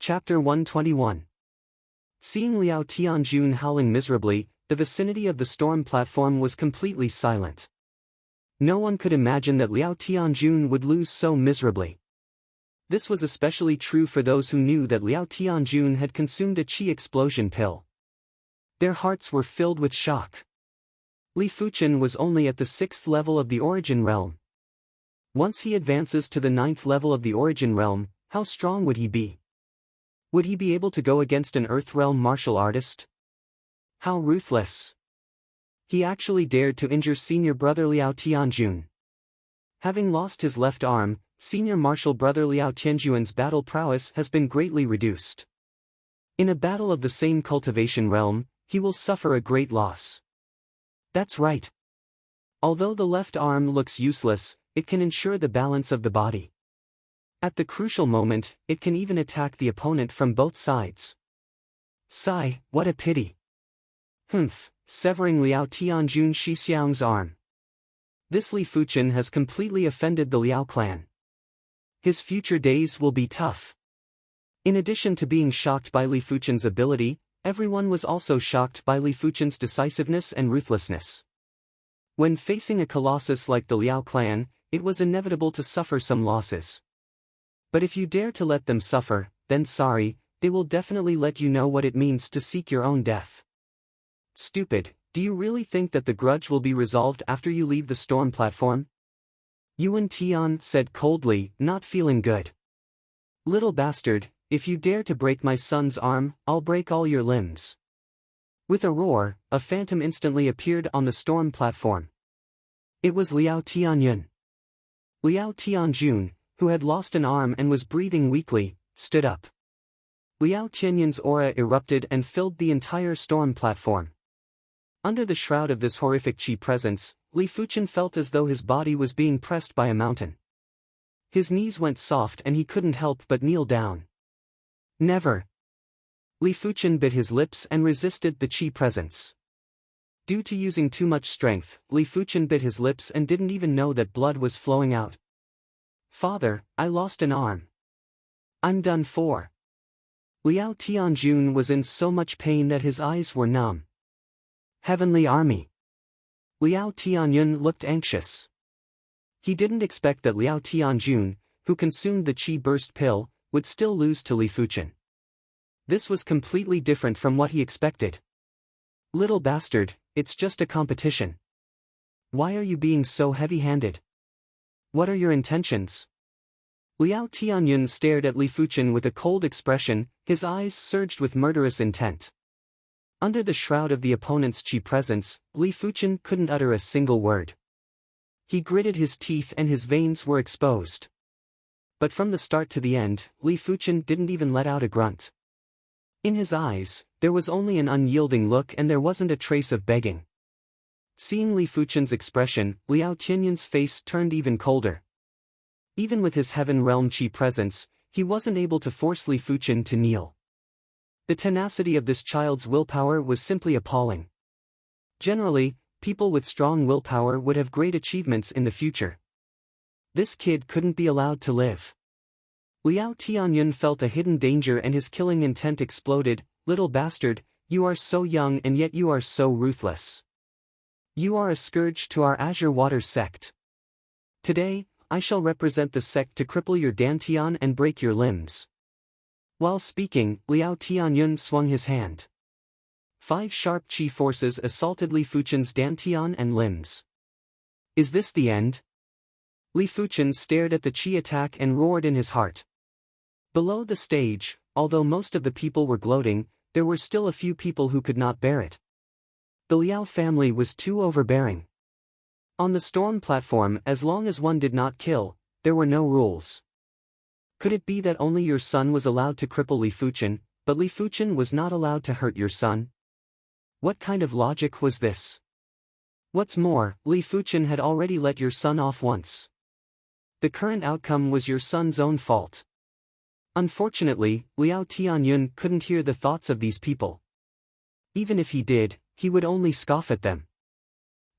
Chapter 121. Seeing Liao Tianjun howling miserably, the vicinity of the storm platform was completely silent. No one could imagine that Liao Tianjun would lose so miserably. This was especially true for those who knew that Liao Tianjun had consumed a qi explosion pill. Their hearts were filled with shock. Li Fuchen was only at the 6th level of the Origin Realm. Once he advances to the 9th level of the Origin Realm, how strong would he be? Would he be able to go against an Earth Realm martial artist? How ruthless! He actually dared to injure senior brother Liao Tianjun. Having lost his left arm, senior martial brother Liao Tianjun's battle prowess has been greatly reduced. In a battle of the same cultivation realm, he will suffer a great loss. That's right. Although the left arm looks useless, it can ensure the balance of the body. At the crucial moment, it can even attack the opponent from both sides. Sigh, what a pity. Humph, severing Liao Tianjun Shixiang's arm. This Li Fuchen has completely offended the Liao clan. His future days will be tough. In addition to being shocked by Li Fuchen's ability, everyone was also shocked by Li Fuchen's decisiveness and ruthlessness. When facing a colossus like the Liao clan, it was inevitable to suffer some losses. But if you dare to let them suffer, then sorry, they will definitely let you know what it means to seek your own death. Stupid, do you really think that the grudge will be resolved after you leave the storm platform? Yuan Tian said coldly, not feeling good. Little bastard, if you dare to break my son's arm, I'll break all your limbs. With a roar, a phantom instantly appeared on the storm platform. It was Liao Tianyun. Liao Tianjun, who had lost an arm and was breathing weakly, stood up. Liao Tianyun's aura erupted and filled the entire storm platform. Under the shroud of this horrific qi presence, Li Fuchen felt as though his body was being pressed by a mountain. His knees went soft and he couldn't help but kneel down. Never! Li Fuchen bit his lips and resisted the qi presence. Due to using too much strength, Li Fuchen bit his lips and didn't even know that blood was flowing out. Father, I lost an arm. I'm done for. Liao Tianjun was in so much pain that his eyes were numb. Heavenly Army. Liao Tianyun looked anxious. He didn't expect that Liao Tianjun, who consumed the qi burst pill, would still lose to Li Fuchen. This was completely different from what he expected. Little bastard, it's just a competition. Why are you being so heavy-handed? What are your intentions? Liao Tianyun stared at Li Fuchen with a cold expression, his eyes surged with murderous intent. Under the shroud of the opponent's qi presence, Li Fuchen couldn't utter a single word. He gritted his teeth and his veins were exposed. But from the start to the end, Li Fuchen didn't even let out a grunt. In his eyes, there was only an unyielding look and there wasn't a trace of begging. Seeing Li Fuchen's expression, Liao Tianyun's face turned even colder. Even with his heaven realm qi presence, he wasn't able to force Li Fuchen to kneel. The tenacity of this child's willpower was simply appalling. Generally, people with strong willpower would have great achievements in the future. This kid couldn't be allowed to live. Liao Tianyun felt a hidden danger and his killing intent exploded. Little bastard, you are so young and yet you are so ruthless. You are a scourge to our Azure Water sect. Today, I shall represent the sect to cripple your dantian and break your limbs. While speaking, Liao Tianyun swung his hand. 5 sharp qi forces assaulted Li Fuchen's dantian and limbs. Is this the end? Li Fuchen stared at the qi attack and roared in his heart. Below the stage, although most of the people were gloating, there were still a few people who could not bear it. The Liao family was too overbearing. On the storm platform, as long as one did not kill, there were no rules. Could it be that only your son was allowed to cripple Li Fuchen, but Li Fuchen was not allowed to hurt your son? What kind of logic was this? What's more, Li Fuchen had already let your son off once. The current outcome was your son's own fault. Unfortunately, Liao Tianyun couldn't hear the thoughts of these people. Even if he did, he would only scoff at them.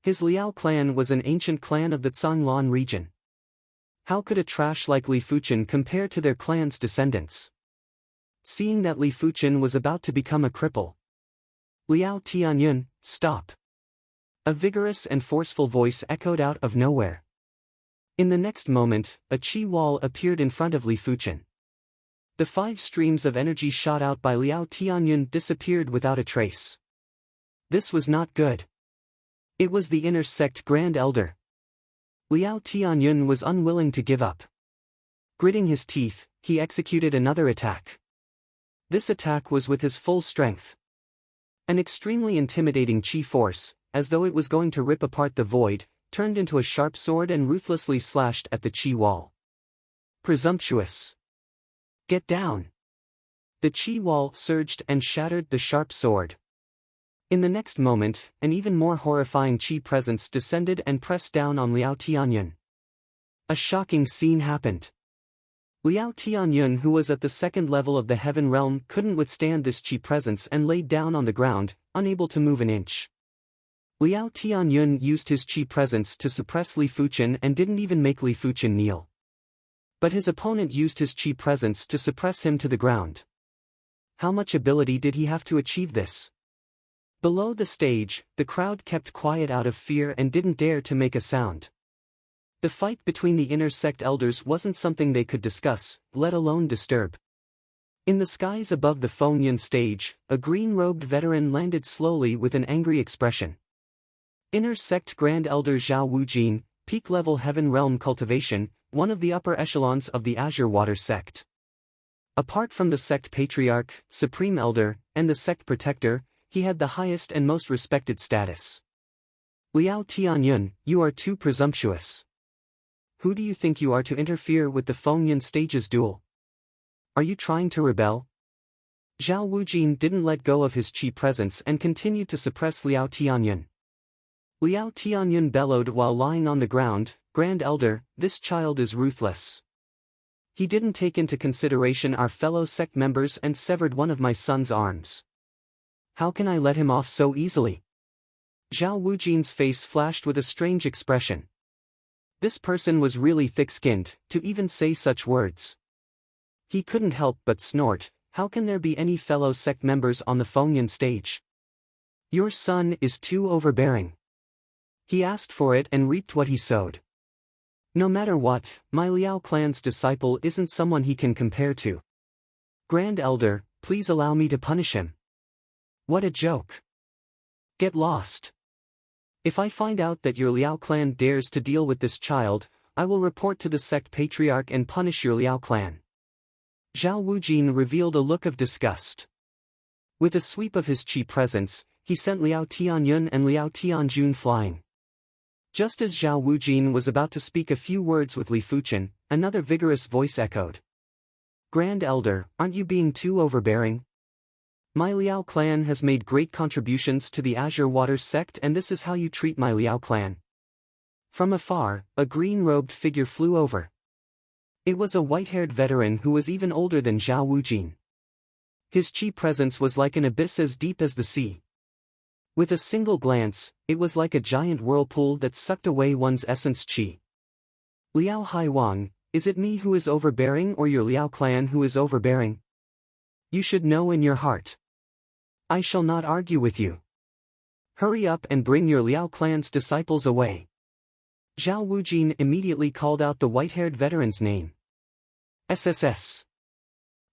His Liao clan was an ancient clan of the Zhanglan region. How could a trash like Li Fuchen compare to their clan's descendants? Seeing that Li Fuchen was about to become a cripple. Liao Tianyun, stop! A vigorous and forceful voice echoed out of nowhere. In the next moment, a qi wall appeared in front of Li Fuchen. The 5 streams of energy shot out by Liao Tianyun disappeared without a trace. This was not good. It was the inner sect Grand Elder. Liao Tianyun was unwilling to give up. Gritting his teeth, he executed another attack. This attack was with his full strength. An extremely intimidating qi force, as though it was going to rip apart the void, turned into a sharp sword and ruthlessly slashed at the qi wall. Presumptuous! Get down! The qi wall surged and shattered the sharp sword. In the next moment, an even more horrifying qi presence descended and pressed down on Liao Tianyun. A shocking scene happened. Liao Tianyun, who was at the second level of the heaven realm, couldn't withstand this qi presence and laid down on the ground, unable to move an inch. Liao Tianyun used his qi presence to suppress Li Fuchen and didn't even make Li Fuchen kneel. But his opponent used his qi presence to suppress him to the ground. How much ability did he have to achieve this? Below the stage, the crowd kept quiet out of fear and didn't dare to make a sound. The fight between the inner sect elders wasn't something they could discuss, let alone disturb. In the skies above the Fengyun stage, a green-robed veteran landed slowly with an angry expression. Inner sect Grand Elder Zhao Wujin, peak-level heaven realm cultivation, one of the upper echelons of the Azure Water sect. Apart from the sect patriarch, supreme elder, and the sect protector, he had the highest and most respected status. Liao Tianyun, you are too presumptuous. Who do you think you are to interfere with the Fengyun stage's duel? Are you trying to rebel? Zhao Wujin didn't let go of his qi presence and continued to suppress Liao Tianyun. Liao Tianyun bellowed while lying on the ground, Grand Elder, this child is ruthless. He didn't take into consideration our fellow sect members and severed one of my son's arms. How can I let him off so easily? Zhao Wujin's face flashed with a strange expression. This person was really thick-skinned, to even say such words. He couldn't help but snort, how can there be any fellow sect members on the Fengyun stage? Your son is too overbearing. He asked for it and reaped what he sowed. No matter what, my Liao clan's disciple isn't someone he can compare to. Grand Elder, please allow me to punish him. What a joke. Get lost. If I find out that your Liao clan dares to deal with this child, I will report to the sect patriarch and punish your Liao clan. Zhao Wujin revealed a look of disgust. With a sweep of his qi presence, he sent Liao Tianyun and Liao Tianjun flying. Just as Zhao Wujin was about to speak a few words with Li Fuchen, another vigorous voice echoed. Grand Elder, aren't you being too overbearing? My Liao clan has made great contributions to the Azure Water sect, and this is how you treat my Liao clan. From afar, a green-robed figure flew over. It was a white-haired veteran who was even older than Zhao Wujin. His qi presence was like an abyss as deep as the sea. With a single glance, it was like a giant whirlpool that sucked away one's essence qi. Liao Haiwang, is it me who is overbearing or your Liao clan who is overbearing? You should know in your heart. I shall not argue with you. Hurry up and bring your Liao clan's disciples away. Zhao Wujin immediately called out the white-haired veteran's name. SSS.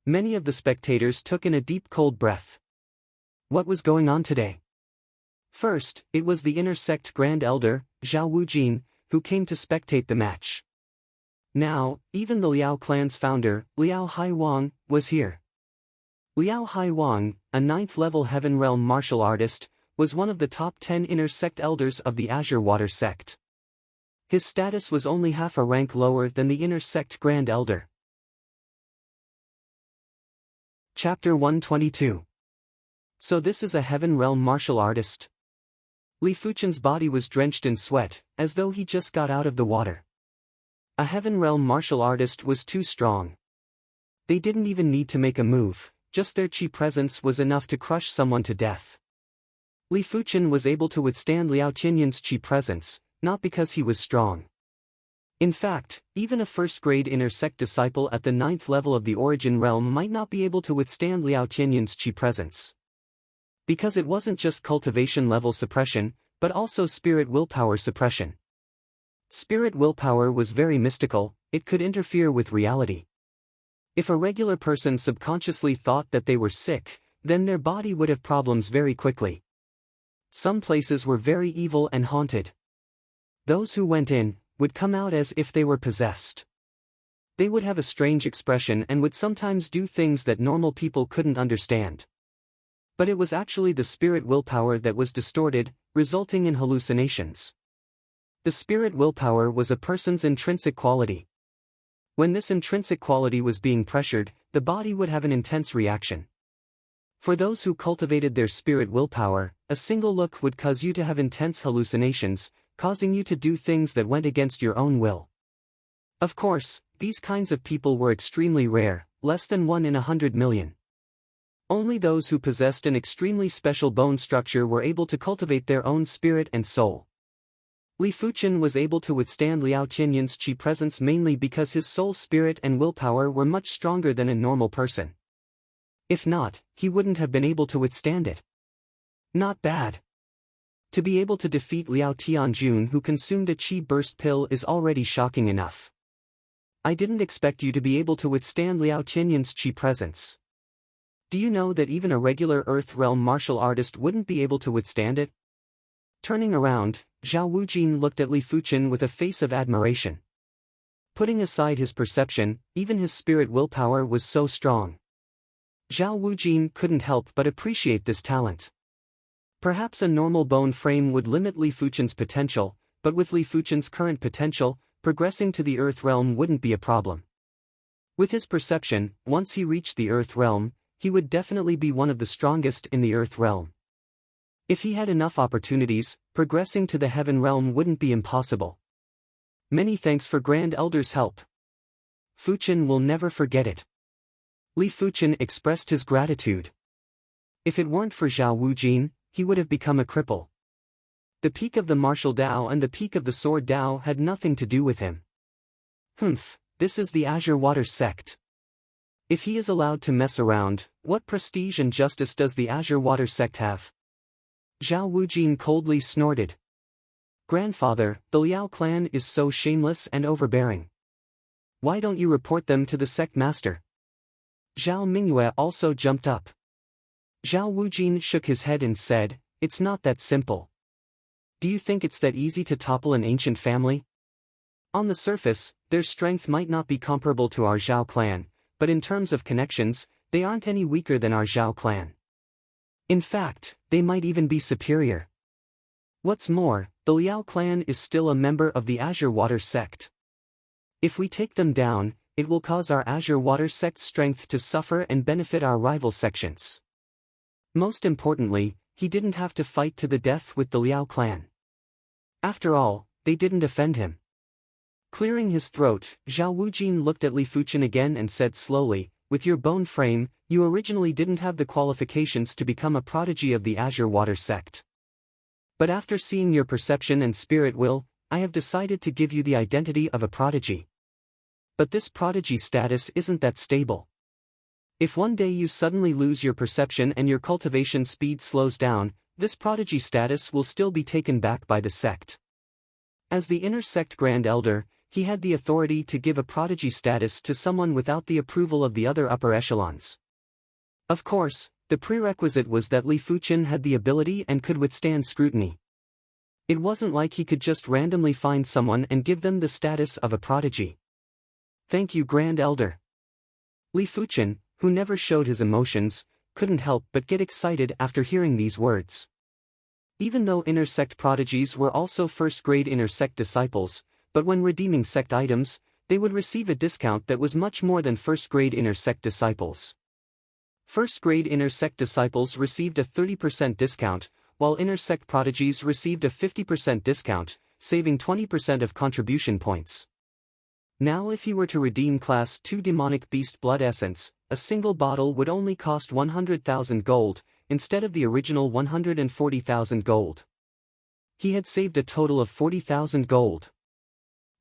Many of the spectators took in a deep cold breath. What was going on today? First, it was the inner sect Grand Elder, Zhao Wujin, who came to spectate the match. Now, even the Liao clan's founder, Liao Haiwang, was here. Liao Haiwang, a 9th-level Heaven Realm martial artist, was one of the top 10 inner sect elders of the Azure Water sect. His status was only half a rank lower than the inner sect Grand Elder. Chapter 122. So this is a Heaven Realm martial artist? Li Fuchen's body was drenched in sweat, as though he just got out of the water. A Heaven Realm martial artist was too strong. They didn't even need to make a move, just their qi presence was enough to crush someone to death. Li Fuchen was able to withstand Liao Tianyun's qi presence, not because he was strong. In fact, even a first-grade inner sect disciple at the 9th level of the origin realm might not be able to withstand Liao Tianyin's chi presence. Because it wasn't just cultivation level suppression, but also spirit willpower suppression. Spirit willpower was very mystical, it could interfere with reality. If a regular person subconsciously thought that they were sick, then their body would have problems very quickly. Some places were very evil and haunted. Those who went in would come out as if they were possessed. They would have a strange expression and would sometimes do things that normal people couldn't understand. But it was actually the spirit willpower that was distorted, resulting in hallucinations. The spirit willpower was a person's intrinsic quality. When this intrinsic quality was being pressured, the body would have an intense reaction. For those who cultivated their spirit willpower, a single look would cause you to have intense hallucinations, causing you to do things that went against your own will. Of course, these kinds of people were extremely rare, less than 1 in 100 million. Only those who possessed an extremely special bone structure were able to cultivate their own spirit and soul. Li Fuchen was able to withstand Liao Tianyin's chi presence mainly because his soul spirit and willpower were much stronger than a normal person. If not, he wouldn't have been able to withstand it. Not bad. To be able to defeat Liao Tianjun who consumed a chi burst pill is already shocking enough. I didn't expect you to be able to withstand Liao Tianyin's chi presence. Do you know that even a regular Earth Realm martial artist wouldn't be able to withstand it? Turning around, Zhao Wujin looked at Li Fuchen with a face of admiration. Putting aside his perception, even his spirit willpower was so strong. Zhao Wujin couldn't help but appreciate this talent. Perhaps a normal bone frame would limit Li Fuchen's potential, but with Li Fuchen's current potential, progressing to the Earth Realm wouldn't be a problem. With his perception, once he reached the Earth Realm, he would definitely be one of the strongest in the Earth Realm. If he had enough opportunities, progressing to the Heaven Realm wouldn't be impossible. Many thanks for Grand Elder's help. Fuchen will never forget it. Li Fuchen expressed his gratitude. If it weren't for Zhao Wujin, he would have become a cripple. The peak of the martial Dao and the peak of the sword Dao had nothing to do with him. This is the Azure Water sect. If he is allowed to mess around, what prestige and justice does the Azure Water sect have? Zhao Wujin coldly snorted. Grandfather, the Liao clan is so shameless and overbearing. Why don't you report them to the sect master? Zhao Mingyue also jumped up. Zhao Wujin shook his head and said, "It's not that simple. Do you think it's that easy to topple an ancient family? On the surface, their strength might not be comparable to our Zhao clan, but in terms of connections, they aren't any weaker than our Zhao clan. In fact, they might even be superior. What's more, the Liao clan is still a member of the Azure Water sect. If we take them down, it will cause our Azure Water sect's strength to suffer and benefit our rival sections. Most importantly, he didn't have to fight to the death with the Liao clan. After all, they didn't offend him." Clearing his throat, Zhao Wujin looked at Li Fuchen again and said slowly, "With your bone frame, you originally didn't have the qualifications to become a prodigy of the Azure Water sect. But after seeing your perception and spirit will, I have decided to give you the identity of a prodigy. But this prodigy status isn't that stable. If one day you suddenly lose your perception and your cultivation speed slows down, this prodigy status will still be taken back by the sect. As the inner sect Grand Elder, he had the authority to give a prodigy status to someone without the approval of the other upper echelons. Of course, the prerequisite was that Li Fuchen had the ability and could withstand scrutiny. It wasn't like he could just randomly find someone and give them the status of a prodigy. Thank you, Grand Elder." Li Fuchen, who never showed his emotions, couldn't help but get excited after hearing these words. Even though inner sect prodigies were also first-grade inner sect disciples, but when redeeming sect items, they would receive a discount that was much more than first-grade inner sect disciples. First-grade inner sect disciples received a 30% discount, while inner sect prodigies received a 50% discount, saving 20% of contribution points. Now if he were to redeem Class 2 Demonic Beast Blood Essence, a single bottle would only cost 100,000 gold, instead of the original 140,000 gold. He had saved a total of 40,000 gold.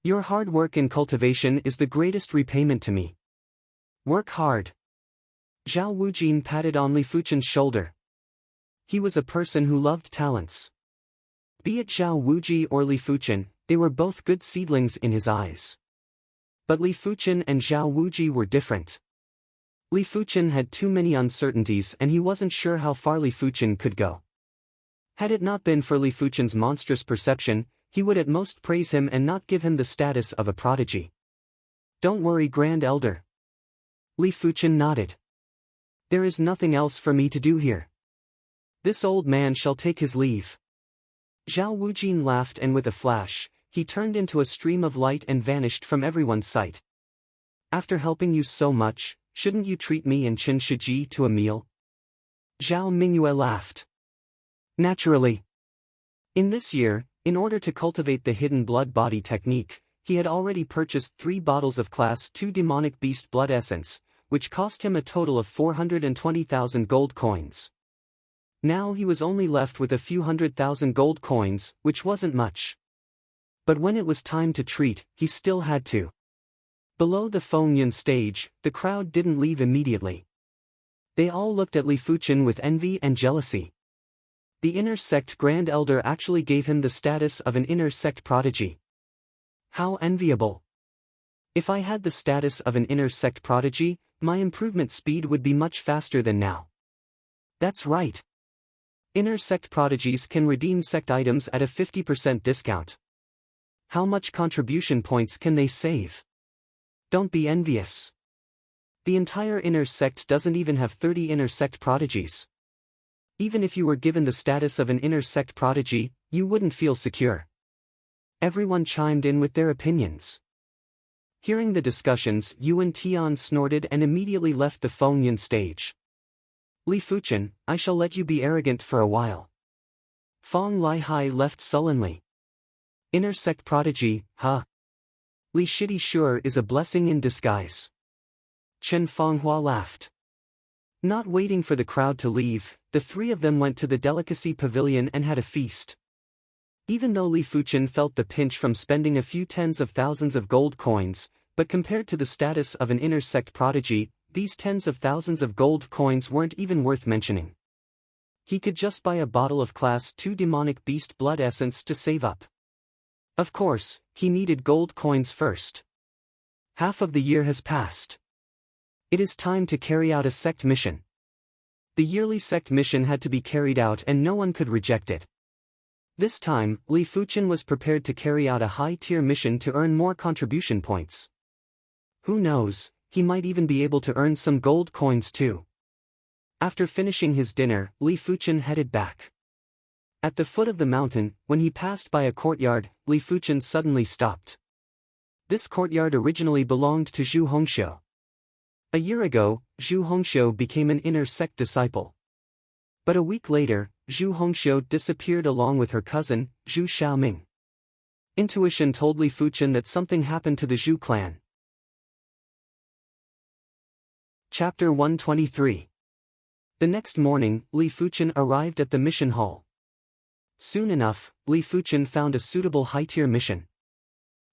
Your hard work in cultivation is the greatest repayment to me. Work hard. Zhao Wujin patted on Li Fuchen's shoulder. He was a person who loved talents. Be it Zhao Wuji or Li Fuchen, they were both good seedlings in his eyes. But Li Fuchen and Zhao Wuji were different. Li Fuchen had too many uncertainties and he wasn't sure how far Li Fuchen could go. Had it not been for Li Fuchen's monstrous perception, he would at most praise him and not give him the status of a prodigy. Don't worry, Grand Elder. Li Fuchen nodded. There is nothing else for me to do here. This old man shall take his leave. Zhao Wujin laughed and with a flash, he turned into a stream of light and vanished from everyone's sight. After helping you so much, shouldn't you treat me and Qin Shiji to a meal? Zhao Mingyue laughed. Naturally. In this year, in order to cultivate the hidden blood body technique, he had already purchased 3 bottles of Class 2 demonic beast blood essence, which cost him a total of 420,000 gold coins. Now he was only left with a few 100,000 gold coins, which wasn't much. But when it was time to treat, he still had to. Below the Fengyun stage, the crowd didn't leave immediately. They all looked at Li Fuchen with envy and jealousy. The inner sect Grand Elder actually gave him the status of an inner sect prodigy. How enviable! If I had the status of an inner sect prodigy, my improvement speed would be much faster than now. That's right. Inner sect prodigies can redeem sect items at a 50% discount. How much contribution points can they save? Don't be envious. The entire inner sect doesn't even have 30 inner sect prodigies. Even if you were given the status of an inner sect prodigy, you wouldn't feel secure. Everyone chimed in with their opinions. Hearing the discussions, Yuan Tian snorted and immediately left the Fengyun stage. Li Fuchen, I shall let you be arrogant for a while. Feng Lihai left sullenly. Inner sect prodigy, huh? Li Shidi sure is a blessing in disguise. Chen Fenghua laughed. Not waiting for the crowd to leave, the 3 of them went to the delicacy pavilion and had a feast. Even though Li Fuchen felt the pinch from spending a few tens of thousands of gold coins, but compared to the status of an inner sect prodigy, these tens of thousands of gold coins weren't even worth mentioning. He could just buy a bottle of Class 2 demonic beast blood essence to save up. Of course, he needed gold coins first. Half of the year has passed. It is time to carry out a sect mission. The yearly sect mission had to be carried out and no one could reject it. This time, Li Fuchen was prepared to carry out a high-tier mission to earn more contribution points. Who knows, he might even be able to earn some gold coins too. After finishing his dinner, Li Fuchen headed back. At the foot of the mountain, when he passed by a courtyard, Li Fuchen suddenly stopped. This courtyard originally belonged to Zhu Hongxiu. A year ago, Zhu Hongxiu became an inner sect disciple. But a week later, Zhu Hongxiu disappeared along with her cousin, Zhu Xiaoming. Intuition told Li Fuchen that something happened to the Zhu clan. Chapter 123. The next morning, Li Fuchen arrived at the mission hall. Soon enough, Li Fuchen found a suitable high-tier mission.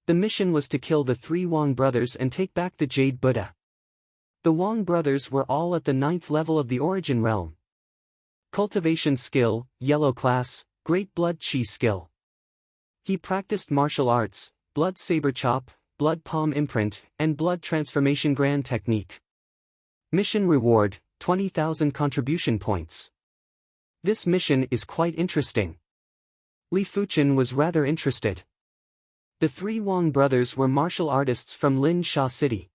The mission was to kill the 3 Wang brothers and take back the Jade Buddha. The Wang brothers were all at the 9th level of the Origin Realm. Cultivation skill, yellow class, great blood chi skill. He practiced martial arts, blood saber chop, blood palm imprint, and blood transformation grand technique. Mission reward, 20,000 contribution points. This mission is quite interesting. Li Fuchen was rather interested. The 3 Wang brothers were martial artists from Lin Sha City.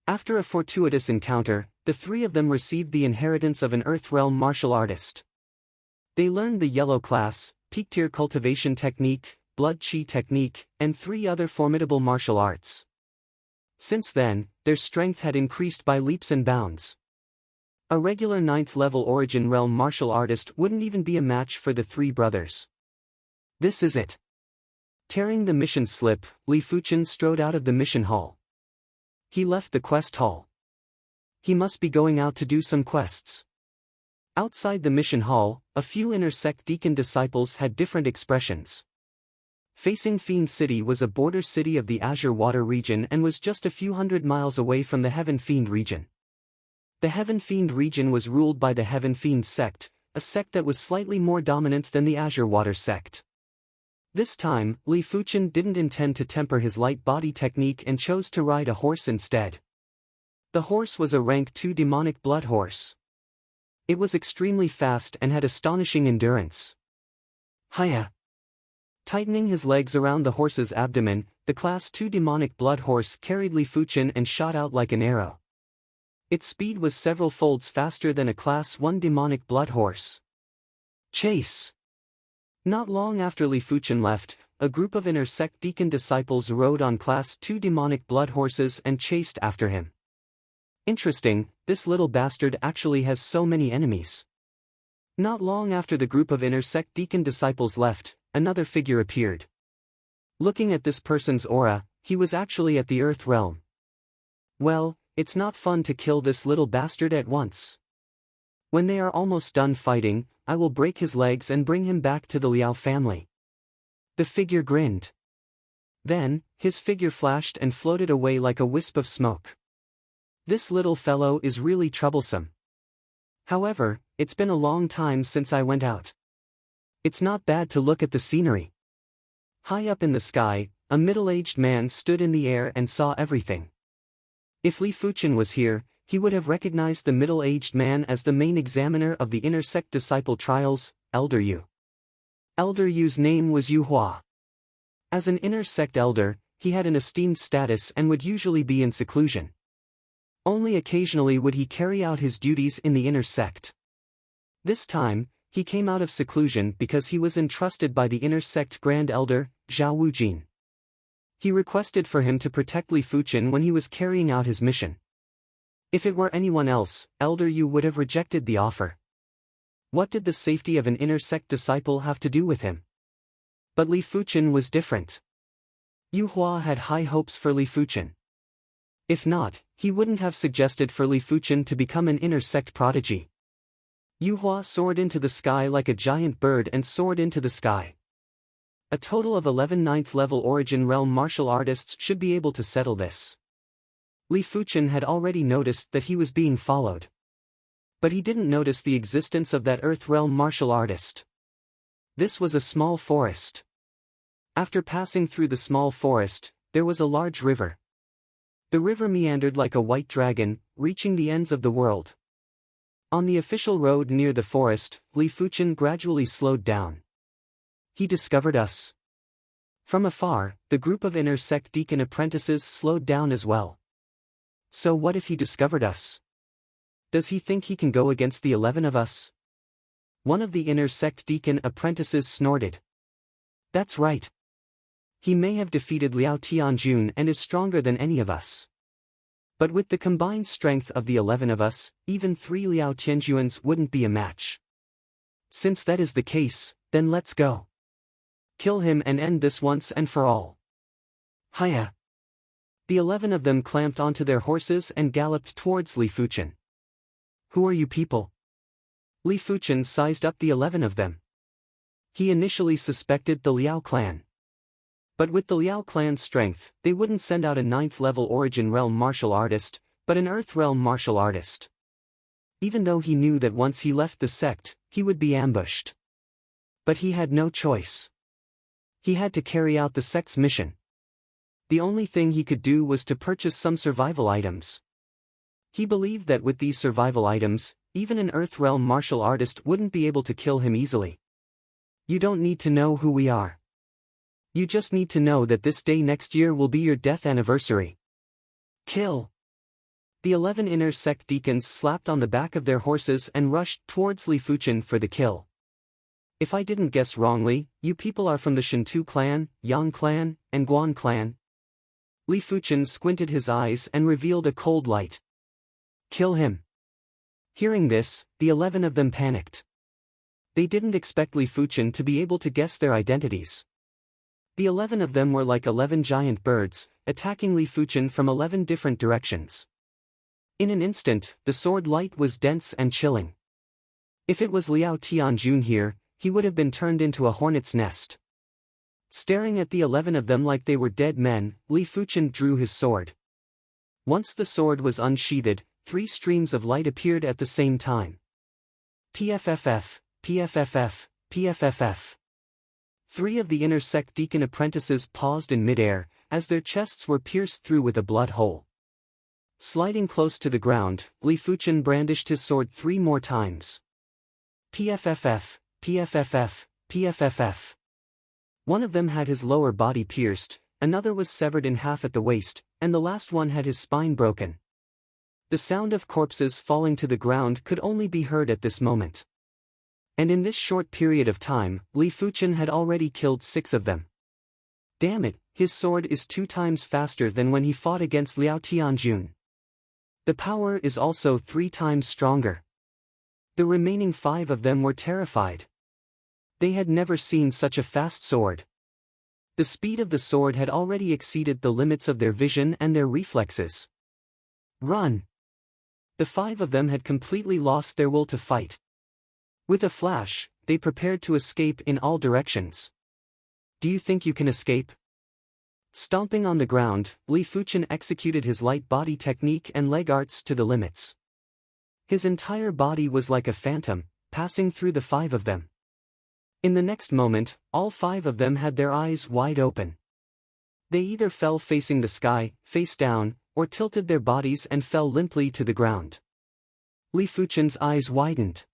After a fortuitous encounter, the 3 of them received the inheritance of an Earth Realm martial artist. They learned the yellow class, peak tier cultivation technique, blood chi technique, and 3 other formidable martial arts. Since then, their strength had increased by leaps and bounds. A regular 9th level Origin Realm martial artist wouldn't even be a match for the 3 brothers. This is it. Tearing the mission slip, Li Fuchen strode out of the mission hall. He left the quest hall. He must be going out to do some quests. Outside the mission hall, a few inner sect deacon disciples had different expressions. Facing Fiend City was a border city of the Azure Water region and was just a few hundred miles away from the Heaven Fiend region. The Heaven Fiend region was ruled by the Heaven Fiend sect, a sect that was slightly more dominant than the Azure Water sect. This time, Li Fuchen didn't intend to temper his light body technique and chose to ride a horse instead. The horse was a rank 2 demonic blood horse. It was extremely fast and had astonishing endurance. Hiya! Tightening his legs around the horse's abdomen, the Class 2 demonic blood horse carried Li Fuchen and shot out like an arrow. Its speed was several folds faster than a Class 1 demonic blood horse. Chase! Not long after Li Fuchen left, a group of inner sect deacon disciples rode on Class 2 demonic blood horses and chased after him. Interesting, this little bastard actually has so many enemies. Not long after the group of inner sect deacon disciples left, another figure appeared. Looking at this person's aura, he was actually at the Earth realm. Well, it's not fun to kill this little bastard at once. When they are almost done fighting, I will break his legs and bring him back to the Liao family. The figure grinned. Then, his figure flashed and floated away like a wisp of smoke. This little fellow is really troublesome. However, it's been a long time since I went out. It's not bad to look at the scenery. High up in the sky, a middle-aged man stood in the air and saw everything. If Li Fuchen was here, he would have recognized the middle-aged man as the main examiner of the inner sect disciple trials, Elder Yu. Elder Yu's name was Yu Hua. As an inner sect elder, he had an esteemed status and would usually be in seclusion. Only occasionally would he carry out his duties in the inner sect. This time, he came out of seclusion because he was entrusted by the inner sect Grand Elder, Zhao Wujin. He requested for him to protect Li Fuchen when he was carrying out his mission. If it were anyone else, Elder Yu would have rejected the offer. What did the safety of an inner sect disciple have to do with him? But Li Fuchen was different. Yu Hua had high hopes for Li Fuchen. If not, he wouldn't have suggested for Li Fuchen to become an inner sect prodigy. Yu Hua soared into the sky like a giant bird and soared into the sky. A total of 11 9th-level Origin Realm martial artists should be able to settle this. Li Fuchen had already noticed that he was being followed. But he didn't notice the existence of that Earth Realm martial artist. This was a small forest. After passing through the small forest, there was a large river. The river meandered like a white dragon, reaching the ends of the world. On the official road near the forest, Li Fuchen gradually slowed down. He discovered us. From afar, the group of inner sect deacon apprentices slowed down as well. So what if he discovered us? Does he think he can go against the 11 of us? One of the inner sect deacon apprentices snorted. That's right. He may have defeated Liao Tianjun and is stronger than any of us. But with the combined strength of the 11 of us, even 3 Liao Tianjuns wouldn't be a match. Since that is the case, then let's go. Kill him and end this once and for all. Hiya! The 11 of them clamped onto their horses and galloped towards Li Fuchen. Who are you people? Li Fuchen sized up the 11 of them. He initially suspected the Liao clan. But with the Liao clan's strength, they wouldn't send out a 9th-level Origin Realm martial artist, but an Earth Realm martial artist. Even though he knew that once he left the sect, he would be ambushed. But he had no choice. He had to carry out the sect's mission. The only thing he could do was to purchase some survival items. He believed that with these survival items, even an Earth Realm martial artist wouldn't be able to kill him easily. You don't need to know who we are. You just need to know that this day next year will be your death anniversary. Kill! The 11 inner sect deacons slapped on the back of their horses and rushed towards Li Fuchen for the kill. If I didn't guess wrongly, you people are from the Shintu clan, Yang clan, and Guan clan. Li Fuchen squinted his eyes and revealed a cold light. Kill him. Hearing this, the 11 of them panicked. They didn't expect Li Fuchen to be able to guess their identities. The 11 of them were like 11 giant birds, attacking Li Fuchen from 11 different directions. In an instant, the sword light was dense and chilling. If it was Liao Tianjun here, he would have been turned into a hornet's nest. Staring at the 11 of them like they were dead men, Li Fuchen drew his sword. Once the sword was unsheathed, 3 streams of light appeared at the same time. PFFF, PFFF, PFFF. 3 of the inner sect deacon apprentices paused in midair, as their chests were pierced through with a blood hole. Sliding close to the ground, Li Fuchen brandished his sword 3 more times. PFFF, PFFF, PFFF. One of them had his lower body pierced, another was severed in half at the waist, and the last one had his spine broken. The sound of corpses falling to the ground could only be heard at this moment. And in this short period of time, Li Fuchen had already killed 6 of them. Damn it, his sword is 2 times faster than when he fought against Liao Tianjun. The power is also 3 times stronger. The remaining 5 of them were terrified. They had never seen such a fast sword. The speed of the sword had already exceeded the limits of their vision and their reflexes. Run! The 5 of them had completely lost their will to fight. With a flash, they prepared to escape in all directions. Do you think you can escape? Stomping on the ground, Li Fuchen executed his light body technique and leg arts to the limits. His entire body was like a phantom, passing through the 5 of them. In the next moment, all 5 of them had their eyes wide open. They either fell facing the sky, face down, or tilted their bodies and fell limply to the ground. Li Fuchen's eyes widened.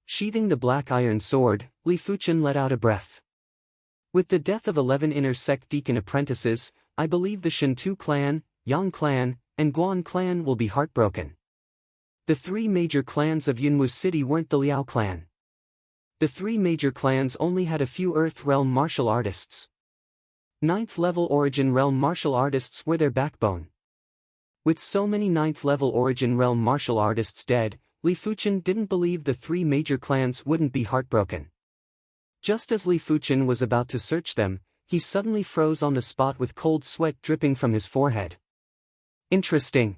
Sheathing the black iron sword, Li Fuchen let out a breath. With the death of 11 inner sect deacon apprentices, I believe the Shintu clan, Yang clan, and Guan clan will be heartbroken. The 3 major clans of Yunwu City weren't the Liao clan. The 3 major clans only had a few Earth Realm martial artists. 9th level Origin Realm martial artists were their backbone. With so many 9th level Origin Realm martial artists dead, Li Fuchen didn't believe the 3 major clans wouldn't be heartbroken. Just as Li Fuchen was about to search them, he suddenly froze on the spot with cold sweat dripping from his forehead. Interesting.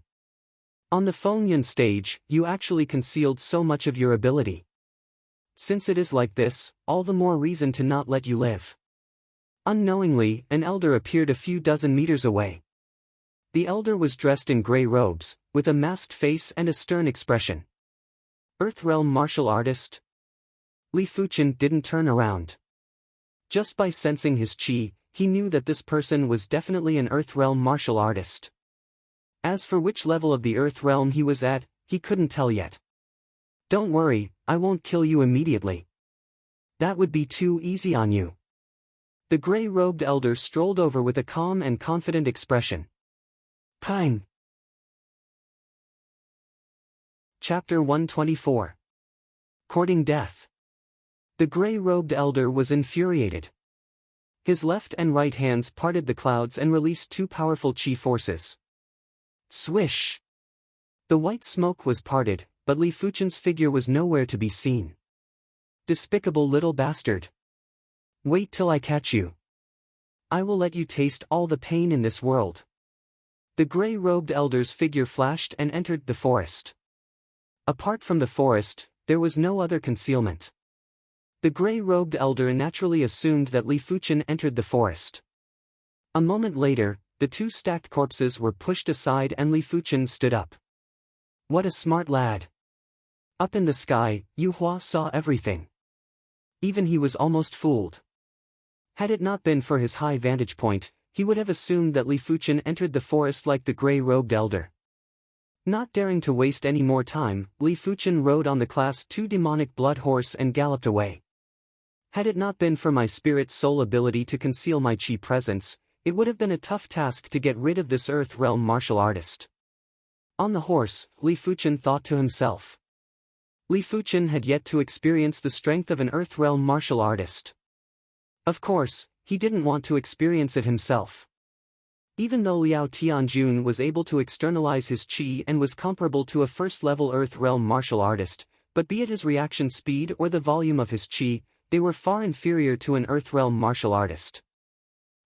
On the Fengyun stage, you actually concealed so much of your ability. Since it is like this, all the more reason to not let you live. Unknowingly, an elder appeared a few dozen meters away. The elder was dressed in gray robes, with a masked face and a stern expression. Earthrealm martial artist? Li Fuchen didn't turn around. Just by sensing his chi, he knew that this person was definitely an Earthrealm martial artist. As for which level of the Earthrealm he was at, he couldn't tell yet. Don't worry, I won't kill you immediately. That would be too easy on you. The gray-robed elder strolled over with a calm and confident expression. Pang! Chapter 124. Courting Death. The gray-robed elder was infuriated. His left and right hands parted the clouds and released 2 powerful chi forces. Swish! The white smoke was parted, but Li Fuchen's figure was nowhere to be seen. Despicable little bastard. Wait till I catch you. I will let you taste all the pain in this world. The gray-robed elder's figure flashed and entered the forest. Apart from the forest, there was no other concealment. The gray-robed elder naturally assumed that Li Fuchen entered the forest. A moment later, the 2 stacked corpses were pushed aside and Li Fuchen stood up. What a smart lad. Up in the sky, Yu Hua saw everything. Even he was almost fooled. Had it not been for his high vantage point, he would have assumed that Li Fuchen entered the forest like the gray-robed elder. Not daring to waste any more time, Li Fuchen rode on the Class 2 demonic blood horse and galloped away. Had it not been for my spirit soul ability to conceal my chi presence, it would have been a tough task to get rid of this Earth Realm martial artist. On the horse, Li Fuchen thought to himself. Li Fuchen had yet to experience the strength of an Earth Realm martial artist. Of course, he didn't want to experience it himself. Even though Liao Tianjun was able to externalize his chi and was comparable to a first-level Earth Realm martial artist, but be it his reaction speed or the volume of his chi, they were far inferior to an Earth Realm martial artist.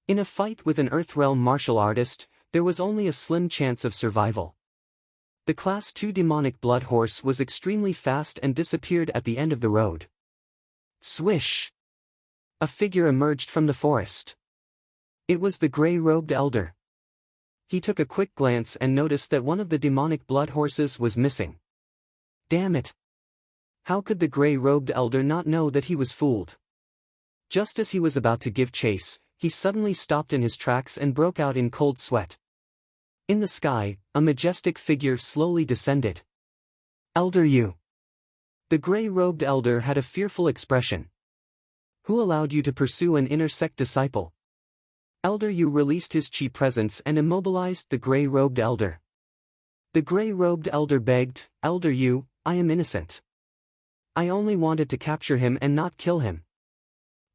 In a fight with an Earth Realm martial artist, there was only a slim chance of survival. The Class 2 demonic blood horse was extremely fast and disappeared at the end of the road. Swish! A figure emerged from the forest. It was the gray-robed elder. He took a quick glance and noticed that one of the demonic blood horses was missing. Damn it! How could the gray-robed elder not know that he was fooled? Just as he was about to give chase, he suddenly stopped in his tracks and broke out in cold sweat. In the sky, a majestic figure slowly descended. Elder Yu. The gray-robed elder had a fearful expression. Who allowed you to pursue an inner sect disciple? Elder Yu released his chi presence and immobilized the gray-robed elder. The gray-robed elder begged, Elder Yu, I am innocent. I only wanted to capture him and not kill him.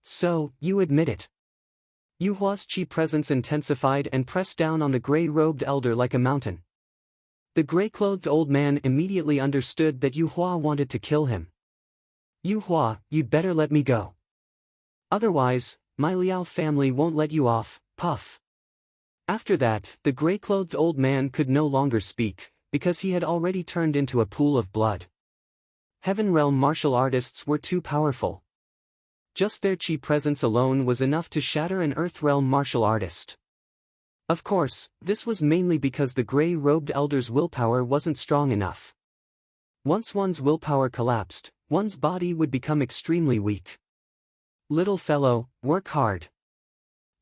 So, you admit it. Yu Hua's chi presence intensified and pressed down on the gray-robed elder like a mountain. The gray-clothed old man immediately understood that Yu Hua wanted to kill him. Yu Hua, you'd better let me go. Otherwise, my Liao family won't let you off, puff. After that, the gray-clothed old man could no longer speak, because he had already turned into a pool of blood. Heaven Realm martial artists were too powerful. Just their chi presence alone was enough to shatter an Earth Realm martial artist. Of course, this was mainly because the gray-robed elder's willpower wasn't strong enough. Once one's willpower collapsed, one's body would become extremely weak. Little fellow, work hard.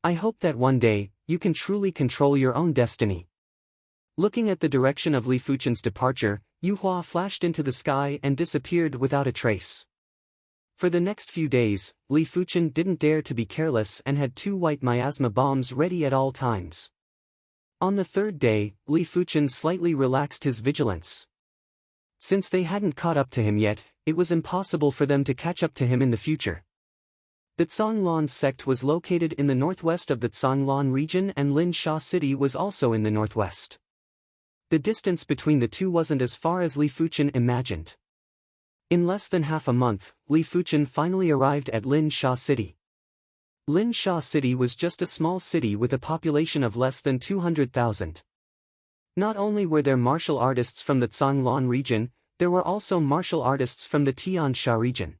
I hope that one day, you can truly control your own destiny. Looking at the direction of Li Fuchen's departure, Yu Hua flashed into the sky and disappeared without a trace. For the next few days, Li Fuchen didn't dare to be careless and had 2 white miasma bombs ready at all times. On the 3rd day, Li Fuchen slightly relaxed his vigilance. Since they hadn't caught up to him yet, it was impossible for them to catch up to him in the future. The Zhonglan sect was located in the northwest of the Zhonglan region and Lin Sha City was also in the northwest. The distance between the two wasn't as far as Li Fuchen imagined. In less than half a month, Li Fuchen finally arrived at Lin Sha City. Lin Sha City was just a small city with a population of less than 200,000. Not only were there martial artists from the Zhonglan region, there were also martial artists from the Tiansha region.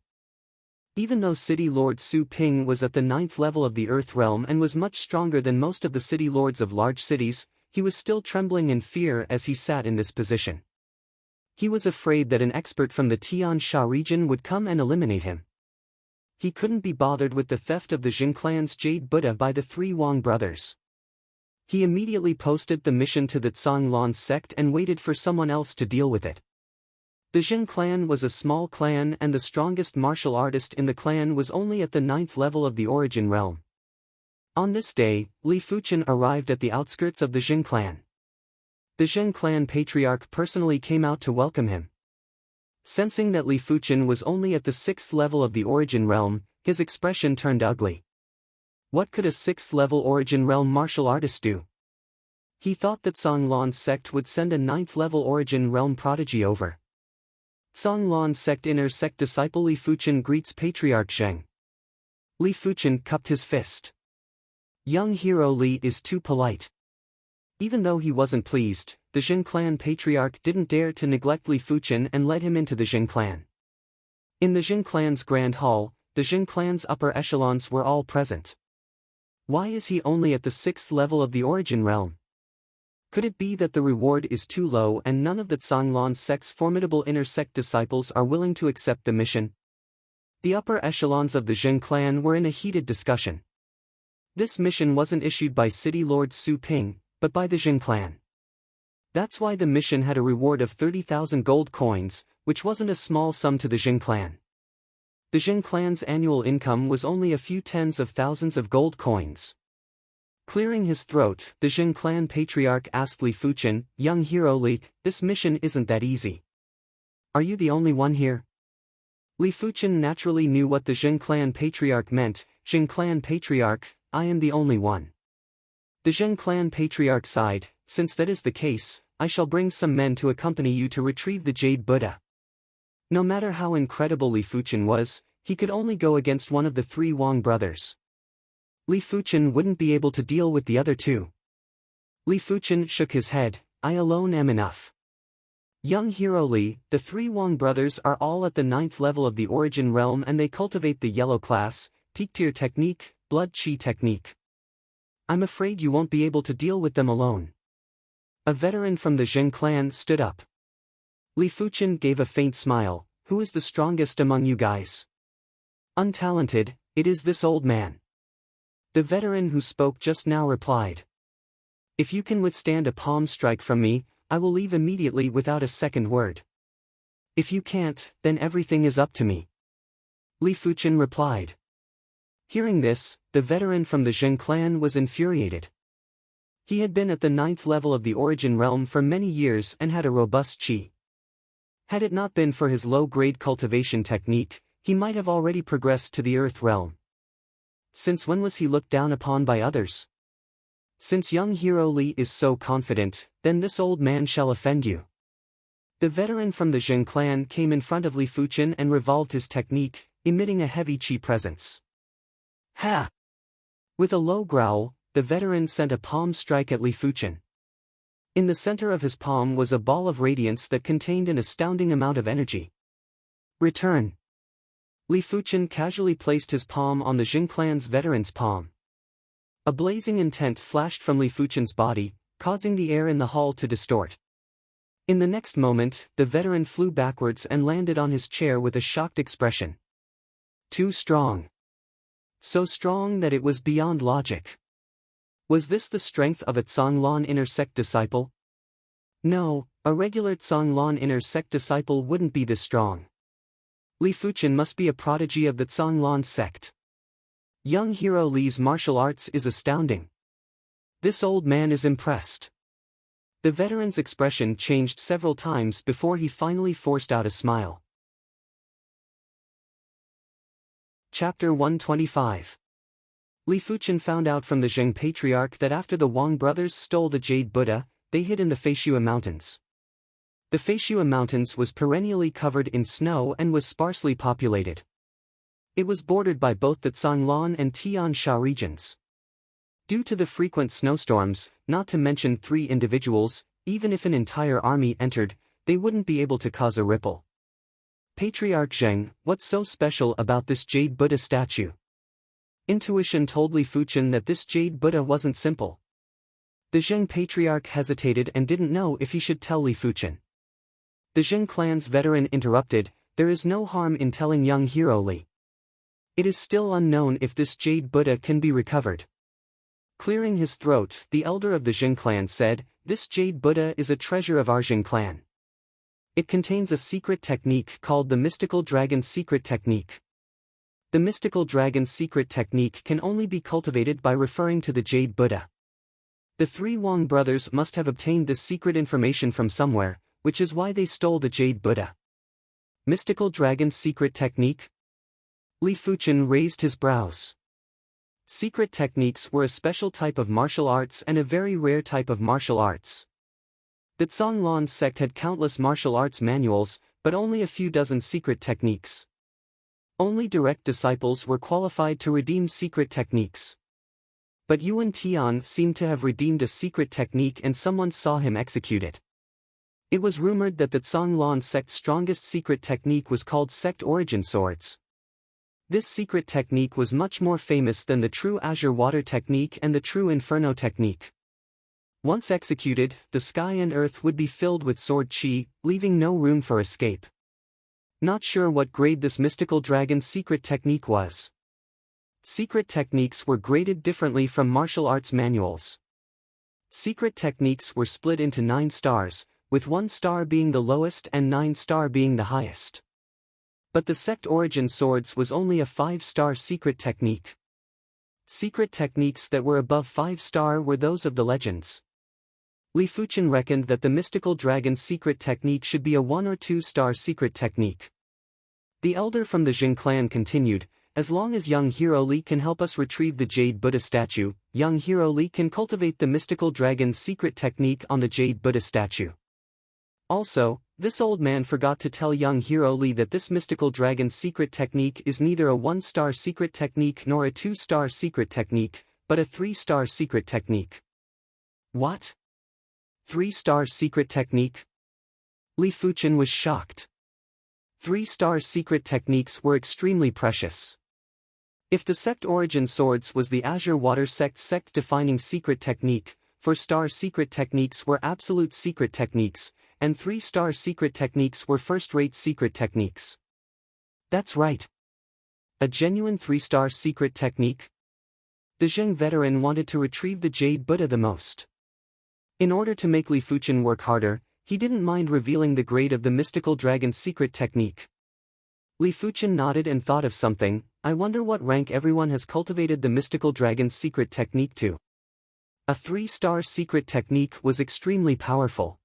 Even though City Lord Su Ping was at the 9th level of the Earth Realm and was much stronger than most of the city lords of large cities, he was still trembling in fear as he sat in this position. He was afraid that an expert from the Tiansha region would come and eliminate him. He couldn't be bothered with the theft of the Jin clan's Jade Buddha by the 3 Wang brothers. He immediately posted the mission to the Zhonglan sect and waited for someone else to deal with it. The Jin clan was a small clan and the strongest martial artist in the clan was only at the 9th level of the Origin Realm. On this day, Li Fuchen arrived at the outskirts of the Jin clan. The Jin clan patriarch personally came out to welcome him. Sensing that Li Fuchen was only at the 6th level of the Origin Realm, his expression turned ugly. What could a 6th level Origin Realm martial artist do? He thought that Zhonglan sect would send a 9th level Origin Realm prodigy over. Zhonglan sect inner sect disciple Li Fuchen greets Patriarch Zheng. Li Fuchen cupped his fist. Young hero Li is too polite. Even though he wasn't pleased, the Jin clan patriarch didn't dare to neglect Li Fuchen and led him into the Jin clan. In the Jin clan's grand hall, the Jin clan's upper echelons were all present. Why is he only at the 6th level of the Origin Realm? Could it be that the reward is too low and none of the Zhonglan sect's formidable inner sect disciples are willing to accept the mission? The upper echelons of the Jin clan were in a heated discussion. This mission wasn't issued by City Lord Su Ping, but by the Jin clan. That's why the mission had a reward of 30,000 gold coins, which wasn't a small sum to the Jin clan. The Jin clan's annual income was only a few tens of thousands of gold coins. Clearing his throat, the Jin clan patriarch asked Li Fuchen, young hero Li, this mission isn't that easy. Are you the only one here? Li Fuchen naturally knew what the Jin clan patriarch meant. Jin clan patriarch, I am the only one. The Jin clan patriarch sighed, since that is the case, I shall bring some men to accompany you to retrieve the Jade Buddha. No matter how incredible Li Fuchen was, he could only go against one of the 3 Wang brothers. Li Fuchen wouldn't be able to deal with the other 2. Li Fuchen shook his head, I alone am enough. Young hero Li, the 3 Wang brothers are all at the 9th level of the Origin Realm and they cultivate the yellow class, peak tier technique, blood chi technique. I'm afraid you won't be able to deal with them alone. A veteran from the Zheng clan stood up. Li Fuchen gave a faint smile. Who is the strongest among you guys? Untalented, it is this old man. The veteran who spoke just now replied. If you can withstand a palm strike from me, I will leave immediately without a second word. If you can't, then everything is up to me. Li Fuchen replied. Hearing this, the veteran from the Zheng clan was infuriated. He had been at the 9th level of the Origin realm for many years and had a robust chi. Had it not been for his low-grade cultivation technique, he might have already progressed to the Earth realm. Since when was he looked down upon by others? Since young hero Li is so confident, then this old man shall offend you. The veteran from the Zheng clan came in front of Li Fuchen and revolved his technique, emitting a heavy chi presence. Ha! With a low growl, the veteran sent a palm strike at Li Fuchen. In the center of his palm was a ball of radiance that contained an astounding amount of energy. Return. Li Fuchen casually placed his palm on the Zheng clan's veteran's palm. A blazing intent flashed from Li Fuchen's body, causing the air in the hall to distort. In the next moment, the veteran flew backwards and landed on his chair with a shocked expression. Too strong. So strong that it was beyond logic. Was this the strength of a Zhonglan inner sect disciple? No, a regular Zhonglan inner sect disciple wouldn't be this strong. Li Fuchen must be a prodigy of the Zhonglan sect. Young hero Li's martial arts is astounding. This old man is impressed. The veteran's expression changed several times before he finally forced out a smile. Chapter 125. Li Fuchen found out from the Zheng patriarch that after the Wang brothers stole the Jade Buddha, they hid in the Feishua Mountains. The Feishua Mountains was perennially covered in snow and was sparsely populated. It was bordered by both the Zhonglan and Tian Sha regions. Due to the frequent snowstorms, not to mention 3 individuals, even if an entire army entered, they wouldn't be able to cause a ripple. Patriarch Zheng, what's so special about this Jade Buddha statue? Intuition told Li Fuchen that this Jade Buddha wasn't simple. The Zheng patriarch hesitated and didn't know if he should tell Li Fuchen. The Zheng clan's veteran interrupted, there is no harm in telling young hero Li. It is still unknown if this Jade Buddha can be recovered. Clearing his throat, the elder of the Zheng clan said, this Jade Buddha is a treasure of our Zheng clan. It contains a secret technique called the Mystical Dragon Secret Technique. The Mystical Dragon Secret Technique can only be cultivated by referring to the Jade Buddha. The 3 Wang brothers must have obtained this secret information from somewhere, which is why they stole the Jade Buddha. Mystical Dragon Secret Technique? Li Fuchen raised his brows. Secret techniques were a special type of martial arts and a very rare type of martial arts. The Zhonglan sect had countless martial arts manuals, but only a few dozen secret techniques. Only direct disciples were qualified to redeem secret techniques. But Yuan Tian seemed to have redeemed a secret technique and someone saw him execute it. It was rumored that the Zhonglan sect's strongest secret technique was called Sect Origin Swords. This secret technique was much more famous than the true Azure Water technique and the true Inferno technique. Once executed, the sky and earth would be filled with sword chi, leaving no room for escape. Not sure what grade this mystical dragon secret technique was. Secret techniques were graded differently from martial arts manuals. Secret techniques were split into 9 stars, with 1 star being the lowest and 9 star being the highest. But the Sect Origin Swords was only a 5-star secret technique. Secret techniques that were above 5-star were those of the legends. Li Fuchen reckoned that the Mystical Dragon secret technique should be a 1 or 2-star secret technique. The elder from the Jing clan continued, as long as young hero Li can help us retrieve the Jade Buddha statue, young hero Li can cultivate the Mystical Dragon secret technique on the Jade Buddha statue. Also, this old man forgot to tell young hero Li that this Mystical Dragon secret technique is neither a 1-star secret technique nor a 2-star secret technique, but a 3-star secret technique. What? 3-star secret technique? Li Fuchen was shocked. 3-star secret techniques were extremely precious. If the sect origin swords was the Azure Water sect defining secret technique, 4-star secret techniques were absolute secret techniques, and 3-star secret techniques were first-rate secret techniques. That's right. A genuine 3-star secret technique? The Zheng veteran wanted to retrieve the Jade Buddha the most. In order to make Li Fuchen work harder, he didn't mind revealing the grade of the mystical dragon secret technique. Li Fuchen nodded and thought of something. I wonder what rank everyone has cultivated the mystical dragon secret technique to. A 3-star secret technique was extremely powerful.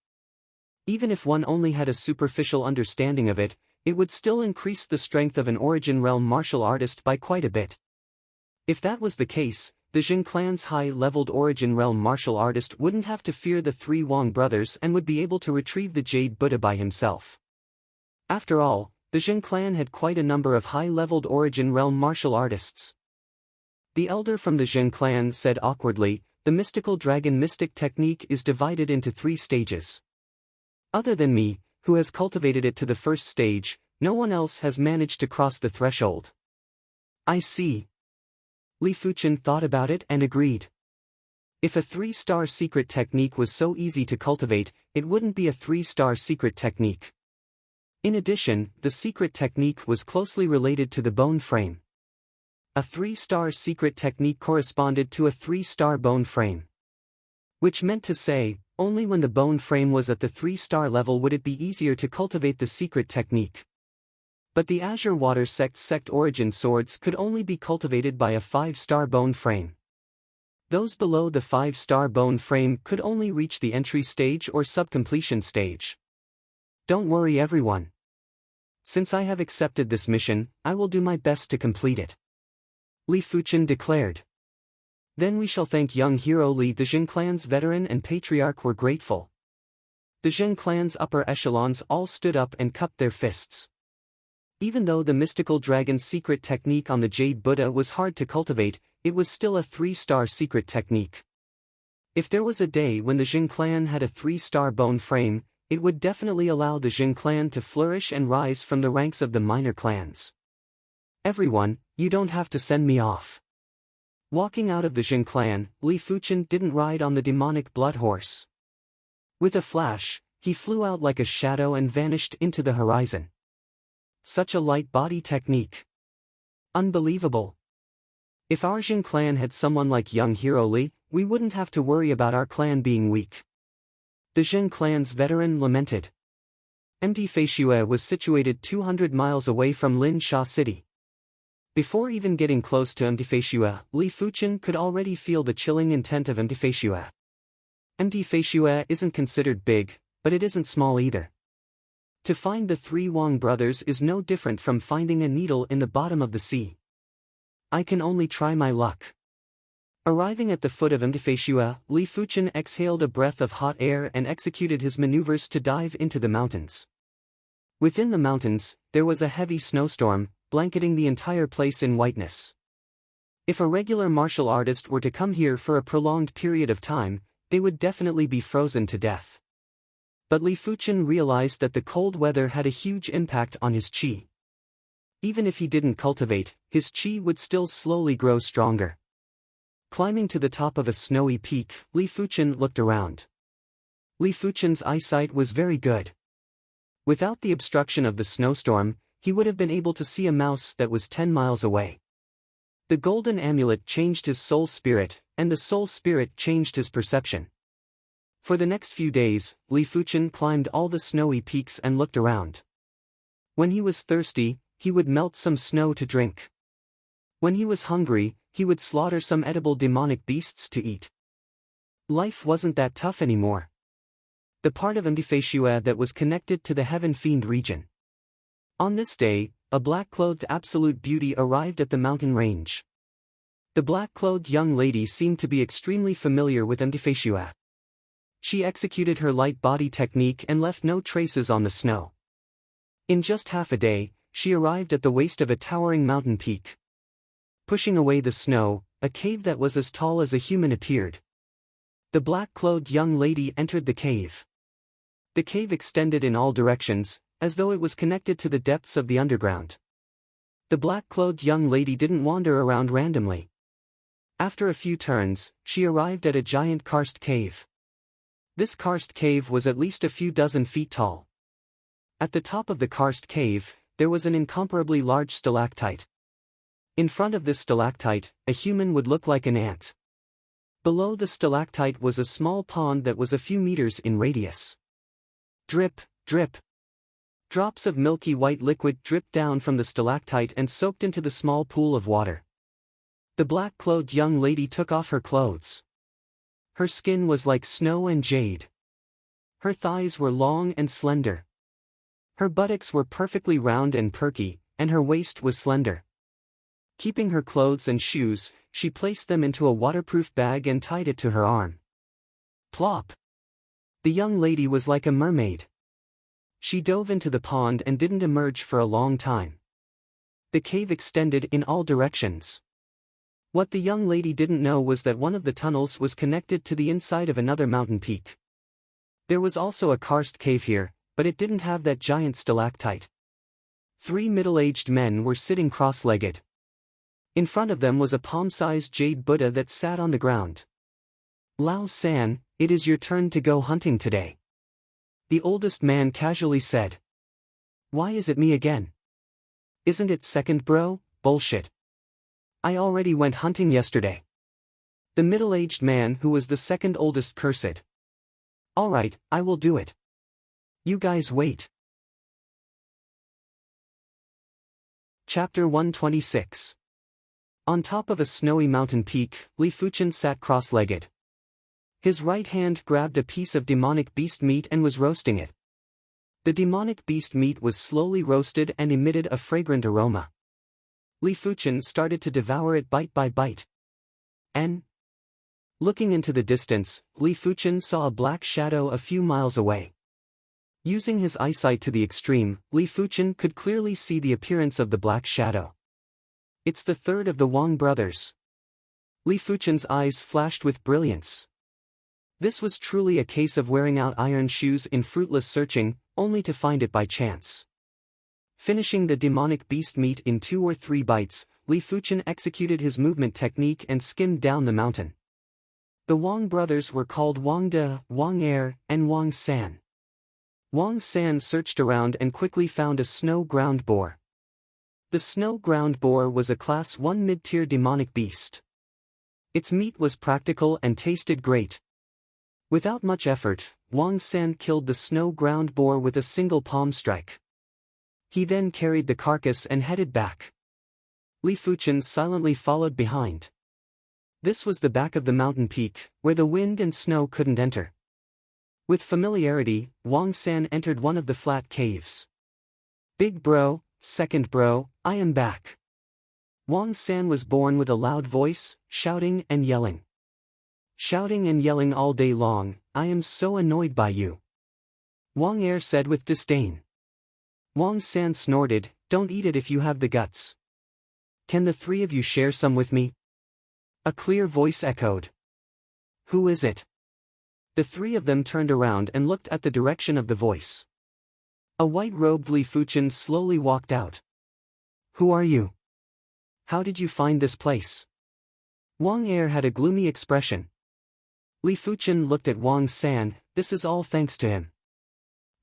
Even if one only had a superficial understanding of it, it would still increase the strength of an Origin Realm martial artist by quite a bit. If that was the case, the Jing clan's high-leveled Origin Realm martial artist wouldn't have to fear the 3 Wang brothers and would be able to retrieve the Jade Buddha by himself. After all, the Jing clan had quite a number of high-leveled Origin Realm martial artists. The elder from the Jing clan said awkwardly, the mystical dragon mystic technique is divided into 3 stages. Other than me, who has cultivated it to the first stage, no one else has managed to cross the threshold. I see. Li Fuchen thought about it and agreed. If a 3-star secret technique was so easy to cultivate, it wouldn't be a 3-star secret technique. In addition, the secret technique was closely related to the bone frame. A 3-star secret technique corresponded to a 3-star bone frame. Which meant to say, only when the bone frame was at the 3-star level would it be easier to cultivate the secret technique. But the Azure Water sect origin swords could only be cultivated by a 5-star bone frame. Those below the 5-star bone frame could only reach the entry stage or sub-completion stage. Don't worry everyone. Since I have accepted this mission, I will do my best to complete it. Li Fuchen declared. Then we shall thank young hero Li. The Jing clan's veteran and patriarch were grateful. The Jing clan's upper echelons all stood up and cupped their fists. Even though the mystical dragon's secret technique on the Jade Buddha was hard to cultivate, it was still a 3-star secret technique. If there was a day when the Jing clan had a 3-star bone frame, it would definitely allow the Jing clan to flourish and rise from the ranks of the minor clans. Everyone, you don't have to send me off. Walking out of the Jing clan, Li Fuchen didn't ride on the demonic blood horse. With a flash, he flew out like a shadow and vanished into the horizon. Such a light body technique. Unbelievable. If our Jing clan had someone like young hero Li, we wouldn't have to worry about our clan being weak. The Jing clan's veteran lamented. Mdifashue was situated 200 miles away from Lin Sha City. Before even getting close to Mdifashue, Li Fuchen could already feel the chilling intent of Mdifashue. Mdifashue isn't considered big, but it isn't small either. To find the 3 Wang brothers is no different from finding a needle in the bottom of the sea. I can only try my luck. Arriving at the foot of Mdifashue, Li Fuchen exhaled a breath of hot air and executed his maneuvers to dive into the mountains. Within the mountains, there was a heavy snowstorm, blanketing the entire place in whiteness. If a regular martial artist were to come here for a prolonged period of time, they would definitely be frozen to death. But Li Fuchen realized that the cold weather had a huge impact on his qi. Even if he didn't cultivate, his qi would still slowly grow stronger. Climbing to the top of a snowy peak, Li Fuchen looked around. Li Fuchen's eyesight was very good. Without the obstruction of the snowstorm, he would have been able to see a mouse that was 10 miles away. The golden amulet changed his soul spirit, and the soul spirit changed his perception. For the next few days, Li Fuchen climbed all the snowy peaks and looked around. When he was thirsty, he would melt some snow to drink. When he was hungry, he would slaughter some edible demonic beasts to eat. Life wasn't that tough anymore. The part of Mdifashue that was connected to the Heaven Fiend region. On this day, a black-clothed absolute beauty arrived at the mountain range. The black-clothed young lady seemed to be extremely familiar with Mdifashue. She executed her light body technique and left no traces on the snow. In just half a day, she arrived at the waist of a towering mountain peak. Pushing away the snow, a cave that was as tall as a human appeared. The black-clothed young lady entered the cave. The cave extended in all directions, as though it was connected to the depths of the underground. The black-clothed young lady didn't wander around randomly. After a few turns, she arrived at a giant karst cave. This karst cave was at least a few dozen feet tall. At the top of the karst cave, there was an incomparably large stalactite. In front of this stalactite, a human would look like an ant. Below the stalactite was a small pond that was a few meters in radius. Drip, drip. Drops of milky white liquid dripped down from the stalactite and soaked into the small pool of water. The black-clothed young lady took off her clothes. Her skin was like snow and jade. Her thighs were long and slender. Her buttocks were perfectly round and perky, and her waist was slender. Keeping her clothes and shoes, she placed them into a waterproof bag and tied it to her arm. Plop! The young lady was like a mermaid. She dove into the pond and didn't emerge for a long time. The cave extended in all directions. What the young lady didn't know was that one of the tunnels was connected to the inside of another mountain peak. There was also a karst cave here, but it didn't have that giant stalactite. 3 middle-aged men were sitting cross-legged. In front of them was a palm-sized jade Buddha that sat on the ground. Lao San, it is your turn to go hunting today. The oldest man casually said. Why is it me again? Isn't it second bro? Bullshit. I already went hunting yesterday. The middle-aged man who was the second oldest cursed. Alright, I will do it. You guys wait. Chapter 126. On top of a snowy mountain peak, Li Fuchen sat cross-legged. His right hand grabbed a piece of demonic beast meat and was roasting it. The demonic beast meat was slowly roasted and emitted a fragrant aroma. Li Fuchen started to devour it bite by bite. Looking into the distance, Li Fuchen saw a black shadow a few miles away. Using his eyesight to the extreme, Li Fuchen could clearly see the appearance of the black shadow. It's the third of the Wang brothers. Li Fuchen's eyes flashed with brilliance. This was truly a case of wearing out iron shoes in fruitless searching, only to find it by chance. Finishing the demonic beast meat in 2 or 3 bites, Li Fuchen executed his movement technique and skimmed down the mountain. The Wang brothers were called Wang De, Wang Er, and Wang San. Wang San searched around and quickly found a snow ground boar. The snow ground boar was a class 1 mid-tier demonic beast. Its meat was practical and tasted great. Without much effort, Wang San killed the snow ground boar with a single palm strike. He then carried the carcass and headed back. Li Fuchen silently followed behind. This was the back of the mountain peak, where the wind and snow couldn't enter. With familiarity, Wang San entered one of the flat caves. Big bro, second bro, I am back. Wang San was born with a loud voice, shouting and yelling. Shouting and yelling all day long, I am so annoyed by you. Wang Er said with disdain. Wang San snorted, don't eat it if you have the guts. Can the 3 of you share some with me? A clear voice echoed. Who is it? The 3 of them turned around and looked at the direction of the voice. A white-robed Li Fuchen slowly walked out. Who are you? How did you find this place? Wang Er had a gloomy expression. Li Fuchen looked at Wang San, this is all thanks to him.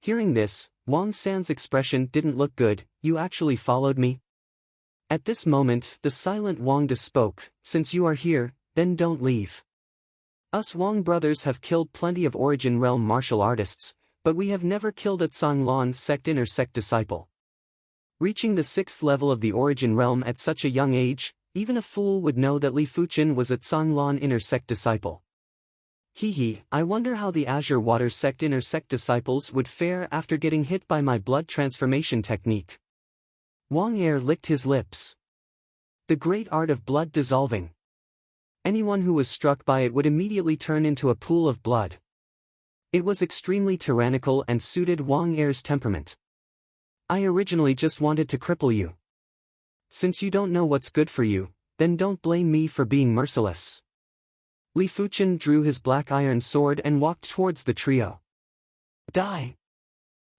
Hearing this, Wang San's expression didn't look good, you actually followed me? At this moment, the silent Wang De spoke, since you are here, then don't leave. Us Wang brothers have killed plenty of Origin Realm martial artists, but we have never killed a Zhanglan sect inner sect disciple. Reaching the 6th level of the Origin Realm at such a young age, even a fool would know that Li Fuchen was a Zhanglan inner sect disciple. I wonder how the Azure Water sect inner sect disciples would fare after getting hit by my blood transformation technique. Wang Er licked his lips. The great art of blood dissolving. Anyone who was struck by it would immediately turn into a pool of blood. It was extremely tyrannical and suited Wang Er's temperament. I originally just wanted to cripple you. Since you don't know what's good for you, then don't blame me for being merciless. Li Fuchen drew his black iron sword and walked towards the trio. Die!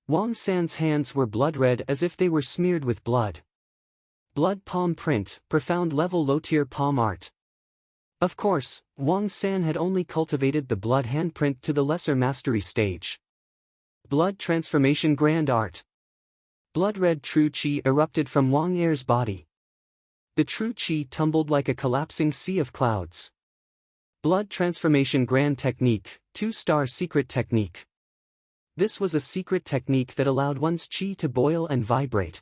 Wang San's hands were blood-red as if they were smeared with blood. Blood palm print, profound level low-tier palm art. Of course, Wang San had only cultivated the blood handprint to the lesser mastery stage. Blood transformation grand art. Blood-red true qi erupted from Wang Er's body. The true qi tumbled like a collapsing sea of clouds. Blood transformation grand technique, 2-star secret technique. This was a secret technique that allowed one's qi to boil and vibrate.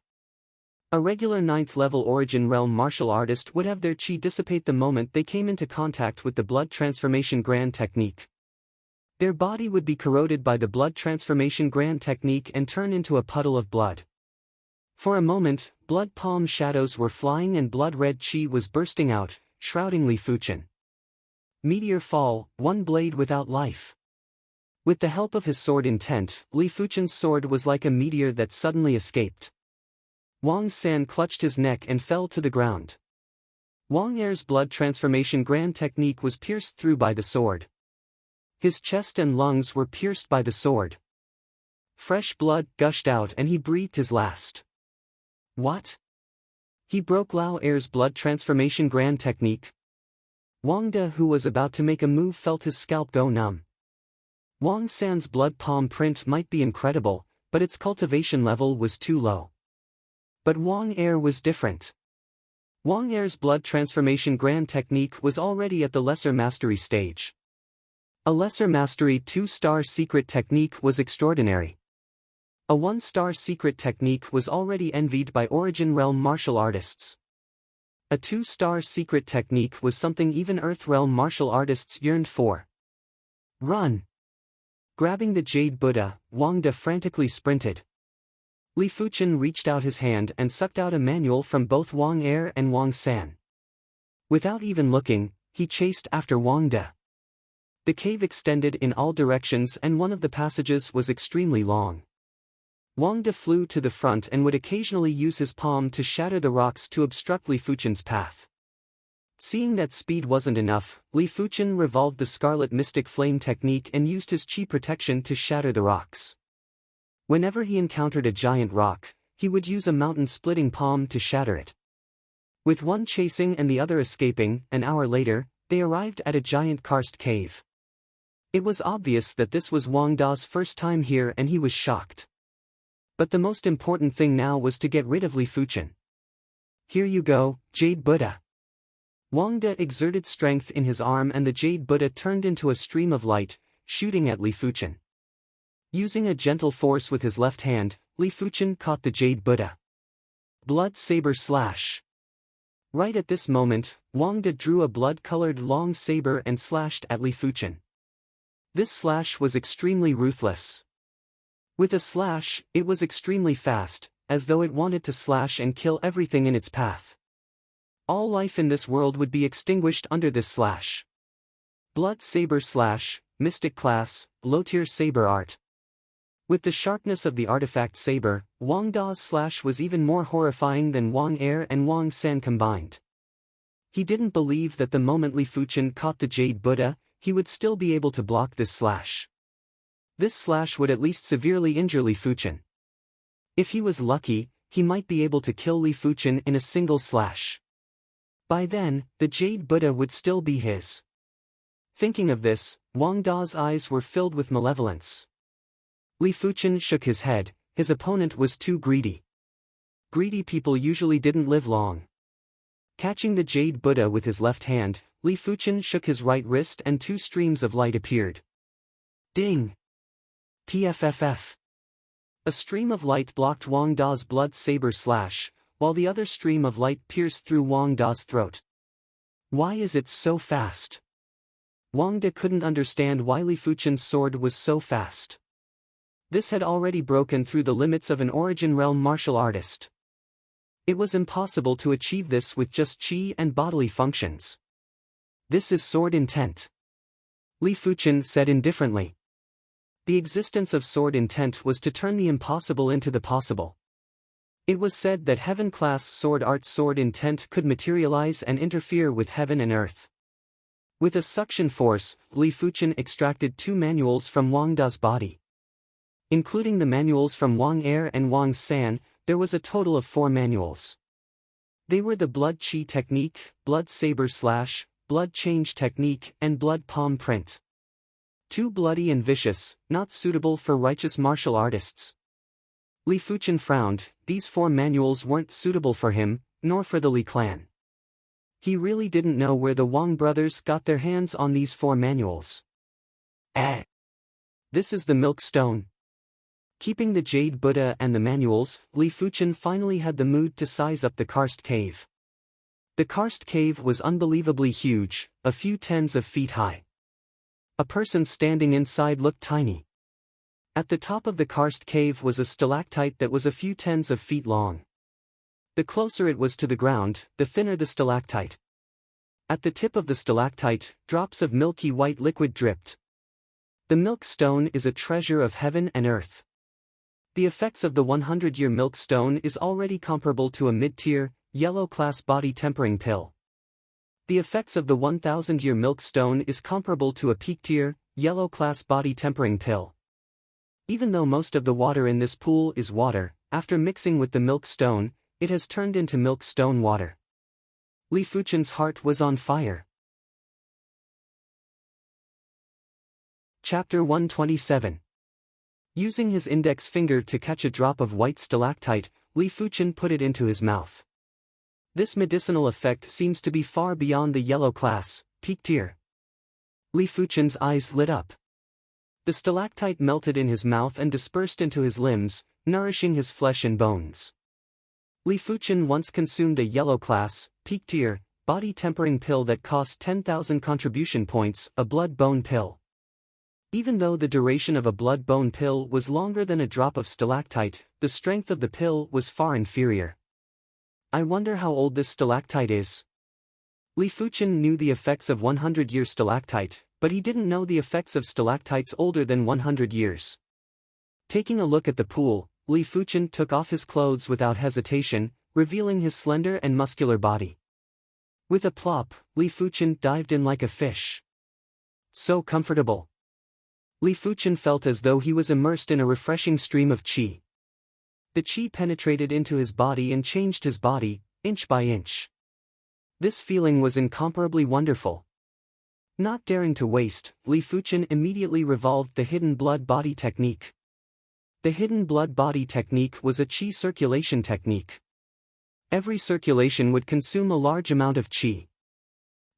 A regular 9th-level origin realm martial artist would have their qi dissipate the moment they came into contact with the blood transformation grand technique. Their body would be corroded by the blood transformation grand technique and turn into a puddle of blood. For a moment, blood palm shadows were flying and blood-red qi was bursting out, shrouding Li Fuchen. Meteor fall, one blade without life. With the help of his sword intent, Li Fuchen's sword was like a meteor that suddenly escaped. Wang San clutched his neck and fell to the ground. Wang Er's blood transformation grand technique was pierced through by the sword. His chest and lungs were pierced by the sword. Fresh blood gushed out and he breathed his last. What? He broke Lao Er's blood transformation grand technique. Wang De, who was about to make a move, felt his scalp go numb. Wang San's blood palm print might be incredible, but its cultivation level was too low. But Wang Er was different. Wang Er's blood transformation grand technique was already at the lesser mastery stage. A lesser mastery 2-star secret technique was extraordinary. A 1-star secret technique was already envied by origin realm martial artists. A 2-star secret technique was something even Earth realm martial artists yearned for. Run! Grabbing the Jade Buddha, Wang De frantically sprinted. Li Fuchen reached out his hand and sucked out a manual from both Wang Er and Wang San. Without even looking, he chased after Wang De. The cave extended in all directions and one of the passages was extremely long. Wang De flew to the front and would occasionally use his palm to shatter the rocks to obstruct Li Fuchen's path. Seeing that speed wasn't enough, Li Fuchen revolved the Scarlet Mystic Flame technique and used his qi protection to shatter the rocks. Whenever he encountered a giant rock, he would use a mountain-splitting palm to shatter it. With one chasing and the other escaping, an hour later, they arrived at a giant karst cave. It was obvious that this was Wang Da's first time here and he was shocked. But the most important thing now was to get rid of Li Fuchen. Here you go, Jade Buddha. Wang De exerted strength in his arm and the Jade Buddha turned into a stream of light, shooting at Li Fuchen. Using a gentle force with his left hand, Li Fuchen caught the Jade Buddha. Blood saber slash. Right at this moment, Wang De drew a blood-colored long saber and slashed at Li Fuchen. This slash was extremely ruthless. With a slash, it was extremely fast, as though it wanted to slash and kill everything in its path. All life in this world would be extinguished under this slash. Blood saber slash, mystic class, low-tier saber art. With the sharpness of the artifact saber, Wang Da's slash was even more horrifying than Wang Er and Wang San combined. He didn't believe that the moment Li Fuchen caught the Jade Buddha, he would still be able to block this slash. This slash would at least severely injure Li Fuchen. If he was lucky, he might be able to kill Li Fuchen in a single slash. By then, the Jade Buddha would still be his. Thinking of this, Wang Da's eyes were filled with malevolence. Li Fuchen shook his head, his opponent was too greedy. Greedy people usually didn't live long. Catching the Jade Buddha with his left hand, Li Fuchen shook his right wrist and 2 streams of light appeared. Ding! PFFF. A stream of light blocked Wang Da's blood saber slash, while the other stream of light pierced through Wang Da's throat. Why is it so fast? Wang De couldn't understand why Li Fuchen's sword was so fast. This had already broken through the limits of an origin realm martial artist. It was impossible to achieve this with just qi and bodily functions. This is sword intent. Li Fuchen said indifferently. The existence of sword intent was to turn the impossible into the possible. It was said that heaven-class sword art sword intent could materialize and interfere with heaven and earth. With a suction force, Li Fuchen extracted 2 manuals from Wang Da's body. Including the manuals from Wang Er and Wang San, there was a total of 4 manuals. They were the blood chi technique, blood saber slash, blood change technique, and blood palm print. Too bloody and vicious, not suitable for righteous martial artists. Li Fuchen frowned. These 4 manuals weren't suitable for him, nor for the Li clan. He really didn't know where the Wang brothers got their hands on these 4 manuals. This is the milk stone. Keeping the jade Buddha and the manuals, Li Fuchen finally had the mood to size up the karst cave. The karst cave was unbelievably huge, a few tens of feet high. A person standing inside looked tiny. At the top of the karst cave was a stalactite that was a few tens of feet long. The closer it was to the ground, the thinner the stalactite. At the tip of the stalactite, drops of milky white liquid dripped. The milk stone is a treasure of heaven and earth. The effects of the 100-year milk stone is already comparable to a mid-tier, yellow-class body tempering pill. The effects of the 1000-year milk stone is comparable to a peak-tier, yellow-class body tempering pill. Even though most of the water in this pool is water, after mixing with the milk stone, it has turned into milk stone water. Li Fuchen's heart was on fire. Chapter 127. Using his index finger to catch a drop of white stalactite, Li Fuchen put it into his mouth. This medicinal effect seems to be far beyond the yellow class, peak tier. Li Fuchen's eyes lit up. The stalactite melted in his mouth and dispersed into his limbs, nourishing his flesh and bones. Li Fuchen once consumed a yellow class, peak tier, body tempering pill that cost 10,000 contribution points, a blood bone pill. Even though the duration of a blood bone pill was longer than a drop of stalactite, the strength of the pill was far inferior. I wonder how old this stalactite is. Li Fuchen knew the effects of 100-year stalactite, but he didn't know the effects of stalactites older than 100 years. Taking a look at the pool, Li Fuchen took off his clothes without hesitation, revealing his slender and muscular body. With a plop, Li Fuchen dived in like a fish. So comfortable. Li Fuchen felt as though he was immersed in a refreshing stream of qi. The qi penetrated into his body and changed his body, inch by inch. This feeling was incomparably wonderful. Not daring to waste, Li Fuchen immediately revolved the hidden blood body technique. The hidden blood body technique was a qi circulation technique. Every circulation would consume a large amount of qi.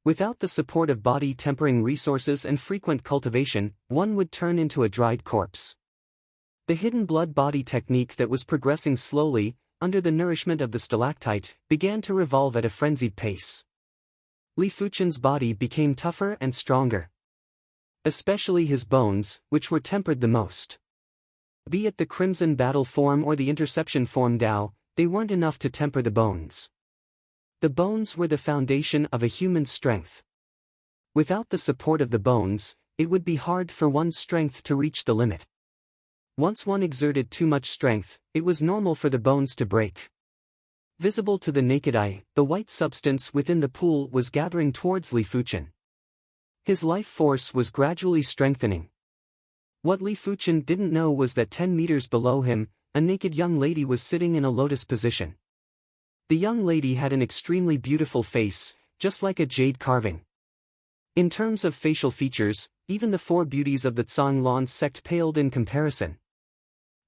Without the support of body tempering resources and frequent cultivation, one would turn into a dried corpse. The hidden blood body technique that was progressing slowly, under the nourishment of the stalactite, began to revolve at a frenzied pace. Li Fuchen's body became tougher and stronger. Especially his bones, which were tempered the most. Be it the Crimson Battle form or the Interception form Dao, they weren't enough to temper the bones. The bones were the foundation of a human's strength. Without the support of the bones, it would be hard for one's strength to reach the limit. Once one exerted too much strength, it was normal for the bones to break. Visible to the naked eye, the white substance within the pool was gathering towards Li Fuchen. His life force was gradually strengthening. What Li Fuchen didn't know was that 10 meters below him, a naked young lady was sitting in a lotus position. The young lady had an extremely beautiful face, just like a jade carving. In terms of facial features, even the 4 beauties of the Zhanglan sect paled in comparison.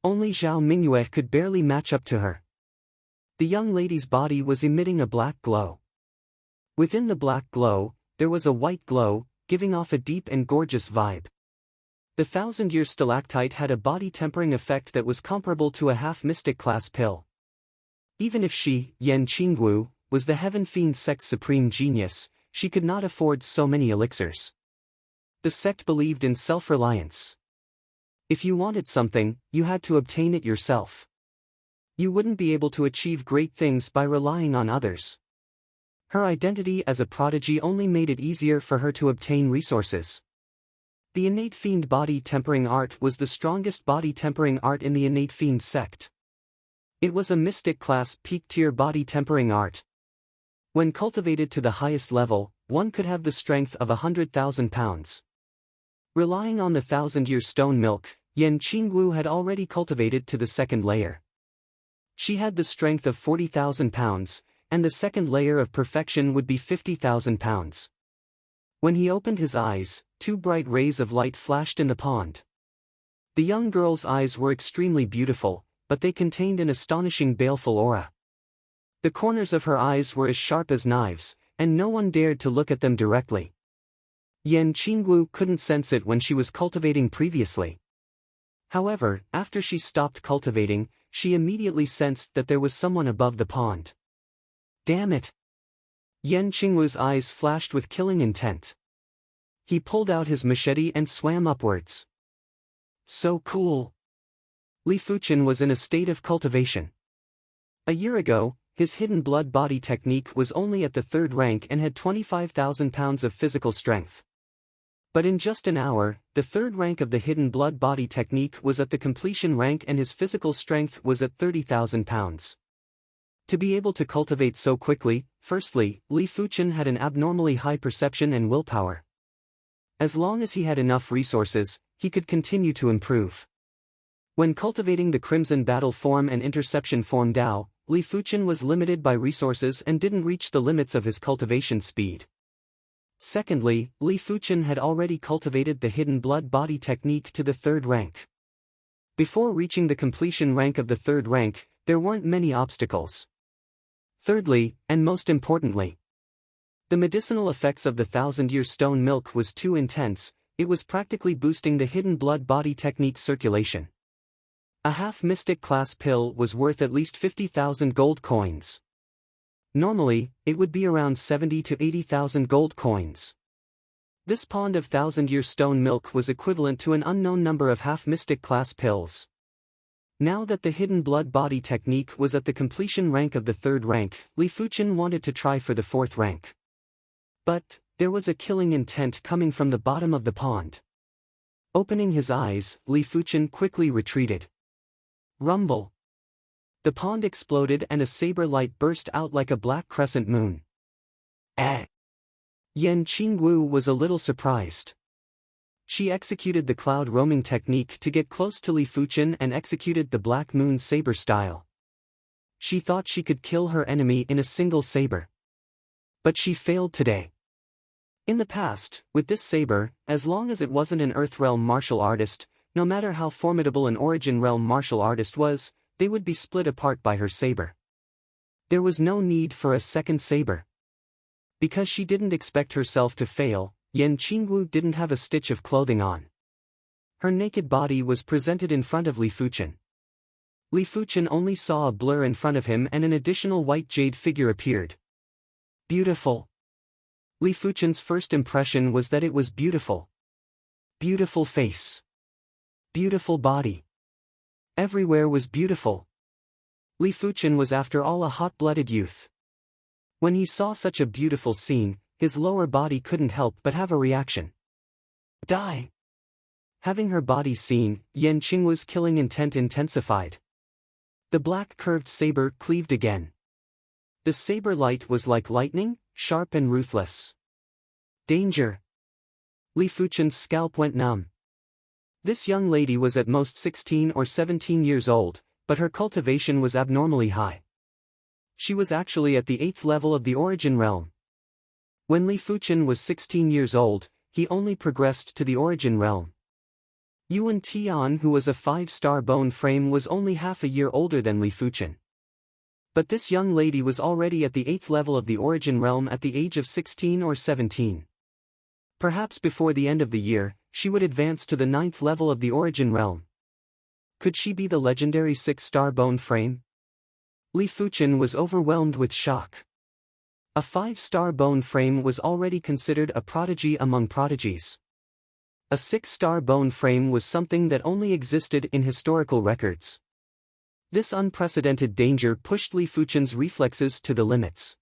Only Zhao Mingyue could barely match up to her. The young lady's body was emitting a black glow. Within the black glow, there was a white glow, giving off a deep and gorgeous vibe. The 1000-year stalactite had a body-tempering effect that was comparable to a half-mystic class pill. Even if she, Yan Qingwu, was the Heaven Fiend sect's supreme genius, she could not afford so many elixirs. The sect believed in self-reliance. If you wanted something, you had to obtain it yourself. You wouldn't be able to achieve great things by relying on others. Her identity as a prodigy only made it easier for her to obtain resources. The innate fiend body tempering art was the strongest body tempering art in the innate fiend sect. It was a mystic class peak-tier body tempering art. When cultivated to the highest level, one could have the strength of 100,000 pounds. Relying on the 1000-year stone milk, Yan Qingwu had already cultivated to the second layer. She had the strength of 40,000 pounds, and the second layer of perfection would be 50,000 pounds. When he opened his eyes, 2 bright rays of light flashed in the pond. The young girl's eyes were extremely beautiful, but they contained an astonishing baleful aura. The corners of her eyes were as sharp as knives, and no one dared to look at them directly. Yan Qingwu couldn't sense it when she was cultivating previously. However, after she stopped cultivating, she immediately sensed that there was someone above the pond. Damn it! Yan Qingwu's eyes flashed with killing intent. He pulled out his machete and swam upwards. So cool! Li Fuchen was in a state of cultivation. A year ago, his hidden blood body technique was only at the 3rd rank and had 25,000 pounds of physical strength. But in just an hour, the 3rd rank of the hidden blood body technique was at the completion rank and his physical strength was at 30,000 pounds. To be able to cultivate so quickly, firstly, Li Fuchen had an abnormally high perception and willpower. As long as he had enough resources, he could continue to improve. When cultivating the Crimson Battle form and Interception form Dao, Li Fuchen was limited by resources and didn't reach the limits of his cultivation speed. Secondly, Li Fuchen had already cultivated the hidden blood body technique to the 3rd rank. Before reaching the completion rank of the 3rd rank, there weren't many obstacles. Thirdly, and most importantly, the medicinal effects of the 1,000-year stone milk was too intense, it was practically boosting the hidden blood body technique circulation. A half-mystic class pill was worth at least 50,000 gold coins. Normally, it would be around 70 to 80,000 gold coins. This pond of 1,000-year stone milk was equivalent to an unknown number of half-mystic class pills. Now that the hidden blood body technique was at the completion rank of the 3rd rank, Li Fuchen wanted to try for the 4th rank. But, there was a killing intent coming from the bottom of the pond. Opening his eyes, Li Fuchen quickly retreated. Rumble. The pond exploded and a saber light burst out like a black crescent moon. Eh? Yan Qingwu was a little surprised. She executed the cloud roaming technique to get close to Li Fuchen and executed the black moon saber style. She thought she could kill her enemy in a single saber. But she failed today. In the past, with this saber, as long as it wasn't an Earth Realm martial artist, no matter how formidable an Origin Realm martial artist was, they would be split apart by her saber. There was no need for a second saber. Because she didn't expect herself to fail, Yan Qingwu didn't have a stitch of clothing on. Her naked body was presented in front of Li Fuchen. Li Fuchen only saw a blur in front of him and an additional white jade figure appeared. Beautiful. Li Fuchen's first impression was that it was beautiful. Beautiful face. Beautiful body. Everywhere was beautiful. Li Fuchen was after all a hot-blooded youth. When he saw such a beautiful scene, his lower body couldn't help but have a reaction. Die! Having her body seen, Yan Qingwu's killing intent intensified. The black curved saber cleaved again. The saber light was like lightning, sharp and ruthless. Danger! Li Fuchen's scalp went numb. This young lady was at most 16 or 17 years old, but her cultivation was abnormally high. She was actually at the 8th level of the Origin Realm. When Li Fuchen was 16 years old, he only progressed to the Origin Realm. Yuan Tian, who was a 5-star bone frame, was only half a year older than Li Fuchen. But this young lady was already at the 8th level of the Origin Realm at the age of 16 or 17. Perhaps before the end of the year, she would advance to the 9th level of the Origin Realm. Could she be the legendary 6-star bone frame? Li Fuchen was overwhelmed with shock. A 5-star bone frame was already considered a prodigy among prodigies. A 6-star bone frame was something that only existed in historical records. This unprecedented danger pushed Li Fuchen's reflexes to the limits.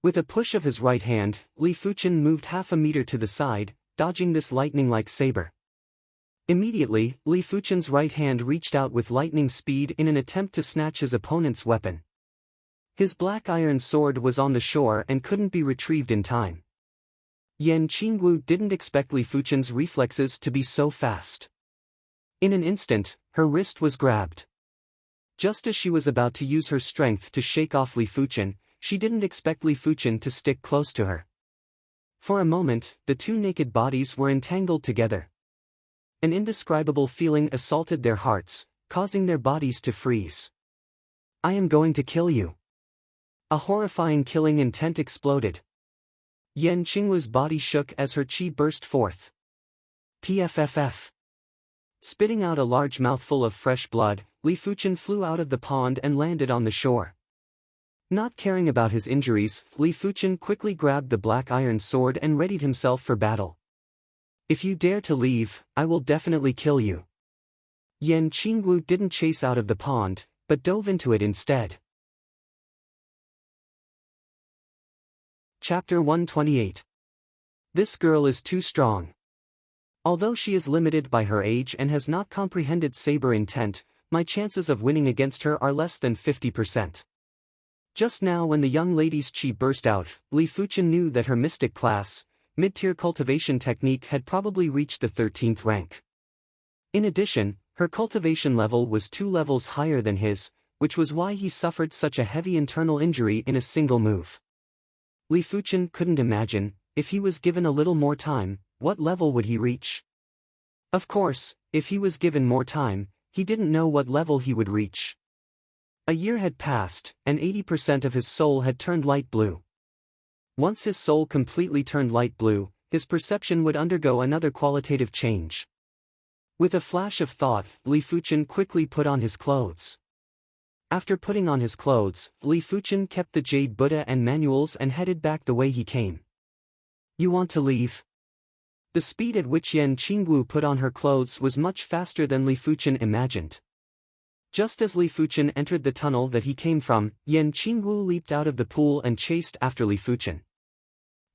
With a push of his right hand, Li Fuchen moved half a meter to the side, dodging this lightning-like saber. Immediately, Li Fuchen's right hand reached out with lightning speed in an attempt to snatch his opponent's weapon. His black iron sword was on the shore and couldn't be retrieved in time. Yan Qingwu didn't expect Li Fuchen's reflexes to be so fast. In an instant, her wrist was grabbed. Just as she was about to use her strength to shake off Li Fuchen, she didn't expect Li Fuchen to stick close to her. For a moment, the two naked bodies were entangled together. An indescribable feeling assaulted their hearts, causing their bodies to freeze. "I am going to kill you." A horrifying killing intent exploded. Yan Qinglu's body shook as her chi burst forth. PFFF. Spitting out a large mouthful of fresh blood, Li Fuchen flew out of the pond and landed on the shore. Not caring about his injuries, Li Fuchen quickly grabbed the black iron sword and readied himself for battle. "If you dare to leave, I will definitely kill you." Yan Qinglu didn't chase out of the pond, but dove into it instead. Chapter 128. This girl is too strong. Although she is limited by her age and has not comprehended saber intent, my chances of winning against her are less than 50%. Just now when the young lady's chi burst out, Li Fuchen knew that her mystic class, mid-tier cultivation technique had probably reached the 13th rank. In addition, her cultivation level was 2 levels higher than his, which was why he suffered such a heavy internal injury in a single move. Li Fuchen couldn't imagine, if he was given a little more time, what level would he reach? Of course, if he was given more time, he didn't know what level he would reach. A year had passed, and 80% of his soul had turned light blue. Once his soul completely turned light blue, his perception would undergo another qualitative change. With a flash of thought, Li Fuchen quickly put on his clothes. After putting on his clothes, Li Fuchen kept the Jade Buddha and manuals and headed back the way he came. "You want to leave?" The speed at which Yan Qinglu put on her clothes was much faster than Li Fuchen imagined. Just as Li Fuchen entered the tunnel that he came from, Yan Qinglu leaped out of the pool and chased after Li Fuchen.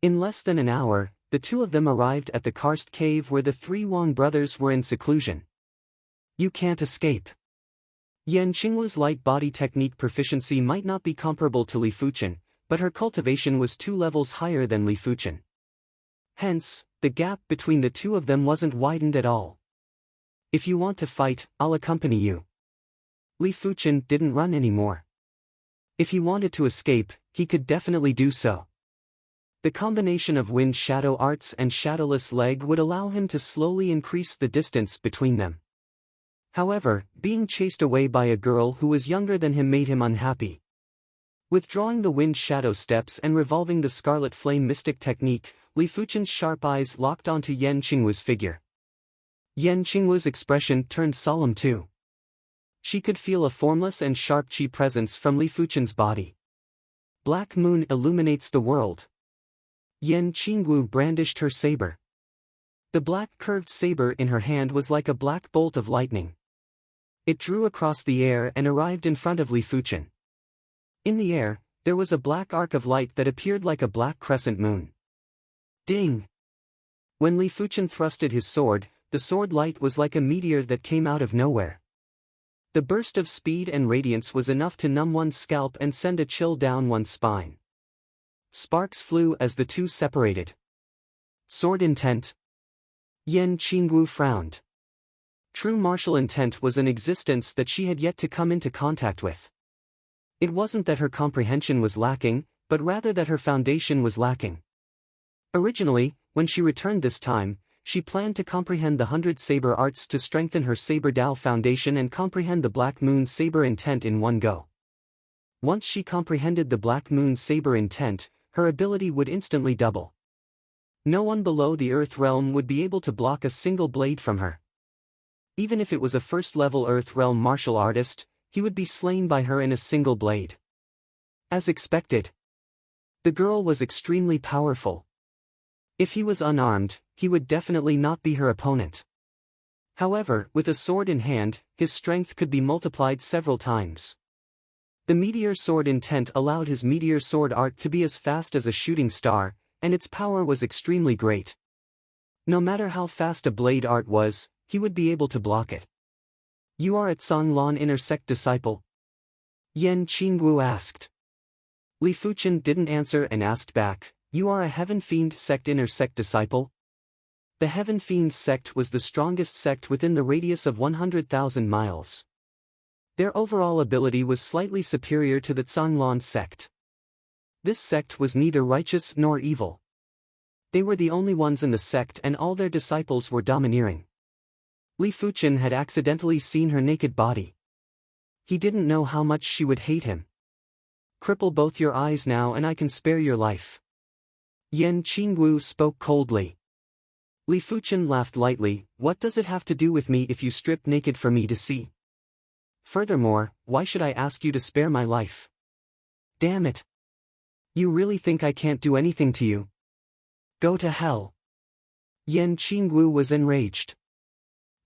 In less than an hour, the two of them arrived at the karst cave where the three Wang brothers were in seclusion. "You can't escape." Yan Qinglu's light body technique proficiency might not be comparable to Li Fuchen, but her cultivation was 2 levels higher than Li Fuchen. Hence, the gap between the two of them wasn't widened at all. "If you want to fight, I'll accompany you." Li Fuchen didn't run anymore. If he wanted to escape, he could definitely do so. The combination of wind shadow arts and shadowless leg would allow him to slowly increase the distance between them. However, being chased away by a girl who was younger than him made him unhappy. Withdrawing the wind shadow steps and revolving the scarlet flame mystic technique, Li Fuchen's sharp eyes locked onto Yan Qinglu's figure. Yan Qinglu's expression turned solemn too. She could feel a formless and sharp chi presence from Li Fuchen's body. "Black moon illuminates the world." Yan Qinglu brandished her saber. The black curved saber in her hand was like a black bolt of lightning. It drew across the air and arrived in front of Li Fuchen. In the air, there was a black arc of light that appeared like a black crescent moon. Ding! When Li Fuchen thrusted his sword, the sword light was like a meteor that came out of nowhere. The burst of speed and radiance was enough to numb one's scalp and send a chill down one's spine. Sparks flew as the two separated. Sword intent. Yan Qinglu frowned. True martial intent was an existence that she had yet to come into contact with. It wasn't that her comprehension was lacking, but rather that her foundation was lacking. Originally, when she returned this time, she planned to comprehend the 100 saber arts to strengthen her saber Dao foundation and comprehend the Black Moon saber intent in one go. Once she comprehended the Black Moon saber intent, her ability would instantly double. No one below the Earth realm would be able to block a single blade from her. Even if it was a first-level Earth realm martial artist, he would be slain by her in a single blade. As expected, the girl was extremely powerful. If he was unarmed, he would definitely not be her opponent. However, with a sword in hand, his strength could be multiplied several times. The meteor sword intent allowed his meteor sword art to be as fast as a shooting star, and its power was extremely great. No matter how fast a blade art was, he would be able to block it. "You are a Canglan inner sect disciple?" Yan Qinglu asked. Li Fuchen didn't answer and asked back, "You are a Heaven Fiend sect inner sect disciple?" The Heaven Fiend sect was the strongest sect within the radius of 100,000 miles. Their overall ability was slightly superior to the Canglan sect. This sect was neither righteous nor evil. They were the only ones in the sect and all their disciples were domineering. Li Fuchen had accidentally seen her naked body. He didn't know how much she would hate him. Cripple both your eyes now and I can spare your life. Yan Qingwu spoke coldly. Li Fuchen laughed lightly, what does it have to do with me if you strip naked for me to see? Furthermore, why should I ask you to spare my life? Damn it. You really think I can't do anything to you? Go to hell. Yan Qingwu was enraged.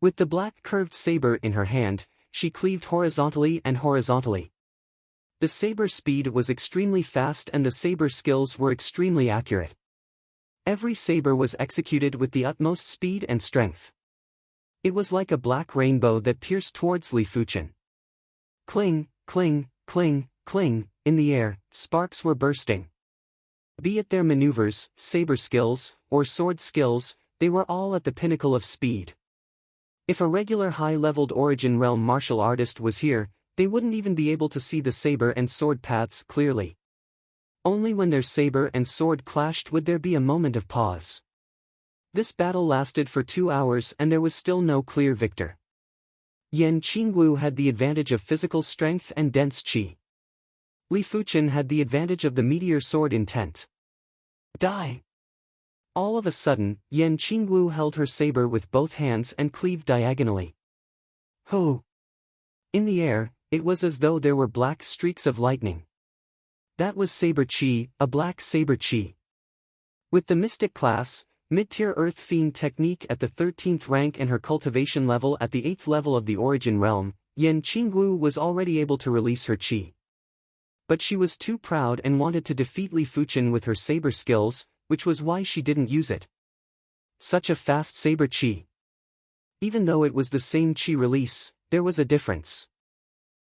With the black curved saber in her hand, she cleaved horizontally and horizontally. The saber speed was extremely fast and the saber skills were extremely accurate. Every saber was executed with the utmost speed and strength. It was like a black rainbow that pierced towards Li Fuchen. Cling, cling, cling, cling, in the air, sparks were bursting. Be it their maneuvers, saber skills, or sword skills, they were all at the pinnacle of speed. If a regular high-leveled Origin Realm martial artist was here, they wouldn't even be able to see the saber and sword paths clearly. Only when their saber and sword clashed would there be a moment of pause. This battle lasted for 2 hours and there was still no clear victor. Yan Qingwu had the advantage of physical strength and dense qi. Li Fuchen had the advantage of the meteor sword intent. Die! All of a sudden, Yan Qingwu held her saber with both hands and cleaved diagonally. Ho! In the air, it was as though there were black streaks of lightning. That was saber qi, a black saber qi. With the mystic class, mid-tier Earth Fiend technique at the 13th rank and her cultivation level at the 8th level of the Origin Realm, Yan Qingwu was already able to release her qi. But she was too proud and wanted to defeat Li Fuchen with her saber skills, which was why she didn't use it. Such a fast saber qi. Even though it was the same qi release, there was a difference.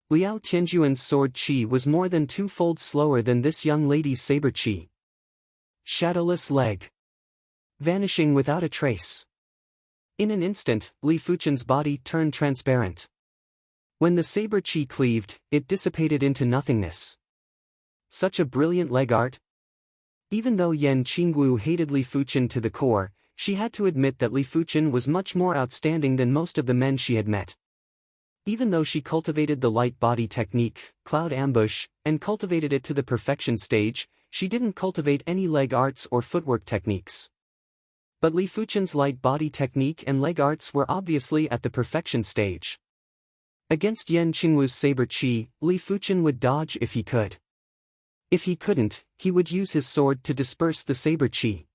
Liao Tianjuan's sword qi was more than 2-fold slower than this young lady's saber qi. Shadowless leg. Vanishing without a trace. In an instant, Li Fuchen's body turned transparent. When the saber qi cleaved, it dissipated into nothingness. Such a brilliant leg art. Even though Yan Qingwu hated Li Fuchen to the core, she had to admit that Li Fuchen was much more outstanding than most of the men she had met. Even though she cultivated the light body technique, cloud ambush, and cultivated it to the perfection stage, she didn't cultivate any leg arts or footwork techniques. But Li Fuchen's light body technique and leg arts were obviously at the perfection stage. Against Yan Qingwu's saber qi, Li Fuchen would dodge if he could. If he couldn't, he would use his sword to disperse the saber qi.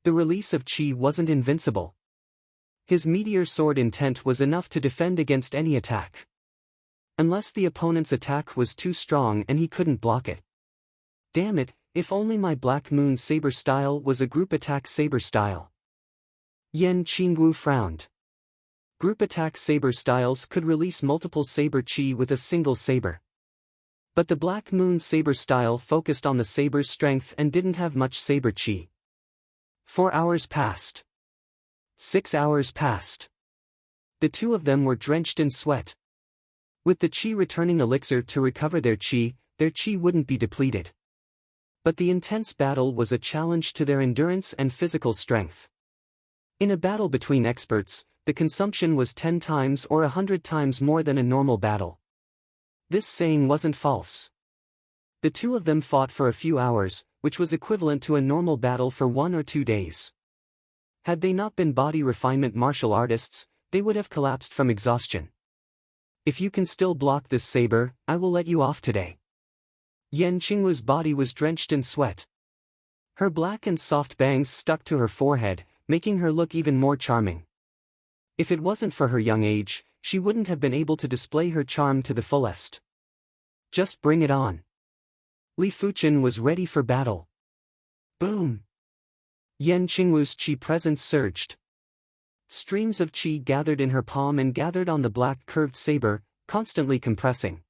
The release of qi wasn't invincible. His meteor sword intent was enough to defend against any attack. Unless the opponent's attack was too strong and he couldn't block it. Damn it, if only my Black Moon saber style was a group attack saber style. Yan Qingwu frowned. Group attack saber styles could release multiple saber qi with a single saber. But the Black Moon saber style focused on the saber's strength and didn't have much saber qi. 4 hours passed. 6 hours passed. The two of them were drenched in sweat. With the qi returning elixir to recover their qi wouldn't be depleted. But the intense battle was a challenge to their endurance and physical strength. In a battle between experts, the consumption was 10 times or 100 times more than a normal battle. This saying wasn't false. The two of them fought for a few hours, which was equivalent to a normal battle for 1 or 2 days. Had they not been body refinement martial artists, they would have collapsed from exhaustion. If you can still block this saber, I will let you off today. Yan Qingwu's body was drenched in sweat. Her black and soft bangs stuck to her forehead, making her look even more charming. If it wasn't for her young age, she wouldn't have been able to display her charm to the fullest. Just bring it on. Li Fuchen was ready for battle. Boom! Yan Qingwu's qi presence surged. Streams of qi gathered in her palm and gathered on the black curved saber, constantly compressing.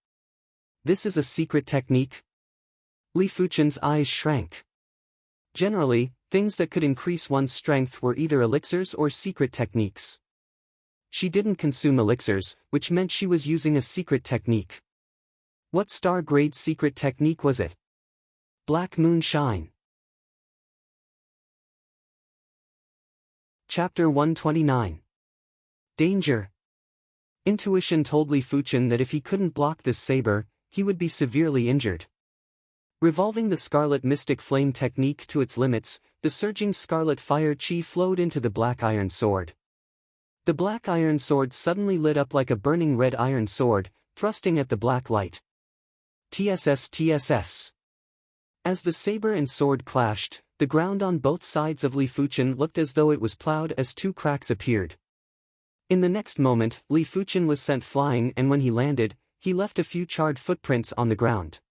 This is a secret technique? Li Fuchen's eyes shrank. Generally, things that could increase one's strength were either elixirs or secret techniques. She didn't consume elixirs, which meant she was using a secret technique. What star-grade secret technique was it? Black Moon Shine. Chapter 129. Danger. Intuition told Li Fuchen that if he couldn't block this saber, he would be severely injured. Revolving the Scarlet Mystic Flame technique to its limits, the surging scarlet fire chi flowed into the black iron sword. The black iron sword suddenly lit up like a burning red iron sword, thrusting at the black light. TSS. As the saber and sword clashed, the ground on both sides of Li Fuchen looked as though it was plowed as two cracks appeared. In the next moment, Li Fuchen was sent flying, and when he landed, he left a few charred footprints on the ground.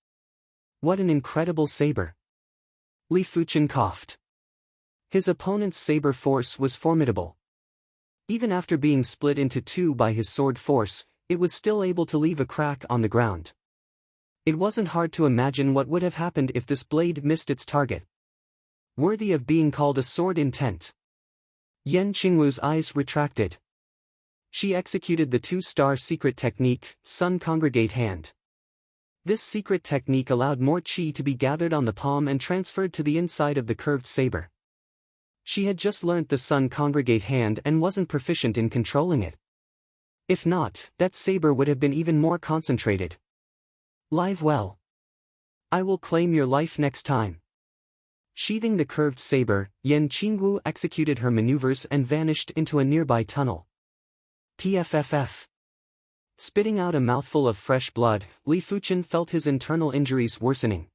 What an incredible saber! Li Fuchen coughed. His opponent's saber force was formidable. Even after being split into two by his sword force, it was still able to leave a crack on the ground. It wasn't hard to imagine what would have happened if this blade missed its target. Worthy of being called a sword intent. Yan Qingwu's eyes retracted. She executed the two-star secret technique, Sun Congregate Hand. This secret technique allowed more chi to be gathered on the palm and transferred to the inside of the curved saber. She had just learnt the Sun Congregate Hand and wasn't proficient in controlling it. If not, that saber would have been even more concentrated. Live well. I will claim your life next time. Sheathing the curved saber, Yan Qingwu executed her maneuvers and vanished into a nearby tunnel. PFFF. Spitting out a mouthful of fresh blood, Li Fuchen felt his internal injuries worsening.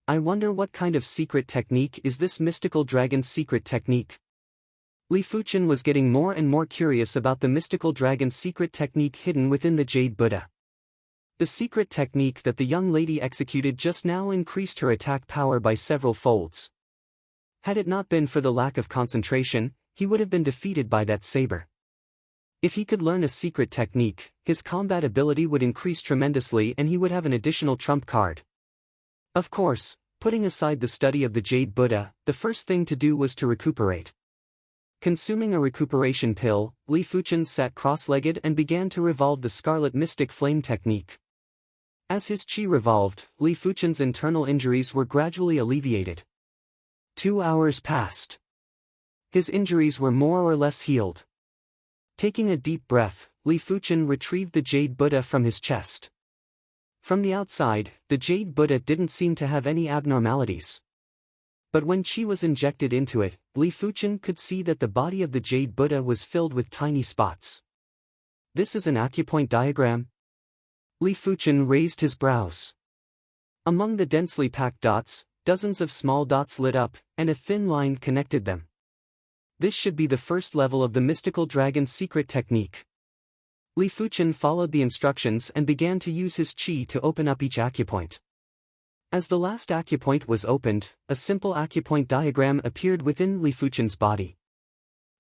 I wonder what kind of secret technique is this mystical dragon's secret technique? Li Fuchen was getting more and more curious about the mystical dragon's secret technique hidden within the Jade Buddha. The secret technique that the young lady executed just now increased her attack power by several folds. Had it not been for the lack of concentration, he would have been defeated by that saber. If he could learn a secret technique, his combat ability would increase tremendously and he would have an additional trump card. Of course, putting aside the study of the Jade Buddha, the first thing to do was to recuperate. Consuming a recuperation pill, Li Fuchen sat cross-legged and began to revolve the Scarlet Mystic Flame technique. As his chi revolved, Li Fuchen's internal injuries were gradually alleviated. 2 hours passed. His injuries were more or less healed. Taking a deep breath, Li Fuchen retrieved the Jade Buddha from his chest. From the outside, the Jade Buddha didn't seem to have any abnormalities. But when chi was injected into it, Li Fuchen could see that the body of the Jade Buddha was filled with tiny spots. This is an acupoint diagram? Li Fuchen raised his brows. Among the densely packed dots, dozens of small dots lit up, and a thin line connected them. This should be the first level of the mystical dragon's secret technique. Li Fuchen followed the instructions and began to use his chi to open up each acupoint. As the last acupoint was opened, a simple acupoint diagram appeared within Li Fuchen's body.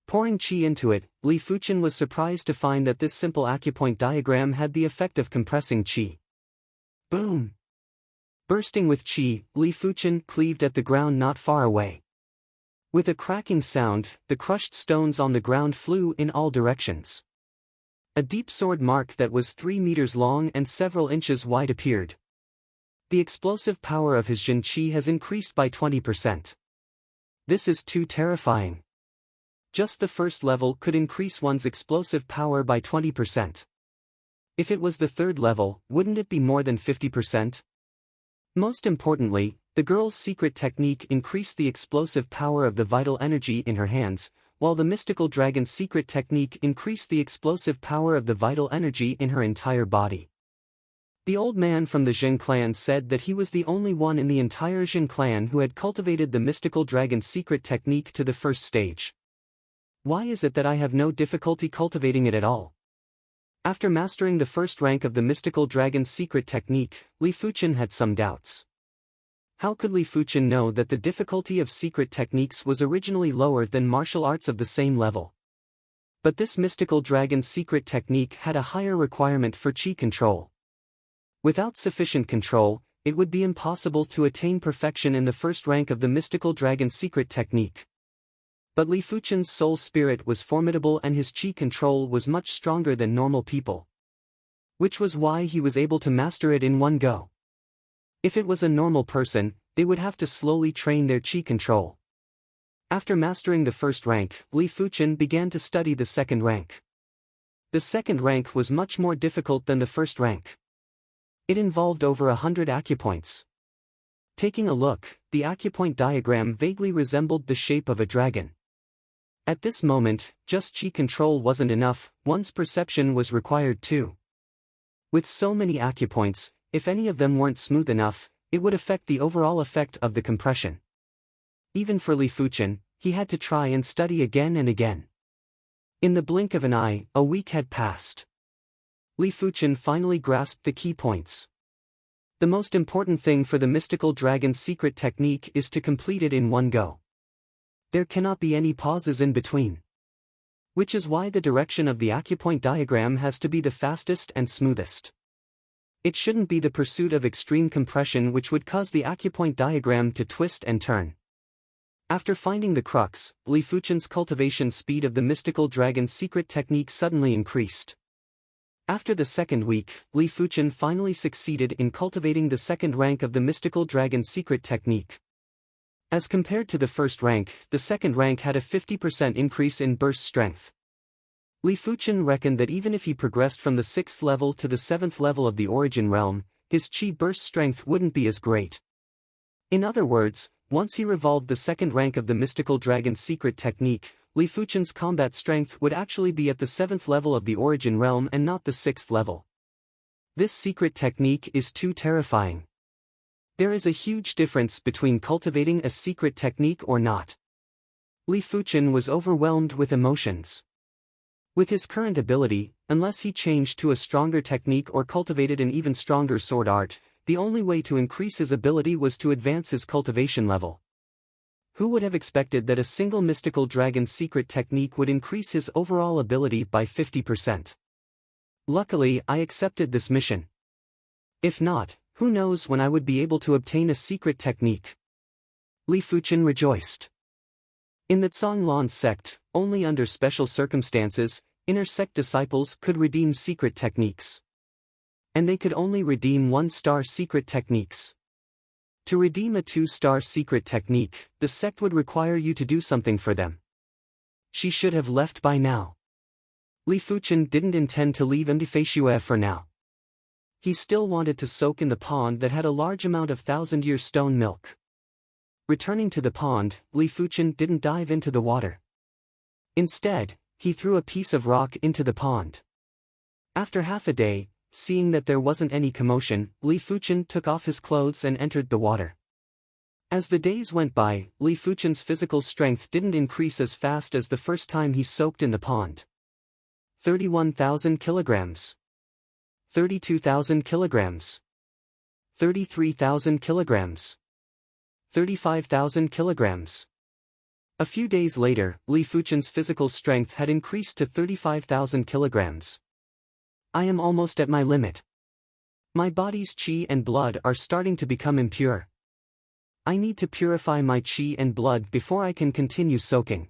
Pouring chi into it, Li Fuchen was surprised to find that this simple acupoint diagram had the effect of compressing chi. Boom! Bursting with chi, Li Fuchen cleaved at the ground not far away. With a cracking sound, the crushed stones on the ground flew in all directions. A deep sword mark that was 3 meters long and several inches wide appeared. The explosive power of his Jin Chi has increased by 20%. This is too terrifying. Just the first level could increase one's explosive power by 20%. If it was the third level, wouldn't it be more than 50%? Most importantly, the girl's secret technique increased the explosive power of the vital energy in her hands, while the mystical dragon's secret technique increased the explosive power of the vital energy in her entire body. The old man from the Jin clan said that he was the only one in the entire Jin clan who had cultivated the mystical dragon's secret technique to the first stage. Why is it that I have no difficulty cultivating it at all? After mastering the first rank of the mystical dragon's secret technique, Li Fuchen had some doubts. How could Li Fuchen know that the difficulty of secret techniques was originally lower than martial arts of the same level? But this mystical dragon's secret technique had a higher requirement for chi control. Without sufficient control, it would be impossible to attain perfection in the first rank of the mystical dragon's secret technique. But Li Fuchen's soul spirit was formidable and his chi control was much stronger than normal people. Which was why he was able to master it in one go. If it was a normal person, they would have to slowly train their qi control. After mastering the first rank, Li Fuchen began to study the second rank. The second rank was much more difficult than the first rank. It involved over 100 acupoints. Taking a look, the acupoint diagram vaguely resembled the shape of a dragon. At this moment, just qi control wasn't enough, one's perception was required too. With so many acupoints, if any of them weren't smooth enough, it would affect the overall effect of the compression. Even for Li Fuchen, he had to try and study again and again. In the blink of an eye, a week had passed. Li Fuchen finally grasped the key points. The most important thing for the mystical dragon's secret technique is to complete it in one go. There cannot be any pauses in between. Which is why the direction of the acupoint diagram has to be the fastest and smoothest. It shouldn't be the pursuit of extreme compression which would cause the acupoint diagram to twist and turn. After finding the crux, Li Fuchen's cultivation speed of the mystical dragon's secret technique suddenly increased. After the second week, Li Fuchen finally succeeded in cultivating the second rank of the mystical dragon's secret technique. As compared to the first rank, the second rank had a 50% increase in burst strength. Li Fuchen reckoned that even if he progressed from the 6th level to the 7th level of the origin realm, his qi burst strength wouldn't be as great. In other words, once he revolved the second rank of the mystical dragon's secret technique, Li Fuchen's combat strength would actually be at the 7th level of the origin realm and not the 6th level. This secret technique is too terrifying. There is a huge difference between cultivating a secret technique or not. Li Fuchen was overwhelmed with emotions. With his current ability, unless he changed to a stronger technique or cultivated an even stronger sword art, the only way to increase his ability was to advance his cultivation level. Who would have expected that a single mystical dragon's secret technique would increase his overall ability by 50%? Luckily, I accepted this mission. If not, who knows when I would be able to obtain a secret technique? Li Fuchen rejoiced. In the Zhonglan sect, only under special circumstances, inner sect disciples could redeem secret techniques. And they could only redeem 1-star secret techniques. To redeem a 2-star secret technique, the sect would require you to do something for them. She should have left by now. Li Fuchen didn't intend to leave Mdifashue for now. He still wanted to soak in the pond that had a large amount of 1,000-year stone milk. Returning to the pond, Li Fuchen didn't dive into the water. Instead, he threw a piece of rock into the pond. After half a day, seeing that there wasn't any commotion, Li Fuchen took off his clothes and entered the water. As the days went by, Li Fuchen's physical strength didn't increase as fast as the first time he soaked in the pond. 31,000 kilograms. 32,000 kilograms. 33,000 kilograms. 35,000 kilograms. A few days later, Li Fuchen's physical strength had increased to 35,000 kilograms. I am almost at my limit. My body's qi and blood are starting to become impure. I need to purify my qi and blood before I can continue soaking.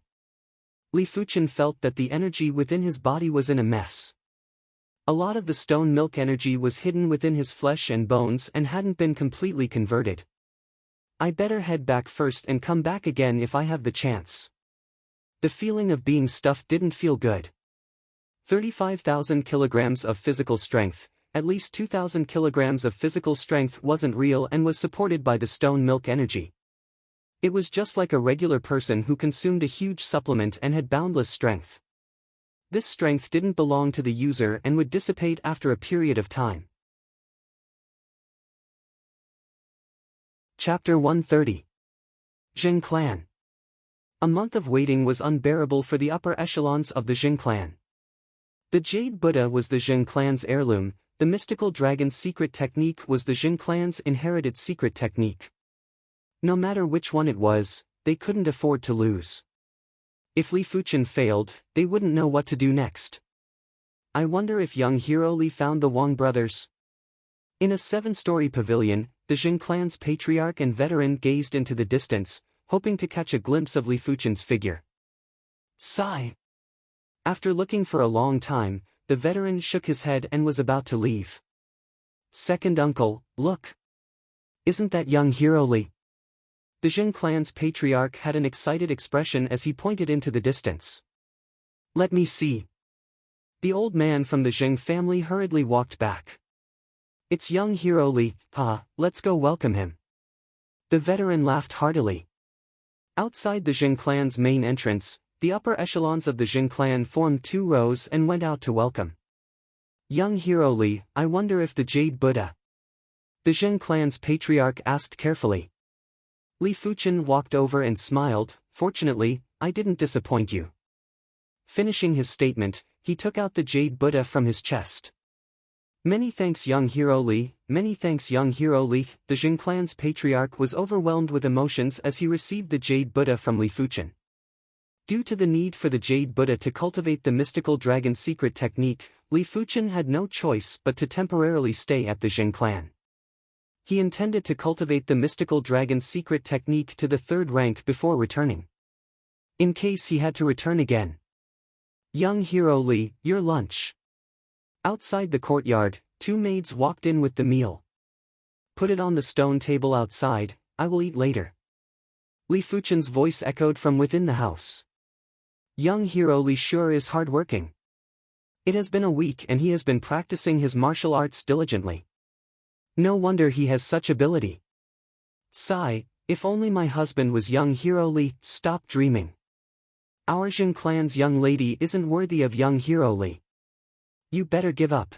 Li Fuchen felt that the energy within his body was in a mess. A lot of the stone milk energy was hidden within his flesh and bones and hadn't been completely converted. I better head back first and come back again if I have the chance. The feeling of being stuffed didn't feel good. 35,000 kilograms of physical strength, at least 2,000 kilograms of physical strength wasn't real and was supported by the stone milk energy. It was just like a regular person who consumed a huge supplement and had boundless strength. This strength didn't belong to the user and would dissipate after a period of time. Chapter 130. Jing Clan. A month of waiting was unbearable for the upper echelons of the Jing Clan. The Jade Buddha was the Jing Clan's heirloom, the mystical dragon's secret technique was the Jing Clan's inherited secret technique. No matter which one it was, they couldn't afford to lose. If Li Fuchen failed, they wouldn't know what to do next. I wonder if young hero Li found the Wang brothers. In a 7-story pavilion, the Jing Clan's patriarch and veteran gazed into the distance, hoping to catch a glimpse of Li Fuchen's figure. Sigh. After looking for a long time, the veteran shook his head and was about to leave. Second uncle, look. Isn't that young hero Li? The Jing clan's patriarch had an excited expression as he pointed into the distance. "Let me see." The old man from the Jing family hurriedly walked back. "It's young hero Li, let's go welcome him." The veteran laughed heartily. Outside the Jing clan's main entrance, the upper echelons of the Jing clan formed 2 rows and went out to welcome. "Young hero Li, I wonder if the Jade Buddha?" the Jing clan's patriarch asked carefully. Li Fuchen walked over and smiled. "Fortunately, I didn't disappoint you." Finishing his statement, he took out the Jade Buddha from his chest. "Many thanks young hero Li, many thanks young hero Li." The Jing clan's patriarch was overwhelmed with emotions as he received the Jade Buddha from Li Fuchen. Due to the need for the Jade Buddha to cultivate the mystical dragon secret technique, Li Fuchen had no choice but to temporarily stay at the Jing clan. He intended to cultivate the mystical dragon secret technique to the 3rd rank before returning, in case he had to return again. "Young hero Li, your lunch." Outside the courtyard, 2 maids walked in with the meal. "Put it on the stone table outside, I will eat later." Li Fuchen's voice echoed from within the house. Young hero Li sure is hardworking. It has been a week and he has been practicing his martial arts diligently. No wonder he has such ability. Sigh, if only my husband was young hero Li. Stop dreaming. Our Jing clan's young lady isn't worthy of young hero Li. You better give up.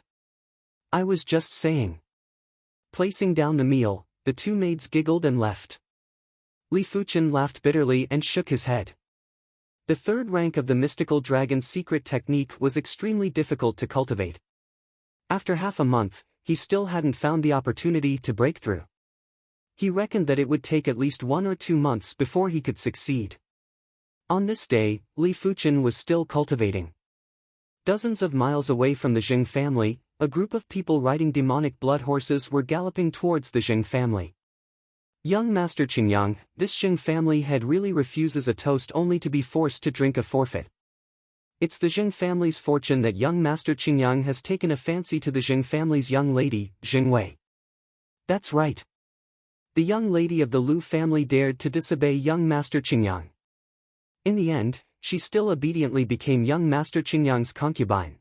I was just saying. Placing down the meal, the 2 maids giggled and left. Li Fuchen laughed bitterly and shook his head. The 3rd rank of the mystical dragon secret technique was extremely difficult to cultivate. After half a month, he still hadn't found the opportunity to break through. He reckoned that it would take at least 1 or 2 months before he could succeed. On this day, Li Fuchen was still cultivating. Dozens of miles away from the Jing family, a group of people riding demonic blood horses were galloping towards the Jing family. Young Master Qingyang, this Jing family head really refuses a toast only to be forced to drink a forfeit. It's the Jing family's fortune that young Master Qingyang has taken a fancy to the Jing family's young lady, Jing Wei. That's right. The young lady of the Lu family dared to disobey young Master Qingyang. In the end, she still obediently became young Master Qingyang's concubine.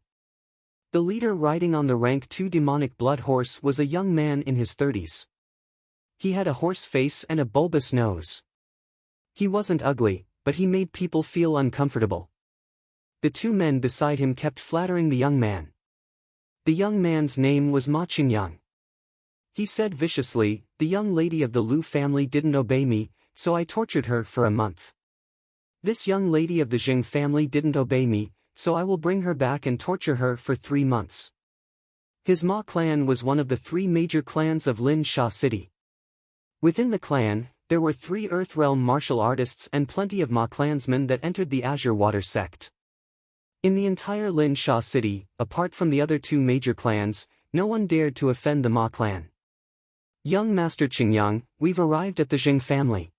The leader riding on the rank 2 demonic blood horse was a young man in his 30s. He had a horse face and a bulbous nose. He wasn't ugly, but he made people feel uncomfortable. The 2 men beside him kept flattering the young man. The young man's name was Ma Qingyang. He said viciously, "The young lady of the Lu family didn't obey me, so I tortured her for a month. This young lady of the Jing family didn't obey me, so I will bring her back and torture her for 3 months." His Ma clan was one of the 3 major clans of Lin Sha City. Within the clan, there were 3 Earthrealm martial artists and plenty of Ma clansmen that entered the Azure Water sect. In the entire Lin Sha City, apart from the other 2 major clans, no one dared to offend the Ma clan. "Young Master Qingyang, we've arrived at the Jing family.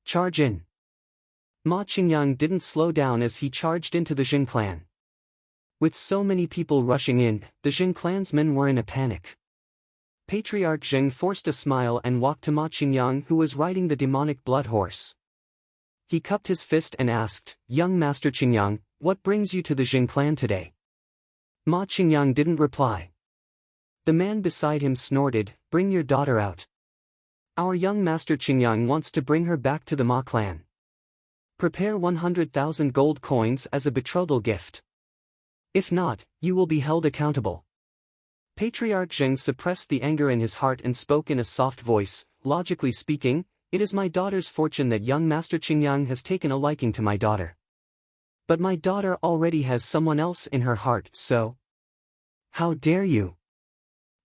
Charge in." Ma Qingyang didn't slow down as he charged into the Jing clan. With so many people rushing in, the Jing clansmen were in a panic. Patriarch Jing forced a smile and walked to Ma Qingyang, who was riding the demonic blood horse. He cupped his fist and asked, "Young Master Qingyang, what brings you to the Jing clan today?" Ma Qingyang didn't reply. The man beside him snorted, "Bring your daughter out. Our young Master Qingyang wants to bring her back to the Ma clan. Prepare 100,000 gold coins as a betrothal gift. If not, you will be held accountable." Patriarch Zheng suppressed the anger in his heart and spoke in a soft voice, "Logically speaking, it is my daughter's fortune that young Master Qingyang has taken a liking to my daughter. But my daughter already has someone else in her heart, so... How dare you?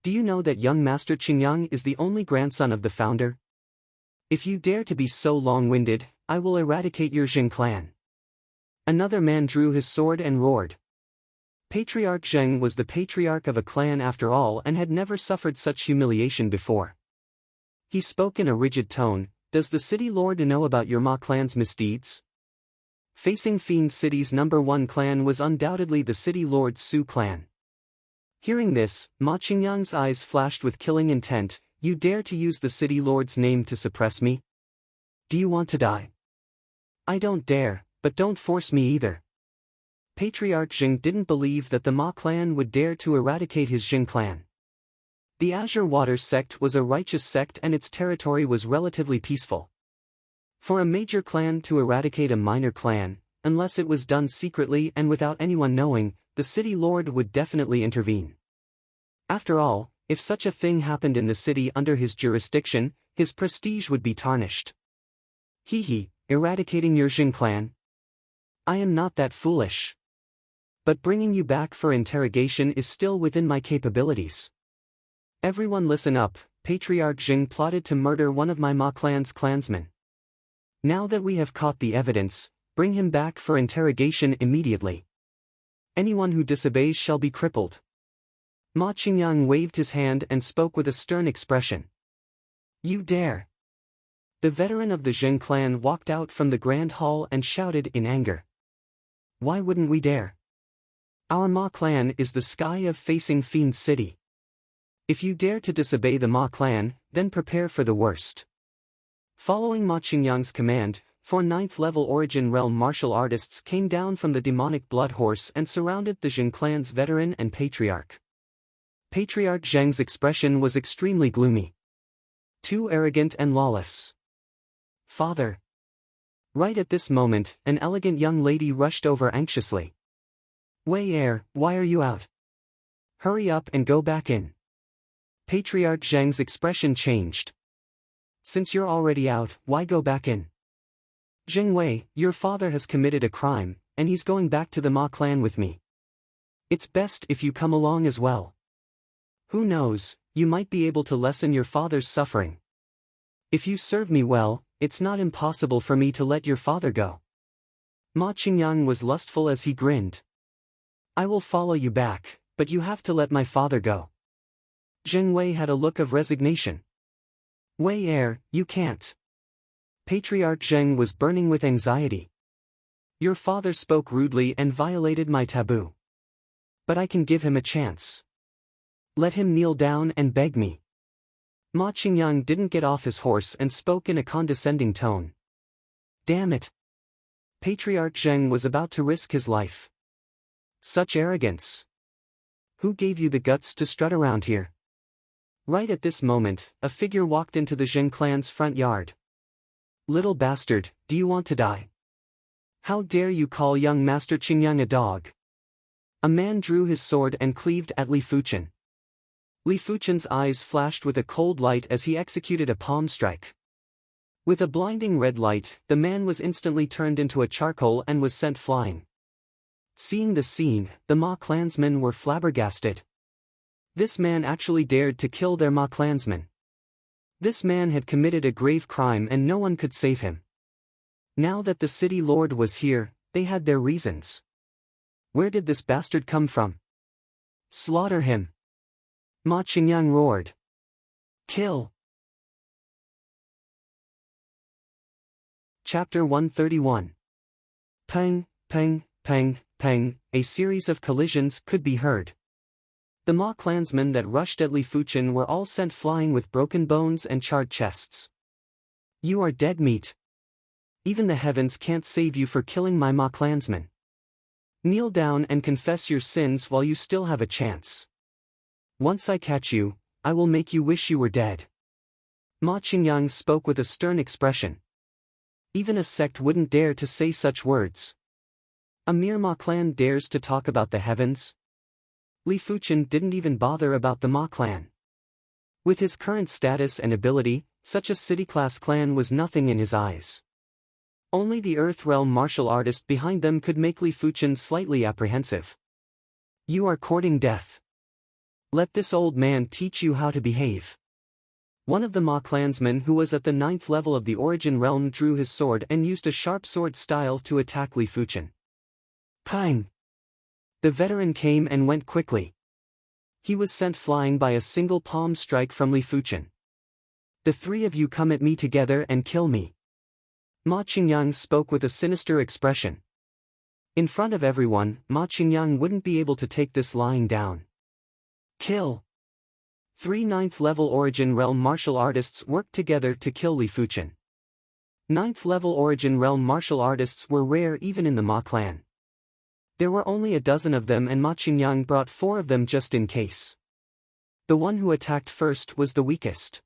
Do you know that young Master Qingyang is the only grandson of the founder? If you dare to be so long-winded, I will eradicate your Jing clan." Another man drew his sword and roared. Patriarch Zheng was the patriarch of a clan after all and had never suffered such humiliation before. He spoke in a rigid tone, "Does the city lord know about your Ma clan's misdeeds?" Facing Fiend City's #1 clan was undoubtedly the city lord's Su clan. Hearing this, Ma Qingyang's eyes flashed with killing intent. "You dare to use the city lord's name to suppress me? do you want to die? I don't dare, but don't force me either. Patriarch Jing didn't believe that the Ma clan would dare to eradicate his Jing clan. The Azure Water sect was a righteous sect and its territory was relatively peaceful. For a major clan to eradicate a minor clan, unless it was done secretly and without anyone knowing, the city lord would definitely intervene. After all, if such a thing happened in the city under his jurisdiction, his prestige would be tarnished. Eradicating your Jing clan? I am not that foolish. But bringing you back for interrogation is still within my capabilities. Everyone listen up, Patriarch Jing plotted to murder one of my Ma clan's clansmen. Now that we have caught the evidence, bring him back for interrogation immediately. Anyone who disobeys shall be crippled. Ma Qingyang waved his hand and spoke with a stern expression. You dare! The veteran of the Jing clan walked out from the grand hall and shouted in anger. Why wouldn't we dare? Our Ma clan is the sky of facing Fiend City. If you dare to disobey the Ma clan, then prepare for the worst. Following Ma Qingyang's command, 4 9th-level Origin Realm martial artists came down from the demonic blood horse and surrounded the Jing clan's veteran and patriarch. Patriarch Zheng's expression was extremely gloomy. Too arrogant and lawless. Father. Right at this moment, an elegant young lady rushed over anxiously. Wei Er, why are you out? Hurry up and go back in. Patriarch Zheng's expression changed. Since you're already out, why go back in? Zheng Wei, your father has committed a crime, and he's going back to the Ma clan with me. It's best if you come along as well. Who knows, you might be able to lessen your father's suffering. If you serve me well, it's not impossible for me to let your father go. Ma Qingyang was lustful as he grinned. I will follow you back, but you have to let my father go. Zheng Wei had a look of resignation. Wei Er, you can't. Patriarch Zheng was burning with anxiety. Your father spoke rudely and violated my taboo. But I can give him a chance. Let him kneel down and beg me. Ma Qingyang didn't get off his horse and spoke in a condescending tone. Damn it. Patriarch Zheng was about to risk his life. Such arrogance. Who gave you the guts to strut around here? Right at this moment, a figure walked into the Jing clan's front yard. Little bastard, do you want to die? How dare you call young Master Qingyang a dog? A man drew his sword and cleaved at Li Fuchen. Li Fuchen's eyes flashed with a cold light as he executed a palm strike. With a blinding red light, the man was instantly turned into a charcoal and was sent flying. Seeing the scene, the Ma clansmen were flabbergasted. This man actually dared to kill their Ma clansmen. This man had committed a grave crime and no one could save him. Now that the city lord was here, they had their reasons. Where did this bastard come from? Slaughter him! Ma Qingyang roared. Kill! Chapter 131. Peng, peng, peng, peng, a series of collisions could be heard. The Ma clansmen that rushed at Li Fuchen were all sent flying with broken bones and charred chests. You are dead meat. Even the heavens can't save you for killing my Ma clansmen. Kneel down and confess your sins while you still have a chance. Once I catch you, I will make you wish you were dead. Ma Qingyang spoke with a stern expression. Even a sect wouldn't dare to say such words. A mere Ma clan dares to talk about the heavens? Li Fuchen didn't even bother about the Ma clan. With his current status and ability, such a city-class clan was nothing in his eyes. Only the Earth Realm martial artist behind them could make Li Fuchen slightly apprehensive. You are courting death. Let this old man teach you how to behave. One of the Ma clansmen who was at the 9th level of the Origin Realm drew his sword and used a sharp sword style to attack Li Fuchen. Pang! The veteran came and went quickly. He was sent flying by a single palm strike from Li Fuchen. The three of you come at me together and kill me. Ma Qingyang spoke with a sinister expression. In front of everyone, Ma Qingyang wouldn't be able to take this lying down. Kill! 3 9th level Origin Realm martial artists worked together to kill Li Fuchen. Ninth-level Origin Realm martial artists were rare even in the Ma clan. There were only a dozen of them and Ma Qingyang brought 4 of them just in case. The one who attacked first was the weakest.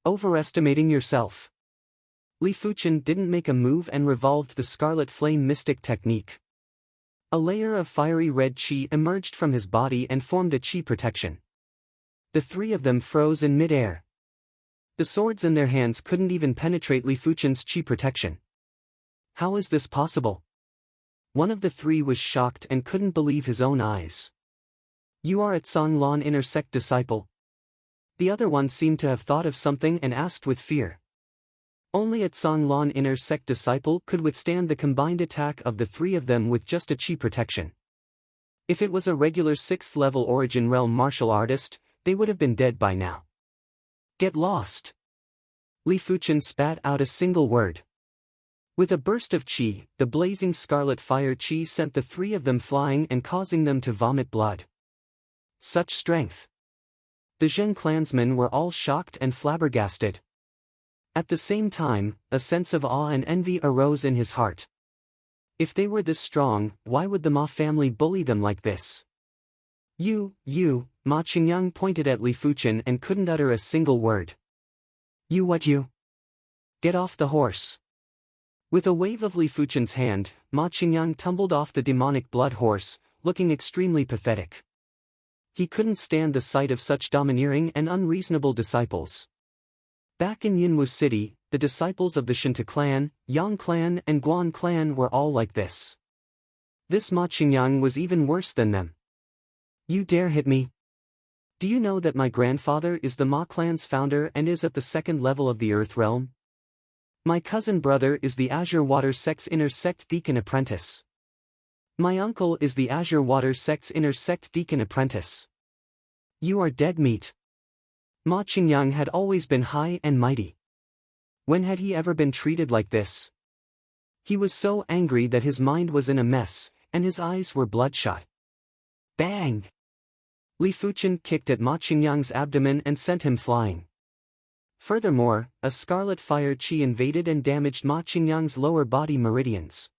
Overestimating yourself. Li Fuchen didn't make a move and revolved the Scarlet Flame Mystic technique. A layer of fiery red qi emerged from his body and formed a qi protection. The 3 of them froze in mid-air. The swords in their hands couldn't even penetrate Li Fuchen's qi protection. How is this possible? One of the 3 was shocked and couldn't believe his own eyes. You are a Zhonglun inner sect disciple? The other one seemed to have thought of something and asked with fear. Only a Zhonglun inner sect disciple could withstand the combined attack of the 3 of them with just a qi protection. If it was a regular 6th-level Origin Realm martial artist, they would have been dead by now. Get lost. Li Fuchen spat out a single word. With a burst of qi, the blazing scarlet fire qi sent the 3 of them flying and causing them to vomit blood. Such strength. The Zheng clansmen were all shocked and flabbergasted. At the same time, a sense of awe and envy arose in his heart. If they were this strong, why would the Ma family bully them like this? You, Ma Qingyang pointed at Li Fuchen and couldn't utter a single word. You what you? Get off the horse. With a wave of Li Fuchen's hand, Ma Qingyang tumbled off the demonic blood horse, looking extremely pathetic. He couldn't stand the sight of such domineering and unreasonable disciples. Back in Yinwu City, the disciples of the Shinta clan, Yang clan and Guan clan were all like this. This Ma Qingyang was even worse than them. You dare hit me? Do you know that my grandfather is the Ma clan's founder and is at the 2nd level of the Earth Realm? My cousin brother is the Azure Water Sect's inner sect deacon apprentice. My uncle is the Azure Water Sect's inner sect deacon apprentice. You are dead meat. Ma Qingyang had always been high and mighty. When had he ever been treated like this? He was so angry that his mind was in a mess, and his eyes were bloodshot. Bang! Li Fuchen kicked at Ma Qingyang's abdomen and sent him flying. Furthermore, a scarlet fire qi invaded and damaged Ma Qingyang's lower body meridians.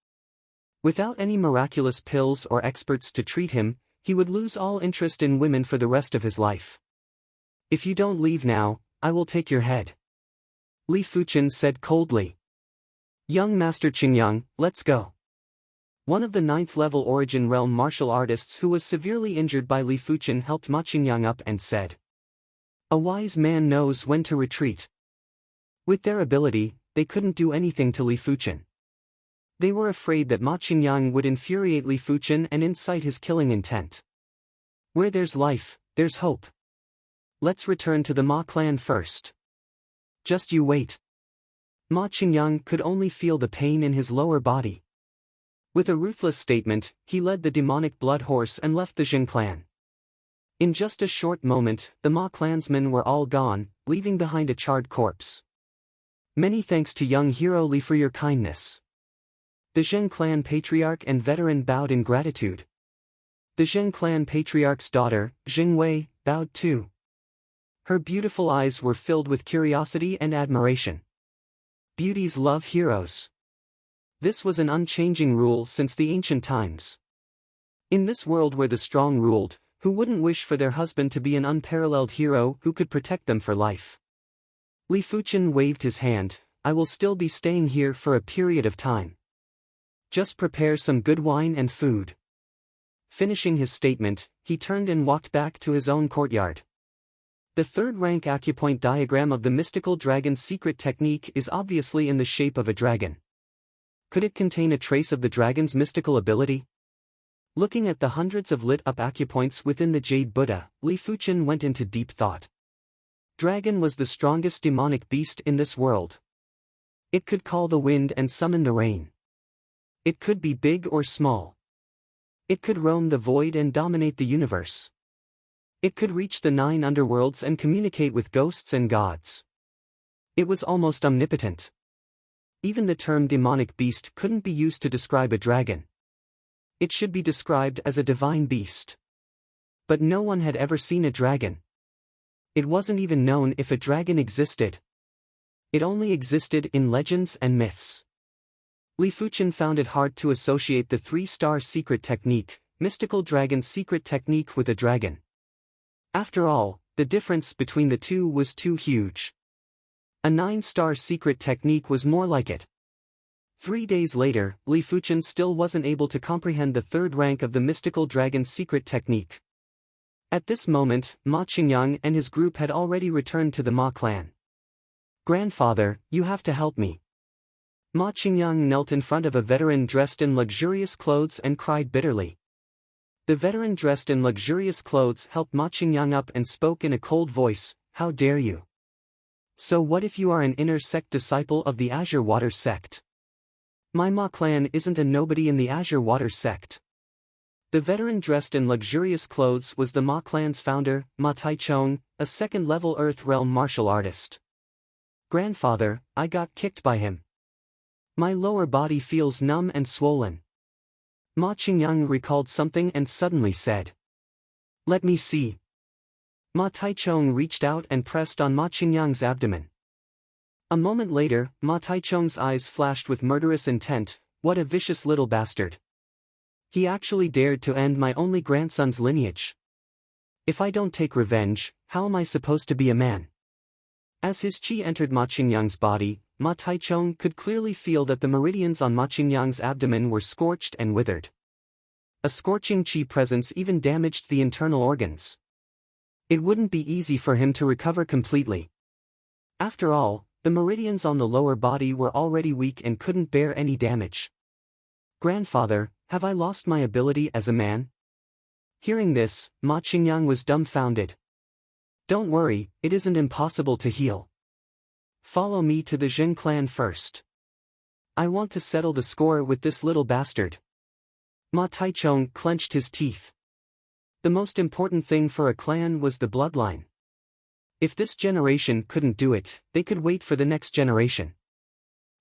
Without any miraculous pills or experts to treat him, he would lose all interest in women for the rest of his life. If you don't leave now, I will take your head. Li Fuchen said coldly. Young Master Qingyang, let's go. One of the 9th-level Origin Realm martial artists who was severely injured by Li Fuchen helped Ma Qingyang up and said. A wise man knows when to retreat. With their ability, they couldn't do anything to Li Fuchen. They were afraid that Ma Qingyang would infuriate Li Fuchen and incite his killing intent. Where there's life, there's hope. Let's return to the Ma clan first. Just you wait. Ma Qingyang could only feel the pain in his lower body. With a ruthless statement, he led the demonic blood horse and left the Zheng clan. In just a short moment, the Ma clansmen were all gone, leaving behind a charred corpse. Many thanks to young hero Li for your kindness. The Zheng clan patriarch and veteran bowed in gratitude. The Zheng clan patriarch's daughter, Jing Wei, bowed too. Her beautiful eyes were filled with curiosity and admiration. Beauties love heroes. This was an unchanging rule since the ancient times. In this world where the strong ruled, who wouldn't wish for their husband to be an unparalleled hero who could protect them for life? Li Fuchen waved his hand. I will still be staying here for a period of time. Just prepare some good wine and food. Finishing his statement, he turned and walked back to his own courtyard. The 3rd-rank acupoint diagram of the mystical dragon's secret technique is obviously in the shape of a dragon. Could it contain a trace of the dragon's mystical ability? Looking at the hundreds of lit-up acupoints within the Jade Buddha, Li Fuchen went into deep thought. Dragon was the strongest demonic beast in this world. It could call the wind and summon the rain. It could be big or small. It could roam the void and dominate the universe. It could reach the 9 underworlds and communicate with ghosts and gods. It was almost omnipotent. Even the term demonic beast couldn't be used to describe a dragon. It should be described as a divine beast. But no one had ever seen a dragon. It wasn't even known if a dragon existed. It only existed in legends and myths. Li Fuchen found it hard to associate the 3-star secret technique, mystical dragon's secret technique, with a dragon. After all, the difference between the two was too huge. A 9-star secret technique was more like it. 3 days later, Li Fuchen still wasn't able to comprehend the 3rd rank of the mystical dragon's secret technique. At this moment, Ma Qingyang and his group had already returned to the Ma clan. "Grandfather, you have to help me." Ma Qingyang knelt in front of a veteran dressed in luxurious clothes and cried bitterly. The veteran dressed in luxurious clothes helped Ma Qingyang up and spoke in a cold voice, "How dare you? So what if you are an inner sect disciple of the Azure Water sect? My Ma clan isn't a nobody in the Azure Water sect." The veteran dressed in luxurious clothes was the Ma clan's founder, Ma Taichong, a 2nd-level Earth Realm martial artist. "Grandfather, I got kicked by him. My lower body feels numb and swollen." Ma Qingyang recalled something and suddenly said, "Let me see." Ma Taichong reached out and pressed on Ma Qingyang's abdomen. A moment later, Ma Taichong's eyes flashed with murderous intent. "What a vicious little bastard. He actually dared to end my only grandson's lineage. If I don't take revenge, how am I supposed to be a man?" As his qi entered Ma Qingyang's body, Ma Taichong could clearly feel that the meridians on Ma Qingyang's abdomen were scorched and withered. A scorching qi presence even damaged the internal organs. It wouldn't be easy for him to recover completely. After all, the meridians on the lower body were already weak and couldn't bear any damage. "Grandfather, have I lost my ability as a man?" Hearing this, Ma Qingyang was dumbfounded. "Don't worry, it isn't impossible to heal. Follow me to the Jing clan first. I want to settle the score with this little bastard." Ma Taichong clenched his teeth. The most important thing for a clan was the bloodline. If this generation couldn't do it, they could wait for the next generation.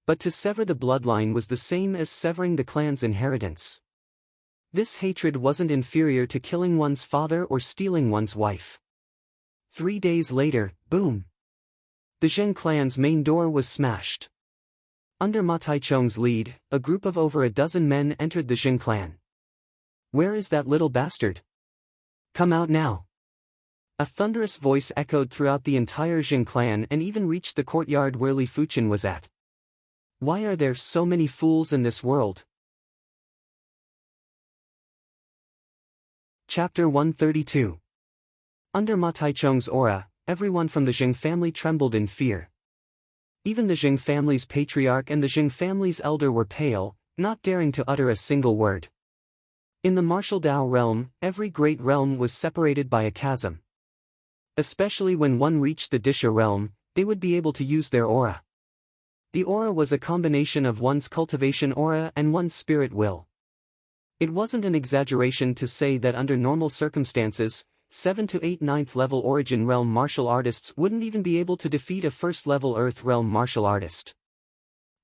But to sever the bloodline was the same as severing the clan's inheritance. This hatred wasn't inferior to killing one's father or stealing one's wife. 3 days later, boom! The Zheng clan's main door was smashed. Under Ma Taichong's lead, a group of over a dozen men entered the Zheng clan. "Where is that little bastard? Come out now!" A thunderous voice echoed throughout the entire Zheng clan and even reached the courtyard where Li Fuchen was at. Why are there so many fools in this world? Chapter 132. Under Ma Taichong's aura, everyone from the Zheng family trembled in fear. Even the Zheng family's patriarch and the Zheng family's elder were pale, not daring to utter a single word. In the martial Dao realm, every great realm was separated by a chasm. Especially when one reached the Disha realm, they would be able to use their aura. The aura was a combination of one's cultivation aura and one's spirit will. It wasn't an exaggeration to say that under normal circumstances, 7 to 8 9th-level Origin Realm martial artists wouldn't even be able to defeat a 1st-level Earth Realm martial artist.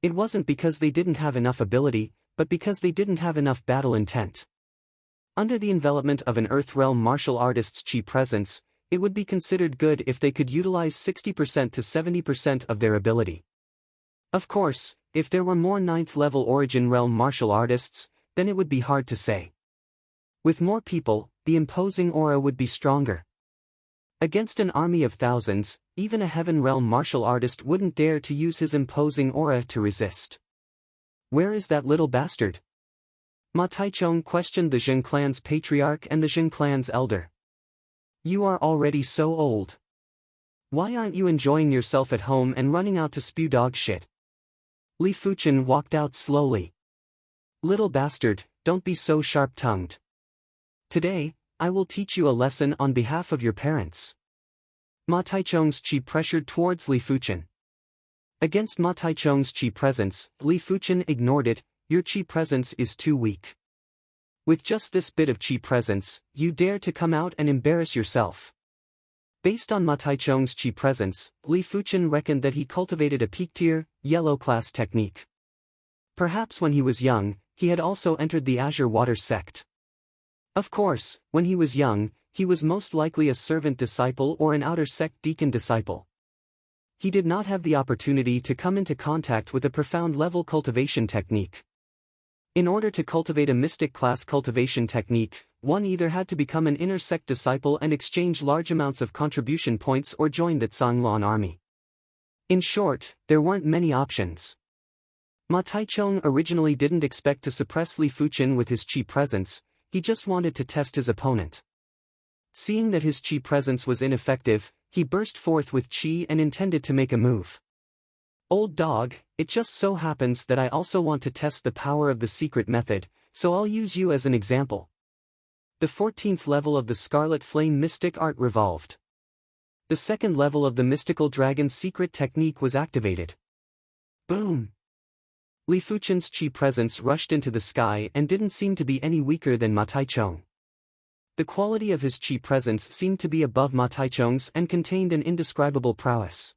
It wasn't because they didn't have enough ability, but because they didn't have enough battle intent. Under the envelopment of an Earth Realm martial artist's chi presence, it would be considered good if they could utilize 60% to 70% of their ability. Of course, if there were more 9th-level Origin Realm martial artists, then it would be hard to say. With more people, the imposing aura would be stronger. Against an army of thousands, even a Heaven Realm martial artist wouldn't dare to use his imposing aura to resist. Where is that little bastard? Ma Taichong questioned the Zheng clan's patriarch and the Zheng clan's elder. You are already so old. Why aren't you enjoying yourself at home and running out to spew dog shit? Li Fuchen walked out slowly. Little bastard, don't be so sharp-tongued. Today, I will teach you a lesson on behalf of your parents. Ma Taichong's chi pressured towards Li Fuchen. Against Ma Taichong's chi presence, Li Fuchen ignored it. Your chi presence is too weak. With just this bit of chi presence, you dare to come out and embarrass yourself. Based on Ma Taichong's chi presence, Li Fuchen reckoned that he cultivated a peak-tier, yellow-class technique. Perhaps when he was young, he had also entered the Azure Water sect. Of course, when he was young, he was most likely a servant disciple or an outer sect deacon disciple. He did not have the opportunity to come into contact with a profound-level cultivation technique. In order to cultivate a mystic class cultivation technique, one either had to become an inner sect disciple and exchange large amounts of contribution points or join the Zhanglan army. In short, there weren't many options. Ma Taichung originally didn't expect to suppress Li Fuchen with his qi presence, he just wanted to test his opponent. Seeing that his qi presence was ineffective, he burst forth with qi and intended to make a move. "Old dog, it just so happens that I also want to test the power of the secret method, so I'll use you as an example." The 14th level of the Scarlet Flame Mystic Art revolved. The second level of the Mystical Dragon Secret Technique was activated. Boom! Li Fuchen's qi presence rushed into the sky and didn't seem to be any weaker than Ma Taichung. The quality of his qi presence seemed to be above Ma Taichung's and contained an indescribable prowess.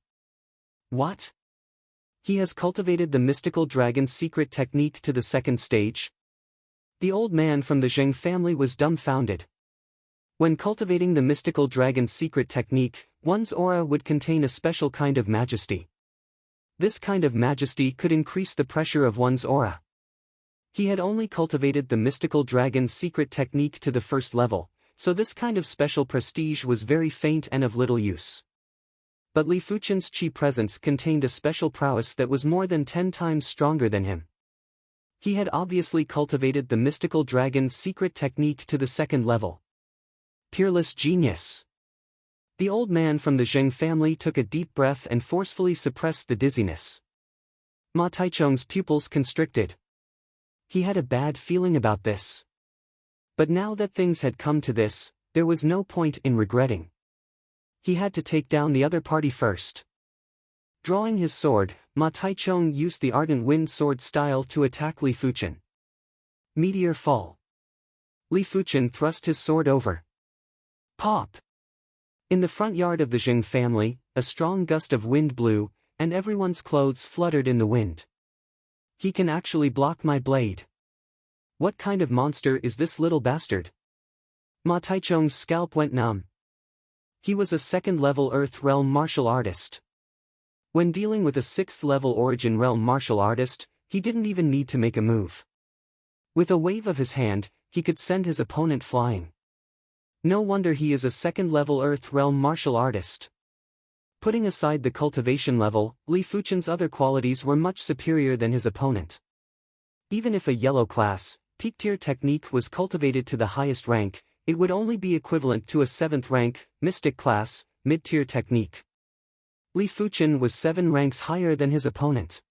What? He has cultivated the Mystical Dragon Secret Technique to the second stage? The old man from the Zheng family was dumbfounded. When cultivating the Mystical Dragon Secret Technique, one's aura would contain a special kind of majesty. This kind of majesty could increase the pressure of one's aura. He had only cultivated the Mystical Dragon Secret Technique to the first level, so this kind of special prestige was very faint and of little use. But Li Fuchen's qi presence contained a special prowess that was more than 10 times stronger than him. He had obviously cultivated the Mystical Dragon Secret Technique to the second level. Peerless genius! The old man from the Zheng family took a deep breath and forcefully suppressed the dizziness. Ma Taichung's pupils constricted. He had a bad feeling about this. But now that things had come to this, there was no point in regretting. He had to take down the other party first. Drawing his sword, Ma Taichung used the Ardent Wind sword style to attack Li Fuchen. Meteor fall. Li Fuchen thrust his sword over. Pop! In the front yard of the Zheng family, a strong gust of wind blew, and everyone's clothes fluttered in the wind. He can actually block my blade. What kind of monster is this little bastard? Ma Taichung's scalp went numb. He was a second-level Earth Realm martial artist. When dealing with a 6th-level Origin Realm martial artist, he didn't even need to make a move. With a wave of his hand, he could send his opponent flying. No wonder he is a second-level Earth Realm martial artist. Putting aside the cultivation level, Li Fuchen's other qualities were much superior than his opponent. Even if a yellow class, peak tier technique was cultivated to the highest rank, it would only be equivalent to a 7th rank, mystic class, mid-tier technique. Li Fuchen was 7 ranks higher than his opponent.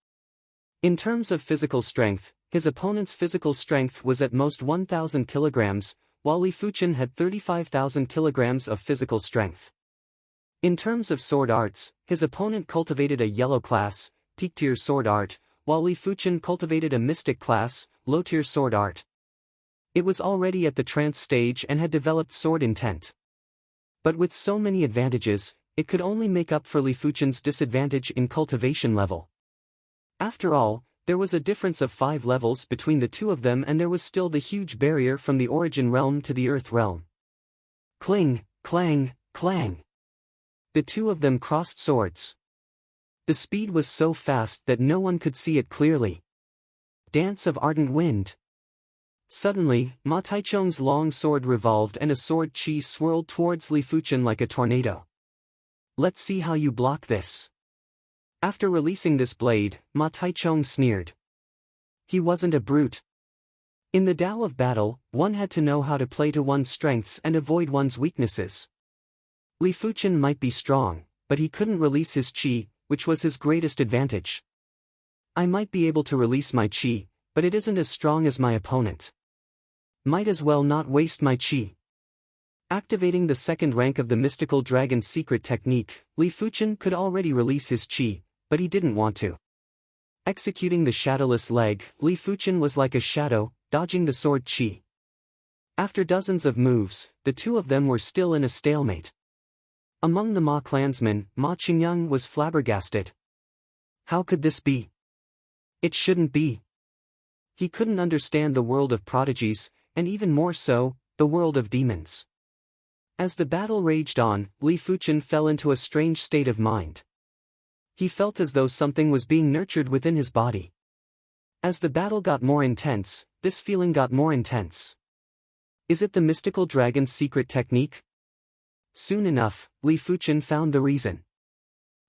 In terms of physical strength, his opponent's physical strength was at most 1,000 kilograms, while Li Fuchen had 35,000 kilograms of physical strength. In terms of sword arts, his opponent cultivated a yellow class, peak-tier sword art, while Li Fuchen cultivated a mystic class, low-tier sword art. It was already at the trance stage and had developed sword intent. But with so many advantages, it could only make up for Li Fuchen's disadvantage in cultivation level. After all, there was a difference of 5 levels between the two of them, and there was still the huge barrier from the Origin Realm to the Earth Realm. Cling, clang, clang. The two of them crossed swords. The speed was so fast that no one could see it clearly. Dance of Ardent Wind. Suddenly, Ma Taichung's long sword revolved and a sword qi swirled towards Li Fuchen like a tornado. Let's see how you block this. After releasing this blade, Ma Taichung sneered. He wasn't a brute. In the Tao of battle, one had to know how to play to one's strengths and avoid one's weaknesses. Li Fuchen might be strong, but he couldn't release his qi, which was his greatest advantage. I might be able to release my qi, but it isn't as strong as my opponent. Might as well not waste my qi. Activating the second rank of the Mystical Dragon Secret Technique, Li Fuchen could already release his qi, but he didn't want to. Executing the shadowless leg, Li Fuchen was like a shadow, dodging the sword qi. After dozens of moves, the two of them were still in a stalemate. Among the Ma clansmen, Ma Qingyang was flabbergasted. How could this be? It shouldn't be. He couldn't understand the world of prodigies, and even more so, the world of demons. As the battle raged on, Li Fuchen fell into a strange state of mind. He felt as though something was being nurtured within his body. As the battle got more intense, this feeling got more intense. Is it the mystical dragon's secret technique? Soon enough, Li Fuchen found the reason.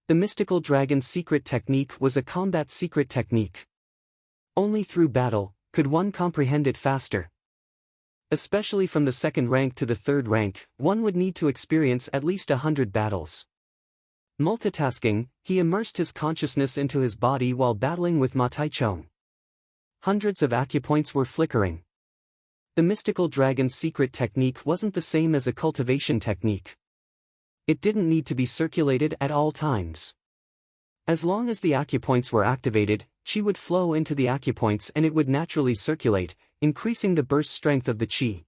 The mystical dragon's secret technique was a combat secret technique. Only through battle could one comprehend it faster. Especially from the second rank to the third rank, one would need to experience at least 100 battles. Multitasking, he immersed his consciousness into his body while battling with Ma Taichung. Hundreds of acupoints were flickering. The mystical dragon's secret technique wasn't the same as a cultivation technique. It didn't need to be circulated at all times. As long as the acupoints were activated, qi would flow into the acupoints and it would naturally circulate, increasing the burst strength of the qi.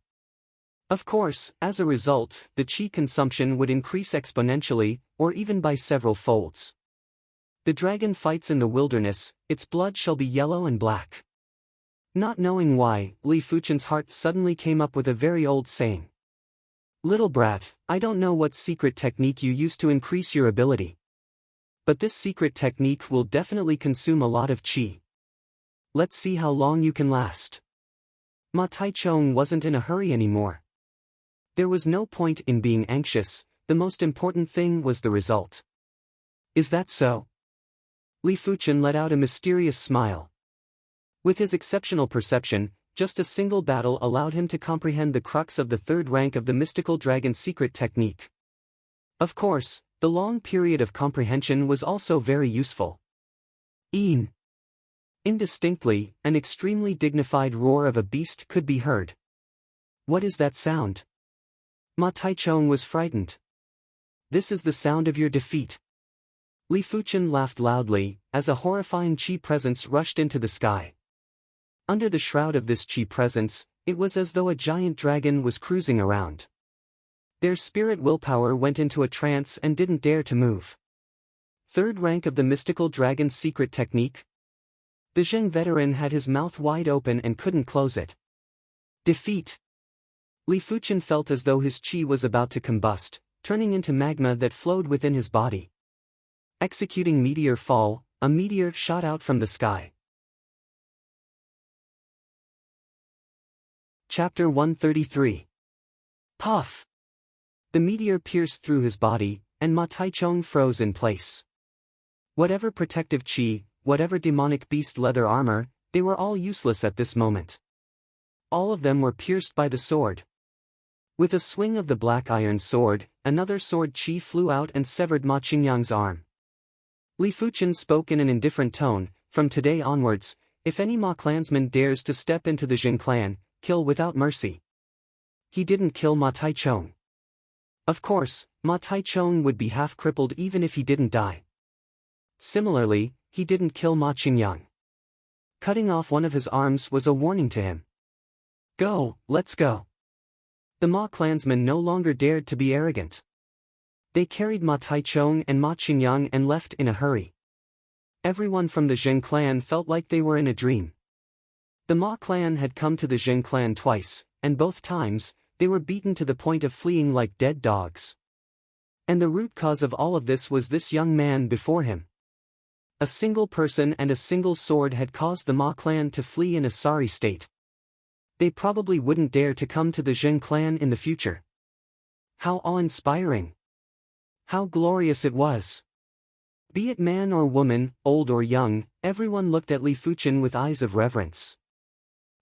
Of course, as a result, the qi consumption would increase exponentially, or even by several folds. The dragon fights in the wilderness, its blood shall be yellow and black. Not knowing why, Li Fuchen's heart suddenly came up with a very old saying. Little brat, I don't know what secret technique you use to increase your ability. But this secret technique will definitely consume a lot of qi. Let's see how long you can last. Ma Taichung wasn't in a hurry anymore. There was no point in being anxious, the most important thing was the result. Is that so? Li Fuchen let out a mysterious smile. With his exceptional perception, just a single battle allowed him to comprehend the crux of the third rank of the mystical dragon's secret technique. Of course, the long period of comprehension was also very useful. Indistinctly, an extremely dignified roar of a beast could be heard. What is that sound? Ma Taichung was frightened. This is the sound of your defeat. Li Fuchen laughed loudly, as a horrifying qi presence rushed into the sky. Under the shroud of this qi presence, it was as though a giant dragon was cruising around. Their spirit willpower went into a trance and didn't dare to move. Third rank of the mystical dragon's secret technique? The Zheng veteran had his mouth wide open and couldn't close it. Defeat! Li Fuchen felt as though his qi was about to combust, turning into magma that flowed within his body. Executing meteor fall, a meteor shot out from the sky. Chapter 133. Puff! The meteor pierced through his body, and Ma Taichung froze in place. Whatever protective qi, whatever demonic beast leather armor, they were all useless at this moment. All of them were pierced by the sword. With a swing of the black iron sword, another sword qi flew out and severed Ma Qingyang's arm. Li Fuchen spoke in an indifferent tone, from today onwards, if any Ma clansman dares to step into the Jing clan, kill without mercy. He didn't kill Ma Taichung. Of course, Ma Taichung would be half-crippled even if he didn't die. Similarly, he didn't kill Ma Qingyang. Cutting off one of his arms was a warning to him. Go, let's go. The Ma clansmen no longer dared to be arrogant. They carried Ma Taichung and Ma Qingyang and left in a hurry. Everyone from the Zheng clan felt like they were in a dream. The Ma clan had come to the Zheng clan twice, and both times, they were beaten to the point of fleeing like dead dogs. And the root cause of all of this was this young man before him. A single person and a single sword had caused the Ma clan to flee in a sorry state. They probably wouldn't dare to come to the Zheng clan in the future. How awe-inspiring! How glorious it was! Be it man or woman, old or young, everyone looked at Li Fuchen with eyes of reverence.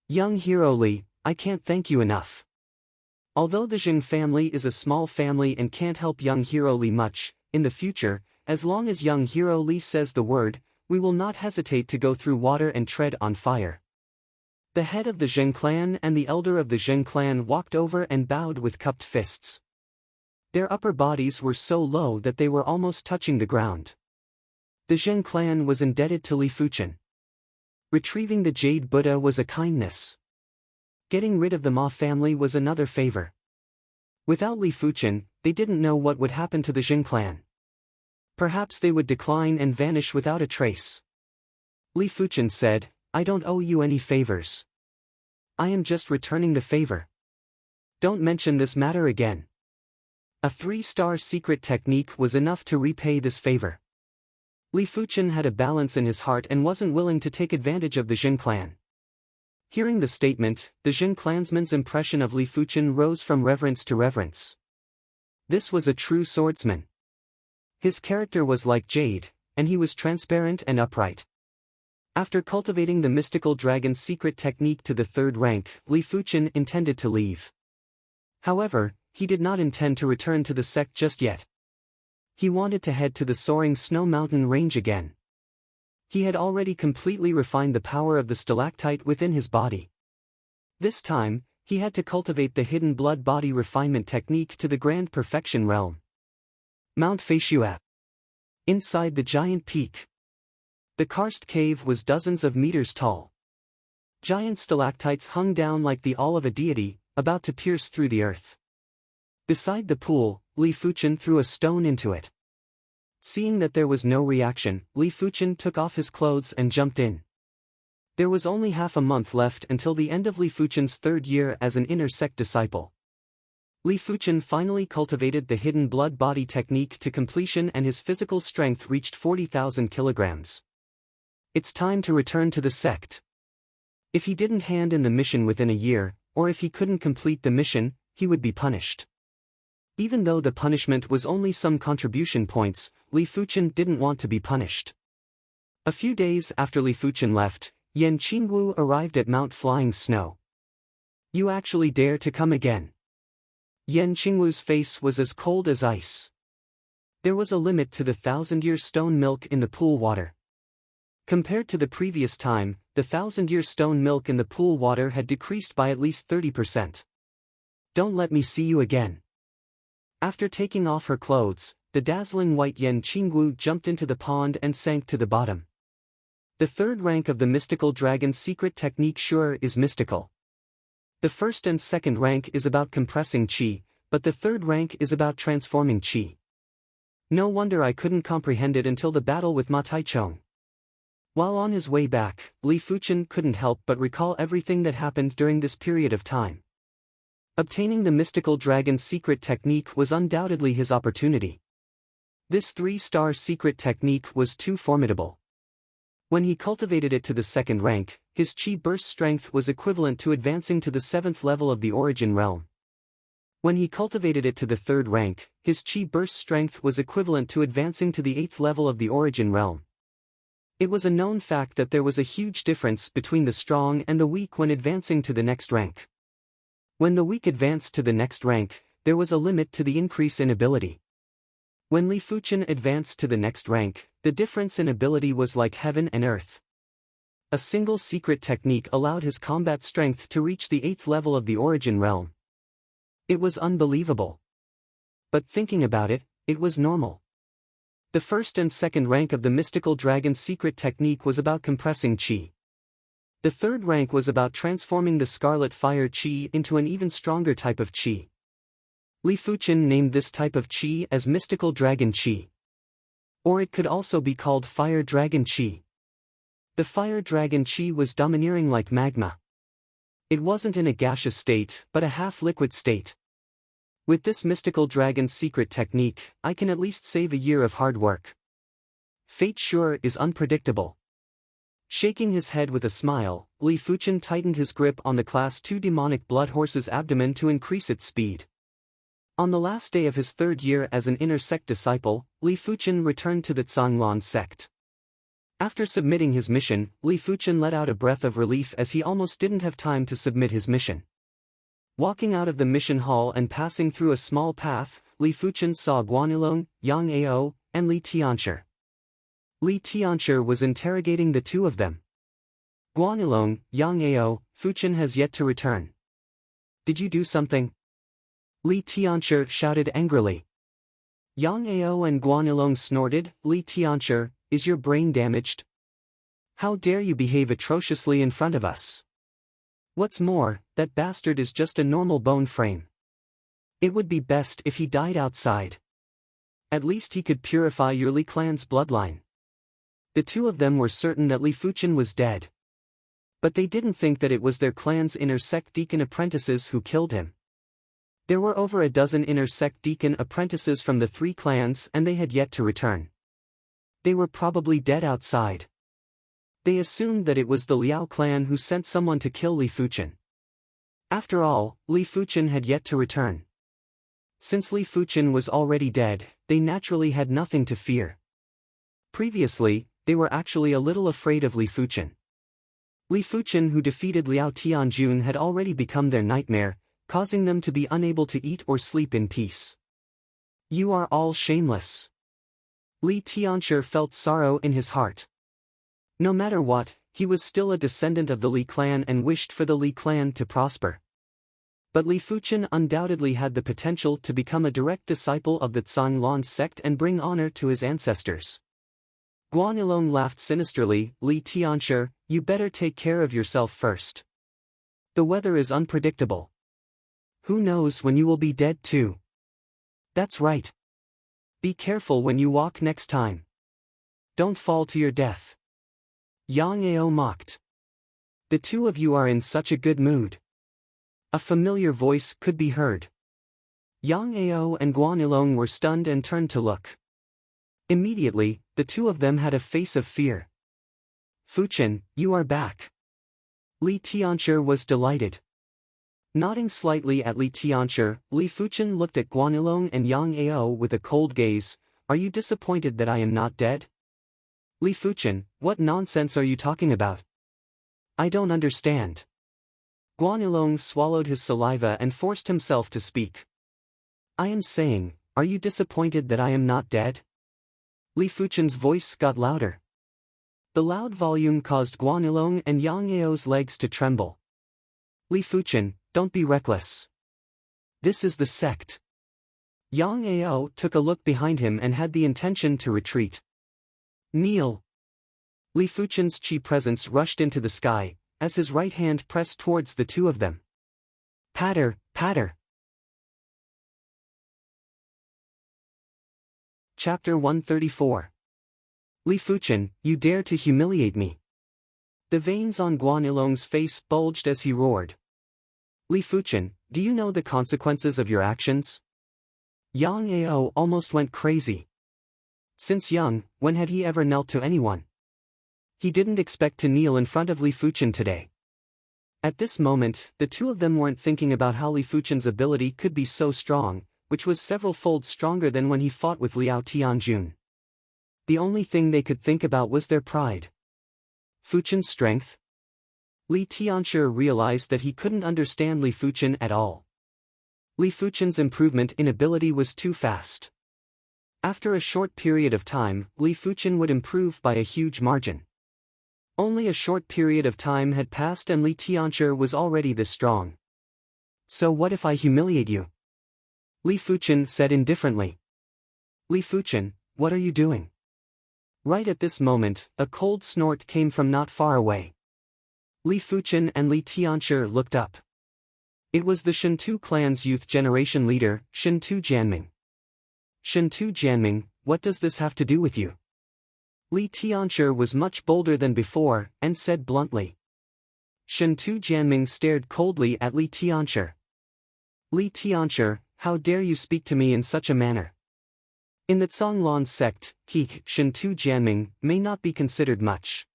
Young hero Li, I can't thank you enough. Although the Zheng family is a small family and can't help young hero Li much, in the future, as long as young hero Li says the word, we will not hesitate to go through water and tread on fire. The head of the Zheng clan and the elder of the Zheng clan walked over and bowed with cupped fists. Their upper bodies were so low that they were almost touching the ground. The Zheng clan was indebted to Li Fuchen. Retrieving the Jade Buddha was a kindness. Getting rid of the Ma family was another favor. Without Li Fuchen, they didn't know what would happen to the Zheng clan. Perhaps they would decline and vanish without a trace. Li Fuchen said, I don't owe you any favors. I am just returning the favor. Don't mention this matter again. A 3-star secret technique was enough to repay this favor. Li Fuchen had a balance in his heart and wasn't willing to take advantage of the Jin clan. Hearing the statement, the Jin clansman's impression of Li Fuchen rose from reverence to reverence. This was a true swordsman. His character was like jade, and he was transparent and upright. After cultivating the mystical dragon's secret technique to the 3rd rank, Li Fuchen intended to leave. However, he did not intend to return to the sect just yet. He wanted to head to the soaring snow mountain range again. He had already completely refined the power of the stalactite within his body. This time, he had to cultivate the hidden blood body refinement technique to the grand perfection realm. Mount Feishuath. Inside the giant peak. The karst cave was dozens of meters tall. Giant stalactites hung down like the awl of a deity, about to pierce through the earth. Beside the pool, Li Fuchen threw a stone into it. Seeing that there was no reaction, Li Fuchen took off his clothes and jumped in. There was only half a month left until the end of Li Fuchen's 3rd year as an inner sect disciple. Li Fuchen finally cultivated the hidden blood body technique to completion and his physical strength reached 40,000 kilograms. It's time to return to the sect. If he didn't hand in the mission within a year, or if he couldn't complete the mission, he would be punished. Even though the punishment was only some contribution points, Li Fuchen didn't want to be punished. A few days after Li Fuchen left, Yan Qingwu arrived at Mount Flying Snow. You actually dare to come again? Yan Qingwu's face was as cold as ice. There was a limit to the 1,000-year stone milk in the pool water. Compared to the previous time, the 1,000-year stone milk in the pool water had decreased by at least 30%. Don't let me see you again. After taking off her clothes, the dazzling white Yan Qingwu jumped into the pond and sank to the bottom. The 3rd rank of the mystical dragon's secret technique sure is mystical. The 1st and 2nd rank is about compressing qi, but the 3rd rank is about transforming qi. No wonder I couldn't comprehend it until the battle with Ma Taichong. While on his way back, Li Fuchen couldn't help but recall everything that happened during this period of time. Obtaining the mystical dragon's secret technique was undoubtedly his opportunity. This 3-star secret technique was too formidable. When he cultivated it to the 2nd rank, his qi burst strength was equivalent to advancing to the 7th level of the origin realm. When he cultivated it to the 3rd rank, his qi burst strength was equivalent to advancing to the 8th level of the origin realm. It was a known fact that there was a huge difference between the strong and the weak when advancing to the next rank. When the weak advanced to the next rank, there was a limit to the increase in ability. When Li Fuchen advanced to the next rank, the difference in ability was like heaven and earth. A single secret technique allowed his combat strength to reach the 8th level of the origin realm. It was unbelievable. But thinking about it, it was normal. The 1st and 2nd rank of the mystical dragon's secret technique was about compressing qi. The 3rd rank was about transforming the scarlet fire qi into an even stronger type of qi. Li Fuchen named this type of qi as mystical dragon qi. Or it could also be called fire dragon qi. The fire dragon qi was domineering like magma. It wasn't in a gaseous state, but a half-liquid state. With this mystical dragon's secret technique, I can at least save a year of hard work. Fate sure is unpredictable. Shaking his head with a smile, Li Fuchen tightened his grip on the Class 2 demonic blood horse's abdomen to increase its speed. On the last day of his 3rd year as an inner sect disciple, Li Fuchen returned to the Zhanglan sect. After submitting his mission, Li Fuchen let out a breath of relief as he almost didn't have time to submit his mission. Walking out of the mission hall and passing through a small path, Li Fuchen saw Guanilong, Yang Ao, and Li Tianchi. Li Tianchi was interrogating the two of them. Guanilong, Yang Ao, Fuchen has yet to return. Did you do something? Li Tianchi shouted angrily. Yang Ao and Guanilong snorted. Li Tianchi, is your brain damaged? How dare you behave atrociously in front of us? What's more, that bastard is just a normal bone frame. It would be best if he died outside. At least he could purify your Li clan's bloodline. The two of them were certain that Li Fuchen was dead. But they didn't think that it was their clan's inner sect deacon apprentices who killed him. There were over a dozen inner sect deacon apprentices from the 3 clans and they had yet to return. They were probably dead outside. They assumed that it was the Liao clan who sent someone to kill Li Fuchen. After all, Li Fuchen had yet to return. Since Li Fuchen was already dead, they naturally had nothing to fear. Previously, they were actually a little afraid of Li Fuchen. Li Fuchen, who defeated Liao Tianjun, had already become their nightmare, causing them to be unable to eat or sleep in peace. You are all shameless. Li Tianshi felt sorrow in his heart. No matter what, he was still a descendant of the Li clan and wished for the Li clan to prosper. But Li Fuchen undoubtedly had the potential to become a direct disciple of the Zhanglan sect and bring honor to his ancestors. Guan Yilong laughed sinisterly. Li Tianshi, you better take care of yourself first. The weather is unpredictable. Who knows when you will be dead too? That's right. Be careful when you walk next time. Don't fall to your death. Yang Ao mocked. The two of you are in such a good mood. A familiar voice could be heard. Yang Ao and Guan Yilong were stunned and turned to look. Immediately, the two of them had a face of fear. Fuchen, you are back. Li Tianshi was delighted. Nodding slightly at Li Tianshi, Li Fuchen looked at Guan Yilong and Yang Ao with a cold gaze. Are you disappointed that I am not dead? Li Fuchen, what nonsense are you talking about? I don't understand. Guan Yilong swallowed his saliva and forced himself to speak. I am saying, are you disappointed that I am not dead? Li Fuchen's voice got louder. The loud volume caused Guan Yilong and Yang Ao's legs to tremble. Li Fuchen, don't be reckless. This is the sect. Yang Ao took a look behind him and had the intention to retreat. Kneel. Li Fuchen's chi presence rushed into the sky, as his right hand pressed towards the two of them. Patter, patter. Chapter 134. Li Fuchen, you dare to humiliate me. The veins on Guan Yilong's face bulged as he roared. Li Fuchen, do you know the consequences of your actions? Yang Ao almost went crazy. Since young, when had he ever knelt to anyone? He didn't expect to kneel in front of Li Fuchen today. At this moment, the two of them weren't thinking about how Li Fuchen's ability could be so strong, which was several-fold stronger than when he fought with Liao Tianjun. The only thing they could think about was their pride. Fuchen's strength? Li Tianshi realized that he couldn't understand Li Fuchen at all. Li Fuchen's improvement in ability was too fast. After a short period of time, Li Fuchen would improve by a huge margin. Only a short period of time had passed and Li Tianshi was already this strong. So what if I humiliate you? Li Fuchen said indifferently. Li Fuchen, what are you doing? Right at this moment, a cold snort came from not far away. Li Fuchen and Li Tianshi looked up. It was the Shentu clan's youth generation leader, Shentu Jianming. Shentu Jianming, what does this have to do with you? Li Tianshi was much bolder than before, and said bluntly. Shentu Jianming stared coldly at Li Tianshi. Li Tianshi, how dare you speak to me in such a manner? In the Zhanglan sect, Shentu Jianming may not be considered much.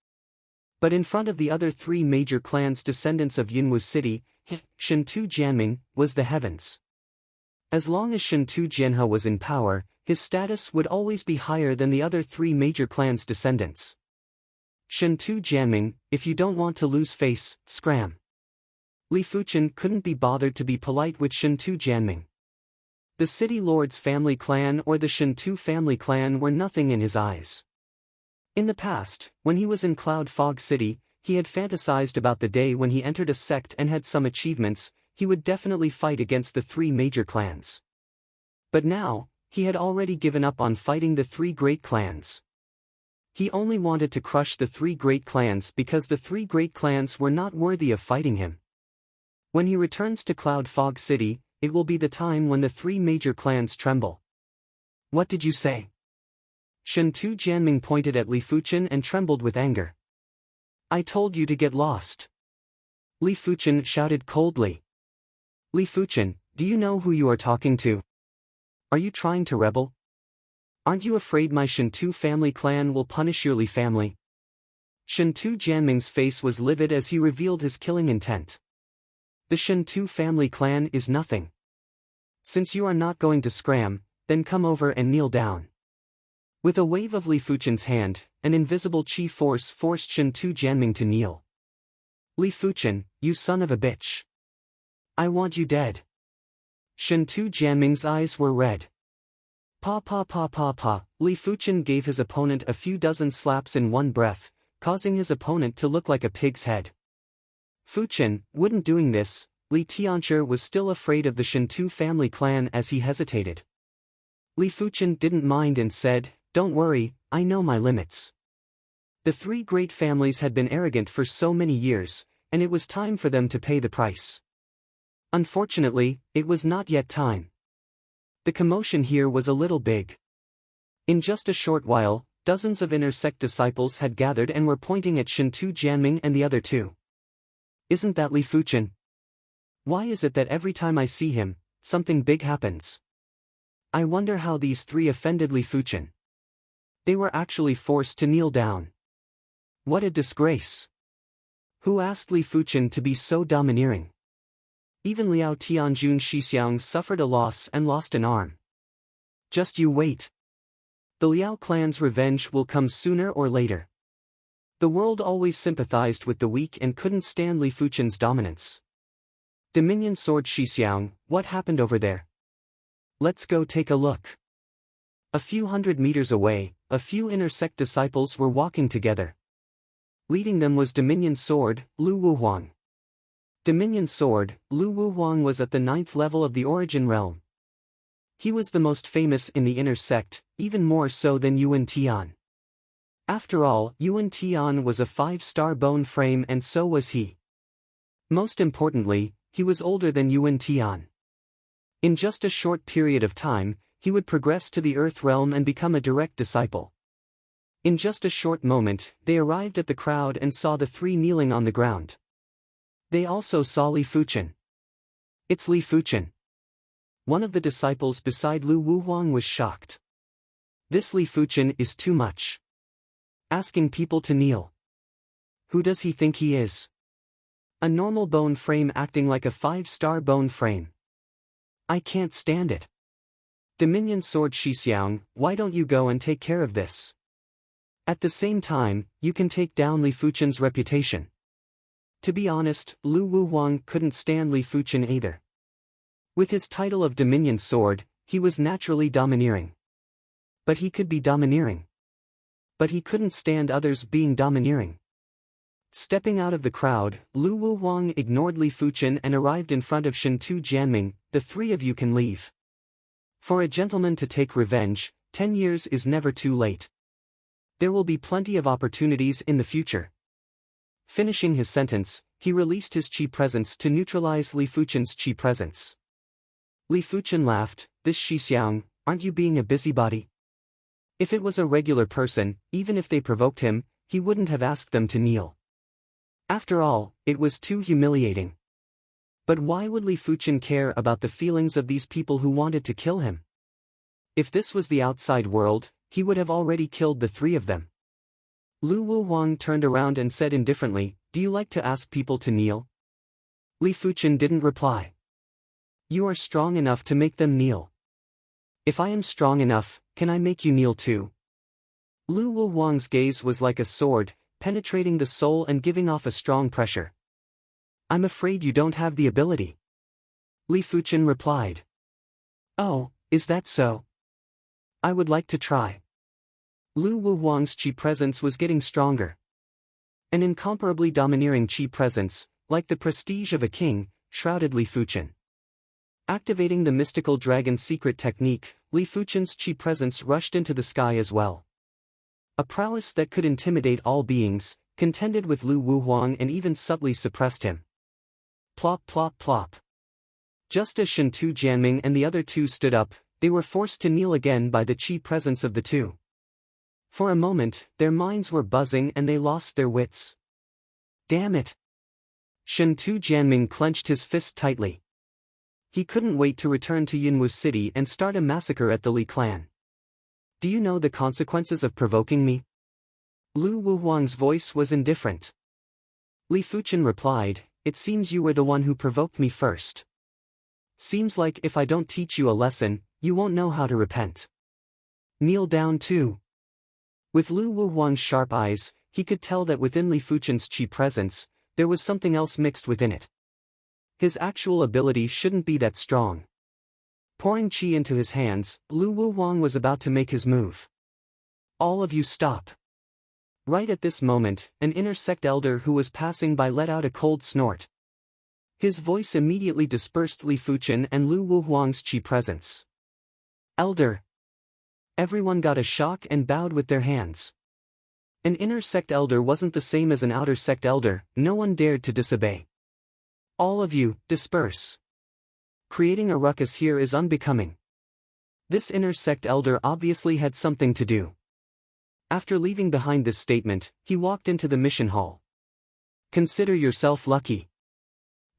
But in front of the other three major clans descendants of Yunwu City, Shentu Jianming was the heavens. As long as Shentu Jianhe was in power, his status would always be higher than the other three major clans' descendants. Shentu Jianming, if you don't want to lose face, scram. Li Fuchen couldn't be bothered to be polite with Shentu Jianming. The City Lord's family clan or the Shentu family clan were nothing in his eyes. In the past, when he was in Cloud Fog City, he had fantasized about the day when he entered a sect and had some achievements. He would definitely fight against the three major clans. But now, he had already given up on fighting the three great clans. He only wanted to crush the three great clans because the three great clans were not worthy of fighting him. When he returns to Cloud Fog City, it will be the time when the three major clans tremble. What did you say? Shentu Jianming pointed at Li Fuchen and trembled with anger. I told you to get lost. Li Fuchen shouted coldly. Li Fuchen, do you know who you are talking to? Are you trying to rebel? Aren't you afraid my Shintu family clan will punish your Li family? Shintu Jianming's face was livid as he revealed his killing intent. The Shintu family clan is nothing. Since you are not going to scram, then come over and kneel down. With a wave of Li Fuchen's hand, an invisible chi force forced Shintu Jianming to kneel. Li Fuchen, you son of a bitch. I want you dead. Shintu Jianming's eyes were red. Pa pa pa pa pa, Li Fuchen gave his opponent a few dozen slaps in one breath, causing his opponent to look like a pig's head. Fuchen wouldn't doing this. Li Tianchi was still afraid of the Shintu family clan as he hesitated. Li Fuchen didn't mind and said, "Don't worry, I know my limits." The three great families had been arrogant for so many years, and it was time for them to pay the price. Unfortunately, it was not yet time. The commotion here was a little big. In just a short while, dozens of inner sect disciples had gathered and were pointing at Shintu Jianming and the other two. Isn't that Li Fuchen? Why is it that every time I see him, something big happens? I wonder how these three offended Li Fuchen. They were actually forced to kneel down. What a disgrace! Who asked Li Fuchen to be so domineering? Even Liao Tianjun Shixiang suffered a loss and lost an arm. Just you wait. The Liao clan's revenge will come sooner or later. The world always sympathized with the weak and couldn't stand Li Fuchen's dominance. Dominion Sword Shixiang, what happened over there? Let's go take a look. A few hundred meters away, a few inner sect disciples were walking together. Leading them was Dominion Sword, Lu Wuhuang. Dominion Sword, Lu Wuhuang was at the 9th level of the Origin Realm. He was the most famous in the inner sect, even more so than Yuan Tian. After all, Yuan Tian was a 5-star bone frame and so was he. Most importantly, he was older than Yuan Tian. In just a short period of time, he would progress to the Earth Realm and become a direct disciple. In just a short moment, they arrived at the crowd and saw the three kneeling on the ground. They also saw Li Fuchen. It's Li Fuchen. One of the disciples beside Lu Wuhuang was shocked. This Li Fuchen is too much. Asking people to kneel. Who does he think he is? A normal bone frame acting like a 5-star bone frame. I can't stand it. Dominion Sword Shixiang, why don't you go and take care of this? At the same time, you can take down Li Fuchen's reputation. To be honest, Lu Wuhuang couldn't stand Li Fuchen either. With his title of Dominion Sword, he was naturally domineering. But he could be domineering. But he couldn't stand others being domineering. Stepping out of the crowd, Lu Wuhuang ignored Li Fuchen and arrived in front of Shintu Jianming. The three of you can leave. For a gentleman to take revenge, 10 years is never too late. There will be plenty of opportunities in the future. Finishing his sentence, he released his chi presence to neutralize Li Fuchen's chi presence. Li Fuchen laughed, "This Shixiang, aren't you being a busybody?" If it was a regular person, even if they provoked him, he wouldn't have asked them to kneel. After all, it was too humiliating. But why would Li Fuchen care about the feelings of these people who wanted to kill him? If this was the outside world, he would have already killed the three of them. Lu Wuhuang turned around and said indifferently, "Do you like to ask people to kneel?" Li Fuchen didn't reply. "You are strong enough to make them kneel. If I am strong enough, can I make you kneel too?" Lu Wuhuang's gaze was like a sword, penetrating the soul and giving off a strong pressure. "I'm afraid you don't have the ability." Li Fuchen replied. "Oh, is that so? I would like to try." Lu Wuhuang's chi presence was getting stronger. An incomparably domineering chi presence, like the prestige of a king, shrouded Li Fuchen. Activating the mystical dragon secret technique, Li Fuchen's chi presence rushed into the sky as well. A prowess that could intimidate all beings, contended with Lu Wuhuang and even subtly suppressed him. Plop plop plop. Just as Shintu Jianming and the other two stood up, they were forced to kneel again by the chi presence of the two. For a moment, their minds were buzzing and they lost their wits. Damn it! Shintu Jianming clenched his fist tightly. He couldn't wait to return to Yunwu City and start a massacre at the Li clan. Do you know the consequences of provoking me? Lu Wuhuang's voice was indifferent. Li Fuchen replied, "It seems you were the one who provoked me first. Seems like if I don't teach you a lesson, you won't know how to repent. Kneel down too." With Lu Wuhuang's sharp eyes, he could tell that within Li Fuchen's qi presence, there was something else mixed within it. His actual ability shouldn't be that strong. Pouring qi into his hands, Lu Wuhuang was about to make his move. "All of you stop." Right at this moment, an inner sect elder who was passing by let out a cold snort. His voice immediately dispersed Li Fuchen and Lu Wuhuang's qi presence. "Elder!" Everyone got a shock and bowed with their hands. An inner sect elder wasn't the same as an outer sect elder, no one dared to disobey. "All of you, disperse. Creating a ruckus here is unbecoming." This inner sect elder obviously had something to do. After leaving behind this statement, he walked into the mission hall. "Consider yourself lucky.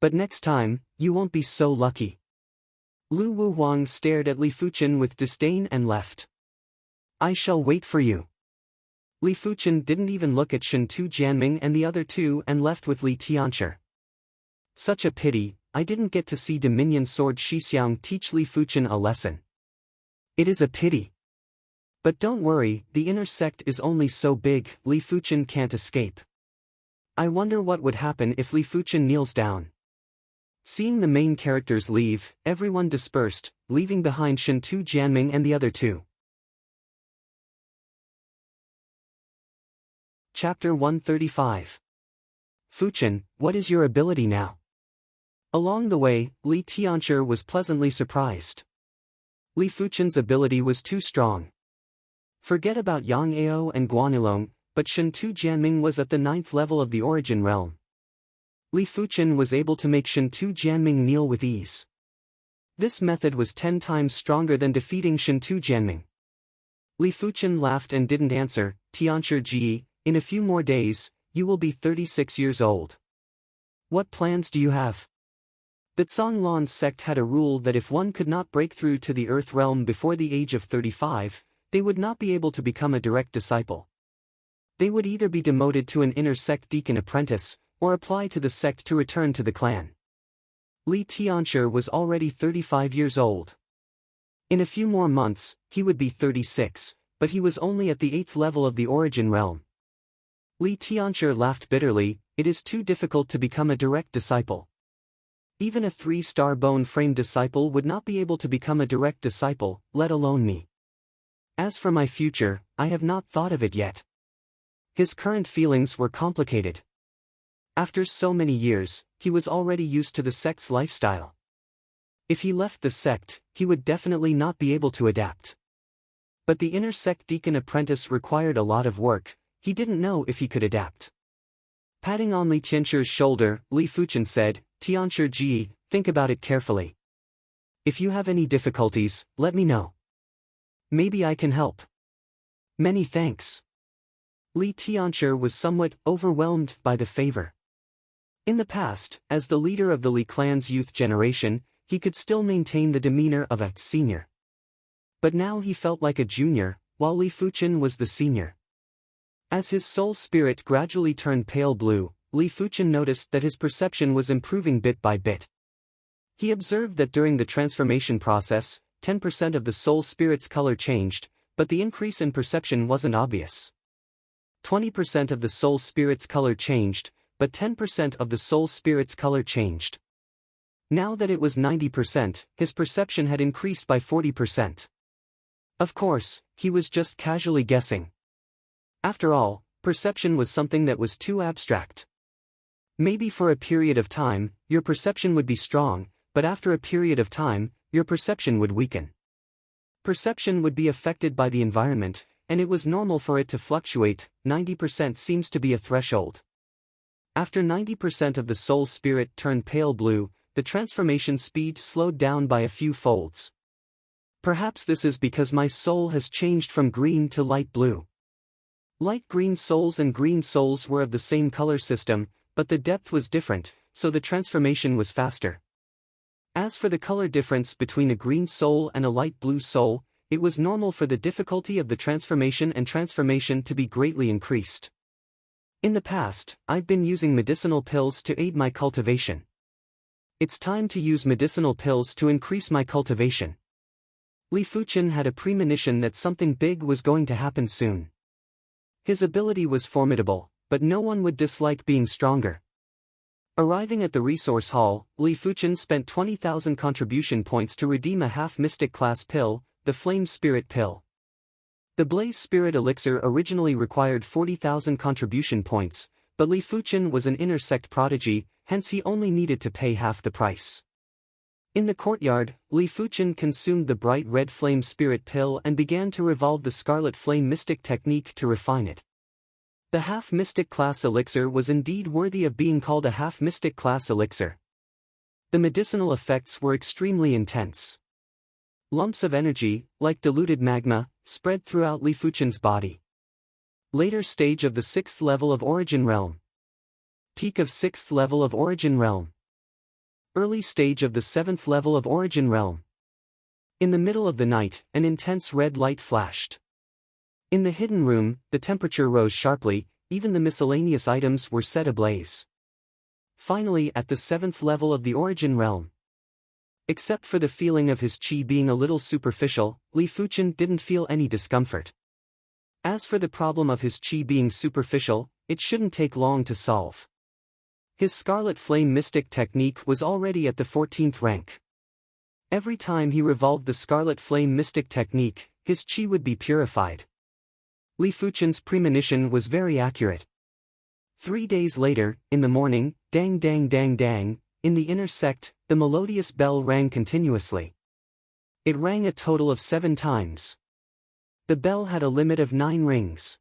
But next time, you won't be so lucky." Lu Wuhuang stared at Li Fuchen with disdain and left. "I shall wait for you." Li Fuchen didn't even look at Shen Tu Jianming and the other two and left with Li Tianchi. Such a pity, I didn't get to see Dominion Sword Shixiang teach Li Fuchen a lesson. It is a pity. But don't worry, the inner sect is only so big, Li Fuchen can't escape. I wonder what would happen if Li Fuchen kneels down. Seeing the main characters leave, everyone dispersed, leaving behind Shen Tu Jianming and the other two. Chapter 135. Fuchen, what is your ability now? Along the way, Li Tianchi was pleasantly surprised. Li Fuchen's ability was too strong. Forget about Yang Ao and Guanilong, but Shen Tu Jianming was at the 9th level of the origin realm. Li Fuchen was able to make Shen Tu Jianming kneel with ease. This method was 10 times stronger than defeating Shen Tu Jianming. Li Fuchen laughed and didn't answer. "Tianchi Ji, in a few more days, you will be 36 years old. What plans do you have?" The Zhonglan's sect had a rule that if one could not break through to the earth realm before the age of 35, they would not be able to become a direct disciple. They would either be demoted to an inner sect deacon apprentice, or apply to the sect to return to the clan. Li Tianchi was already 35 years old. In a few more months, he would be 36, but he was only at the 8th level of the origin realm. Li Tianchi laughed bitterly, "It is too difficult to become a direct disciple. Even a 3-star bone-frame disciple would not be able to become a direct disciple, let alone me. As for my future, I have not thought of it yet." His current feelings were complicated. After so many years, he was already used to the sect's lifestyle. If he left the sect, he would definitely not be able to adapt. But the inner sect deacon apprentice required a lot of work, he didn't know if he could adapt. Patting on Li Tianchi's shoulder, Li Fuchen said, "Tianchi Ji, think about it carefully. If you have any difficulties, let me know. Maybe I can help." "Many thanks." Li Tianchi was somewhat overwhelmed by the favor. In the past, as the leader of the Li clan's youth generation, he could still maintain the demeanor of a senior. But now he felt like a junior, while Li Fuchen was the senior. As his soul spirit gradually turned pale blue, Li Fuchen noticed that his perception was improving bit by bit. He observed that during the transformation process, 10% of the soul spirit's color changed, but the increase in perception wasn't obvious. 20% of the soul spirit's color changed, but 10% of the soul spirit's color changed. Now that it was 90%, his perception had increased by 40%. Of course, he was just casually guessing. After all, perception was something that was too abstract. Maybe for a period of time, your perception would be strong, but after a period of time, your perception would weaken. Perception would be affected by the environment, and it was normal for it to fluctuate. 90% seems to be a threshold. After 90% of the soul spirit turned pale blue, the transformation speed slowed down by a few folds. Perhaps this is because my soul has changed from green to light blue. Light green souls and green souls were of the same color system, but the depth was different, so the transformation was faster. As for the color difference between a green soul and a light blue soul, it was normal for the difficulty of the transformation to be greatly increased. In the past, I've been using medicinal pills to aid my cultivation. It's time to use medicinal pills to increase my cultivation. Li Fuchen had a premonition that something big was going to happen soon. His ability was formidable, but no one would dislike being stronger. Arriving at the resource hall, Li Fuchen spent 20,000 contribution points to redeem a half-mystic class pill, the Flame Spirit Pill. The Blaze Spirit Elixir originally required 40,000 contribution points, but Li Fuchen was an inner sect prodigy, hence he only needed to pay half the price. In the courtyard, Li Fuchen consumed the bright red Flame Spirit Pill and began to revolve the Scarlet Flame Mystic technique to refine it. The half-mystic class elixir was indeed worthy of being called a half-mystic class elixir. The medicinal effects were extremely intense. Lumps of energy, like diluted magma, spread throughout Li Fuchen's body. Later stage of the 6th level of Origin Realm. Peak of 6th level of Origin Realm. Early stage of the 7th level of Origin Realm. In the middle of the night, an intense red light flashed. In the hidden room, the temperature rose sharply, even the miscellaneous items were set ablaze. Finally at the 7th level of the Origin Realm. Except for the feeling of his chi being a little superficial, Li Fuchen didn't feel any discomfort. As for the problem of his chi being superficial, it shouldn't take long to solve. His Scarlet Flame Mystic technique was already at the 14th rank. Every time he revolved the Scarlet Flame Mystic technique, his chi would be purified. Li Fuchen's premonition was very accurate. 3 days later, in the morning, dang dang dang dang, in the inner sect, the melodious bell rang continuously. It rang a total of 7 times. The bell had a limit of 9 rings.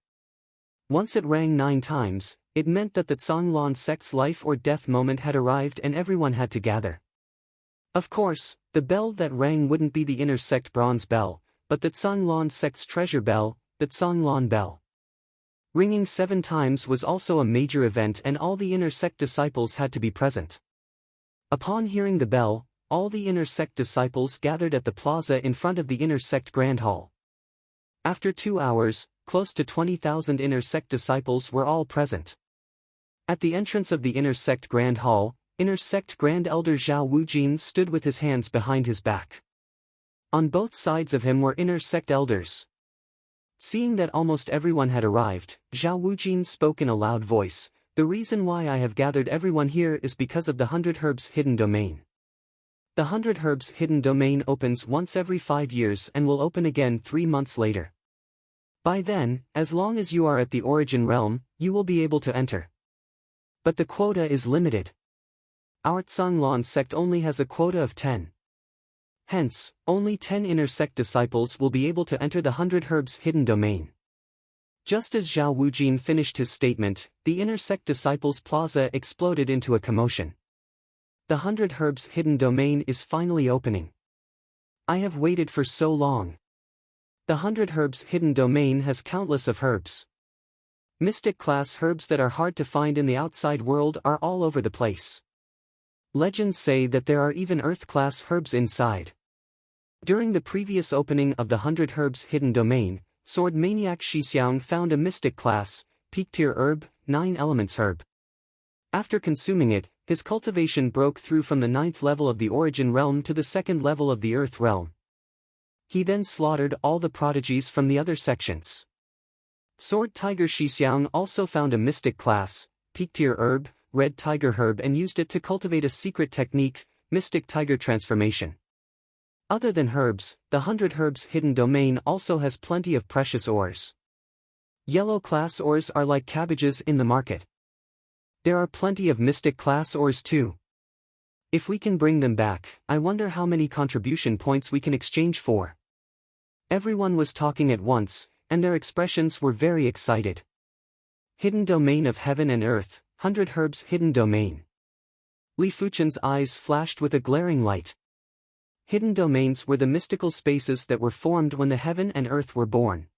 Once it rang 9 times, it meant that the Zhonglan sect's life or death moment had arrived and everyone had to gather. Of course, the bell that rang wouldn't be the inner sect bronze bell, but the Zhonglan sect's treasure bell, the Zhonglan bell. Ringing 7 times was also a major event and all the inner sect disciples had to be present. Upon hearing the bell, all the inner sect disciples gathered at the plaza in front of the inner sect grand hall. After 2 hours, close to 20,000 inner sect disciples were all present. At the entrance of the inner sect grand hall, inner sect grand elder Zhao Wujin stood with his hands behind his back. On both sides of him were inner sect elders. Seeing that almost everyone had arrived, Zhao Wujin spoke in a loud voice, "The reason why I have gathered everyone here is because of the 100 Herbs Hidden Domain. The 100 Herbs Hidden Domain opens once every 5 years and will open again 3 months later. By then, as long as you are at the Origin Realm, you will be able to enter. But the quota is limited. Our Zhonglan sect only has a quota of 10. Hence, only 10 inner sect disciples will be able to enter the 100 Herbs Hidden Domain." Just as Zhao Wujin finished his statement, the inner sect disciples' plaza exploded into a commotion. The 100 Herbs Hidden Domain is finally opening. I have waited for so long. The 100 Herbs Hidden Domain has countless of herbs. Mystic class herbs that are hard to find in the outside world are all over the place. Legends say that there are even earth class herbs inside. During the previous opening of the 100 Herbs Hidden Domain, Sword Maniac Shixiang found a mystic class, peak tier herb, 9 elements herb. After consuming it, his cultivation broke through from the 9th level of the Origin Realm to the 2nd level of the Earth Realm. He then slaughtered all the prodigies from the other sections. Sword Tiger Shixiang also found a mystic class, peak tier herb, red tiger herb, and used it to cultivate a secret technique, mystic tiger transformation. Other than herbs, the 100 Herbs Hidden Domain also has plenty of precious ores. Yellow class ores are like cabbages in the market. There are plenty of mystic class ores too. If we can bring them back, I wonder how many contribution points we can exchange for. Everyone was talking at once, and their expressions were very excited. Hidden Domain of Heaven and Earth, 100 Herbs Hidden Domain. Li Fuchen's eyes flashed with a glaring light. Hidden domains were the mystical spaces that were formed when the heaven and earth were born.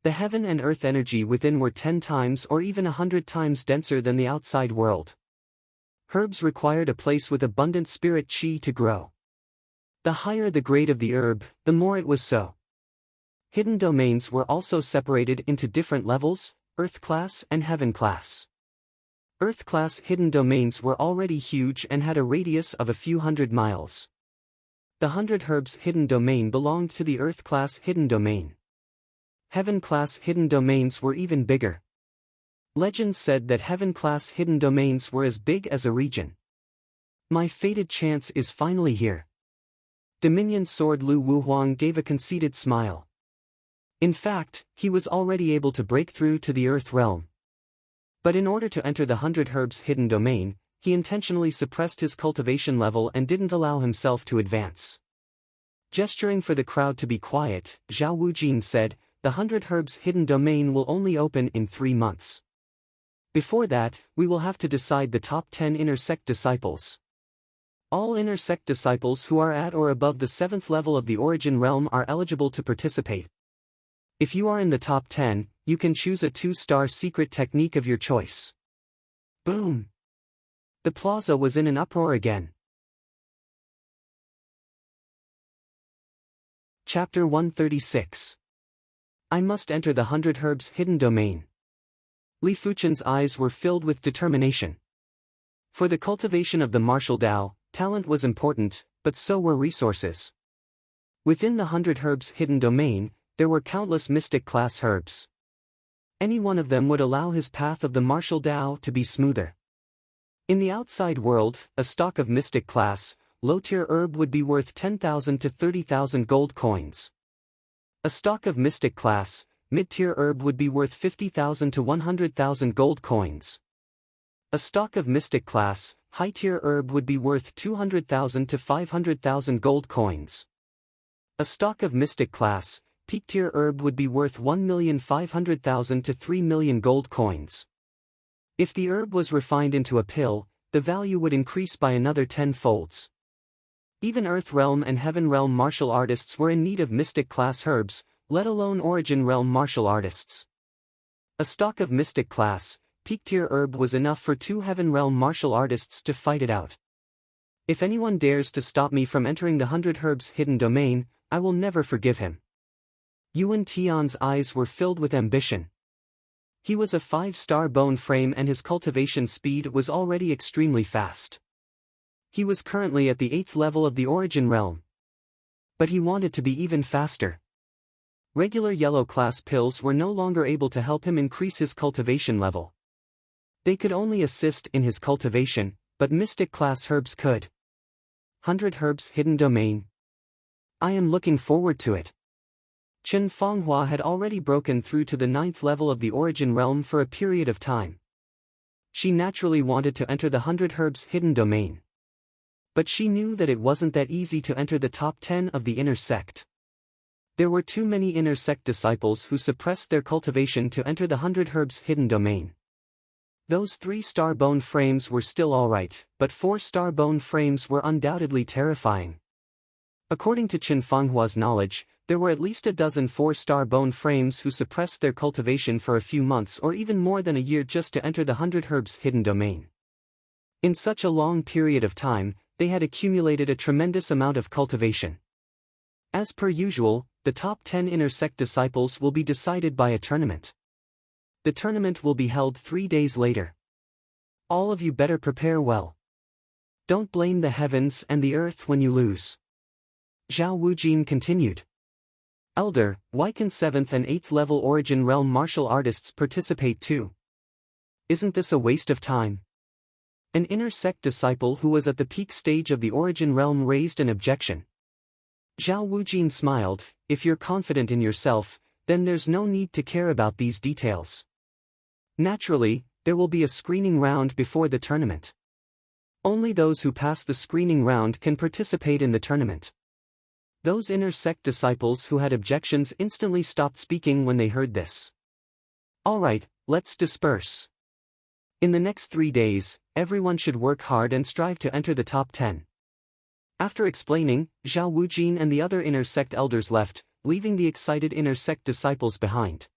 The heaven and earth energy within were 10 times or even 100 times denser than the outside world. Herbs required a place with abundant spirit chi to grow. The higher the grade of the herb, the more it was so. Hidden domains were also separated into different levels: Earth class and Heaven class. Earth class hidden domains were already huge and had a radius of a few hundred miles. The 100 Herbs hidden domain belonged to the Earth class hidden domain. Heaven class hidden domains were even bigger. Legends said that Heaven class hidden domains were as big as a region. My fated chance is finally here. Dominion Sword Lu Wuhuang gave a conceited smile. In fact, he was already able to break through to the Earth realm. But in order to enter the 100 Herbs hidden domain, he intentionally suppressed his cultivation level and didn't allow himself to advance. Gesturing for the crowd to be quiet, Zhao Wujin said, "The 100 Herbs hidden domain will only open in 3 months. Before that, we will have to decide the top 10 inner sect disciples. All inner sect disciples who are at or above the 7th level of the Origin realm are eligible to participate. If you are in the top 10, you can choose a 2-star secret technique of your choice." Boom! The plaza was in an uproar again. Chapter 136. I must enter the 100 Herbs hidden domain. Li Fuchen's eyes were filled with determination. For the cultivation of the martial Tao, talent was important, but so were resources. Within the 100 Herbs hidden domain, there were countless mystic class herbs. Any one of them would allow his path of the martial Tao to be smoother. In the outside world, a stock of mystic class, low-tier herb would be worth 10,000 to 30,000 gold coins. A stock of mystic class, mid-tier herb would be worth 50,000 to 100,000 gold coins. A stock of mystic class, high-tier herb would be worth 200,000 to 500,000 gold coins. A stock of mystic class, peak-tier herb would be worth 1,500,000 to 3 million gold coins. If the herb was refined into a pill, the value would increase by another 10 folds. Even Earth Realm and Heaven Realm martial artists were in need of mystic class herbs, let alone Origin Realm martial artists. A stock of mystic class, peak-tier herb was enough for 2 Heaven Realm martial artists to fight it out. If anyone dares to stop me from entering the 100 Herbs hidden domain, I will never forgive him. Yuan Tian's eyes were filled with ambition. He was a 5-star bone frame and his cultivation speed was already extremely fast. He was currently at the 8th level of the Origin realm. But he wanted to be even faster. Regular yellow class pills were no longer able to help him increase his cultivation level. They could only assist in his cultivation, but mystic class herbs could. 100 Herbs hidden domain. I am looking forward to it. Chen Fonghua had already broken through to the 9th level of the Origin realm for a period of time. She naturally wanted to enter the 100 Herbs hidden domain. But she knew that it wasn't that easy to enter the top 10 of the inner sect. There were too many inner sect disciples who suppressed their cultivation to enter the 100 Herbs hidden domain. Those 3-star bone frames were still alright, but 4-star bone frames were undoubtedly terrifying. According to Chen Fenghua's knowledge, there were at least a dozen 4-star bone frames who suppressed their cultivation for a few months or even more than a year just to enter the 100 Herbs hidden domain. In such a long period of time, they had accumulated a tremendous amount of cultivation. As per usual, the top 10 inner sect disciples will be decided by a tournament. The tournament will be held 3 days later. All of you better prepare well. Don't blame the heavens and the earth when you lose. Zhao Wujin continued. Elder, why can 7th and 8th level Origin realm martial artists participate too? Isn't this a waste of time? An inner sect disciple who was at the peak stage of the Origin realm raised an objection. Zhao Wujin smiled, if you're confident in yourself, then there's no need to care about these details. Naturally, there will be a screening round before the tournament. Only those who pass the screening round can participate in the tournament. Those inner sect disciples who had objections instantly stopped speaking when they heard this. Alright, let's disperse. In the next 3 days, everyone should work hard and strive to enter the top 10. After explaining, Zhao Wujin and the other inner sect elders left, leaving the excited inner sect disciples behind.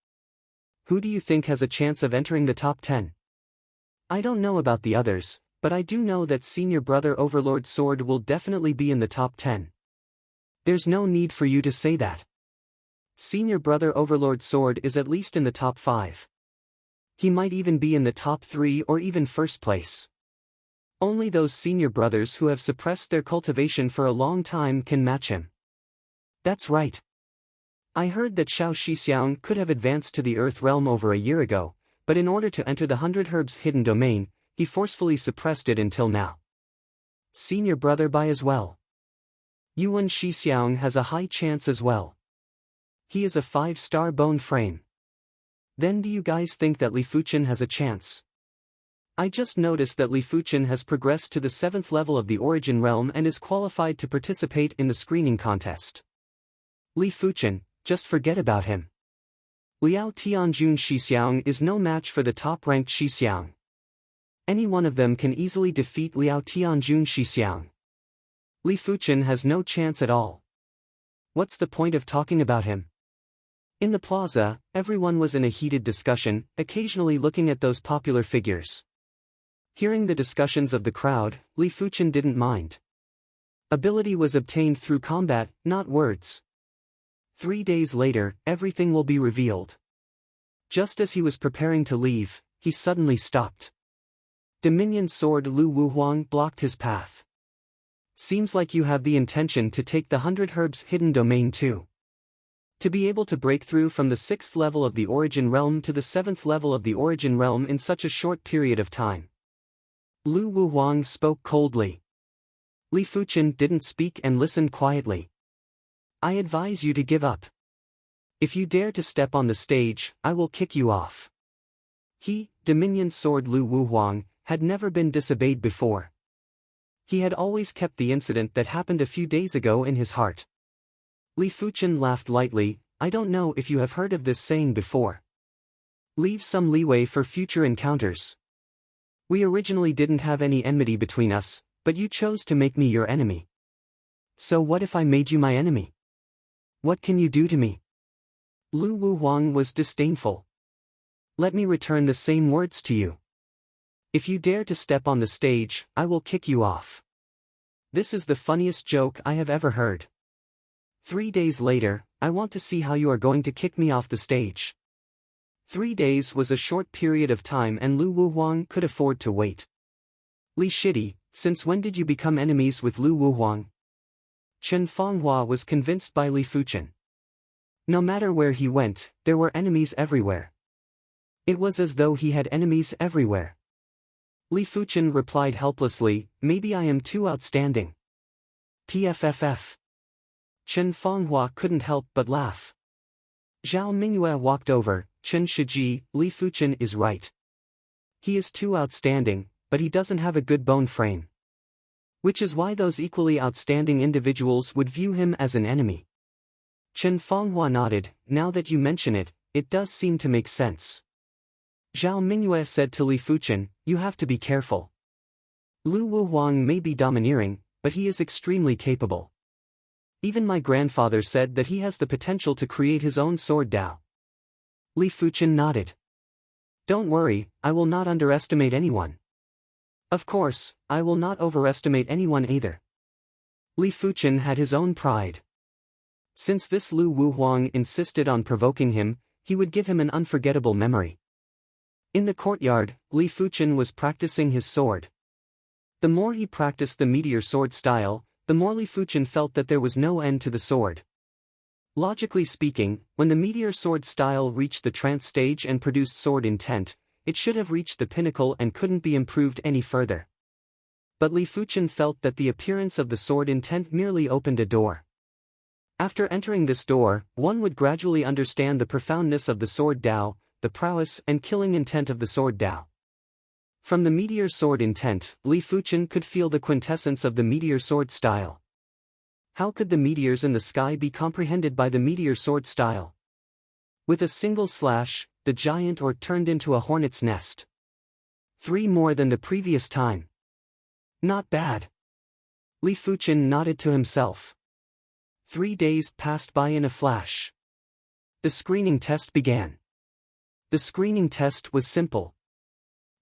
Who do you think has a chance of entering the top 10? I don't know about the others, but I do know that senior brother Overlord Sword will definitely be in the top 10. There's no need for you to say that. Senior Brother Overlord Sword is at least in the top 5. He might even be in the top 3 or even first place. Only those senior brothers who have suppressed their cultivation for a long time can match him. That's right. I heard that Xiao Shixiang could have advanced to the Earth realm over a year ago, but in order to enter the 100 Herbs hidden domain, he forcefully suppressed it until now. Senior brother Bai as well. Yuan Shixiang has a high chance as well. He is a 5-star bone frame. Then do you guys think that Li Fuchen has a chance? I just noticed that Li Fuchen has progressed to the 7th level of the Origin Realm and is qualified to participate in the screening contest. Li Fuchen, just forget about him. Liao Tianjun Shixiang is no match for the top-ranked Shixiang. Any one of them can easily defeat Liao Tianjun Shixiang. Li Fuchen has no chance at all. What's the point of talking about him? In the plaza, everyone was in a heated discussion, occasionally looking at those popular figures. Hearing the discussions of the crowd, Li Fuchen didn't mind. Ability was obtained through combat, not words. 3 days later, everything will be revealed. Just as he was preparing to leave, he suddenly stopped. Dominion Sword Lu Wuhuang blocked his path. Seems like you have the intention to take the 100 Herbs hidden domain too. To be able to break through from the 6th level of the Origin Realm to the 7th level of the Origin Realm in such a short period of time. Lu Wuhuang spoke coldly. Li Fuchen didn't speak and listened quietly. I advise you to give up. If you dare to step on the stage, I will kick you off. He, Dominion Sword Lu Wuhuang, had never been disobeyed before. He had always kept the incident that happened a few days ago in his heart. Li Fuchen laughed lightly. I don't know if you have heard of this saying before. Leave some leeway for future encounters. We originally didn't have any enmity between us, but you chose to make me your enemy. So what if I made you my enemy? What can you do to me? Lu Wuhuang was disdainful. Let me return the same words to you. If you dare to step on the stage, I will kick you off. This is the funniest joke I have ever heard. 3 days later, I want to see how you are going to kick me off the stage. 3 days was a short period of time and Lu Wuhuang could afford to wait. Li Shidi, since when did you become enemies with Lu Wuhuang? Chen Fanghua was convinced by Li Fuchen. No matter where he went, there were enemies everywhere. It was as though he had enemies everywhere. Li Fuchen replied helplessly, maybe I am too outstanding. TFFF. Chen Fanghua couldn't help but laugh. Zhao Mingyue walked over. Chen Shiji, Li Fuchen is right. He is too outstanding, but he doesn't have a good bone frame. Which is why those equally outstanding individuals would view him as an enemy. Chen Fanghua nodded. Now that you mention it, it does seem to make sense. Zhao Mingyue said to Li Fuchen, you have to be careful. Lu Wuhuang may be domineering, but he is extremely capable. Even my grandfather said that he has the potential to create his own sword Dao. Li Fuchen nodded. Don't worry, I will not underestimate anyone. Of course, I will not overestimate anyone either. Li Fuchen had his own pride. Since this Lu Wuhuang insisted on provoking him, he would give him an unforgettable memory. In the courtyard, Li Fuchen was practicing his sword. The more he practiced the meteor sword style, the more Li Fuchen felt that there was no end to the sword. Logically speaking, when the meteor sword style reached the trance stage and produced sword intent, it should have reached the pinnacle and couldn't be improved any further. But Li Fuchen felt that the appearance of the sword intent merely opened a door. After entering this door, one would gradually understand the profoundness of the sword Dao, the prowess and killing intent of the sword Dao. From the meteor sword intent, Li Fuchen could feel the quintessence of the meteor sword style. How could the meteors in the sky be comprehended by the meteor sword style? With a single slash, the giant orc turned into a hornet's nest. 3 more than the previous time. Not bad. Li Fuchen nodded to himself. 3 days passed by in a flash. The screening test began. The screening test was simple.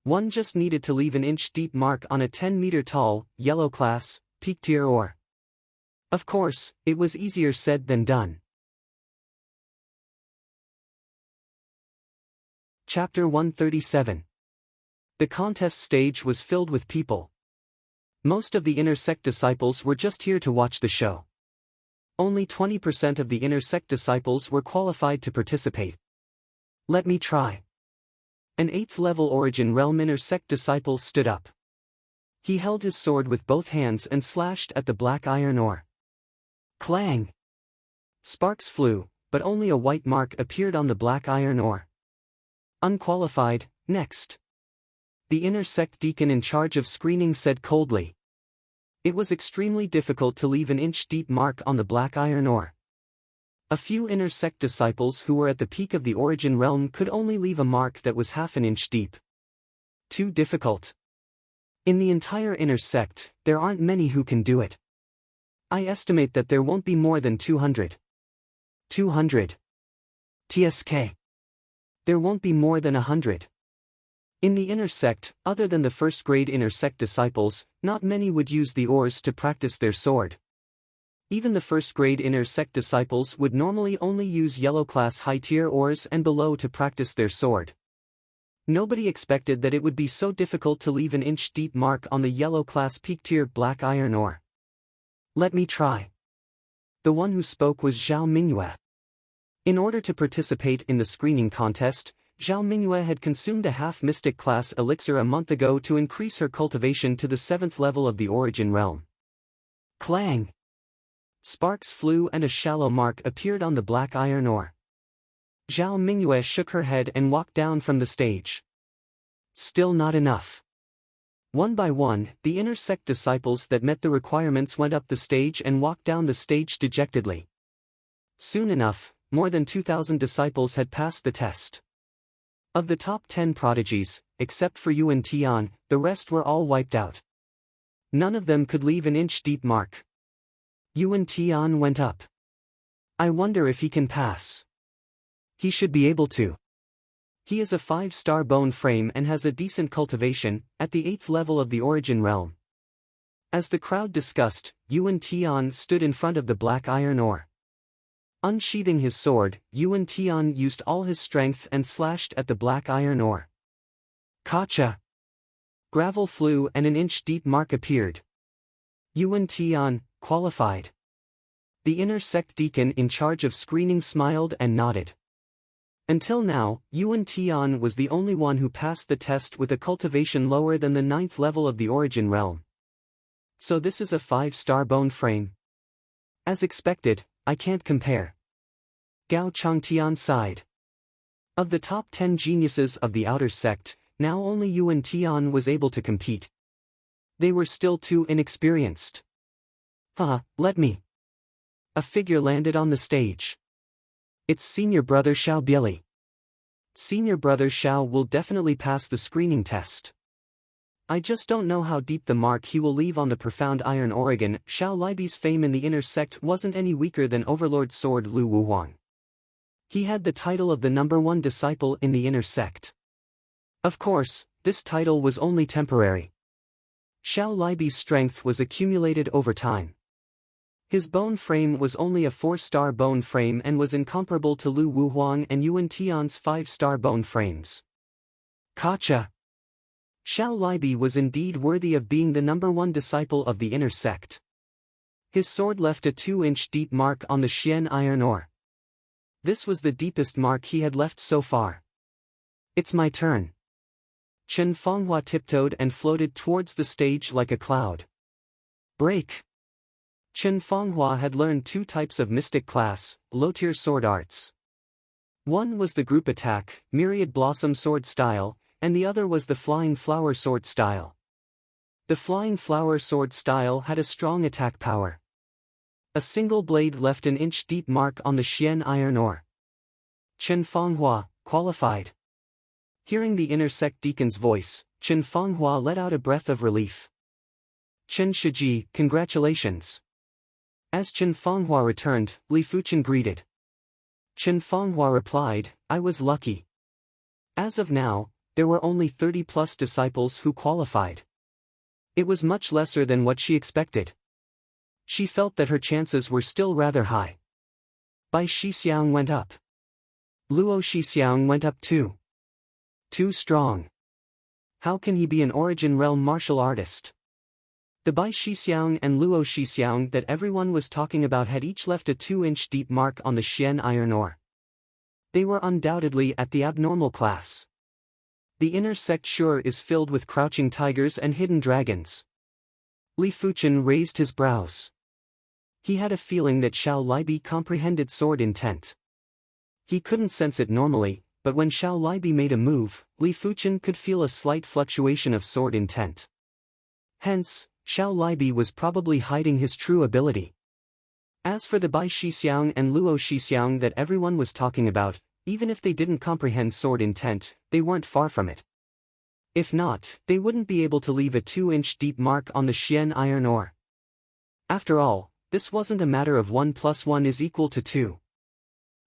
One just needed to leave an inch-deep mark on a 10-meter-tall, yellow class, peak tier ore. Of course, it was easier said than done. Chapter 137. The contest stage was filled with people. Most of the inner sect disciples were just here to watch the show. Only 20% of the inner sect disciples were qualified to participate. Let me try. An 8th level Origin Realm inner sect disciple stood up. He held his sword with both hands and slashed at the black iron ore. Clang! Sparks flew, but only a white mark appeared on the black iron ore. Unqualified, next. The inner sect deacon in charge of screening said coldly. It was extremely difficult to leave an inch-deep mark on the black iron ore. A few inner sect disciples who were at the peak of the Origin Realm could only leave a mark that was half an inch deep. Too difficult. In the entire inner sect, there aren't many who can do it. I estimate that there won't be more than 200. 200. TSK. There won't be more than 100. In the inner sect, other than the first-grade inner sect disciples, not many would use the ores to practice their sword. Even the first-grade inner sect disciples would normally only use yellow-class high-tier ores and below to practice their sword. Nobody expected that it would be so difficult to leave an inch-deep mark on the yellow-class peak-tier black iron ore. Let me try. The one who spoke was Zhao Mingyue. In order to participate in the screening contest, Zhao Mingyue had consumed a half-mystic class elixir a month ago to increase her cultivation to the 7th level of the Origin Realm. Clang! Sparks flew and a shallow mark appeared on the black iron ore. Zhao Mingyue shook her head and walked down from the stage. Still not enough. One by one, the inner sect disciples that met the requirements went up the stage and walked down the stage dejectedly. Soon enough, more than 2,000 disciples had passed the test. Of the top 10 prodigies, except for Yuan Tian, the rest were all wiped out. None of them could leave an inch-deep mark. Yuan Tian went up. I wonder if he can pass. He should be able to. He is a 5-star bone frame and has a decent cultivation, at the 8th level of the Origin Realm. As the crowd discussed, Yuan Tian stood in front of the black iron ore. Unsheathing his sword, Yuan Tian used all his strength and slashed at the black iron ore. Kacha! Gravel flew and an inch-deep mark appeared. Yuan Tian, qualified. The inner sect deacon in charge of screening smiled and nodded. Until now, Yuan Tian was the only one who passed the test with a cultivation lower than the 9th level of the Origin Realm. So this is a 5-star bone frame. As expected, I can't compare. Gao Changtian sighed. Of the top 10 geniuses of the outer sect, now only Yuan Tian was able to compete. They were still too inexperienced. Let me. A figure landed on the stage. It's senior brother Xiao Bieli. Senior brother Xiao will definitely pass the screening test. I just don't know how deep the mark he will leave on the profound iron Oregon. Xiao Libi's fame in the inner sect wasn't any weaker than Overlord Sword Lu Wuhuang. He had the title of the #1 disciple in the inner sect. Of course, this title was only temporary. Xiao Libi's strength was accumulated over time. His bone frame was only a 4-star bone frame and was incomparable to Lu Wuhuang and Yuan Tian's 5-star bone frames. Kacha! Xiao Libi was indeed worthy of being the #1 disciple of the inner sect. His sword left a 2-inch deep mark on the Xian iron ore. This was the deepest mark he had left so far. It's my turn. Chen Fenghua tiptoed and floated towards the stage like a cloud. Break! Chen Fenghua had learned 2 types of mystic class, low-tier sword arts. One was the group attack, myriad blossom sword style, and the other was the flying flower sword style. The flying flower sword style had a strong attack power. A single blade left an inch-deep mark on the Xian iron ore. Chen Fenghua, qualified. Hearing the inner sect deacon's voice, Chen Fenghua let out a breath of relief. Chen Shiji, congratulations. As Chen Fenghua returned, Li Fuchen greeted. Chen Fenghua replied, I was lucky. As of now, there were only 30+ disciples who qualified. It was much lesser than what she expected. She felt that her chances were still rather high. Bai Shixiang went up. Luo Shixiang went up too. Too strong. How can he be an Origin Realm martial artist? The Bai Shixiang and Luo Shixiang that everyone was talking about had each left a 2-inch deep mark on the Xian iron ore. They were undoubtedly at the abnormal class. The inner sect sure is filled with crouching tigers and hidden dragons. Li Fuchen raised his brows. He had a feeling that Xiao Libi comprehended sword intent. He couldn't sense it normally, but when Xiao Libi made a move, Li Fuchen could feel a slight fluctuation of sword intent. Hence, Xiao Libi was probably hiding his true ability. As for the Bai Shixiang and Luo Shixiang that everyone was talking about, even if they didn't comprehend sword intent, they weren't far from it. If not, they wouldn't be able to leave a 2-inch deep mark on the Xian iron ore. After all, this wasn't a matter of 1 + 1 = 2.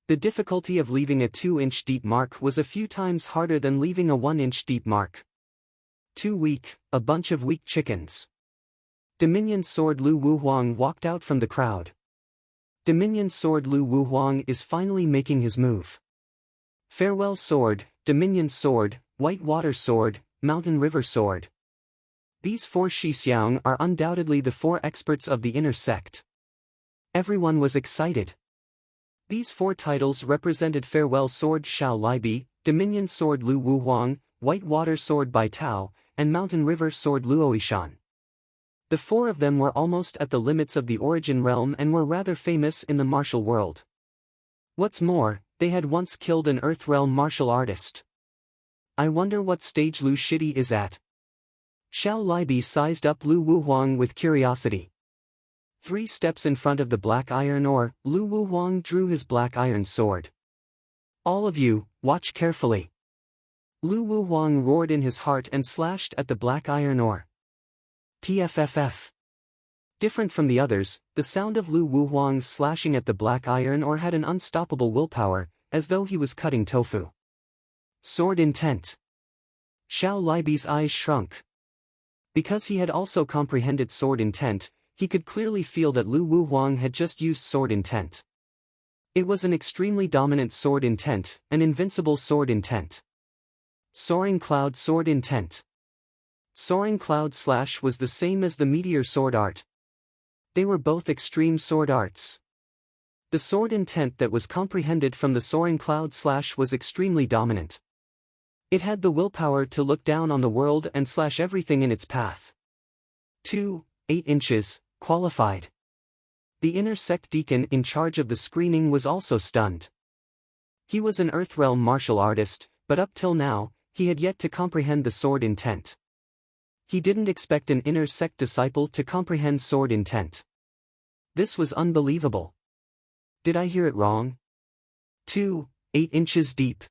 The difficulty of leaving a 2-inch deep mark was a few times harder than leaving a 1-inch deep mark. Too weak, a bunch of weak chickens. Dominion Sword Lu Wuhuang walked out from the crowd. Dominion Sword Lu Wuhuang is finally making his move. Farewell Sword, Dominion Sword, White Water Sword, Mountain River Sword. These 4 Shixiang are undoubtedly the 4 experts of the inner sect. Everyone was excited. These 4 titles represented Farewell Sword Xiao Libi, Dominion Sword Lu Wuhuang, White Water Sword Bai Tao, and Mountain River Sword Luo Yishan. The 4 of them were almost at the limits of the Origin Realm and were rather famous in the martial world. What's more, they had once killed an Earth Realm martial artist. I wonder what stage Lu Shidi is at. Xiao Libi sized up Lu Wuhuang with curiosity. 3 steps in front of the black iron ore, Lu Wuhuang drew his black iron sword. All of you, watch carefully. Lu Wuhuang roared in his heart and slashed at the black iron ore. TFFF. Different from the others, the sound of Lu Wuhuang's slashing at the black iron ore had an unstoppable willpower, as though he was cutting tofu. Sword intent. Xiao Libi's eyes shrunk. Because he had also comprehended sword intent, he could clearly feel that Lu Wuhuang had just used sword intent. It was an extremely dominant sword intent, an invincible sword intent. Soaring Cloud Sword Intent. Soaring Cloud Slash was the same as the Meteor Sword Art. They were both extreme sword arts. The sword intent that was comprehended from the Soaring Cloud Slash was extremely dominant. It had the willpower to look down on the world and slash everything in its path. 2, 8 inches, qualified. The inner sect deacon in charge of the screening was also stunned. He was an Earthrealm martial artist, but up till now, he had yet to comprehend the sword intent. He didn't expect an inner sect disciple to comprehend sword intent. This was unbelievable. Did I hear it wrong? 2, 8 inches deep.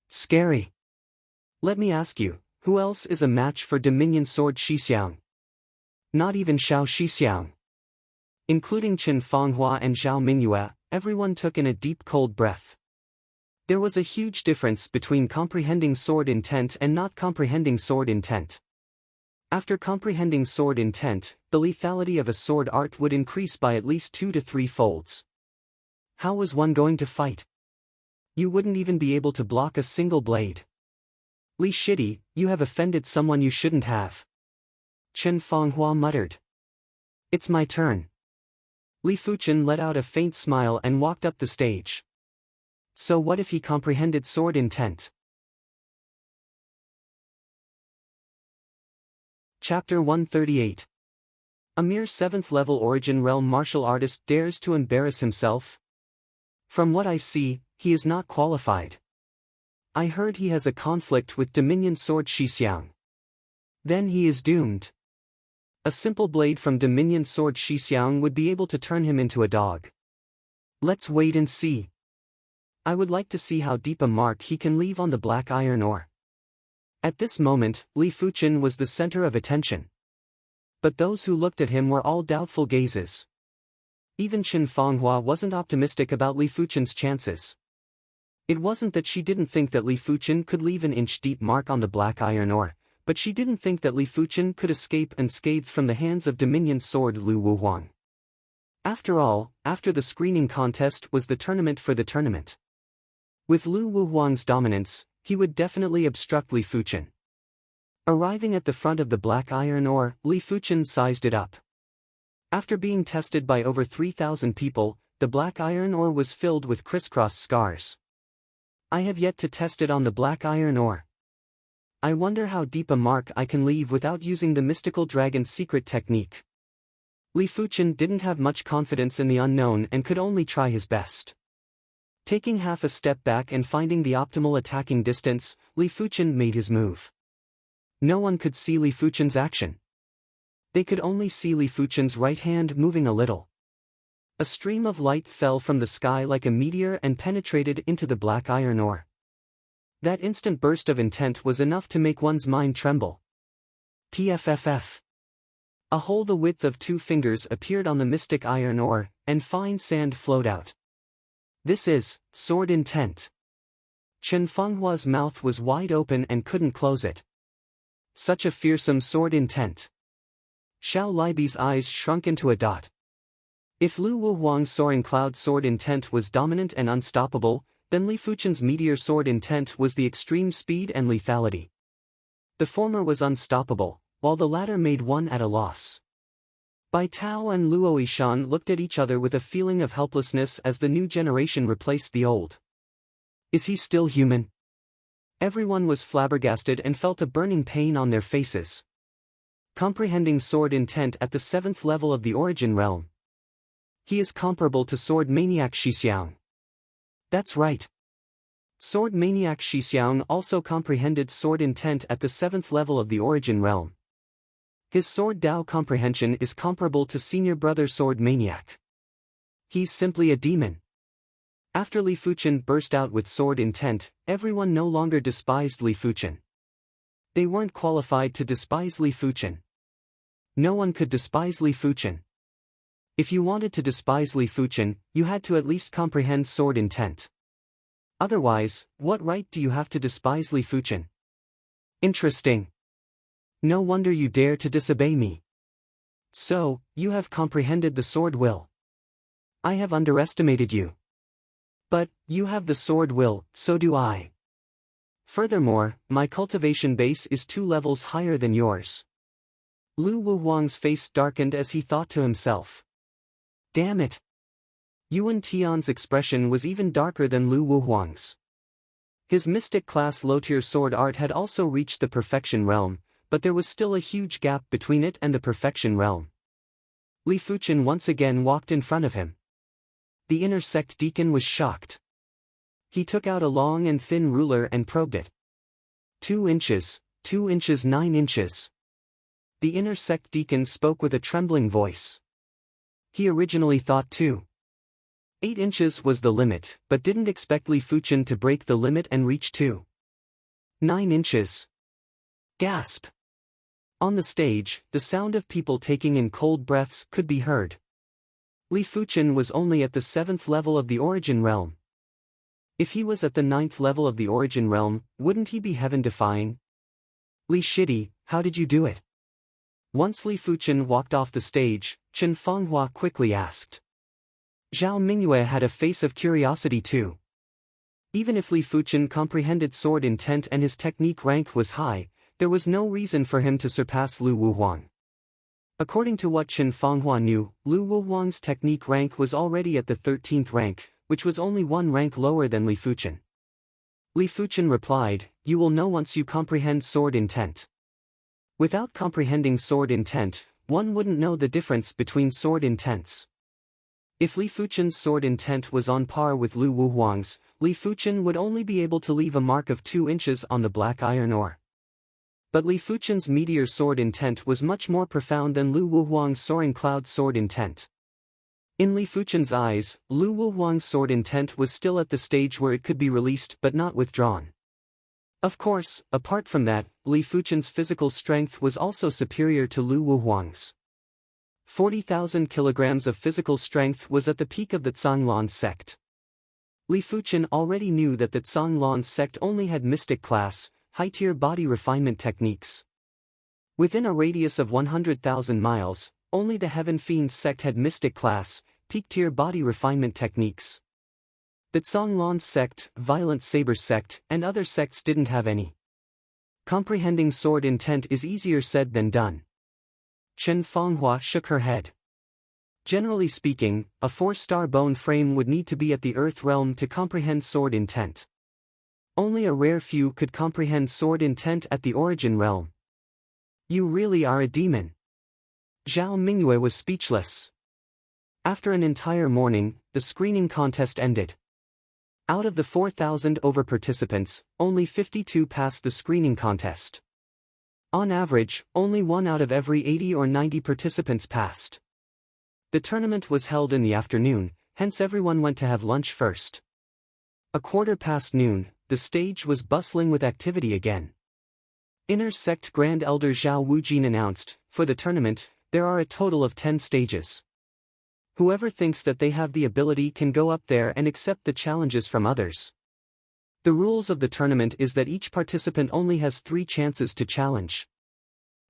Scary. Let me ask you, who else is a match for Dominion Sword Shixiang? Not even Xiao Shixiang. Including Qin Fanghua and Zhao Mingyue, everyone took in a deep cold breath. There was a huge difference between comprehending sword intent and not comprehending sword intent. After comprehending sword intent, the lethality of a sword art would increase by at least 2 to 3 folds. How was one going to fight? You wouldn't even be able to block a single blade. Li Shidi, you have offended someone you shouldn't have. Chen Fanghua muttered. It's my turn. Li Fuchen let out a faint smile and walked up the stage. So what if he comprehended sword intent? Chapter 138. A mere 7th level Origin Realm martial artist dares to embarrass himself? From what I see, he is not qualified. I heard he has a conflict with Dominion Sword Shixiang. Then he is doomed. A simple blade from Dominion Sword Shixiang would be able to turn him into a dog. Let's wait and see. I would like to see how deep a mark he can leave on the black iron ore. At this moment, Li Fuchen was the center of attention. But those who looked at him were all doubtful gazes. Even Qin Fanghua wasn't optimistic about Li Fuchen's chances. It wasn't that she didn't think that Li Fuchen could leave an inch-deep mark on the black iron ore, but she didn't think that Li Fuchen could escape unscathed from the hands of Dominion Sword Lu Wuhuang. After all, after the screening contest was the tournament for the tournament. With Lu Wuhuang's dominance, he would definitely obstruct Li Fuchen. Arriving at the front of the black iron ore, Li Fuchen sized it up. After being tested by over 3,000 people, the black iron ore was filled with crisscross scars. I have yet to test it on the black iron ore. I wonder how deep a mark I can leave without using the mystical dragon's secret technique. Li Fuchen didn't have much confidence in the unknown and could only try his best. Taking half a step back and finding the optimal attacking distance, Li Fuchen made his move. No one could see Li Fuchen's action. They could only see Li Fuchen's right hand moving a little. A stream of light fell from the sky like a meteor and penetrated into the black iron ore. That instant burst of intent was enough to make one's mind tremble. PFFF. A hole the width of 2 fingers appeared on the mystic iron ore, and fine sand flowed out. This is sword intent. Chen Fenghua's mouth was wide open and couldn't close it. Such a fearsome sword intent. Xiao Libi's eyes shrunk into a dot. If Lu Wuhuang's soaring cloud sword intent was dominant and unstoppable, then Li Fuchen's meteor sword intent was the extreme speed and lethality. The former was unstoppable, while the latter made one at a loss. Bai Tao and Luo Yishan looked at each other with a feeling of helplessness as the new generation replaced the old. Is he still human? Everyone was flabbergasted and felt a burning pain on their faces. Comprehending sword intent at the 7th level of the origin realm. He is comparable to Sword Maniac Shixiang. That's right. Sword Maniac Shixiang also comprehended sword intent at the 7th level of the origin realm. His sword Dao comprehension is comparable to senior brother Sword Maniac. He's simply a demon. After Li Fuchen burst out with sword intent, everyone no longer despised Li Fuchen. They weren't qualified to despise Li Fuchen. No one could despise Li Fuchen. If you wanted to despise Li Fuchen, you had to at least comprehend sword intent. Otherwise, what right do you have to despise Li Fuchen? Interesting. No wonder you dare to disobey me. So, you have comprehended the sword will. I have underestimated you. But, you have the sword will, so do I. Furthermore, my cultivation base is 2 levels higher than yours. Lu Wuhuang's face darkened as he thought to himself. Damn it! Yuan Tian's expression was even darker than Lu Wuhuang's. His mystic class low-tier sword art had also reached the perfection realm, but there was still a huge gap between it and the perfection realm. Li Fuchen once again walked in front of him. The inner sect deacon was shocked. He took out a long and thin ruler and probed it. 2 inches, 2 inches 9 inches. The inner sect deacon spoke with a trembling voice. He originally thought 8 inches was the limit, but didn't expect Li Fuchen to break the limit and reach 9 inches. Gasp! On the stage, the sound of people taking in cold breaths could be heard. Li Fuchen was only at the 7th level of the origin realm. If he was at the 9th level of the origin realm, wouldn't he be heaven-defying? Li Shidi, how did you do it? Once Li Fuchen walked off the stage, Chen Fenghua quickly asked. Zhao Mingyue had a face of curiosity too. Even if Li Fuchen comprehended sword intent and his technique rank was high, there was no reason for him to surpass Lu Wuhuang. According to what Chen Fenghua knew, Lu Wuhuang's technique rank was already at the 13th rank, which was only 1 rank lower than Li Fuchen. Li Fuchen replied, "You will know once you comprehend sword intent." Without comprehending sword intent, one wouldn't know the difference between sword intents. If Li Fuchen's sword intent was on par with Lu Wuhuang's, Li Fuchen would only be able to leave a mark of 2 inches on the black iron ore. But Li Fuchen's meteor sword intent was much more profound than Lu Wuhuang's soaring cloud sword intent. In Li Fuchen's eyes, Lu Wuhuang's sword intent was still at the stage where it could be released but not withdrawn. Of course, apart from that, Li Fuchen's physical strength was also superior to Lu Wuhuang's. 40,000 kilograms of physical strength was at the peak of the Zhanglan sect. Li Fuchen already knew that the Zhanglan sect only had mystic class, high-tier body refinement techniques. Within a radius of 100,000 miles, only the Heaven Fiend sect had mystic class, peak-tier body refinement techniques. The Zhonglan sect, Violent Saber sect, and other sects didn't have any. Comprehending sword intent is easier said than done. Chen Fenghua shook her head. Generally speaking, a 4-star bone frame would need to be at the Earth realm to comprehend sword intent. Only a rare few could comprehend sword intent at the origin realm. You really are a demon. Zhao Mingyue was speechless. After an entire morning, the screening contest ended. Out of the 4,000 over participants, only 52 passed the screening contest. On average, only 1 out of every 80 or 90 participants passed. The tournament was held in the afternoon, hence everyone went to have lunch first. noon, the stage was bustling with activity again. Inner Sect Grand Elder Zhao Wujin announced, for the tournament, there are a total of 10 stages. Whoever thinks that they have the ability can go up there and accept the challenges from others. The rules of the tournament is that each participant only has 3 chances to challenge.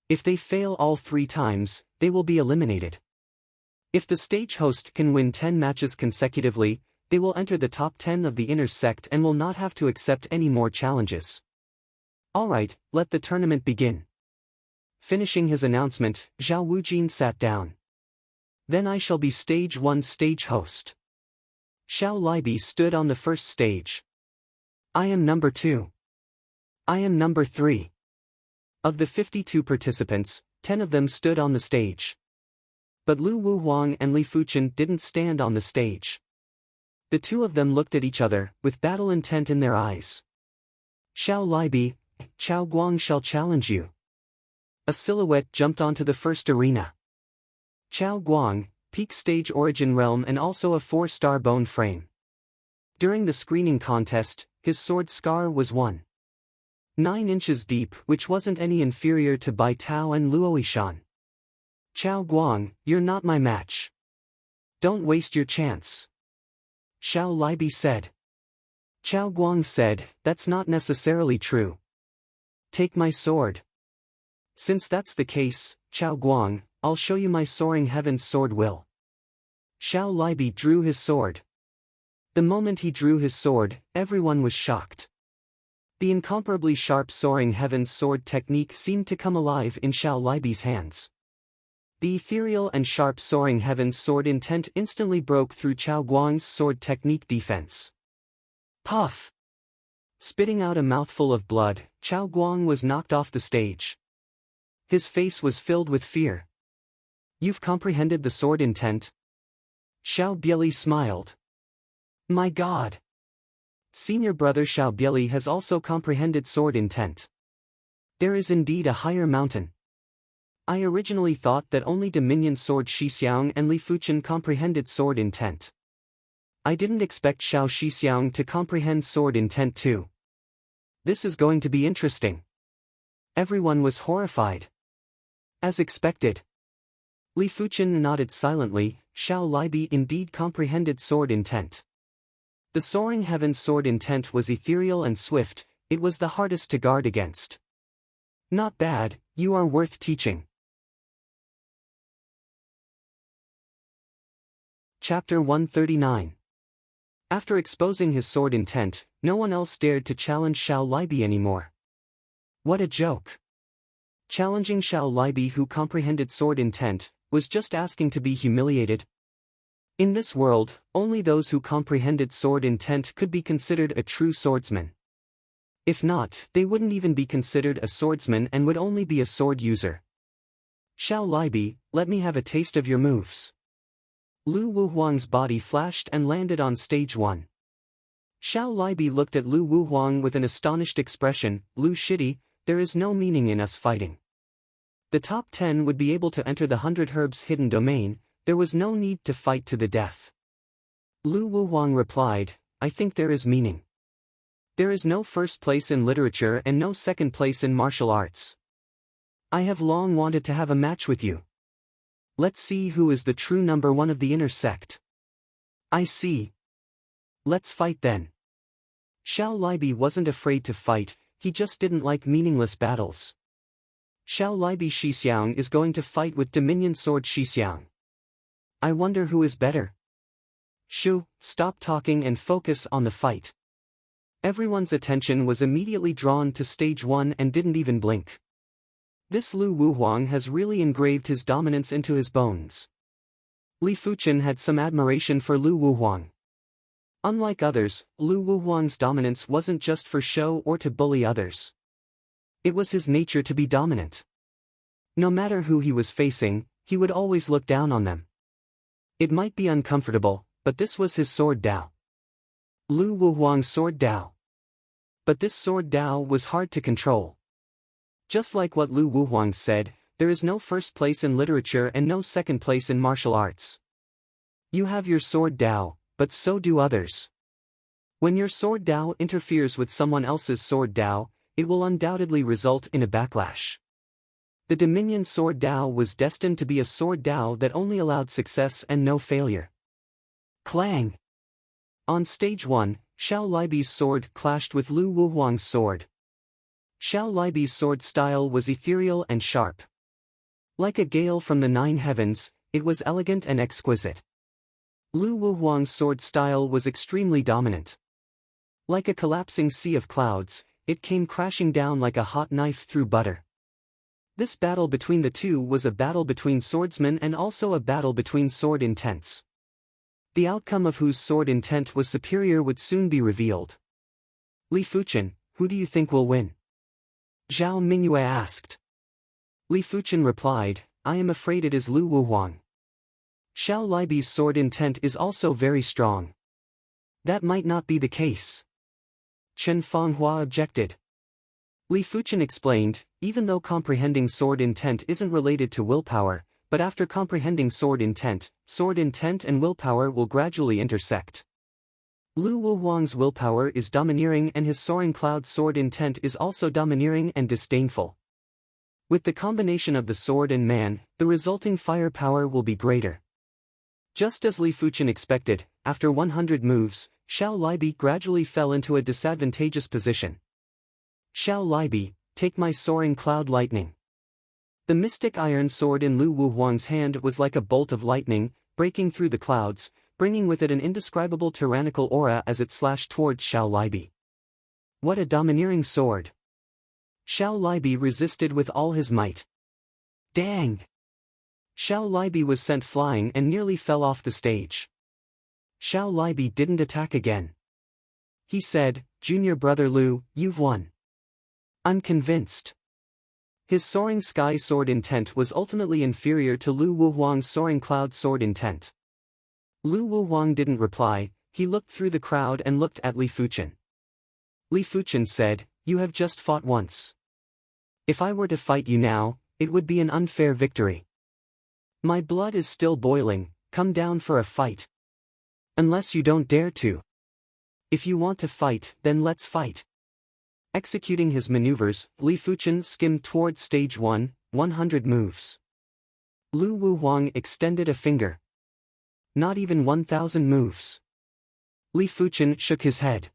If they fail all 3 times, they will be eliminated. If the stage host can win 10 matches consecutively, they will enter the top 10 of the Inner Sect and will not have to accept any more challenges. Alright, let the tournament begin. Finishing his announcement, Zhao Wujin sat down. Then I shall be stage 1 stage host. Xiao Libi stood on the first stage. I am number 2. I am number 3. Of the 52 participants, 10 of them stood on the stage. But Lu Wuhuang and Li Fuchen didn't stand on the stage. The two of them looked at each other, with battle intent in their eyes. Xiao Libi, Chao Guang shall challenge you. A silhouette jumped onto the first arena. Chao Guang, peak stage origin realm and also a 4-star bone frame. During the screening contest, his sword scar was 1.9 inches deep, which wasn't any inferior to Bai Tao and Luoishan. Chao Guang, you're not my match. Don't waste your chance. Xiao Libi said. Chao Guang said, that's not necessarily true. Take my sword. Since that's the case, Chao Guang, I'll show you my soaring heaven's sword will. Xiao Libi drew his sword. The moment he drew his sword, everyone was shocked. The incomparably sharp soaring heaven's sword technique seemed to come alive in Xiao Libi's hands. The ethereal and sharp soaring heaven's sword intent instantly broke through Chao Guang's sword technique defense. Puff! Spitting out a mouthful of blood, Chao Guang was knocked off the stage. His face was filled with fear. You've comprehended the sword intent? Xiao Bieli smiled. My God! Senior brother Xiao Bieli has also comprehended sword intent. There is indeed a higher mountain. I originally thought that only Dominion Sword Shixiang and Li Fuchen comprehended sword intent. I didn't expect Xiao Shixiang to comprehend sword intent too. This is going to be interesting. Everyone was horrified. As expected. Li Fuchen nodded silently. Xiao Libi indeed comprehended sword intent. The soaring heaven's sword intent was ethereal and swift, it was the hardest to guard against. Not bad, you are worth teaching. Chapter 139. After exposing his sword intent, no one else dared to challenge Xiao Libi anymore. What a joke. Challenging Xiao Libi, who comprehended sword intent, was just asking to be humiliated. In this world, only those who comprehended sword intent could be considered a true swordsman. If not, they wouldn't even be considered a swordsman and would only be a sword user. Xiao Libi, let me have a taste of your moves. Lu Wuhuang's body flashed and landed on stage 1. Xiao Libi looked at Lu Wuhuang with an astonished expression. Lu Shidi, there is no meaning in us fighting. The top 10 would be able to enter the 100 Herbs hidden domain, there was no need to fight to the death. Lu Wuhuang replied, I think there is meaning. There is no first place in literature and no second place in martial arts. I have long wanted to have a match with you. Let's see who is the true number 1 of the Inner Sect. I see. Let's fight then. Xiao Libi wasn't afraid to fight, he just didn't like meaningless battles. Xiao Libi Shixiang is going to fight with Dominion Sword Shixiang. I wonder who is better. Shoo, stop talking and focus on the fight. Everyone's attention was immediately drawn to stage 1 and didn't even blink. This Lu Wuhuang has really engraved his dominance into his bones. Li Fuchen had some admiration for Lu Wuhuang. Unlike others, Lu Wuhuang's dominance wasn't just for show or to bully others. It was his nature to be dominant. No matter who he was facing, he would always look down on them. It might be uncomfortable, but this was his sword Dao. Lu Wuhuang's sword Dao. But this sword Dao was hard to control. Just like what Lu Wuhuang said, there is no first place in literature and no second place in martial arts. You have your sword Dao, but so do others. When your sword Dao interferes with someone else's sword Dao, it will undoubtedly result in a backlash. The Dominion sword Dao was destined to be a sword Dao that only allowed success and no failure. Clang! On stage 1, Xiao Libi's sword clashed with Lu Wuhuang's sword. Xiao Libi's sword style was ethereal and sharp. Like a gale from the 9 heavens, it was elegant and exquisite. Lu Wuhuang's sword style was extremely dominant. Like a collapsing sea of clouds, it came crashing down like a hot knife through butter. This battle between the two was a battle between swordsmen and also a battle between sword intents. The outcome of whose sword intent was superior would soon be revealed. Li Fuchen, who do you think will win? Zhao Mingyue asked. Li Fuchen replied, I am afraid it is Lu Wuhuang. Xiao Libi's sword intent is also very strong. That might not be the case. Chen Fanghua objected. Li Fuchen explained, even though comprehending sword intent isn't related to willpower, but after comprehending sword intent and willpower will gradually intersect. Lu Wuhuang's willpower is domineering and his soaring cloud sword intent is also domineering and disdainful. With the combination of the sword and man, the resulting firepower will be greater. Just as Li Fuchen expected, after 100 moves, Xiao Libi gradually fell into a disadvantageous position. Xiao Libi, take my soaring cloud lightning. The mystic iron sword in Lu Wuhuang's hand was like a bolt of lightning, breaking through the clouds, bringing with it an indescribable tyrannical aura as it slashed towards Xiao Libi. What a domineering sword! Xiao Libi resisted with all his might. Dang! Xiao Libi was sent flying and nearly fell off the stage. Xiao Libi didn't attack again. He said, Junior brother Lu, you've won. I'm convinced. His soaring sky sword intent was ultimately inferior to Lu Wuhuang's soaring cloud sword intent. Lu Wuhuang didn't reply, he looked through the crowd and looked at Li Fuchen. Li Fuchen said, you have just fought once. If I were to fight you now, it would be an unfair victory. My blood is still boiling, come down for a fight. Unless you don't dare to. If you want to fight, then let's fight. Executing his maneuvers, Li Fuchen skimmed toward stage 1, 100 moves. Lu Wuhuang extended a finger. Not even 1,000 moves. Li Fuchen shook his head.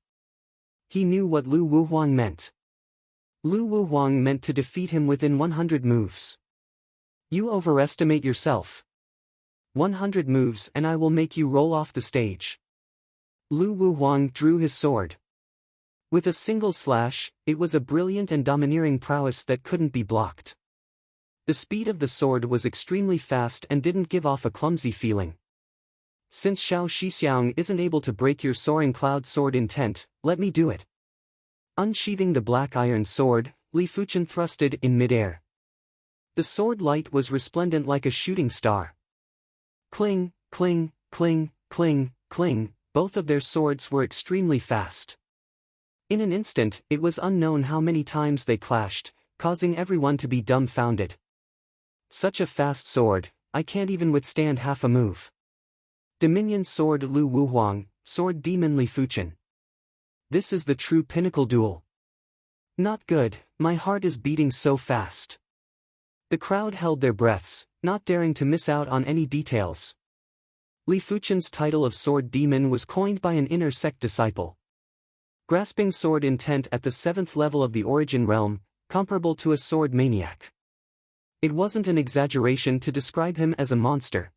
He knew what Lu Wuhuang meant. Lu Wuhuang meant to defeat him within 100 moves. You overestimate yourself. 100 moves and I will make you roll off the stage. Lu Wuhuang drew his sword. With a single slash, it was a brilliant and domineering prowess that couldn't be blocked. The speed of the sword was extremely fast and didn't give off a clumsy feeling. Since Xiao Shixiang isn't able to break your soaring cloud sword intent, let me do it. Unsheathing the black iron sword, Li Fuchen thrusted in midair. The sword light was resplendent like a shooting star. Cling, cling, cling, cling, cling, both of their swords were extremely fast. In an instant, it was unknown how many times they clashed, causing everyone to be dumbfounded. Such a fast sword, I can't even withstand half a move. Dominion sword Lu Wuhuang, sword demon Li Fuchen. This is the true pinnacle duel. Not good, my heart is beating so fast. The crowd held their breaths, not daring to miss out on any details. Li Fuchen's title of sword demon was coined by an inner sect disciple. Grasping sword intent at the 7th level of the origin realm, comparable to a sword maniac. It wasn't an exaggeration to describe him as a monster.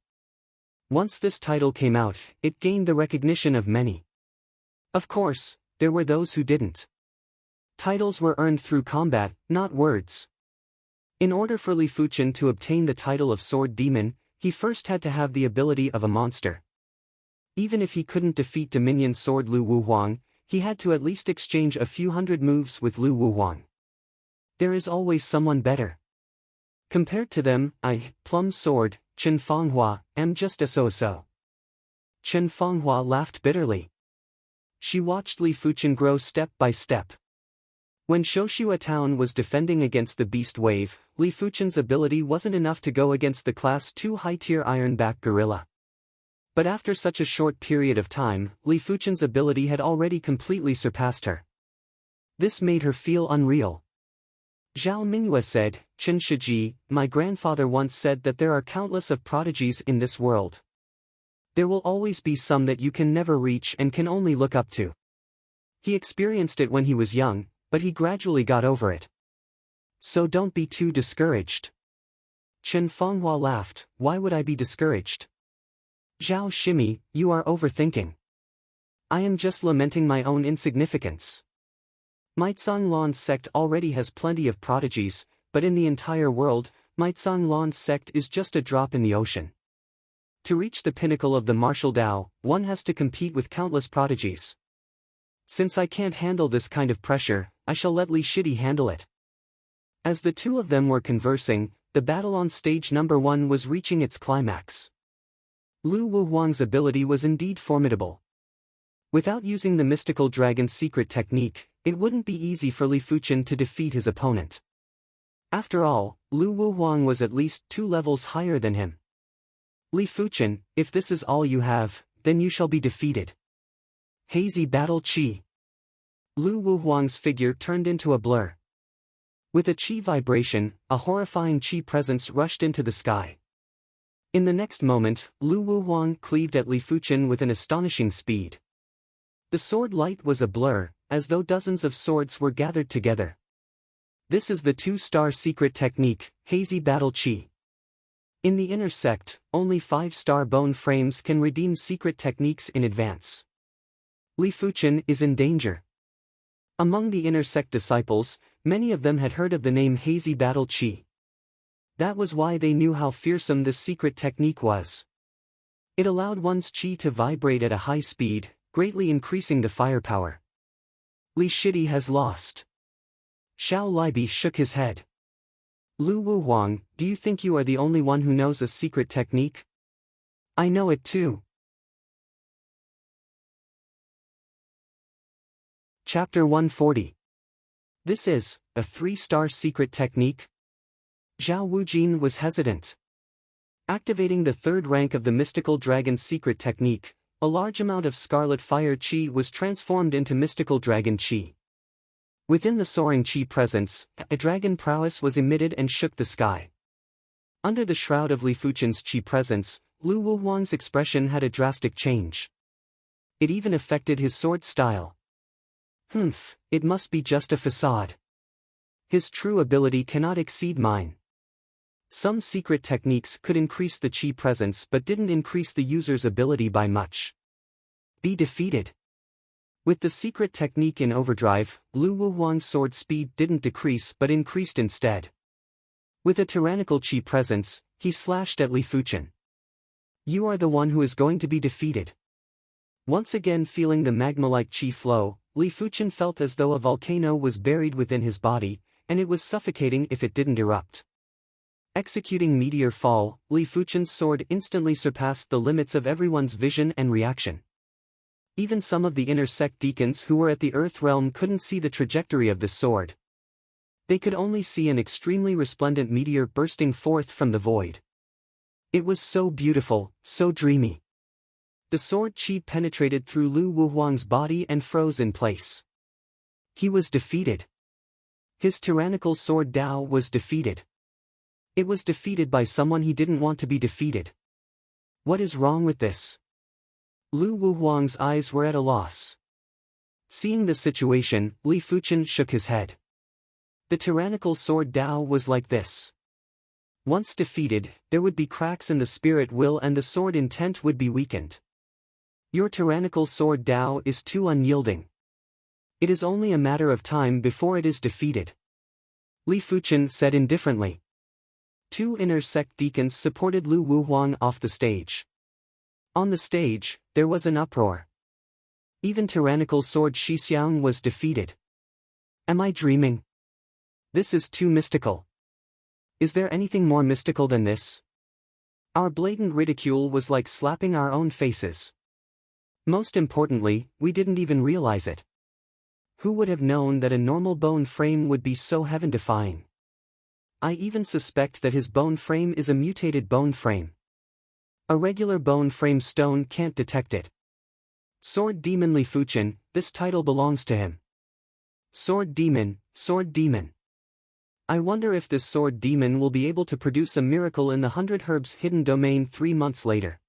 Once this title came out, it gained the recognition of many. Of course, there were those who didn't. Titles were earned through combat, not words. In order for Li Fuchen to obtain the title of Sword Demon, he first had to have the ability of a monster. Even if he couldn't defeat Dominion Sword Lu Wuhuang, he had to at least exchange a few hundred moves with Lu Wuhuang. There is always someone better. Compared to them, Plum Sword, Chen Fenghua, am just a so-so. Chen Fenghua laughed bitterly. She watched Li Fuchen grow step by step. When Shoshua Town was defending against the Beast Wave, Li Fuchen's ability wasn't enough to go against the Class 2 high-tier Ironback Gorilla. But after such a short period of time, Li Fuchen's ability had already completely surpassed her. This made her feel unreal. Zhao Mingyue said, "Chen Shiji, my grandfather once said that there are countless of prodigies in this world. There will always be some that you can never reach and can only look up to." He experienced it when he was young, but he gradually got over it. So don't be too discouraged. Chen Fenghua laughed, "Why would I be discouraged?" Zhao Shimi, you are overthinking. I am just lamenting my own insignificance. Maizang Lan's sect already has plenty of prodigies, but in the entire world, Maizang Lan's sect is just a drop in the ocean. To reach the pinnacle of the martial Tao, one has to compete with countless prodigies. Since I can't handle this kind of pressure, I shall let Li Shidi handle it. As the two of them were conversing, the battle on stage number 1 was reaching its climax. Lu Wuhuang's ability was indeed formidable. Without using the mystical dragon's secret technique, it wouldn't be easy for Li Fuchen to defeat his opponent. After all, Lu Wuhuang was at least 2 levels higher than him. Li Fuchen, if this is all you have, then you shall be defeated. Hazy Battle Chi. Lu Wuhuang's figure turned into a blur. With a chi vibration, a horrifying chi presence rushed into the sky. In the next moment, Lu Wuhuang cleaved at Li Fuchen with an astonishing speed. The sword light was a blur, as though dozens of swords were gathered together. This is the 2-star secret technique, Hazy Battle Chi. In the inner sect, only 5-star bone frames can redeem secret techniques in advance. Li Fuchen is in danger. Among the inner sect disciples, many of them had heard of the name Hazy Battle Chi. That was why they knew how fearsome this secret technique was. It allowed one's chi to vibrate at a high speed, greatly increasing the firepower. Li Shidi has lost. Xiao Libi shook his head. Lu Wuhuang, do you think you are the only one who knows a secret technique? I know it too. Chapter 140. This is a 3-star secret technique? Zhao Wujin was hesitant. Activating the 3rd rank of the mystical dragon's secret technique, a large amount of scarlet fire chi was transformed into mystical dragon chi. Within the soaring chi presence, a dragon prowess was emitted and shook the sky. Under the shroud of Li Fuchen's chi presence, Lu Wuhuang's expression had a drastic change. It even affected his sword style. It must be just a facade. His true ability cannot exceed mine. Some secret techniques could increase the chi presence but didn't increase the user's ability by much. Be defeated. With the secret technique in overdrive, Lu Wuhuang's sword speed didn't decrease but increased instead. With a tyrannical chi presence, he slashed at Li Fuchen. You are the one who is going to be defeated. Once again feeling the magma-like chi flow, Li Fuchen felt as though a volcano was buried within his body, and it was suffocating if it didn't erupt. Executing Meteor Fall, Li Fuchen's sword instantly surpassed the limits of everyone's vision and reaction. Even some of the inner sect deacons who were at the Earth realm couldn't see the trajectory of this sword. They could only see an extremely resplendent meteor bursting forth from the void. It was so beautiful, so dreamy. The sword chi penetrated through Lu Wuhuang's body and froze in place. He was defeated. His tyrannical sword Dao was defeated. It was defeated by someone he didn't want to be defeated. What is wrong with this? Lu Wuhuang's eyes were at a loss. Seeing the situation, Li Fuchen shook his head. The tyrannical sword Dao was like this. Once defeated, there would be cracks in the spirit will and the sword intent would be weakened. Your tyrannical sword Dao is too unyielding. It is only a matter of time before it is defeated. Li Fuchen said indifferently. Two inner sect deacons supported Lu Wuhuang off the stage. On the stage, there was an uproar. Even tyrannical sword Shixiang was defeated. Am I dreaming? This is too mystical. Is there anything more mystical than this? Our blatant ridicule was like slapping our own faces. Most importantly, we didn't even realize it. Who would have known that a normal bone frame would be so heaven-defying? I even suspect that his bone frame is a mutated bone frame. A regular bone frame stone can't detect it. Sword Demon Li Fuchen, this title belongs to him. Sword Demon, Sword Demon. I wonder if this Sword Demon will be able to produce a miracle in the 100 Herbs hidden domain 3 months later.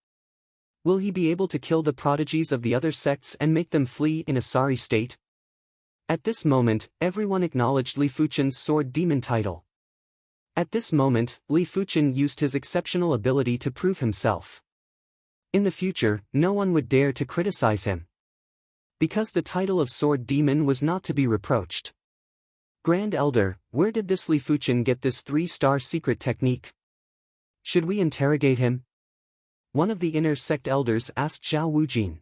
Will he be able to kill the prodigies of the other sects and make them flee in a sorry state? At this moment, everyone acknowledged Li Fuchen's Sword Demon title. At this moment, Li Fuchen used his exceptional ability to prove himself. In the future, no one would dare to criticize him. Because the title of Sword Demon was not to be reproached. Grand Elder, where did this Li Fuchen get this 3-star secret technique? Should we interrogate him? One of the inner sect elders asked Zhao Wujin.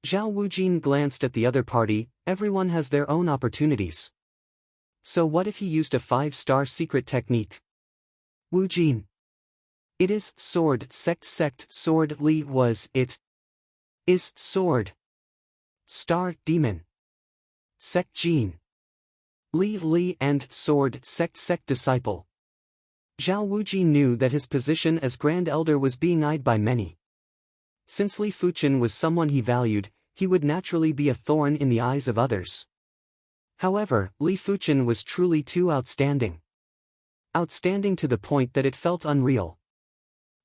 Zhao Wujin glanced at the other party. Everyone has their own opportunities. So what if he used a 5-star secret technique? Wujin. It is sword sect sword Li was it. Is sword. Star demon. Sect Jin. Li and sword sect disciple. Zhao Wujin knew that his position as Grand Elder was being eyed by many. Since Li Fuchen was someone he valued, he would naturally be a thorn in the eyes of others. However, Li Fuchen was truly too outstanding. Outstanding to the point that it felt unreal.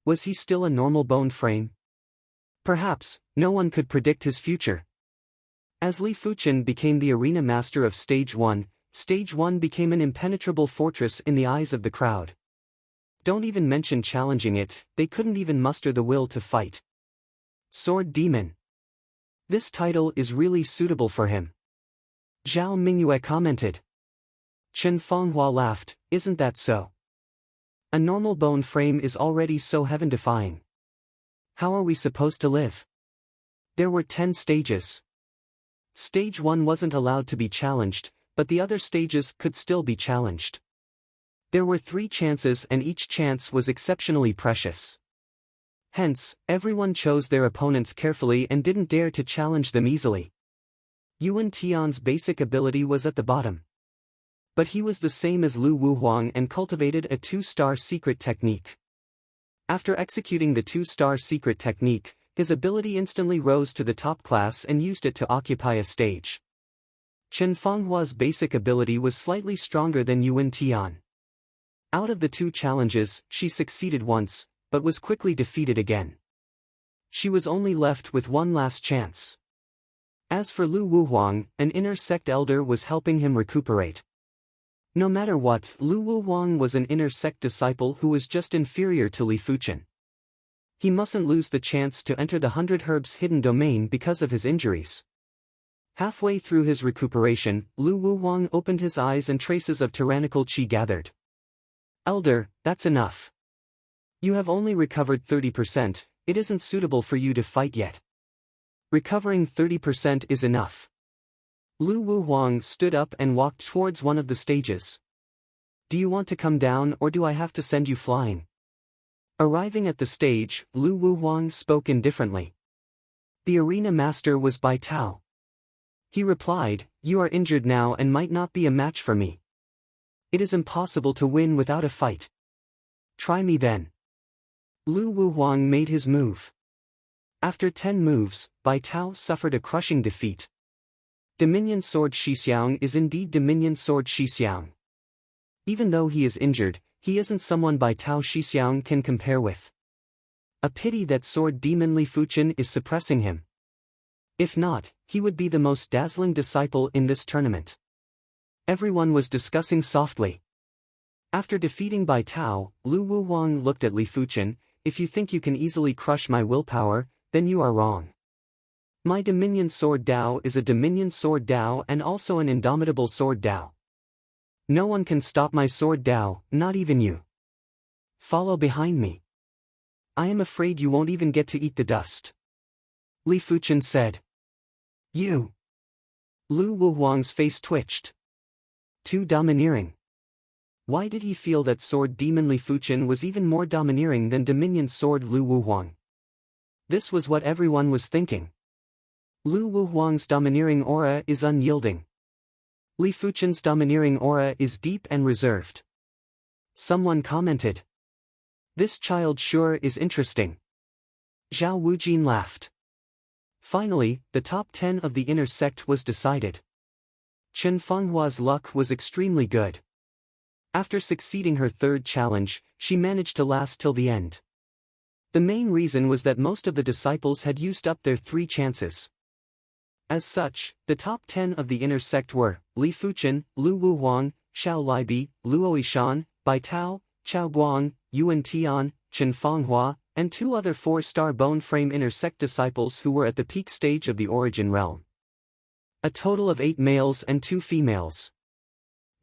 Was he still a normal bone frame? Perhaps, no one could predict his future. As Li Fuchen became the arena master of Stage 1, Stage 1 became an impenetrable fortress in the eyes of the crowd. Don't even mention challenging it, they couldn't even muster the will to fight. Sword Demon. This title is really suitable for him. Zhao Mingyue commented. Chen Fenghua laughed, isn't that so? A normal bone frame is already so heaven-defying. How are we supposed to live? There were 10 stages. Stage 1 wasn't allowed to be challenged, but the other stages could still be challenged. There were 3 chances and each chance was exceptionally precious. Hence, everyone chose their opponents carefully and didn't dare to challenge them easily. Yuan Tian's basic ability was at the bottom. But he was the same as Lu Wuhuang and cultivated a 2-star secret technique. After executing the 2-star secret technique, his ability instantly rose to the top class and used it to occupy a stage. Chen Fenghua's basic ability was slightly stronger than Yuan Tian. Out of the 2 challenges, she succeeded once, but was quickly defeated again. She was only left with one last chance. As for Lu Wuhuang, an inner sect elder was helping him recuperate. No matter what, Lu Wuhuang was an inner sect disciple who was just inferior to Li Fuchen. He mustn't lose the chance to enter the 100 Herbs hidden domain because of his injuries. Halfway through his recuperation, Lu Wuhuang opened his eyes and traces of tyrannical qi gathered. Elder, that's enough. You have only recovered 30%, it isn't suitable for you to fight yet. Recovering 30% is enough. Lu Wuhuang stood up and walked towards one of the stages. Do you want to come down or do I have to send you flying? Arriving at the stage, Lu Wuhuang spoke indifferently. The arena master was Bai Tao. He replied, you are injured now and might not be a match for me. It is impossible to win without a fight. Try me then. Lu Wuhuang made his move. After 10 moves, Bai Tao suffered a crushing defeat. Dominion Sword Shixiang is indeed Dominion Sword Shixiang. Even though he is injured, he isn't someone Bai Tao Shixiang can compare with. A pity that Sword Demon Li Fuchen is suppressing him. If not, he would be the most dazzling disciple in this tournament. Everyone was discussing softly. After defeating Bai Tao, Lu Wuhuang looked at Li Fuchen. If you think you can easily crush my willpower, then you are wrong. My Dominion Sword Dao is a Dominion Sword Dao and also an Indomitable Sword Dao. No one can stop my Sword Dao, not even you. Follow behind me. I am afraid you won't even get to eat the dust. Li Fuchen said. You. Lu Wuhuang's face twitched. Too domineering. Why did he feel that Sword Demon Li Fuchen was even more domineering than Dominion Sword Lu Wuhuang? This was what everyone was thinking. Lu Wuhuang's domineering aura is unyielding. Li Fuchen's domineering aura is deep and reserved. Someone commented. This child sure is interesting. Zhao Wujin laughed. Finally, the top 10 of the inner sect was decided. Chen Fenghua's luck was extremely good. After succeeding her third challenge, she managed to last till the end. The main reason was that most of the disciples had used up their 3 chances. As such, the top 10 of the inner sect were Li Fuchen, Lu Wuhuang, Xiao Libi, Luo Yishan, Bai Tao, Chao Guang, Yuan Tian, Chen Fenghua, and 2 other 4-star bone frame inner sect disciples who were at the peak stage of the origin realm. A total of 8 males and 2 females.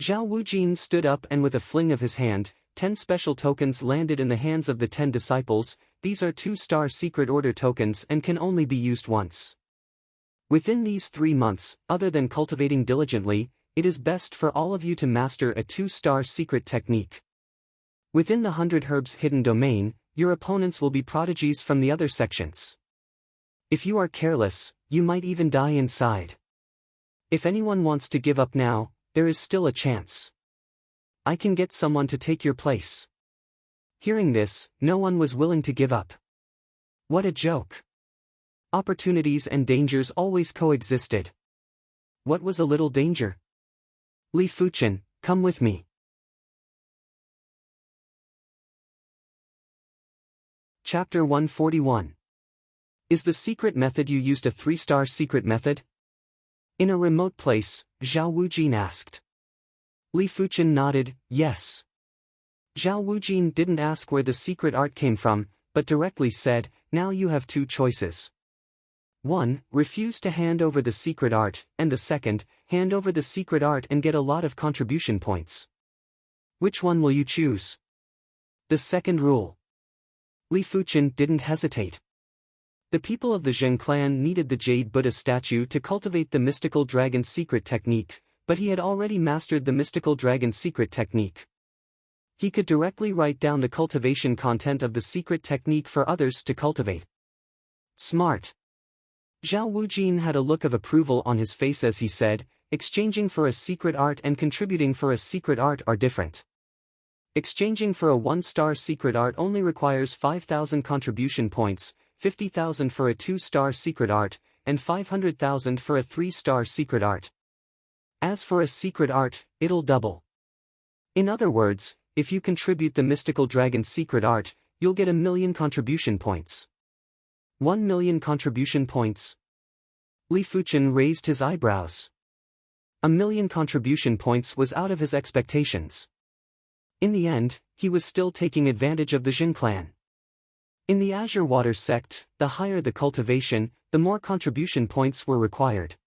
Zhao Wujin stood up and with a fling of his hand, 10 special tokens landed in the hands of the 10 disciples. These are 2-star secret order tokens and can only be used once. Within these 3 months, other than cultivating diligently, it is best for all of you to master a 2-star secret technique. Within the 100 Herbs hidden domain, your opponents will be prodigies from the other sections. If you are careless, you might even die inside. If anyone wants to give up now, there is still a chance. I can get someone to take your place. Hearing this, no one was willing to give up. What a joke. Opportunities and dangers always coexisted. What was a little danger? Li Fuchen, come with me. Chapter 141. Is the secret method you used a 3-star secret method? In a remote place, Zhao Wujin asked. Li Fuchen nodded, yes. Zhao Wujin didn't ask where the secret art came from, but directly said, now you have 2 choices. 1. Refuse to hand over the secret art, and the second, hand over the secret art and get a lot of contribution points. Which one will you choose? The second rule. Li Fuchen didn't hesitate. The people of the Zheng clan needed the Jade Buddha statue to cultivate the mystical dragon secret technique, but he had already mastered the mystical dragon secret technique. He could directly write down the cultivation content of the secret technique for others to cultivate. Smart. Zhao Wujin had a look of approval on his face as he said, exchanging for a secret art and contributing for a secret art are different. Exchanging for a 1-star secret art only requires 5,000 contribution points, 50,000 for a 2-star secret art, and 500,000 for a 3-star secret art. As for a secret art, it'll double. In other words, if you contribute the mystical dragon secret art, you'll get 1,000,000 contribution points. 1,000,000 contribution points. Li Fuchen raised his eyebrows. 1,000,000 contribution points was out of his expectations. In the end, he was still taking advantage of the Jin clan. In the Azure Water sect, the higher the cultivation, the more contribution points were required.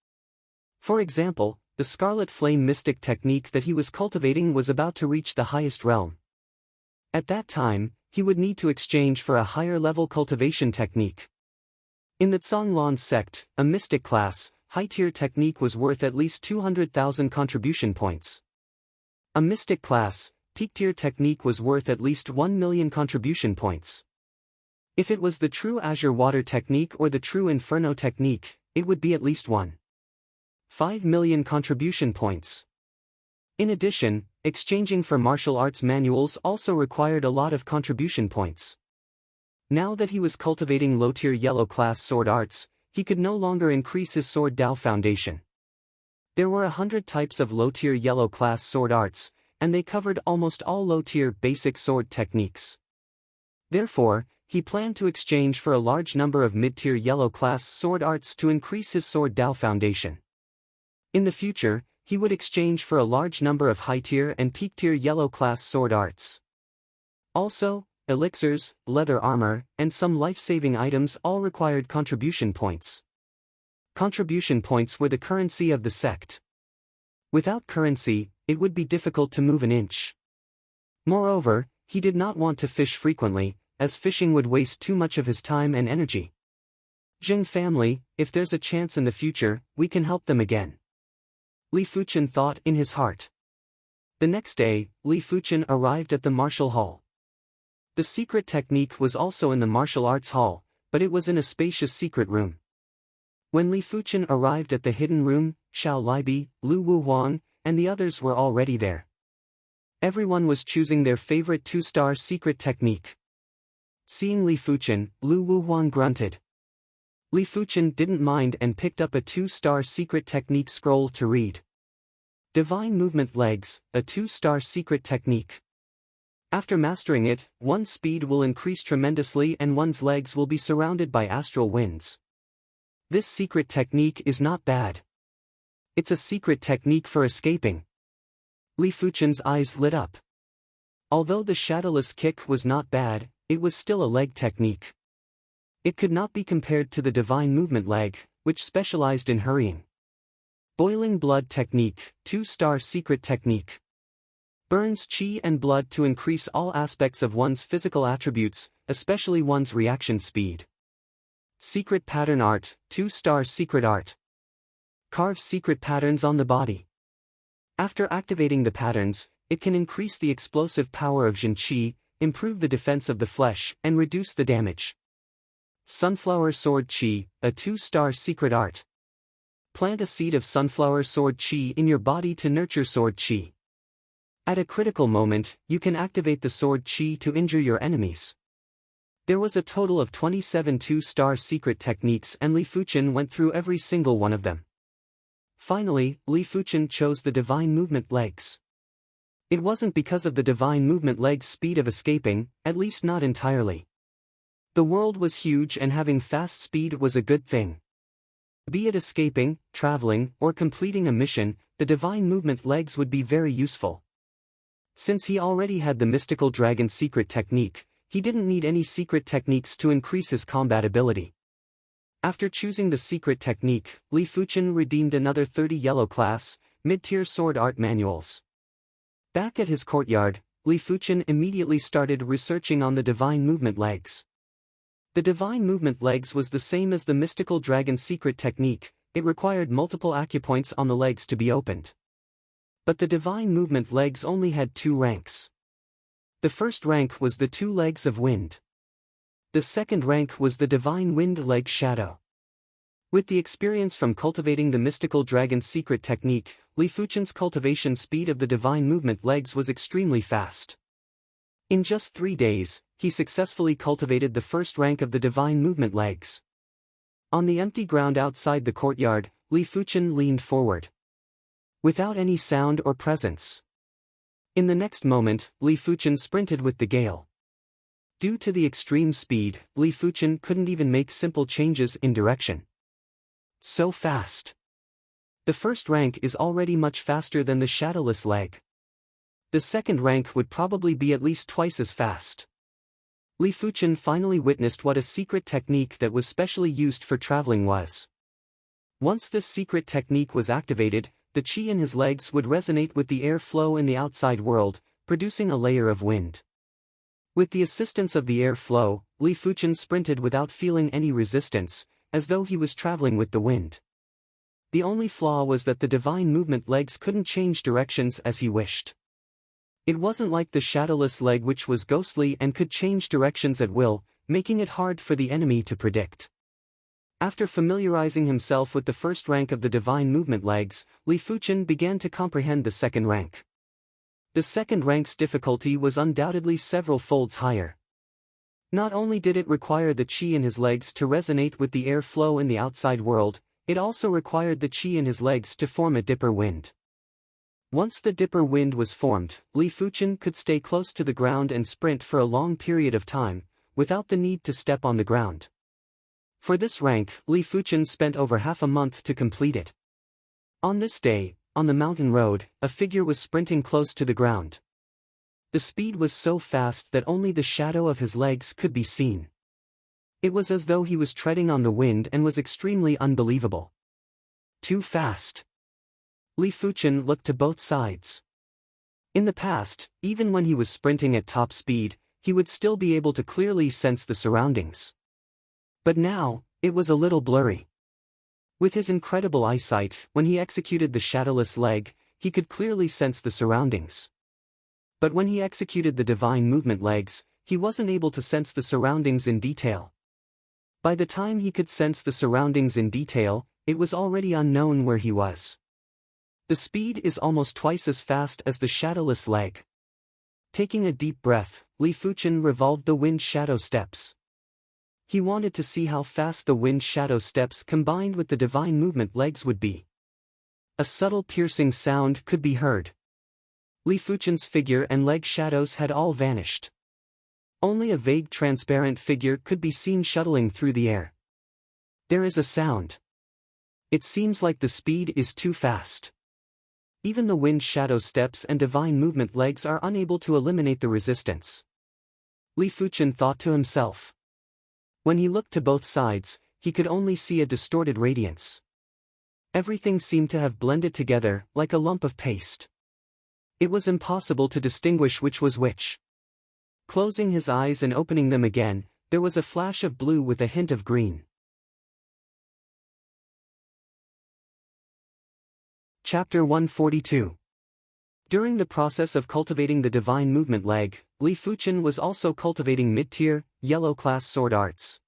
For example, the Scarlet Flame Mystic technique that he was cultivating was about to reach the highest realm. At that time, he would need to exchange for a higher level cultivation technique. In the Zhonglan sect, a mystic class, high-tier technique was worth at least 200,000 contribution points. A mystic class, peak-tier technique was worth at least 1,000,000 contribution points. If it was the true Azure Water technique or the true Inferno technique, it would be at least 1.5 million contribution points. In addition, exchanging for martial arts manuals also required a lot of contribution points. Now that he was cultivating low-tier yellow class sword arts, he could no longer increase his sword Dao foundation. There were 100 types of low-tier yellow class sword arts, and they covered almost all low-tier basic sword techniques. Therefore, he planned to exchange for a large number of mid-tier yellow class sword arts to increase his sword Dao foundation. In the future, he would exchange for a large number of high-tier and peak-tier yellow-class sword arts. Also, elixirs, leather armor, and some life-saving items all required contribution points. Contribution points were the currency of the sect. Without currency, it would be difficult to move an inch. Moreover, he did not want to fish frequently, as fishing would waste too much of his time and energy. Jing family, if there's a chance in the future, we can help them again. Li Fuchen thought in his heart. The next day, Li Fuchen arrived at the martial hall. The secret technique was also in the martial arts hall, but it was in a spacious secret room. When Li Fuchen arrived at the hidden room, Xiao Libi, Lu Wuhuang, and the others were already there. Everyone was choosing their favorite 2-star secret technique. Seeing Li Fuchen, Lu Wuhuang grunted. Li Fuchen didn't mind and picked up a 2-star secret technique scroll to read. Divine Movement Legs, a 2-star secret technique. After mastering it, one's speed will increase tremendously and one's legs will be surrounded by astral winds. This secret technique is not bad. It's a secret technique for escaping. Li Fuchen's eyes lit up. Although the shadowless kick was not bad, it was still a leg technique. It could not be compared to the divine movement leg, which specialized in hurrying. Boiling blood technique, 2-star secret technique. Burns chi and blood to increase all aspects of one's physical attributes, especially one's reaction speed. Secret pattern art, 2-star secret art. Carve secret patterns on the body. After activating the patterns, it can increase the explosive power of Jin Qi, improve the defense of the flesh, and reduce the damage. Sunflower sword Qi, a 2-star secret art. Plant a seed of sunflower sword Qi in your body to nurture sword Qi. At a critical moment, you can activate the sword Qi to injure your enemies. There was a total of 27 2-star secret techniques and Li Fuchen went through every single one of them. Finally, Li Fuchen chose the divine movement legs. It wasn't because of the divine movement legs' speed of escaping, at least not entirely. The world was huge and having fast speed was a good thing. Be it escaping, traveling, or completing a mission, the divine movement legs would be very useful. Since he already had the mystical dragon secret technique, he didn't need any secret techniques to increase his combat ability. After choosing the secret technique, Li Fuchen redeemed another 30 yellow-class, mid-tier sword art manuals. Back at his courtyard, Li Fuchen immediately started researching on the divine movement legs. The divine movement legs was the same as the mystical dragon secret technique, it required multiple acupoints on the legs to be opened. But the divine movement legs only had 2 ranks. The first rank was the 2 legs of wind. The second rank was the divine wind leg shadow. With the experience from cultivating the mystical dragon secret technique, Li Fuchen's cultivation speed of the divine movement legs was extremely fast. In just 3 days, he successfully cultivated the first rank of the divine movement legs. On the empty ground outside the courtyard, Li Fuchen leaned forward. Without any sound or presence. In the next moment, Li Fuchen sprinted with the gale. Due to the extreme speed, Li Fuchen couldn't even make simple changes in direction. So fast. The first rank is already much faster than the shadowless leg. The second rank would probably be at least twice as fast. Li Fuchen finally witnessed what a secret technique that was specially used for traveling was. Once this secret technique was activated, the chi in his legs would resonate with the air flow in the outside world, producing a layer of wind. With the assistance of the air flow, Li Fuchen sprinted without feeling any resistance, as though he was traveling with the wind. The only flaw was that the divine movement legs couldn't change directions as he wished. It wasn't like the shadowless leg which was ghostly and could change directions at will, making it hard for the enemy to predict. After familiarizing himself with the first rank of the divine movement legs, Li Fuchen began to comprehend the second rank. The second rank's difficulty was undoubtedly several folds higher. Not only did it require the chi in his legs to resonate with the air flow in the outside world, it also required the chi in his legs to form a dipper wind. Once the dipper wind was formed, Li Fuchen could stay close to the ground and sprint for a long period of time, without the need to step on the ground. For this rank, Li Fuchen spent over half a month to complete it. On this day, on the mountain road, a figure was sprinting close to the ground. The speed was so fast that only the shadow of his legs could be seen. It was as though he was treading on the wind and was extremely unbelievable. Too fast. Li Fuchen looked to both sides. In the past, even when he was sprinting at top speed, he would still be able to clearly sense the surroundings. But now, it was a little blurry. With his incredible eyesight, when he executed the shadowless leg, he could clearly sense the surroundings. But when he executed the divine movement legs, he wasn't able to sense the surroundings in detail. By the time he could sense the surroundings in detail, it was already unknown where he was. The speed is almost twice as fast as the shadowless leg. Taking a deep breath, Li Fuchen revolved the wind shadow steps. He wanted to see how fast the wind shadow steps combined with the divine movement legs would be. A subtle piercing sound could be heard. Li Fuchen's figure and leg shadows had all vanished. Only a vague transparent figure could be seen shuttling through the air. There is a sound. It seems like the speed is too fast. Even the wind shadow steps and divine movement legs are unable to eliminate the resistance. Li Fuchen thought to himself. When he looked to both sides, he could only see a distorted radiance. Everything seemed to have blended together, like a lump of paste. It was impossible to distinguish which was which. Closing his eyes and opening them again, there was a flash of blue with a hint of green. Chapter 142. During the process of cultivating the divine movement leg, Li Fuchen was also cultivating mid-tier, yellow-class sword arts.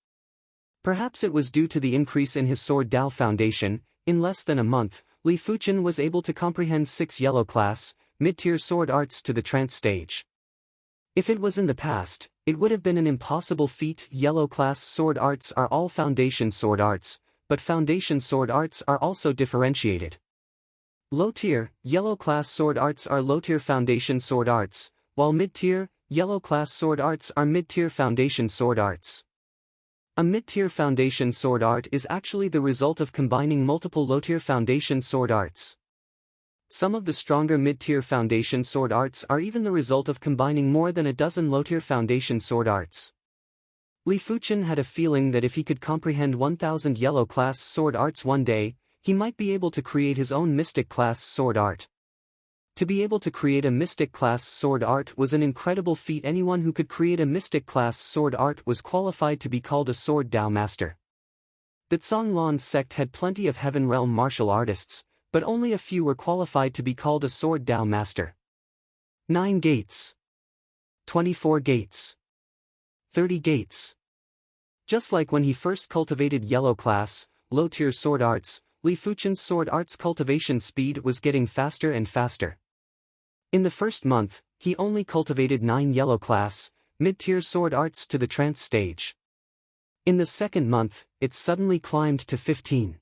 Perhaps it was due to the increase in his sword Dao foundation. In less than a month, Li Fuchen was able to comprehend 6 yellow-class, mid-tier sword arts to the trance stage. If it was in the past, it would have been an impossible feat. Yellow-class sword arts are all foundation sword arts, but foundation sword arts are also differentiated. Low-tier, yellow-class sword arts are low-tier foundation sword arts, while mid-tier, yellow-class sword arts are mid-tier foundation sword arts. A mid-tier foundation sword art is actually the result of combining multiple low-tier foundation sword arts. Some of the stronger mid-tier foundation sword arts are even the result of combining more than a dozen low-tier foundation sword arts. Li Fuchen had a feeling that if he could comprehend 1,000 yellow-class sword arts one day, he might be able to create his own mystic-class sword art. To be able to create a mystic-class sword art was an incredible feat. Anyone who could create a mystic-class sword art was qualified to be called a sword Dao master. The Zhonglan's sect had plenty of Heaven Realm martial artists, but only a few were qualified to be called a sword Dao master. 9 gates. 24 gates. 30 gates. Just like when he first cultivated yellow-class, low-tier sword arts, Li Fuchen's sword arts cultivation speed was getting faster and faster. In the first month, he only cultivated 9 yellow-class, mid-tier sword arts to the trance stage. In the second month, it suddenly climbed to 15.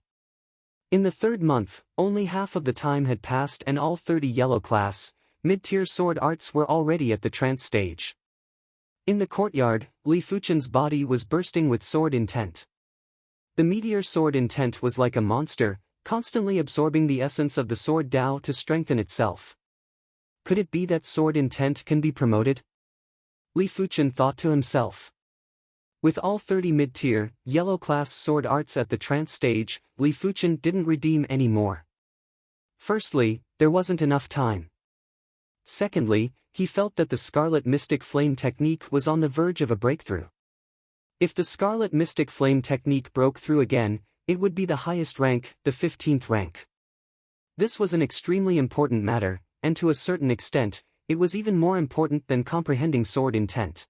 In the third month, only half of the time had passed and all 30 yellow-class, mid-tier sword arts were already at the trance stage. In the courtyard, Li Fuchen's body was bursting with sword intent. The meteor sword intent was like a monster, constantly absorbing the essence of the sword Dao to strengthen itself. Could it be that sword intent can be promoted? Li Fuchen thought to himself. With all 30 mid-tier, yellow-class sword arts at the trance stage, Li Fuchen didn't redeem any more. Firstly, there wasn't enough time. Secondly, he felt that the Scarlet Mystic Flame technique was on the verge of a breakthrough. If the Scarlet Mystic Flame technique broke through again, it would be the highest rank, the 15th rank. This was an extremely important matter, and to a certain extent, it was even more important than comprehending sword intent.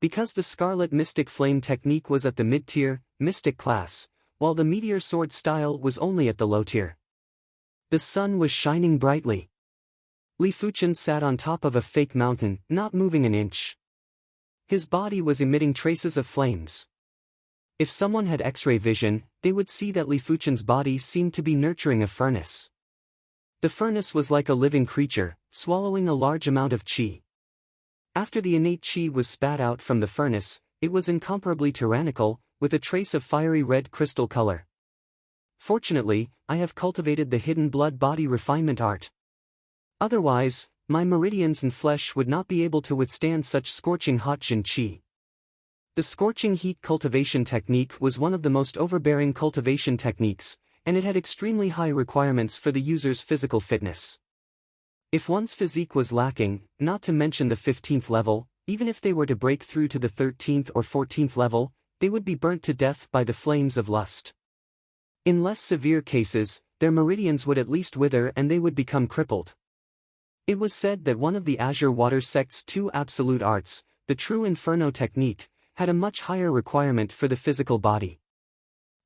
Because the Scarlet Mystic Flame technique was at the mid-tier, mystic class, while the meteor sword style was only at the low tier. The sun was shining brightly. Li Fuchen sat on top of a fake mountain, not moving an inch. His body was emitting traces of flames. If someone had X-ray vision, they would see that Li Fuchen's body seemed to be nurturing a furnace. The furnace was like a living creature, swallowing a large amount of qi. After the innate qi was spat out from the furnace, it was incomparably tyrannical, with a trace of fiery red crystal color. Fortunately, I have cultivated the hidden blood-body refinement art. Otherwise, my meridians and flesh would not be able to withstand such scorching hot Jin Qi. The scorching heat cultivation technique was one of the most overbearing cultivation techniques, and it had extremely high requirements for the user's physical fitness. If one's physique was lacking, not to mention the 15th level, even if they were to break through to the 13th or 14th level, they would be burnt to death by the flames of lust. In less severe cases, their meridians would at least wither and they would become crippled. It was said that one of the Azure Water sect's 2 absolute arts, the True Inferno technique, had a much higher requirement for the physical body.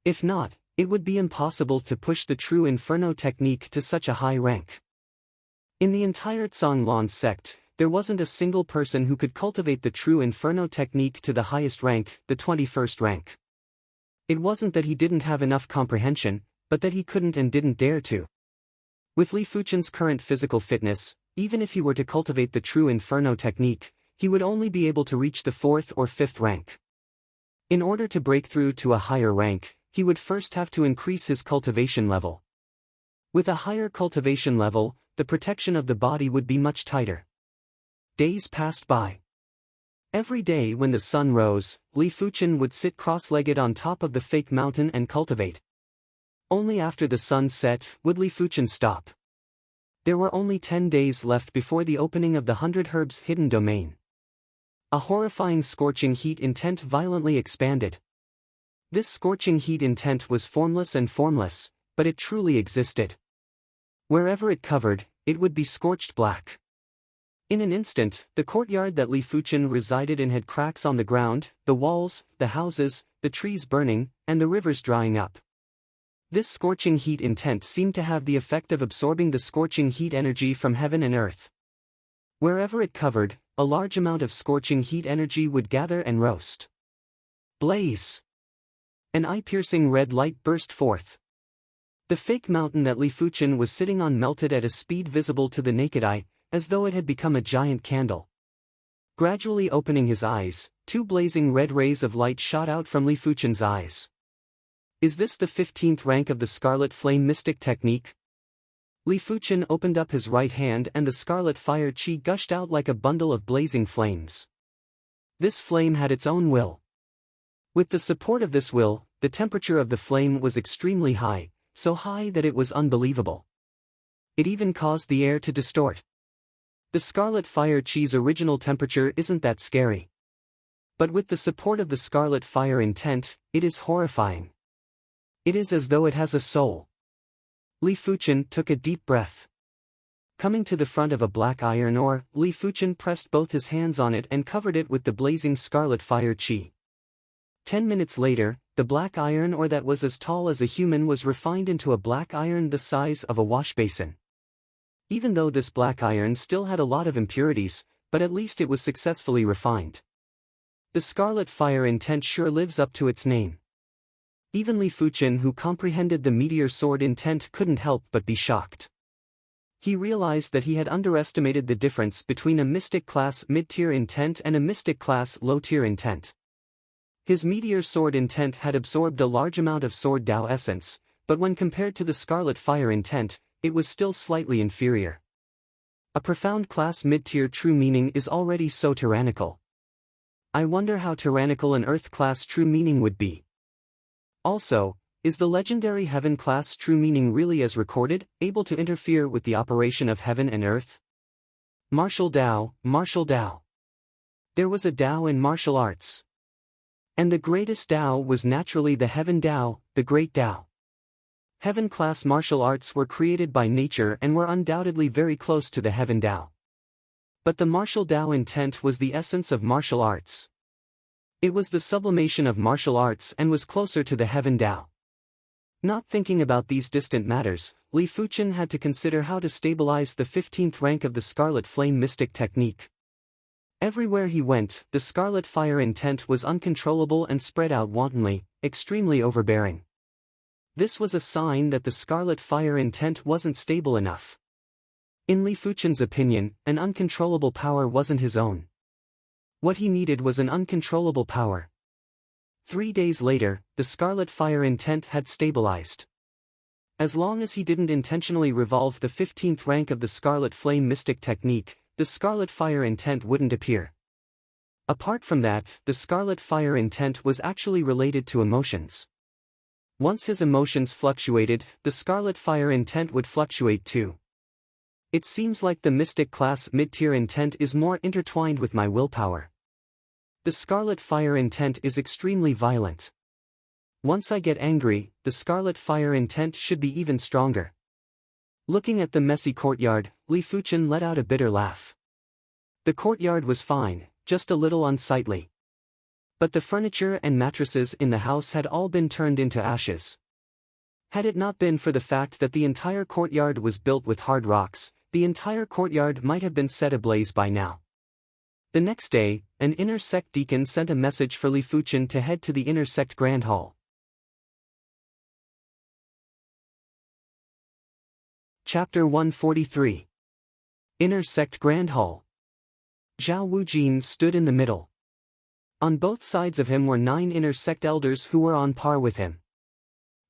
If not, it would be impossible to push the True Inferno technique to such a high rank. In the entire Zhonglan sect, there wasn't a single person who could cultivate the True Inferno technique to the highest rank, the 21st rank. It wasn't that he didn't have enough comprehension, but that he couldn't and didn't dare to. With Li Fuchen's current physical fitness, even if he were to cultivate the True Inferno technique, he would only be able to reach the 4th or 5th rank. In order to break through to a higher rank, he would first have to increase his cultivation level. With a higher cultivation level, the protection of the body would be much tighter. Days passed by. Every day when the sun rose, Li Fuchen would sit cross-legged on top of the fake mountain and cultivate. Only after the sun set would Li Fuchen stop. There were only 10 days left before the opening of the 100 Herbs hidden domain. A horrifying scorching heat intent violently expanded. This scorching heat intent was formless and formless, but it truly existed. Wherever it covered, it would be scorched black. In an instant, the courtyard that Li Fuchen resided in had cracks on the ground, the walls, the houses, the trees burning, and the rivers drying up. This scorching heat intent seemed to have the effect of absorbing the scorching heat energy from heaven and earth. Wherever it covered, a large amount of scorching heat energy would gather and roast. Blaze! An eye-piercing red light burst forth. The fake mountain that Li Fuchen was sitting on melted at a speed visible to the naked eye, as though it had become a giant candle. Gradually opening his eyes, 2 blazing red rays of light shot out from Li Fuchen's eyes. Is this the 15th rank of the Scarlet Flame Mystic Technique? Li Fuchen opened up his right hand and the scarlet fire chi gushed out like a bundle of blazing flames. This flame had its own will. With the support of this will, the temperature of the flame was extremely high, so high that it was unbelievable. It even caused the air to distort. The scarlet fire chi's original temperature isn't that scary. But with the support of the scarlet fire intent, it is horrifying. It is as though it has a soul. Li Fuchen took a deep breath. Coming to the front of a black iron ore, Li Fuchen pressed both his hands on it and covered it with the blazing scarlet fire chi. 10 minutes later, the black iron ore that was as tall as a human was refined into a black iron the size of a wash basin. Even though this black iron still had a lot of impurities, but at least it was successfully refined. The scarlet fire intent sure lives up to its name. Even Li Fuchen, who comprehended the meteor sword intent, couldn't help but be shocked. He realized that he had underestimated the difference between a mystic class mid-tier intent and a mystic class low-tier intent. His meteor sword intent had absorbed a large amount of sword Dao essence, but when compared to the scarlet fire intent, it was still slightly inferior. A profound class mid-tier true meaning is already so tyrannical. I wonder how tyrannical an earth class true meaning would be. Also, is the legendary heaven class true meaning really as recorded, able to interfere with the operation of heaven and earth? Martial Dao, martial Dao. There was a Dao in martial arts. And the greatest Dao was naturally the heaven Dao, the great Dao. Heaven class martial arts were created by nature and were undoubtedly very close to the heaven Dao. But the martial Dao intent was the essence of martial arts. It was the sublimation of martial arts and was closer to the heaven Dao. Not thinking about these distant matters, Li Fuchen had to consider how to stabilize the 15th rank of the Scarlet Flame Mystic Technique. Everywhere he went, the scarlet fire intent was uncontrollable and spread out wantonly, extremely overbearing. This was a sign that the scarlet fire intent wasn't stable enough. In Li Fuchen's opinion, an uncontrollable power wasn't his own. What he needed was an uncontrollable power. 3 days later, the scarlet fire intent had stabilized. As long as he didn't intentionally revolve the 15th rank of the Scarlet Flame Mystic Technique, the Scarlet Fire Intent wouldn't appear. Apart from that, the Scarlet Fire Intent was actually related to emotions. Once his emotions fluctuated, the Scarlet Fire Intent would fluctuate too. It seems like the Mystic Class Mid-Tier Intent is more intertwined with my willpower. The Scarlet Fire Intent is extremely violent. Once I get angry, the Scarlet Fire Intent should be even stronger. Looking at the messy courtyard, Li Fuchen let out a bitter laugh. The courtyard was fine, just a little unsightly. But the furniture and mattresses in the house had all been turned into ashes. Had it not been for the fact that the entire courtyard was built with hard rocks, the entire courtyard might have been set ablaze by now. The next day, an inner sect deacon sent a message for Li Fuchen to head to the inner sect Grand Hall. Chapter 143. Inner Sect Grand Hall. Zhao Wujin stood in the middle. On both sides of him were 9 inner sect elders who were on par with him.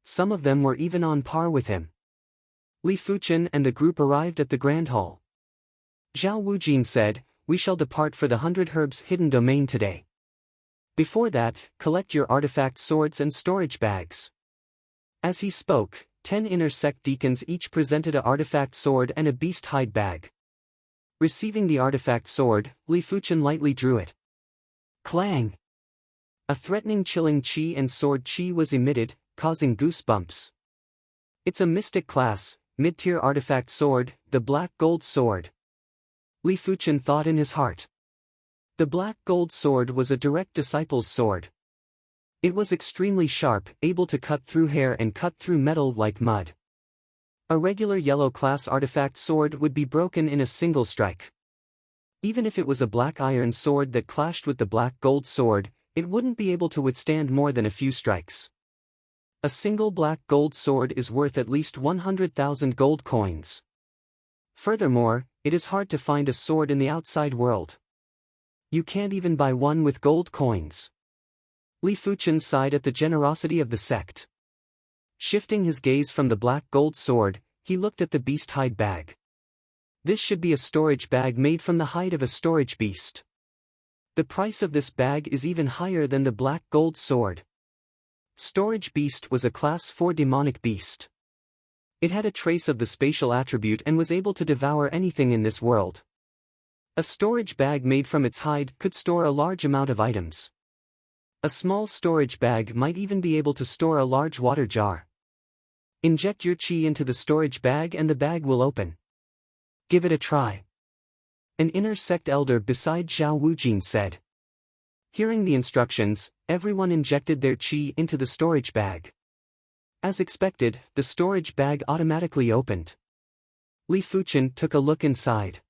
Some of them were even on par with him. Li Fuchen and the group arrived at the Grand Hall. Zhao Wujin said, "We shall depart for the 100 Herbs Hidden Domain today. Before that, collect your artifact swords and storage bags." As he spoke, 10 inner sect deacons each presented an artifact sword and a beast hide bag. Receiving the artifact sword, Li Fuchen lightly drew it. Clang! A threatening chilling chi and sword chi was emitted, causing goosebumps. It's a mystic class, mid-tier artifact sword, the Black Gold Sword. Li Fuchen thought in his heart. The Black Gold Sword was a direct disciple's sword. It was extremely sharp, able to cut through hair and cut through metal like mud. A regular yellow class artifact sword would be broken in a single strike. Even if it was a black iron sword that clashed with the Black Gold Sword, it wouldn't be able to withstand more than a few strikes. A single Black Gold Sword is worth at least 100,000 gold coins. Furthermore, it is hard to find a sword in the outside world. You can't even buy one with gold coins. Li Fuchen sighed at the generosity of the sect. Shifting his gaze from the Black Gold Sword, he looked at the beast hide bag. This should be a storage bag made from the hide of a storage beast. The price of this bag is even higher than the Black Gold Sword. Storage Beast was a Class 4 demonic beast. It had a trace of the spatial attribute and was able to devour anything in this world. A storage bag made from its hide could store a large amount of items. A small storage bag might even be able to store a large water jar. Inject your chi into the storage bag and the bag will open. Give it a try. An inner sect elder beside Zhao Wujin said. Hearing the instructions, everyone injected their chi into the storage bag. As expected, the storage bag automatically opened. Li Fuchen took a look inside.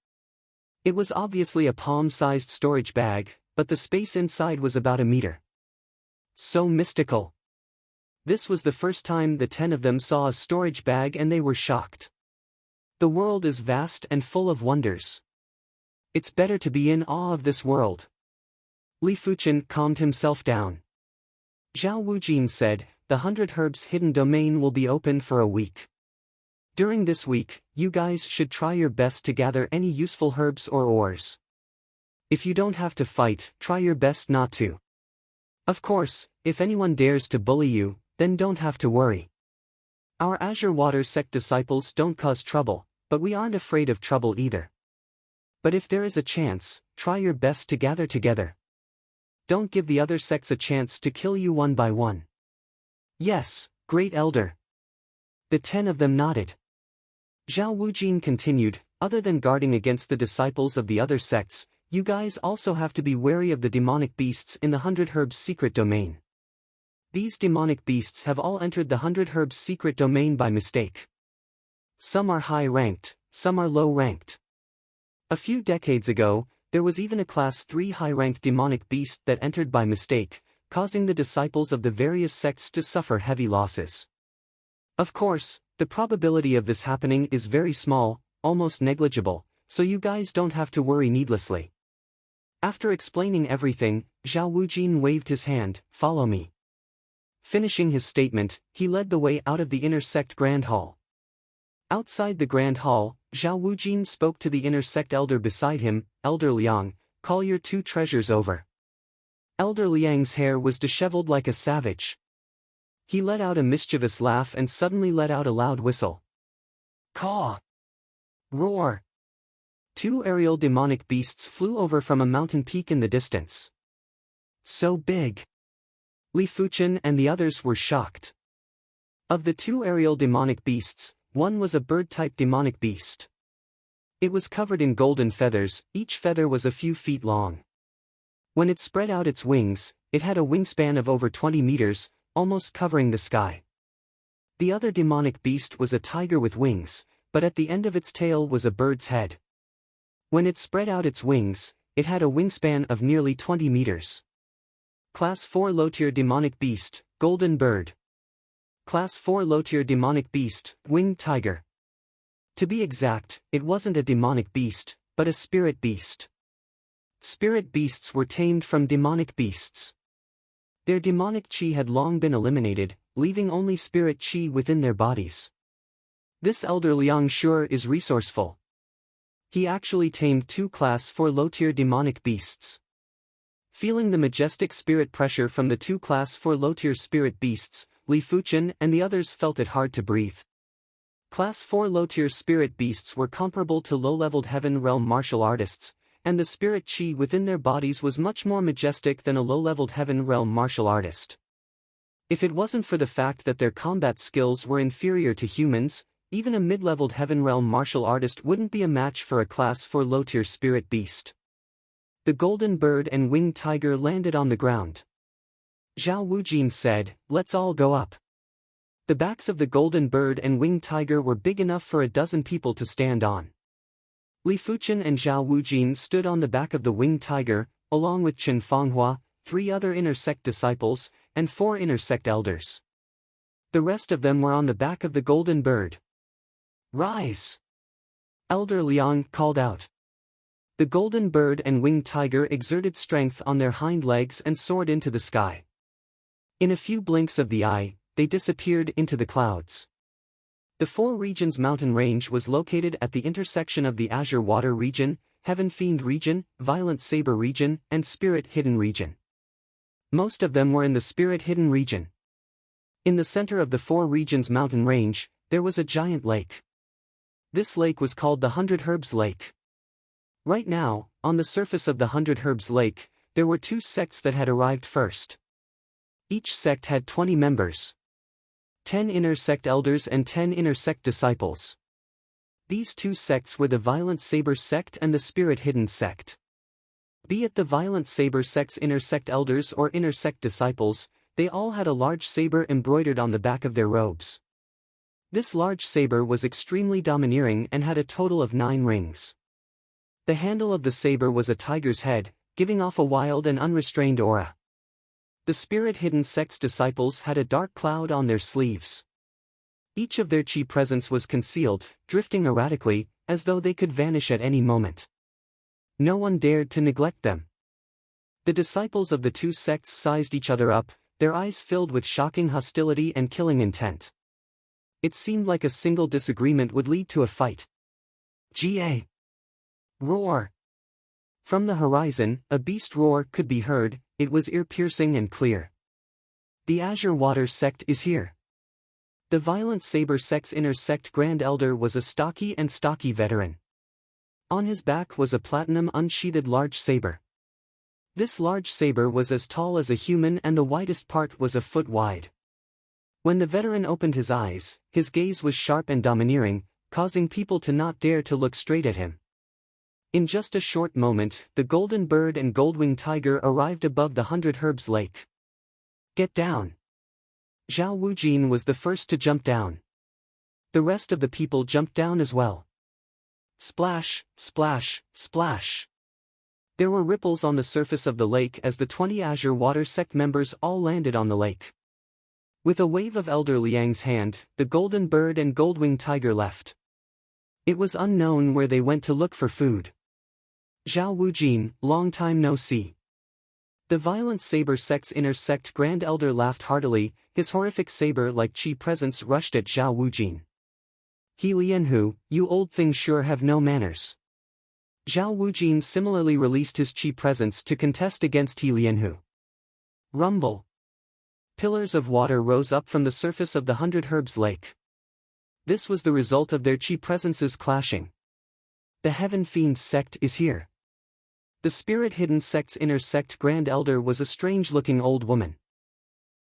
It was obviously a palm-sized storage bag, but the space inside was about a meter. So mystical. This was the first time the 10 of them saw a storage bag and they were shocked. The world is vast and full of wonders. It's better to be in awe of this world. Li Fuchen calmed himself down. Zhao Wujin said, "The 100 Herbs Hidden Domain will be open for a week. During this week, you guys should try your best to gather any useful herbs or ores. If you don't have to fight, try your best not to. Of course, if anyone dares to bully you, then don't have to worry. Our Azure Water sect disciples don't cause trouble, but we aren't afraid of trouble either. But if there is a chance, try your best to gather together. Don't give the other sects a chance to kill you one by one." "Yes, great elder." The 10 of them nodded. Zhao Wujin continued, "Other than guarding against the disciples of the other sects, you guys also have to be wary of the demonic beasts in the 100 Herbs secret domain. These demonic beasts have all entered the 100 Herbs secret domain by mistake. Some are high-ranked, some are low-ranked. A few decades ago, there was even a Class 3 high-ranked demonic beast that entered by mistake, causing the disciples of the various sects to suffer heavy losses. Of course, the probability of this happening is very small, almost negligible, so you guys don't have to worry needlessly." After explaining everything, Zhao Wujin waved his hand, "Follow me." Finishing his statement, he led the way out of the inner sect Grand Hall. Outside the Grand Hall, Zhao Wujin spoke to the inner sect elder beside him, Elder Liang, call your two treasures over. Elder Liang's hair was disheveled like a savage. He let out a mischievous laugh and suddenly let out a loud whistle. Caw! Roar! Two aerial demonic beasts flew over from a mountain peak in the distance. So big! Li Fuchen and the others were shocked. Of the two aerial demonic beasts, one was a bird-type demonic beast. It was covered in golden feathers, each feather was a few feet long. When it spread out its wings, it had a wingspan of over 20 meters, almost covering the sky. The other demonic beast was a tiger with wings, but at the end of its tail was a bird's head. When it spread out its wings, it had a wingspan of nearly 20 meters. Class 4 Low-Tier Demonic Beast, Golden Bird. Class 4 Low-Tier Demonic Beast, Winged Tiger. To be exact, it wasn't a demonic beast, but a spirit beast. Spirit beasts were tamed from demonic beasts. Their demonic chi had long been eliminated, leaving only spirit chi within their bodies. This elder Liang sure is resourceful. He actually tamed two Class 4 low-tier demonic beasts. Feeling the majestic spirit pressure from the two Class 4 low-tier spirit beasts, Li Fuchen and the others felt it hard to breathe. Class 4 low-tier spirit beasts were comparable to low-leveled heaven realm martial artists, and the spirit chi within their bodies was much more majestic than a low-leveled heaven realm martial artist. If it wasn't for the fact that their combat skills were inferior to humans, even a mid-leveled heaven realm martial artist wouldn't be a match for a Class 4 low-tier spirit beast. The golden bird and winged tiger landed on the ground. Zhao Wujin said, "Let's all go up." The backs of the golden bird and winged tiger were big enough for a dozen people to stand on. Li Fuchen and Zhao Wujin stood on the back of the winged tiger, along with Chen Fenghua, 3 other inner sect disciples, and 4 inner sect elders. The rest of them were on the back of the golden bird. "Rise!" Elder Liang called out. The golden bird and winged tiger exerted strength on their hind legs and soared into the sky. In a few blinks of the eye, they disappeared into the clouds. The Four Regions mountain range was located at the intersection of the Azure Water region, Heaven Fiend region, Violent Saber region, and Spirit Hidden region. Most of them were in the Spirit Hidden region. In the center of the Four Regions mountain range, there was a giant lake. This lake was called the 100 Herbs Lake. Right now, on the surface of the 100 Herbs Lake, there were 2 sects that had arrived first. Each sect had 20 members. 10 inner sect elders and 10 inner sect disciples. These 2 sects were the Violent Saber sect and the Spirit Hidden sect. Be it the Violent Saber sect's inner sect elders or inner sect disciples, they all had a large saber embroidered on the back of their robes. This large saber was extremely domineering and had a total of 9 rings. The handle of the saber was a tiger's head, giving off a wild and unrestrained aura. The Spirit Hidden sect's disciples had a dark cloud on their sleeves. Each of their chi presence was concealed, drifting erratically, as though they could vanish at any moment. No one dared to neglect them. The disciples of the 2 sects sized each other up, their eyes filled with shocking hostility and killing intent. It seemed like a single disagreement would lead to a fight. Ga! Roar! From the horizon, a beast roar could be heard. It was ear-piercing and clear. The Azure Water sect is here. The Violent Saber sect's inner sect Grand Elder was a stocky veteran. On his back was a platinum unsheathed large saber. This large saber was as tall as a human and the widest part was a foot wide. When the veteran opened his eyes, his gaze was sharp and domineering, causing people to not dare to look straight at him. In just a short moment, the golden bird and gold-winged tiger arrived above the 100 Herbs Lake. "Get down!" Zhao Wujin was the first to jump down. The rest of the people jumped down as well. Splash, splash, splash. There were ripples on the surface of the lake as the 20 Azure Water sect members all landed on the lake. With a wave of Elder Liang's hand, the golden bird and gold-winged tiger left. It was unknown where they went to look for food. Zhao Wujin, long time no see. The violent saber sect's inner sect Grand Elder laughed heartily, his horrific saber-like chi presence rushed at Zhao Wujin. He Lianhu, you old thing sure have no manners. Zhao Wujin similarly released his chi presence to contest against He Lianhu. Rumble. Pillars of water rose up from the surface of the 100 Herbs Lake. This was the result of their chi presences clashing. The Heaven Fiend sect is here. The Spirit Hidden sect's inner sect Grand Elder was a strange-looking old woman.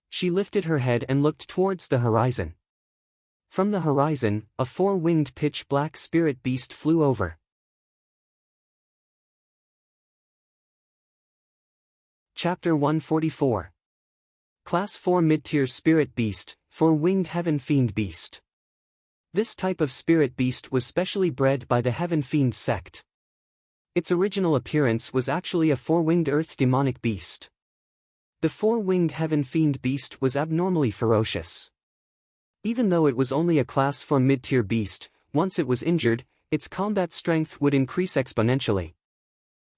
She lifted her head and looked towards the horizon. From the horizon, a four-winged pitch-black spirit beast flew over. Chapter 144. Class 4 Mid-Tier Spirit Beast, Four-Winged Heaven Fiend Beast. This type of spirit beast was specially bred by the Heaven Fiend sect. Its original appearance was actually a four-winged earth demonic beast. The four-winged Heaven Fiend beast was abnormally ferocious. Even though it was only a Class 4 mid-tier beast, once it was injured, its combat strength would increase exponentially.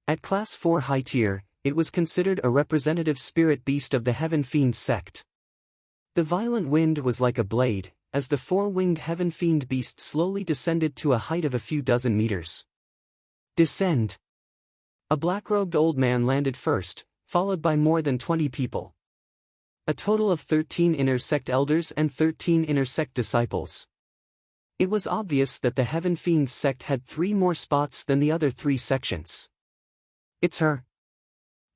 At Class 4 high tier, it was considered a representative spirit beast of the Heaven Fiend sect. The violent wind was like a blade, as the four-winged Heaven Fiend beast slowly descended to a height of a few dozen meters. Descend. A black-robed old man landed first, followed by more than 20 people. A total of 13 inner sect elders and 13 inner sect disciples. It was obvious that the Heaven Fiend sect had 3 more spots than the other 3 sections. It's her.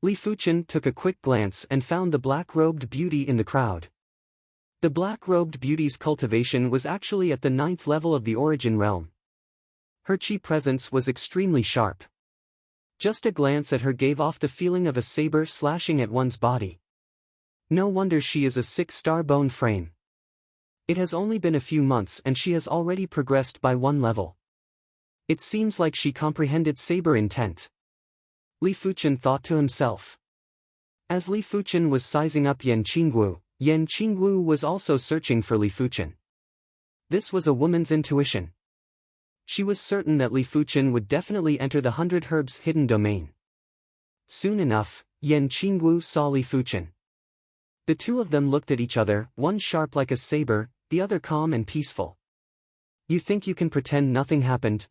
Li Fuchen took a quick glance and found the black-robed beauty in the crowd. The black-robed beauty's cultivation was actually at the 9th level of the Origin Realm. Her chi presence was extremely sharp. Just a glance at her gave off the feeling of a saber slashing at one's body. No wonder she is a 6-star bone frame. It has only been a few months and she has already progressed by 1 level. It seems like she comprehended saber intent. Li Fuchen thought to himself. As Li Fuchen was sizing up Yan Qingwu was also searching for Li Fuchen. This was a woman's intuition. She was certain that Li Fuchen would definitely enter the 100 Herbs hidden domain. Soon enough, Yan Qingwu saw Li Fuchen. The two of them looked at each other, one sharp like a saber, the other calm and peaceful. You think you can pretend nothing happened?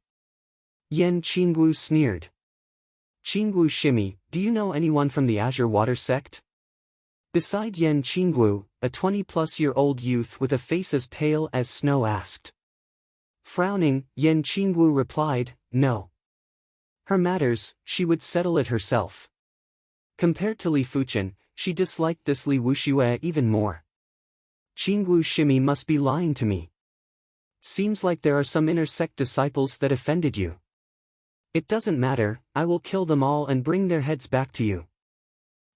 Yan Qingwu sneered. Qingwu Shimi, do you know anyone from the Azure Water sect? Beside Yan Qingwu, a 20-plus-year-old youth with a face as pale as snow asked. Frowning, Yan Qingwu replied, no. Her matters, she would settle it herself. Compared to Li Fuchen, she disliked this Li Wuxue even more. Qingwu Shimi must be lying to me. Seems like there are some inner sect disciples that offended you. It doesn't matter, I will kill them all and bring their heads back to you.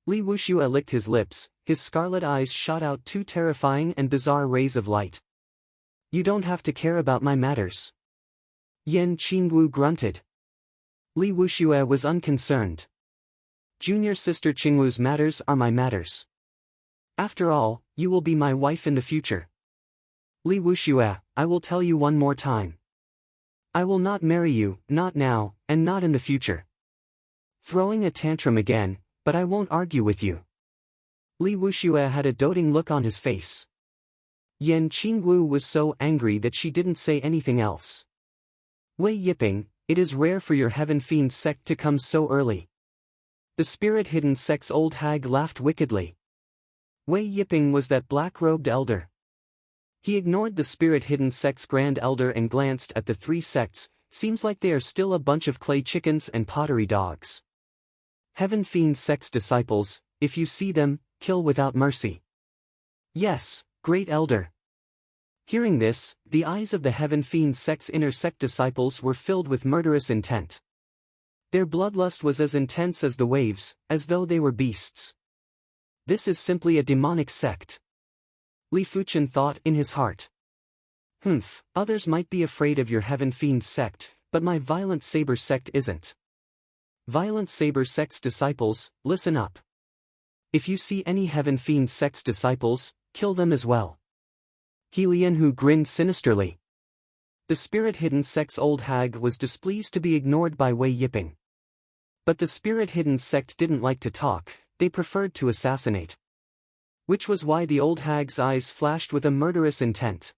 Li Wuxue licked his lips, his scarlet eyes shot out 2 terrifying and bizarre rays of light. You don't have to care about my matters. Yan Qingwu grunted. Li Wuxue was unconcerned. Junior sister Qingwu's matters are my matters. After all, you will be my wife in the future. Li Wuxue, I will tell you one more time. I will not marry you, not now, and not in the future. Throwing a tantrum again, but I won't argue with you. Li Wuxue had a doting look on his face. Yan Qingwu was so angry that she didn't say anything else. Wei Yiping, it is rare for your Heaven Fiend sect to come so early. The Spirit Hidden sect's old hag laughed wickedly. Wei Yiping was that black-robed elder. He ignored the Spirit Hidden sect's Grand Elder and glanced at the 3 sects, seems like they are still a bunch of clay chickens and pottery dogs. Heaven Fiend sect's disciples, if you see them, kill without mercy. Yes, Great Elder. Hearing this, the eyes of the Heaven Fiend sect's inner sect disciples were filled with murderous intent. Their bloodlust was as intense as the waves, as though they were beasts. This is simply a demonic sect. Li Fuchen thought in his heart. Others might be afraid of your Heaven Fiend sect, but my Violent Saber sect isn't. Violent Saber sect's disciples, listen up. If you see any Heaven Fiend sect's disciples, kill them as well. He Lianhu grinned sinisterly. The Spirit Hidden sect's old hag was displeased to be ignored by Wei Yiping. But the Spirit Hidden sect didn't like to talk, they preferred to assassinate. Which was why the old hag's eyes flashed with a murderous intent.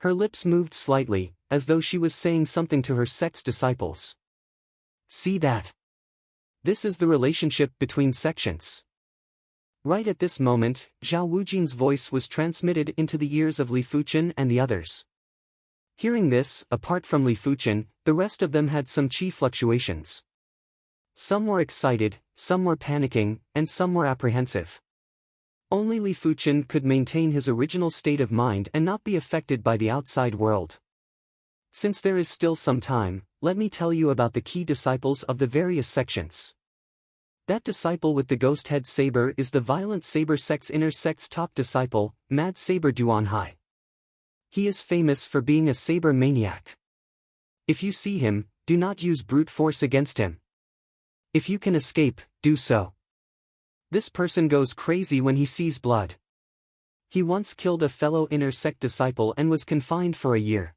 Her lips moved slightly, as though she was saying something to her sect's disciples. See that? This is the relationship between sections. Right at this moment, Zhao Wujin's voice was transmitted into the ears of Li Fuchen and the others. Hearing this, apart from Li Fuchen, the rest of them had some qi fluctuations. Some were excited, some were panicking, and some were apprehensive. Only Li Fuchen could maintain his original state of mind and not be affected by the outside world. Since there is still some time, let me tell you about the key disciples of the various sections. That disciple with the ghost head saber is the Violent Saber sect's inner sect's top disciple, Mad Saber Duanhai. He is famous for being a saber maniac. If you see him, do not use brute force against him. If you can escape, do so. This person goes crazy when he sees blood. He once killed a fellow inner sect disciple and was confined for a year.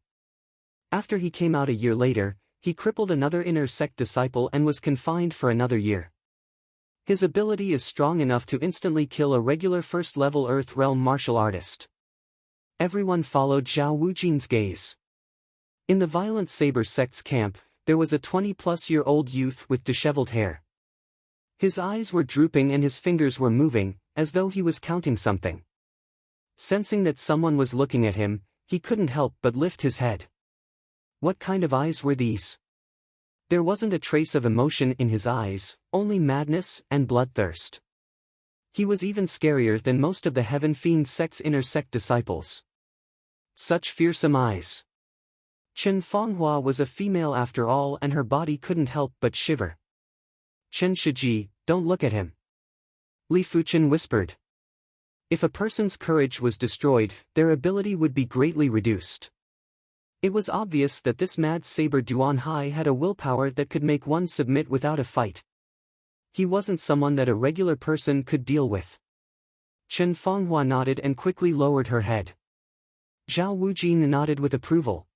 After he came out a year later, he crippled another inner sect disciple and was confined for another year. His ability is strong enough to instantly kill a regular first-level Earth Realm martial artist. Everyone followed Zhao Wujin's gaze. In the Violent Saber sect's camp, there was a 20-plus-year-old youth with disheveled hair. His eyes were drooping and his fingers were moving, as though he was counting something. Sensing that someone was looking at him, he couldn't help but lift his head. What kind of eyes were these? There wasn't a trace of emotion in his eyes, only madness and bloodthirst. He was even scarier than most of the Heaven Fiend sect's inner sect disciples. Such fearsome eyes. Chen Fonghua was a female after all, and her body couldn't help but shiver. Chen Shiji, don't look at him. Li Fuchen whispered. If a person's courage was destroyed, their ability would be greatly reduced. It was obvious that this Mad Saber Duanhai had a willpower that could make one submit without a fight. He wasn't someone that a regular person could deal with. Chen Fonghua nodded and quickly lowered her head. Zhao Wujin nodded with approval.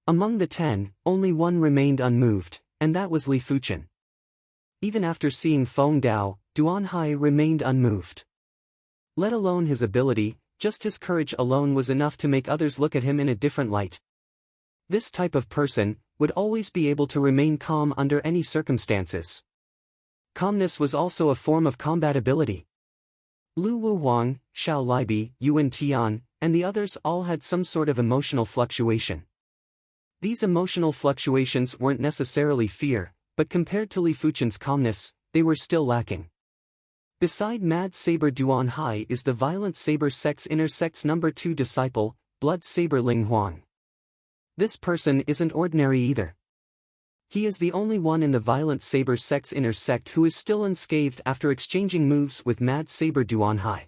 Among the 10, only one remained unmoved, and that was Li Fuchen. Even after seeing Feng Dao, Duanhai remained unmoved. Let alone his ability, just his courage alone was enough to make others look at him in a different light. This type of person would always be able to remain calm under any circumstances. Calmness was also a form of combatability. Lu Wuhuang, Xiao Libi, Yuan Tian, and the others all had some sort of emotional fluctuation. These emotional fluctuations weren't necessarily fear, but compared to Li Fuchen's calmness, they were still lacking. Beside Mad Saber Duanhai is the Violent Saber sect's inner sect's number 2 disciple, Blood Saber Ling Huang. This person isn't ordinary either. He is the only one in the Violent Saber sect's inner sect who is still unscathed after exchanging moves with Mad Saber Duanhai.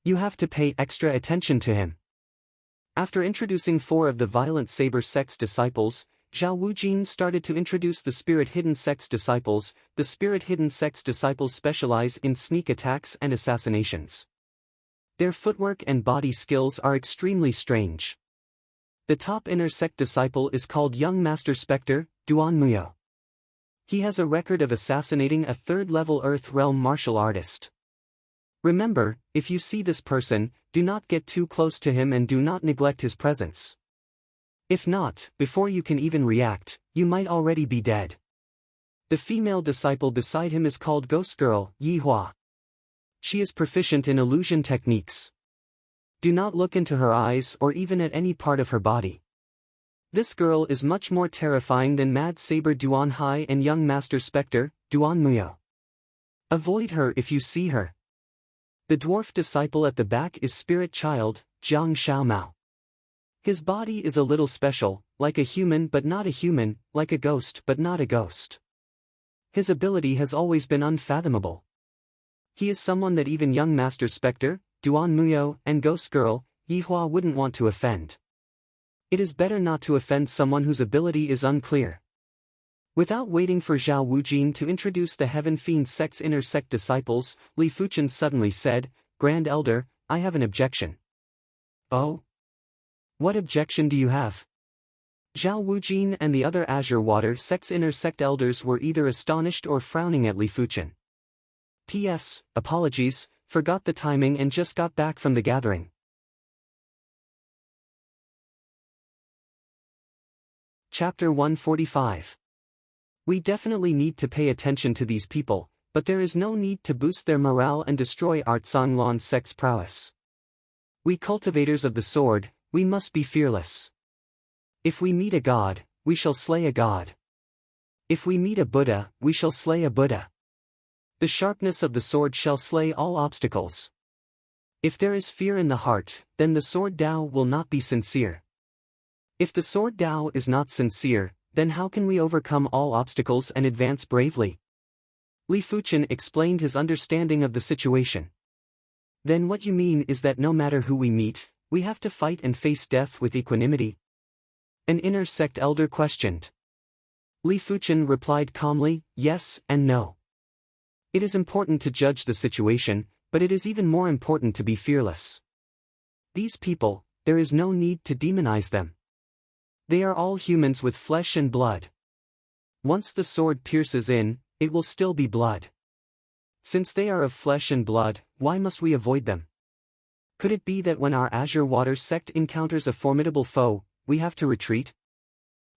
You have to pay extra attention to him. After introducing 4 of the Violent Saber sect's disciples, Zhao Wujin started to introduce the Spirit Hidden sect's disciples. The Spirit Hidden sect's disciples specialize in sneak attacks and assassinations. Their footwork and body skills are extremely strange. The top inner sect disciple is called Young Master Spectre, Duan Muyo. He has a record of assassinating a 3rd-level Earth Realm martial artist. Remember, if you see this person, do not get too close to him and do not neglect his presence. If not, before you can even react, you might already be dead. The female disciple beside him is called Ghost Girl, Yi Hua. She is proficient in illusion techniques. Do not look into her eyes or even at any part of her body. This girl is much more terrifying than Mad Saber Duanhai and Young Master Spectre, Duan Muyo. Avoid her if you see her. The dwarf disciple at the back is Spirit Child, Jiang Xiaomao. His body is a little special, like a human but not a human, like a ghost but not a ghost. His ability has always been unfathomable. He is someone that even Young Master Spectre, Duan Muyo, and Ghost Girl, Yi Hua wouldn't want to offend. It is better not to offend someone whose ability is unclear. Without waiting for Zhao Wujin to introduce the Heaven Fiend sect's inner sect disciples, Li Fuchen suddenly said, "Grand Elder, I have an objection." "Oh? What objection do you have?" Zhao Wujin and the other Azure Water sect's inner sect elders were either astonished or frowning at Li Fuchen. P.S. Apologies, forgot the timing and just got back from the gathering. Chapter 145. We definitely need to pay attention to these people, but there is no need to boost their morale and destroy our Zhonglong sect's prowess. We cultivators of the sword, we must be fearless. If we meet a god, we shall slay a god. If we meet a Buddha, we shall slay a Buddha. The sharpness of the sword shall slay all obstacles. If there is fear in the heart, then the sword Tao will not be sincere. If the sword Tao is not sincere, then how can we overcome all obstacles and advance bravely? Li Fuchen explained his understanding of the situation. Then what you mean is that no matter who we meet, we have to fight and face death with equanimity? An inner sect elder questioned. Li Fuchen replied calmly, yes and no. It is important to judge the situation, but it is even more important to be fearless. These people, there is no need to demonize them. They are all humans with flesh and blood. Once the sword pierces in, it will still be blood. Since they are of flesh and blood, why must we avoid them? Could it be that when our Azure Water sect encounters a formidable foe, we have to retreat?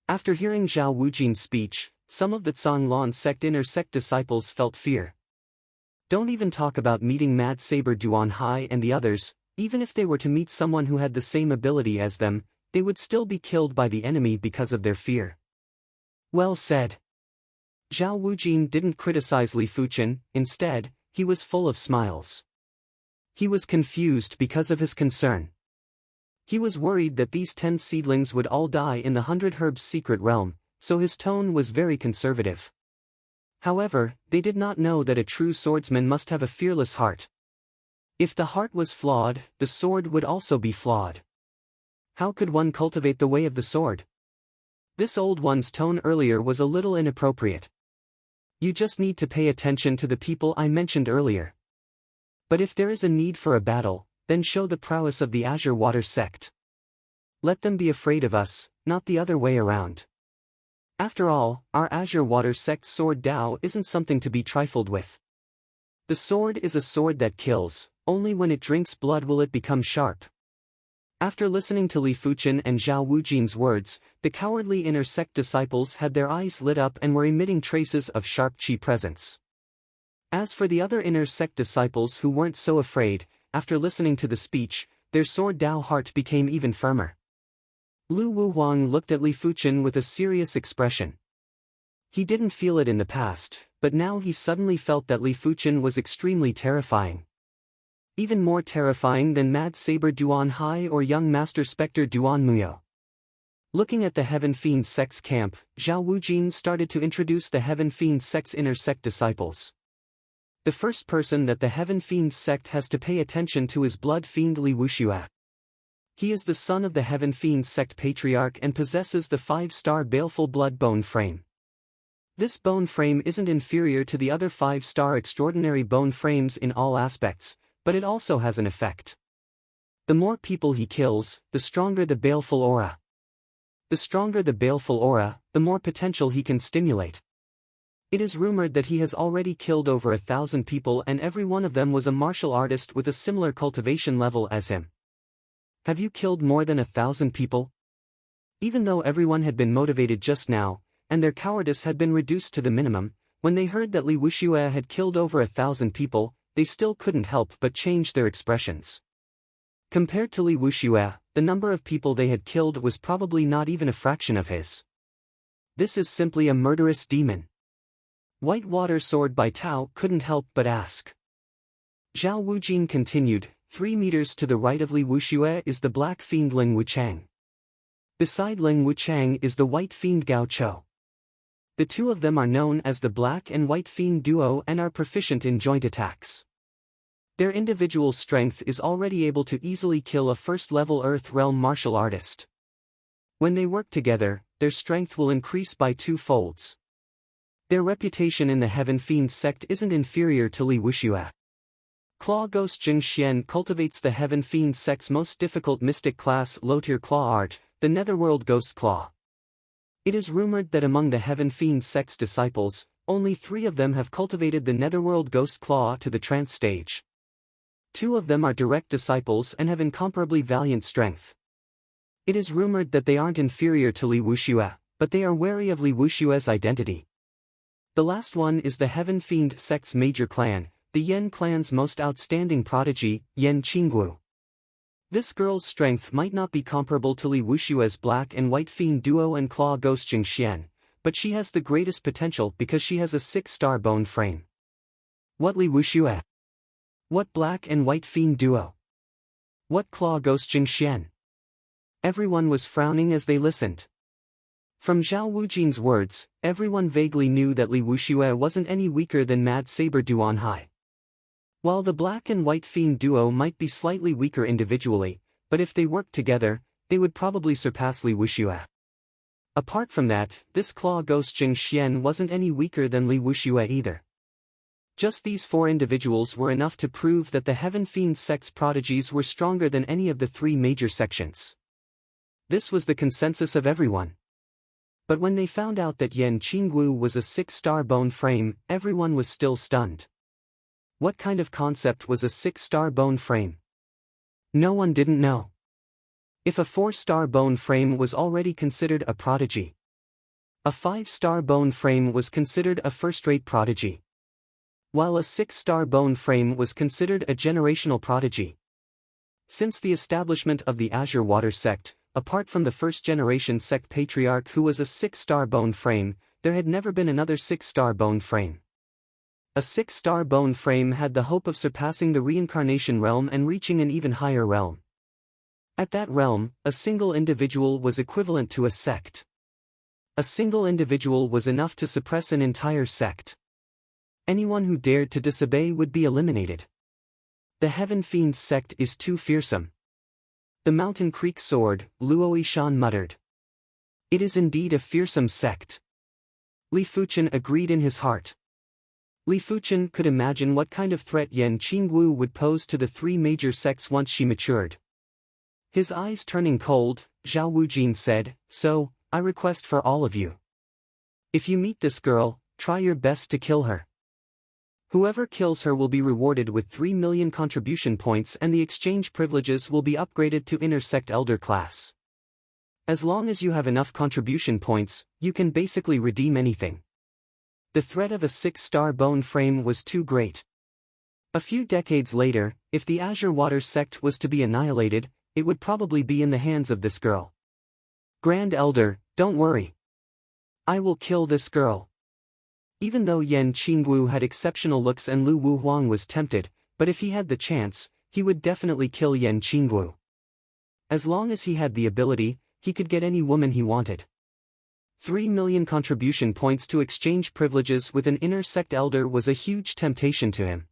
After hearing Zhao Wujin's speech, some of the Zhonglong sect inner sect disciples felt fear. Don't even talk about meeting Mad Saber Duan Hai and the others. Even if they were to meet someone who had the same ability as them, they would still be killed by the enemy because of their fear. Well said. Zhao Wujin didn't criticize Li Fuchen, instead, he was full of smiles. He was confused because of his concern. He was worried that these 10 seedlings would all die in the 100 Herbs secret realm, so his tone was very conservative. However, they did not know that a true swordsman must have a fearless heart. If the heart was flawed, the sword would also be flawed. How could one cultivate the way of the sword? This old one's tone earlier was a little inappropriate. You just need to pay attention to the people I mentioned earlier. But if there is a need for a battle, then show the prowess of the Azure Water sect. Let them be afraid of us, not the other way around. After all, our Azure Water sect's sword Tao isn't something to be trifled with. The sword is a sword that kills, only when it drinks blood will it become sharp. After listening to Li Fuchen and Zhao Wujin's words, the cowardly inner sect disciples had their eyes lit up and were emitting traces of sharp qi presence. As for the other inner sect disciples who weren't so afraid, after listening to the speech, their sword Tao heart became even firmer. Lu Wuhuang looked at Li Fuchen with a serious expression. He didn't feel it in the past, but now he suddenly felt that Li Fuchen was extremely terrifying. Even more terrifying than Mad Saber Duan Hai or young Master Spectre Duan Muyo. Looking at the Heaven Fiend sect's camp, Zhao Wujin started to introduce the Heaven Fiend sect's inner sect disciples. The first person that the Heaven Fiend sect has to pay attention to is Blood Fiend Li Wuxue. He is the son of the Heaven Fiend sect patriarch and possesses the 5-star baleful blood bone frame. This bone frame isn't inferior to the other 5-star extraordinary bone frames in all aspects, but it also has an effect. The more people he kills, the stronger the baleful aura. The stronger the baleful aura, the more potential he can stimulate. It is rumored that he has already killed over 1,000 people and every one of them was a martial artist with a similar cultivation level as him. Have you killed more than 1,000 people? Even though everyone had been motivated just now, and their cowardice had been reduced to the minimum, when they heard that Li Wuxue had killed over 1,000 people, they still couldn't help but change their expressions. Compared to Li Wuxue, the number of people they had killed was probably not even a fraction of his. This is simply a murderous demon. White Water Sword by Tao couldn't help but ask. Zhao Wujin continued, 3 meters to the right of Li Wuxue is the Black Fiend Ling Wuchang. Beside Ling Wuchang is the White Fiend Gao Chou. The two of them are known as the Black and White Fiend Duo and are proficient in joint attacks. Their individual strength is already able to easily kill a first-level Earth Realm martial artist. When they work together, their strength will increase by 2 folds. Their reputation in the Heaven Fiend sect isn't inferior to Li Wuxue. Claw Ghost Jing Xian cultivates the Heaven Fiend sect's most difficult mystic class low-tier claw art, the Netherworld Ghost Claw. It is rumored that among the Heaven Fiend sect's disciples, only 3 of them have cultivated the netherworld ghost claw to the trance stage. 2 of them are direct disciples and have incomparably valiant strength. It is rumored that they aren't inferior to Li Wuxue, but they are wary of Li Wuxue's identity. The last one is the Heaven Fiend sect's major clan, the Yen clan's most outstanding prodigy, Yen Qinggu. This girl's strength might not be comparable to Li Wuxue's Black and White Fiend duo and Claw Ghost Jingxian, but she has the greatest potential because she has a 6-star bone frame. What Li Wuxue? What Black and White Fiend duo? What Claw Ghost Jingxian? Everyone was frowning as they listened. From Zhao Wujin's words, everyone vaguely knew that Li Wuxue wasn't any weaker than Mad Saber Duanhai. While the Black and White Fiend duo might be slightly weaker individually, but if they worked together, they would probably surpass Li Wuxue. Apart from that, this Claw Ghost Jingxian wasn't any weaker than Li Wuxue either. Just these 4 individuals were enough to prove that the Heaven Fiend sect's prodigies were stronger than any of the 3 major sections. This was the consensus of everyone. But when they found out that Yen Qinggu was a 6-star bone frame, everyone was still stunned. What kind of concept was a 6-star bone frame? No one didn't know. If a 4-star bone frame was already considered a prodigy, a 5-star bone frame was considered a first-rate prodigy, while a 6-star bone frame was considered a generational prodigy. Since the establishment of the Azure Water sect, apart from the first-generation sect patriarch who was a 6-star bone frame, there had never been another 6-star bone frame. A 6-star bone frame had the hope of surpassing the reincarnation realm and reaching an even higher realm. At that realm, a single individual was equivalent to a sect. A single individual was enough to suppress an entire sect. Anyone who dared to disobey would be eliminated. The Heaven Fiend sect is too fearsome. The Mountain Creek Sword, Luo Yishan muttered. It is indeed a fearsome sect. Li Fuchen agreed in his heart. Li Fuchen could imagine what kind of threat Yen Qinggu would pose to the 3 major sects once she matured. His eyes turning cold, Zhao Wujin said, "So, I request for all of you. If you meet this girl, try your best to kill her. Whoever kills her will be rewarded with 3 million contribution points and the exchange privileges will be upgraded to inner sect elder class. As long as you have enough contribution points, you can basically redeem anything." The threat of a 6-star bone frame was too great. A few decades later, if the Azure Water sect was to be annihilated, it would probably be in the hands of this girl. Grand Elder, don't worry. I will kill this girl. Even though Yen Qinggu had exceptional looks and Lu Wuhuang was tempted, but if he had the chance, he would definitely kill Yen Qinggu. As long as he had the ability, he could get any woman he wanted. 3 million contribution points to exchange privileges with an inner sect elder was a huge temptation to him.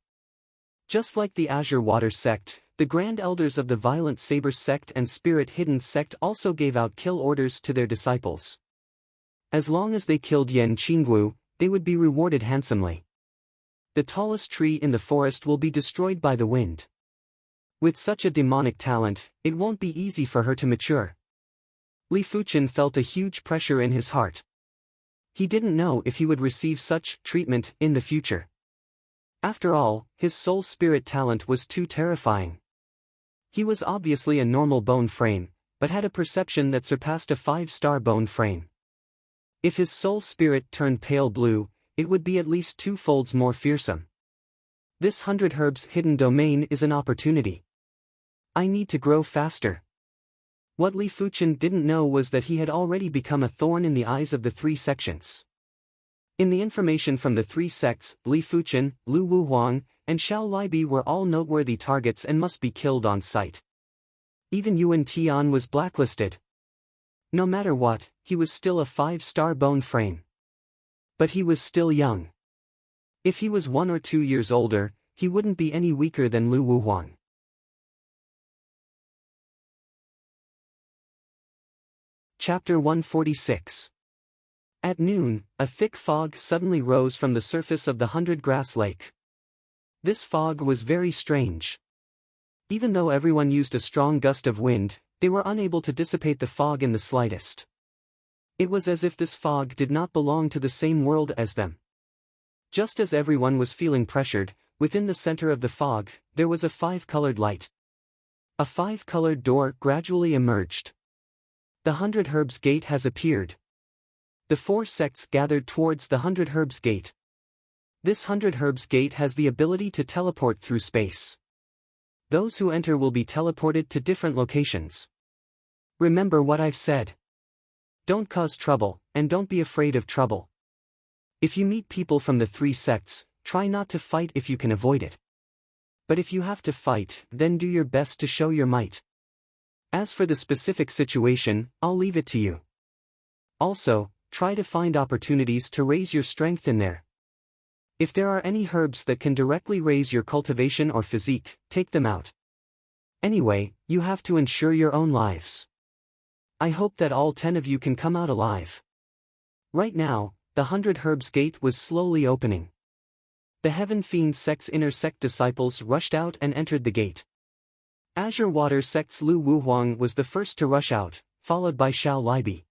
Just like the Azure Water sect, the Grand Elders of the Violent Saber sect and Spirit Hidden sect also gave out kill orders to their disciples. As long as they killed Yen Qinggu, they would be rewarded handsomely. The tallest tree in the forest will be destroyed by the wind. With such a demonic talent, it won't be easy for her to mature. Li Fuchen felt a huge pressure in his heart. He didn't know if he would receive such treatment in the future. After all, his soul spirit talent was too terrifying. He was obviously a normal bone frame, but had a perception that surpassed a 5-star bone frame. If his soul spirit turned pale blue, it would be at least 2 folds more fearsome. This 100 Herbs hidden domain is an opportunity. I need to grow faster. What Li Fuchen didn't know was that he had already become a thorn in the eyes of the 3 sections. In the information from the 3 sects, Li Fuchen, Lu Wuhuang, and Xiao Libi were all noteworthy targets and must be killed on sight. Even Yuan Tian was blacklisted. No matter what, he was still a 5-star bone frame. But he was still young. If he was 1 or 2 years older, he wouldn't be any weaker than Lu Wuhuang. Chapter 146. At noon, a thick fog suddenly rose from the surface of the 100-grass lake. This fog was very strange. Even though everyone used a strong gust of wind, they were unable to dissipate the fog in the slightest. It was as if this fog did not belong to the same world as them. Just as everyone was feeling pressured, within the center of the fog, there was a 5-colored light. A 5-colored door gradually emerged. The 100 Herbs Gate has appeared. The 4 sects gathered towards the 100 Herbs Gate. This 100 Herbs Gate has the ability to teleport through space. Those who enter will be teleported to different locations. Remember what I've said. Don't cause trouble, and don't be afraid of trouble. If you meet people from the 3 sects, try not to fight if you can avoid it. But if you have to fight, then do your best to show your might. As for the specific situation, I'll leave it to you. Also, try to find opportunities to raise your strength in there. If there are any herbs that can directly raise your cultivation or physique, take them out. Anyway, you have to ensure your own lives. I hope that all 10 of you can come out alive. Right now, the 100 Herbs Gate was slowly opening. The Heaven Fiend sect's inner sect disciples rushed out and entered the gate. Azure Water sect's Lu Wuhuang was the first to rush out, followed by Xiao Libi.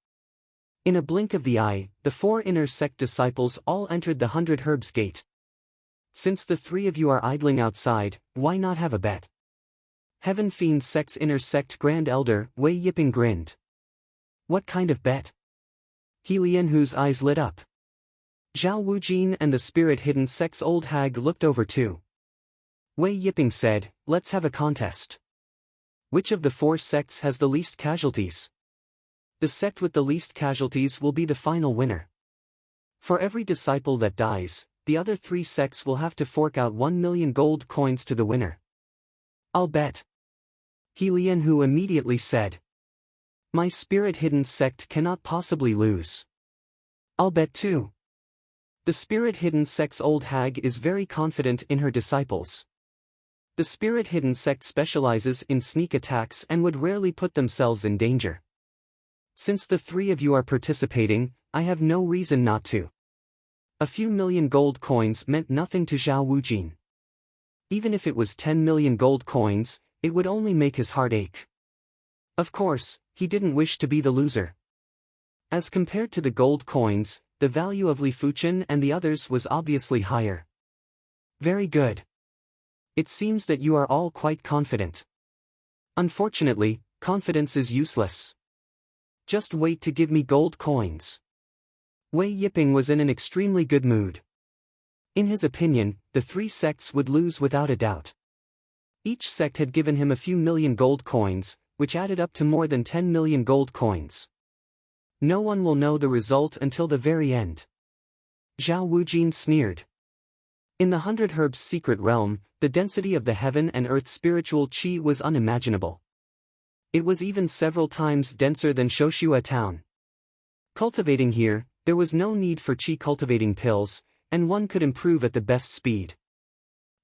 In a blink of the eye, the 4 inner sect disciples all entered the 100 Herbs Gate. Since the 3 of you are idling outside, why not have a bet? Heaven Fiend sect's inner sect Grand Elder Wei Yiping grinned. What kind of bet? He Lianhu's eyes lit up. Zhao Wujin and the Spirit Hidden sect's old hag looked over too. Wei Yiping said, let's have a contest. Which of the 4 sects has the least casualties? The sect with the least casualties will be the final winner. For every disciple that dies, the other 3 sects will have to fork out 1 million gold coins to the winner. I'll bet. He Lianhu immediately said. My Spirit Hidden sect cannot possibly lose. I'll bet too. The Spirit Hidden sect's old hag is very confident in her disciples. The Spirit Hidden sect specializes in sneak attacks and would rarely put themselves in danger. Since the 3 of you are participating, I have no reason not to. A few million gold coins meant nothing to Zhao Wujin. Even if it was 10 million gold coins, it would only make his heart ache. Of course, he didn't wish to be the loser. As compared to the gold coins, the value of Li Fuchen and the others was obviously higher. Very good. It seems that you are all quite confident. Unfortunately, confidence is useless. Just wait to give me gold coins. Wei Yiping was in an extremely good mood. In his opinion, the 3 sects would lose without a doubt. Each sect had given him a few million gold coins, which added up to more than 10 million gold coins. No one will know the result until the very end. Zhao Wujin sneered. In the 100 Herbs secret realm, the density of the heaven and earth spiritual qi was unimaginable. It was even several times denser than Shoshua town. Cultivating here, there was no need for qi cultivating pills, and one could improve at the best speed.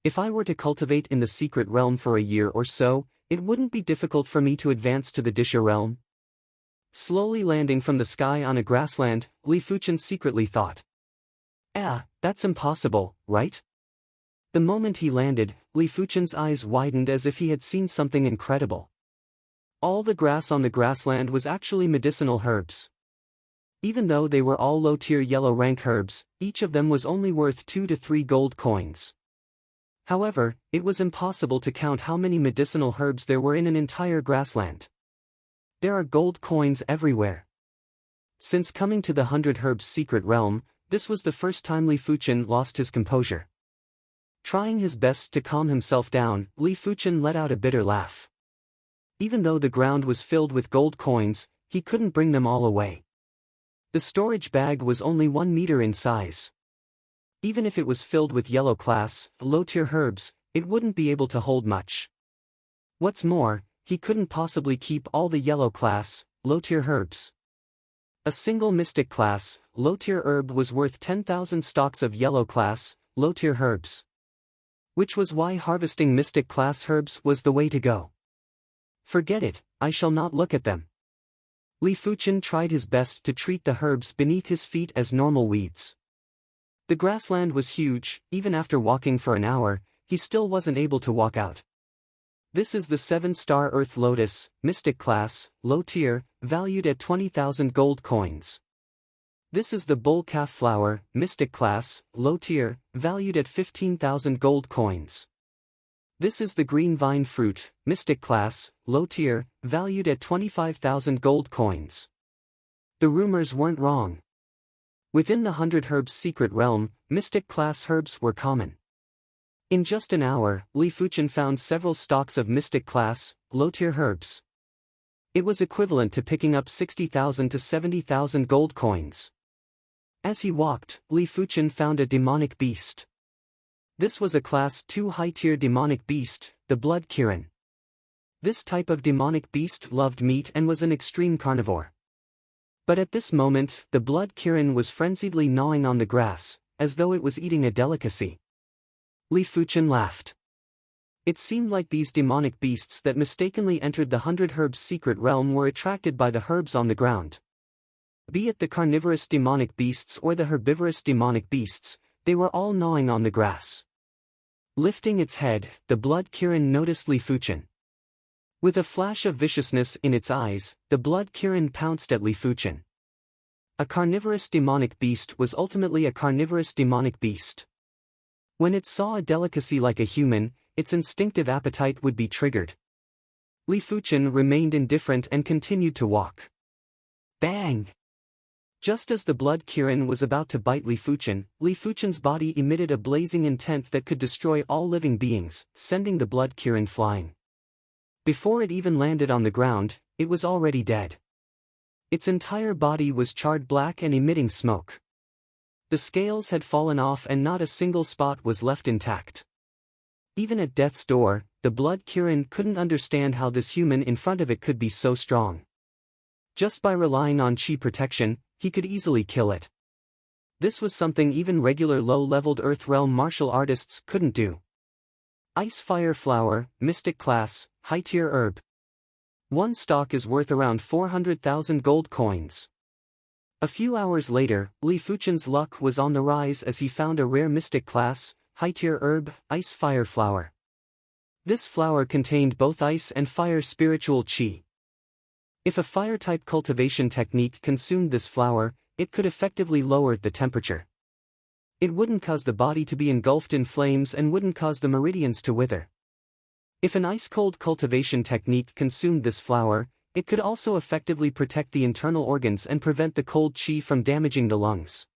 If I were to cultivate in the secret realm for a year or so, it wouldn't be difficult for me to advance to the Disha realm. Slowly landing from the sky on a grassland, Li Fuchen secretly thought. That's impossible, right? The moment he landed, Li Fuchen's eyes widened as if he had seen something incredible. All the grass on the grassland was actually medicinal herbs. Even though they were all low-tier yellow rank herbs, each of them was only worth 2 to 3 gold coins. However, it was impossible to count how many medicinal herbs there were in an entire grassland. There are gold coins everywhere. Since coming to the 100 Herbs secret realm, this was the first time Li Fuchen lost his composure. Trying his best to calm himself down, Li Fuchen let out a bitter laugh. Even though the ground was filled with gold coins, he couldn't bring them all away. The storage bag was only 1 meter in size. Even if it was filled with yellow class, low-tier herbs, it wouldn't be able to hold much. What's more, he couldn't possibly keep all the yellow class, low-tier herbs. A single mystic class, low-tier herb was worth 10,000 stalks of yellow class, low-tier herbs. Which was why harvesting mystic class herbs was the way to go. Forget it, I shall not look at them. Li Fuchen tried his best to treat the herbs beneath his feet as normal weeds. The grassland was huge, even after walking for an hour, he still wasn't able to walk out. This is the 7-star Earth Lotus, Mystic Class, low tier, valued at 20,000 gold coins. This is the bull calf flower, mystic class, low tier, valued at 15,000 gold coins. This is the green vine fruit, mystic class, low tier, valued at 25,000 gold coins. The rumors weren't wrong. Within the 100 herbs secret realm, mystic class herbs were common. In just an hour, Li Fuchen found several stalks of mystic class, low tier herbs. It was equivalent to picking up 60,000 to 70,000 gold coins. As he walked, Li Fuchen found a demonic beast. This was a class 2 high-tier demonic beast, the blood kirin. This type of demonic beast loved meat and was an extreme carnivore. But at this moment, the blood kirin was frenziedly gnawing on the grass, as though it was eating a delicacy. Li Fuchen laughed. It seemed like these demonic beasts that mistakenly entered the 100 herbs secret realm were attracted by the herbs on the ground. Be it the carnivorous demonic beasts or the herbivorous demonic beasts, they were all gnawing on the grass. Lifting its head, the blood kirin noticed Li Fuchen. With a flash of viciousness in its eyes, the blood kirin pounced at Li Fuchen. A carnivorous demonic beast was ultimately a carnivorous demonic beast. When it saw a delicacy like a human, its instinctive appetite would be triggered. Li Fuchen remained indifferent and continued to walk. Bang! Just as the blood kirin was about to bite Li Fuchen's body emitted a blazing intent that could destroy all living beings, sending the blood kirin flying. Before it even landed on the ground, it was already dead. Its entire body was charred black and emitting smoke. The scales had fallen off and not a single spot was left intact. Even at death's door, the blood kirin couldn't understand how this human in front of it could be so strong. Just by relying on chi protection, he could easily kill it. This was something even regular low-leveled Earth Realm martial artists couldn't do. Ice Fire Flower, Mystic Class, High-Tier Herb. One stalk is worth around 400,000 gold coins. A few hours later, Li Fuchen's luck was on the rise as he found a rare Mystic Class, High-Tier Herb, Ice Fire Flower. This flower contained both ice and fire spiritual chi. If a fire-type cultivation technique consumed this flower, it could effectively lower the temperature. It wouldn't cause the body to be engulfed in flames and wouldn't cause the meridians to wither. If an ice-cold cultivation technique consumed this flower, it could also effectively protect the internal organs and prevent the cold chi from damaging the lungs.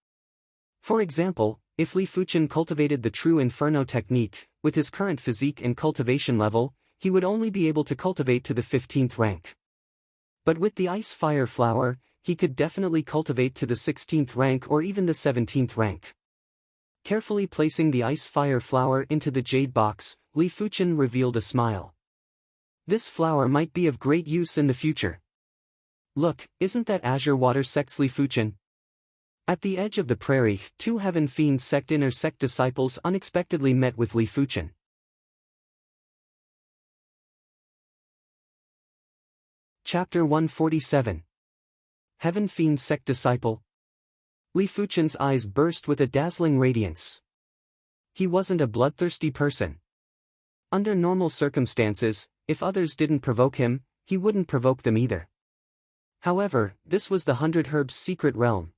For example, if Li Fuchen cultivated the true Inferno technique, with his current physique and cultivation level, he would only be able to cultivate to the 15th rank. But with the Ice Fire Flower, he could definitely cultivate to the 16th rank or even the 17th rank. Carefully placing the Ice Fire Flower into the jade box, Li Fuchen revealed a smile. This flower might be of great use in the future. Look, isn't that Azure Water Sect's Li Fuchen? At the edge of the prairie, two Heaven Fiend Sect inner sect disciples unexpectedly met with Li Fuchen. Chapter 147. Heaven Fiend Sect Disciple. Li Fuchen's eyes burst with a dazzling radiance. He wasn't a bloodthirsty person. Under normal circumstances, if others didn't provoke him, he wouldn't provoke them either. However, this was the 100 herbs secret realm.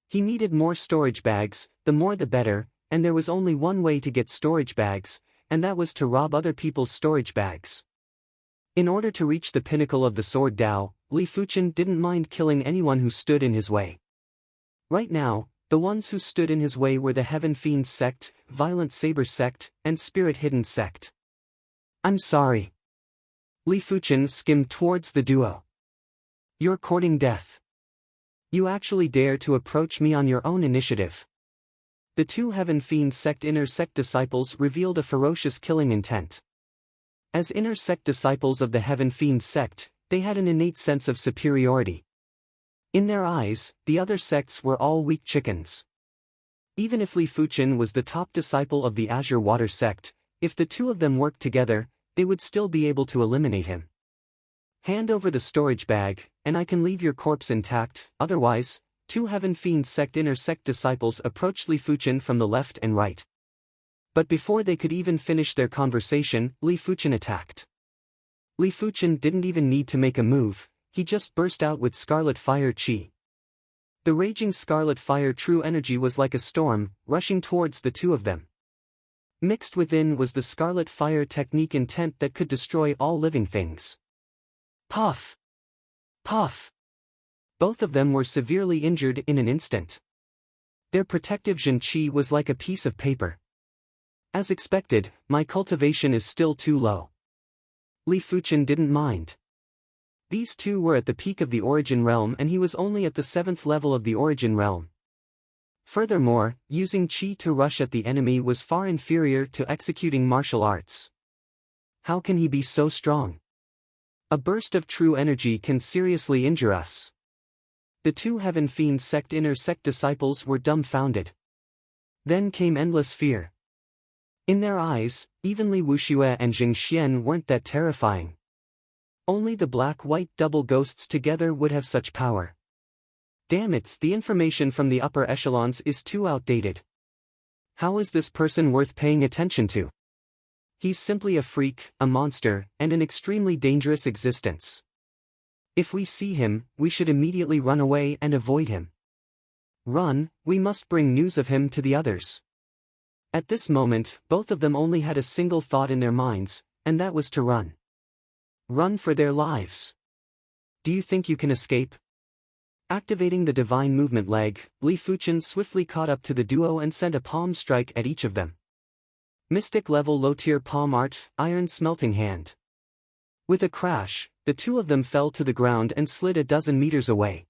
He needed more storage bags, the more the better, and there was only one way to get storage bags, and that was to rob other people's storage bags. In order to reach the pinnacle of the Sword Dao, Li Fuchen didn't mind killing anyone who stood in his way. Right now, the ones who stood in his way were the Heaven Fiend Sect, Violent Saber Sect, and Spirit Hidden Sect. I'm sorry. Li Fuchen skimmed towards the duo. You're courting death. You actually dare to approach me on your own initiative. The two Heaven Fiend Sect inner sect disciples revealed a ferocious killing intent. As inner sect disciples of the Heaven Fiend Sect, they had an innate sense of superiority. In their eyes, the other sects were all weak chickens. Even if Li Fuchen was the top disciple of the Azure Water Sect, if the two of them worked together, they would still be able to eliminate him. Hand over the storage bag, and I can leave your corpse intact, otherwise. Two Heaven Fiend Sect inner sect disciples approached Li Fuchen from the left and right. But before they could even finish their conversation, Li Fuchen attacked. Li Fuchen didn't even need to make a move, he just burst out with scarlet fire chi. The raging scarlet fire true energy was like a storm, rushing towards the two of them. Mixed within was the scarlet fire technique intent that could destroy all living things. Puff! Puff! Both of them were severely injured in an instant. Their protective Zhen-Qi was like a piece of paper. As expected, my cultivation is still too low. Li Fuchen didn't mind. These two were at the peak of the origin realm and he was only at the 7th level of the origin realm. Furthermore, using qi to rush at the enemy was far inferior to executing martial arts. How can he be so strong? A burst of true energy can seriously injure us. The two Heaven Fiend sect inner sect disciples were dumbfounded. Then came endless fear. In their eyes, even Li Wuxue and Jing Xian weren't that terrifying. Only the black-white double ghosts together would have such power. Damn it, the information from the upper echelons is too outdated. How is this person worth paying attention to? He's simply a freak, a monster, and an extremely dangerous existence. If we see him, we should immediately run away and avoid him. Run, we must bring news of him to the others. At this moment, both of them only had a single thought in their minds, and that was to run. Run for their lives. Do you think you can escape? Activating the divine movement leg, Li Fuchen swiftly caught up to the duo and sent a palm strike at each of them. Mystic level low tier palm art, iron smelting hand. With a crash, the two of them fell to the ground and slid a dozen meters away.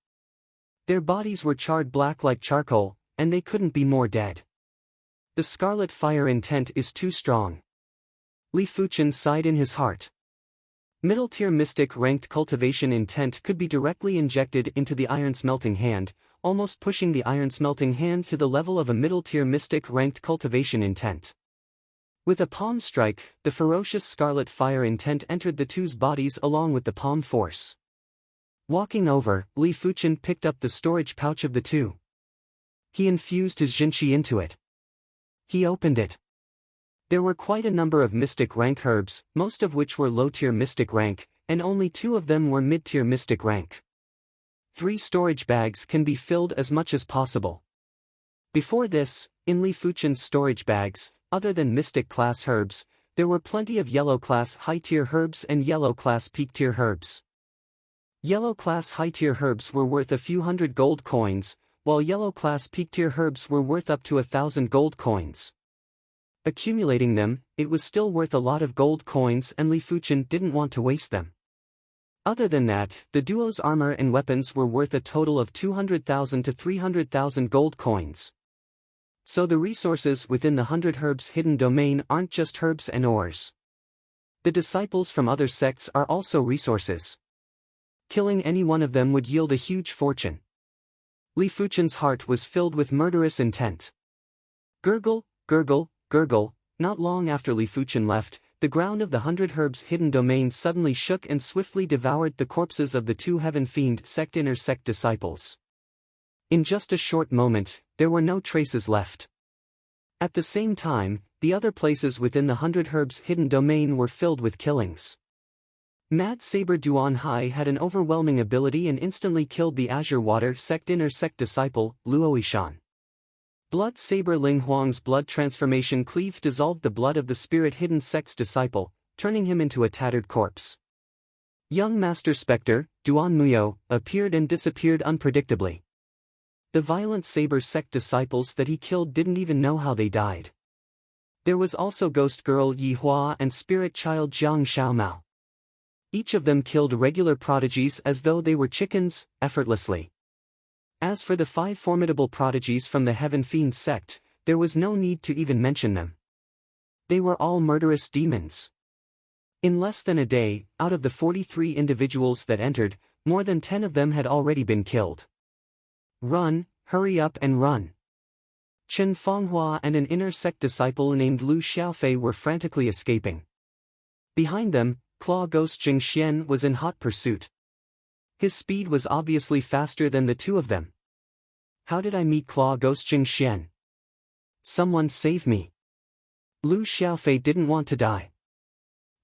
Their bodies were charred black like charcoal, and they couldn't be more dead. The scarlet fire intent is too strong. Li Fuchen sighed in his heart. Middle-tier mystic ranked cultivation intent could be directly injected into the iron smelting hand, almost pushing the iron smelting hand to the level of a middle-tier mystic ranked cultivation intent. With a palm strike, the ferocious scarlet fire intent entered the two's bodies along with the palm force. Walking over, Li Fuchen picked up the storage pouch of the two. He infused his Zhen-Qi into it. He opened it. There were quite a number of mystic rank herbs, most of which were low-tier mystic rank, and only 2 of them were mid-tier mystic rank. 3 storage bags can be filled as much as possible. Before this, in Li Fuchen's storage bags, other than mystic class herbs, there were plenty of yellow class high-tier herbs and yellow class peak-tier herbs. Yellow class high-tier herbs were worth a few hundred gold coins, while yellow class peak-tier herbs were worth up to 1,000 gold coins. Accumulating them, it was still worth a lot of gold coins and Li Fuchen didn't want to waste them. Other than that, the duo's armor and weapons were worth a total of 200,000 to 300,000 gold coins. So the resources within the 100 Herbs hidden domain aren't just herbs and ores. The disciples from other sects are also resources. Killing any one of them would yield a huge fortune. Li Fuchen's heart was filled with murderous intent. Gurgle, gurgle, gurgle. Not long after Li Fuchen left, the ground of the 100 Herbs hidden domain suddenly shook and swiftly devoured the corpses of the 2 Heaven Fiend sect inner sect disciples. In just a short moment, there were no traces left. At the same time, the other places within the 100 Herbs hidden domain were filled with killings. Mad Saber Duan Hai had an overwhelming ability and instantly killed the Azure Water sect inner sect disciple, Luoishan. Blood Saber Ling Huang's blood transformation cleave dissolved the blood of the spirit hidden sect's disciple, turning him into a tattered corpse. Young Master Spectre, Duan Muyo, appeared and disappeared unpredictably. The violent Saber sect disciples that he killed didn't even know how they died. There was also Ghost Girl Yi Hua and Spirit Child Jiang Xiaomao. Each of them killed regular prodigies as though they were chickens, effortlessly. As for the 5 formidable prodigies from the Heaven Fiend sect, there was no need to even mention them. They were all murderous demons. In less than a day, out of the 43 individuals that entered, more than 10 of them had already been killed. Run, hurry up and run. Chen Fonghua and an inner sect disciple named Lu Xiaofei were frantically escaping. Behind them, Claw Ghost Jing Xian was in hot pursuit. His speed was obviously faster than the 2 of them. How did I meet Claw Ghost Jing Xian? Someone save me. Lu Xiaofei didn't want to die.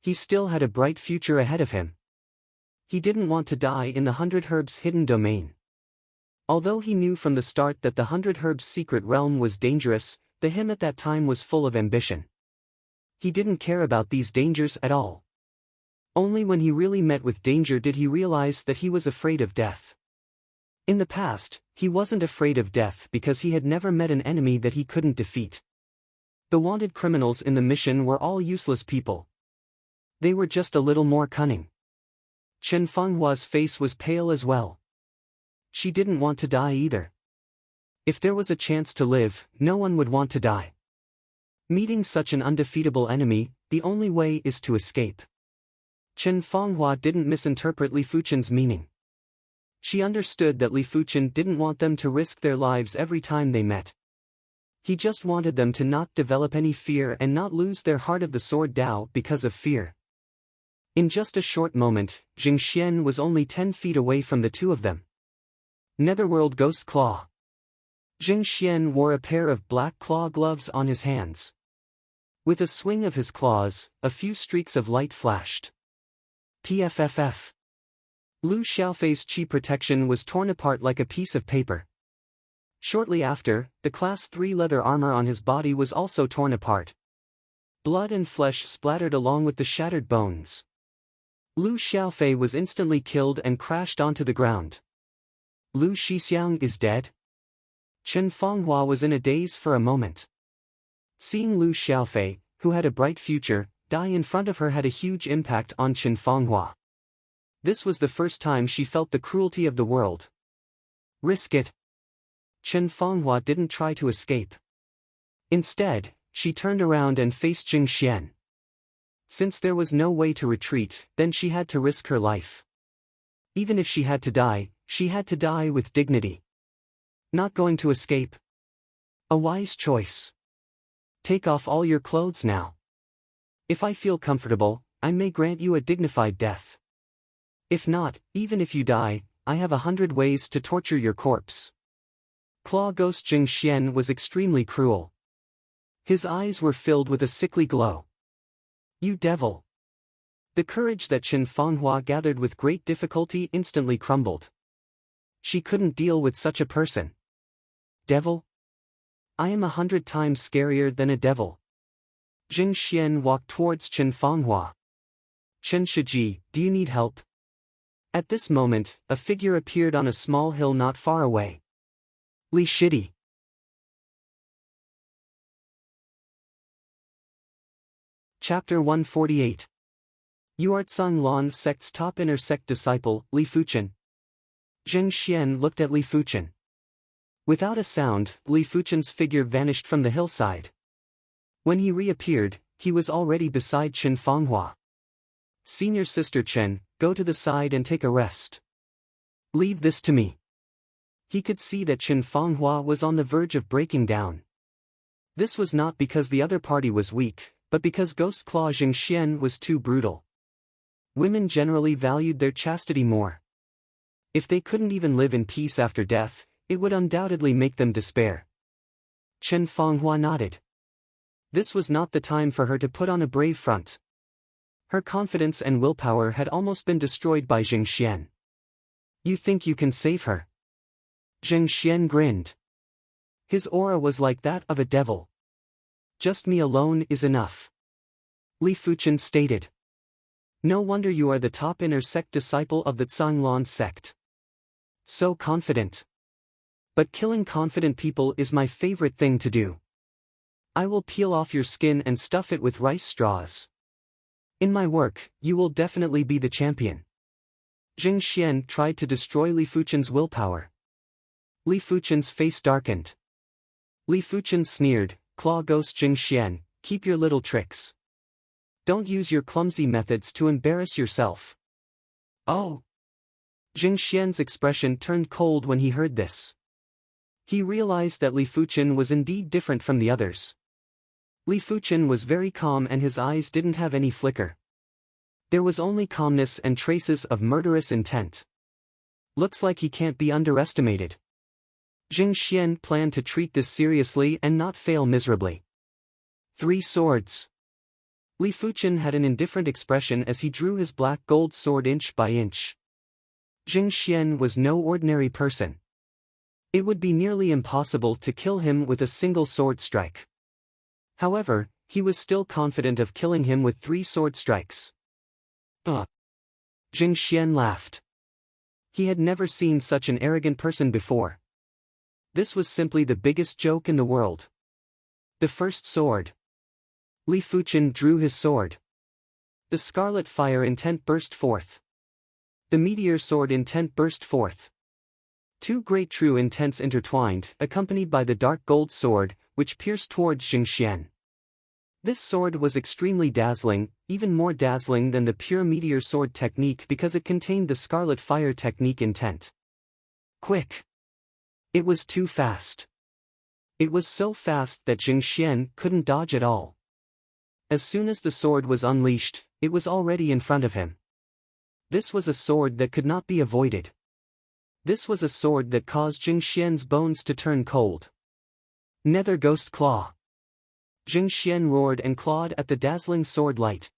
He still had a bright future ahead of him. He didn't want to die in the 100 Herbs hidden domain. Although he knew from the start that the 100 Herbs secret realm was dangerous, the him at that time was full of ambition. He didn't care about these dangers at all. Only when he really met with danger did he realize that he was afraid of death. In the past, he wasn't afraid of death because he had never met an enemy that he couldn't defeat. The wanted criminals in the mission were all useless people. They were just a little more cunning. Chen Fenghua's face was pale as well. She didn't want to die either. If there was a chance to live, no one would want to die. Meeting such an undefeatable enemy, the only way is to escape. Chen Fenghua didn't misinterpret Li Fuchen's meaning. She understood that Li Fuchen didn't want them to risk their lives every time they met. He just wanted them to not develop any fear and not lose their heart of the sword Dao because of fear. In just a short moment, Jing Xian was only 10 feet away from the two of them. Netherworld Ghost Claw. Jing Xian wore a pair of black claw gloves on his hands. With a swing of his claws, a few streaks of light flashed. PFFF. Lu Xiaofei's chi protection was torn apart like a piece of paper. Shortly after, the Class 3 leather armor on his body was also torn apart. Blood and flesh splattered along with the shattered bones. Lu Xiaofei was instantly killed and crashed onto the ground. Lu Shixiang is dead? Chen Fenghua was in a daze for a moment. Seeing Lu Xiaofei, who had a bright future, die in front of her had a huge impact on Chen Fenghua. This was the first time she felt the cruelty of the world. Risk it. Chen Fenghua didn't try to escape. Instead, she turned around and faced Jing Xian. Since there was no way to retreat, then she had to risk her life. Even if she had to die with dignity. Not going to escape. A wise choice. Take off all your clothes now. If I feel comfortable, I may grant you a dignified death. If not, even if you die, I have 100 ways to torture your corpse. Claw Ghost Jing Xian was extremely cruel. His eyes were filled with a sickly glow. You devil! The courage that Chen Fenghua gathered with great difficulty instantly crumbled. She couldn't deal with such a person. Devil? I am 100 times scarier than a devil. Jing Xian walked towards Chen Fenghua. Chen Shiji, do you need help? At this moment, a figure appeared on a small hill not far away. Li Shidi. Chapter 148. Yuartsung Lan sect's top inner sect disciple, Li Fuchen. Jing Xian looked at Li Fuchen. Without a sound, Li Fuchen's figure vanished from the hillside. When he reappeared, he was already beside Chen Fenghua. Senior Sister Chen, go to the side and take a rest. Leave this to me. He could see that Chen Fenghua was on the verge of breaking down. This was not because the other party was weak, but because Ghost Claw Jing Xian was too brutal. Women generally valued their chastity more. If they couldn't even live in peace after death, it would undoubtedly make them despair. Chen Fenghua nodded. This was not the time for her to put on a brave front. Her confidence and willpower had almost been destroyed by Jing Xian. You think you can save her? Jing Xian grinned. His aura was like that of a devil. Just me alone is enough. Li Fuchen stated. No wonder you are the top inner sect disciple of the Tsanglan sect. So confident. But killing confident people is my favorite thing to do. I will peel off your skin and stuff it with rice straws. In my work, you will definitely be the champion. Jing Xian tried to destroy Li Fuchen's willpower. Li Fuchen's face darkened. Li Fuchen sneered, Claw Ghost Jing Xian, keep your little tricks. Don't use your clumsy methods to embarrass yourself. Oh! Jing Xian's expression turned cold when he heard this. He realized that Li Fuchen was indeed different from the others. Li Fuchen was very calm and his eyes didn't have any flicker. There was only calmness and traces of murderous intent. Looks like he can't be underestimated. Jing Xian planned to treat this seriously and not fail miserably. 3 swords. Li Fuchen had an indifferent expression as he drew his black gold sword inch by inch. Jing Xian was no ordinary person. It would be nearly impossible to kill him with a single sword strike. However, he was still confident of killing him with 3 sword strikes. Jing Xian laughed. He had never seen such an arrogant person before. This was simply the biggest joke in the world. The first sword. Li Fuchen drew his sword. The scarlet fire intent burst forth. The meteor sword intent burst forth. 2 great true intents intertwined, accompanied by the dark gold sword, which pierced towards Jing Xian. This sword was extremely dazzling, even more dazzling than the pure meteor sword technique because it contained the scarlet fire technique intent. Quick! It was too fast. It was so fast that Jing Xian couldn't dodge at all. As soon as the sword was unleashed, it was already in front of him. This was a sword that could not be avoided. This was a sword that caused Jing Xian's bones to turn cold. Nether Ghost Claw. Jing Xian roared and clawed at the dazzling sword light.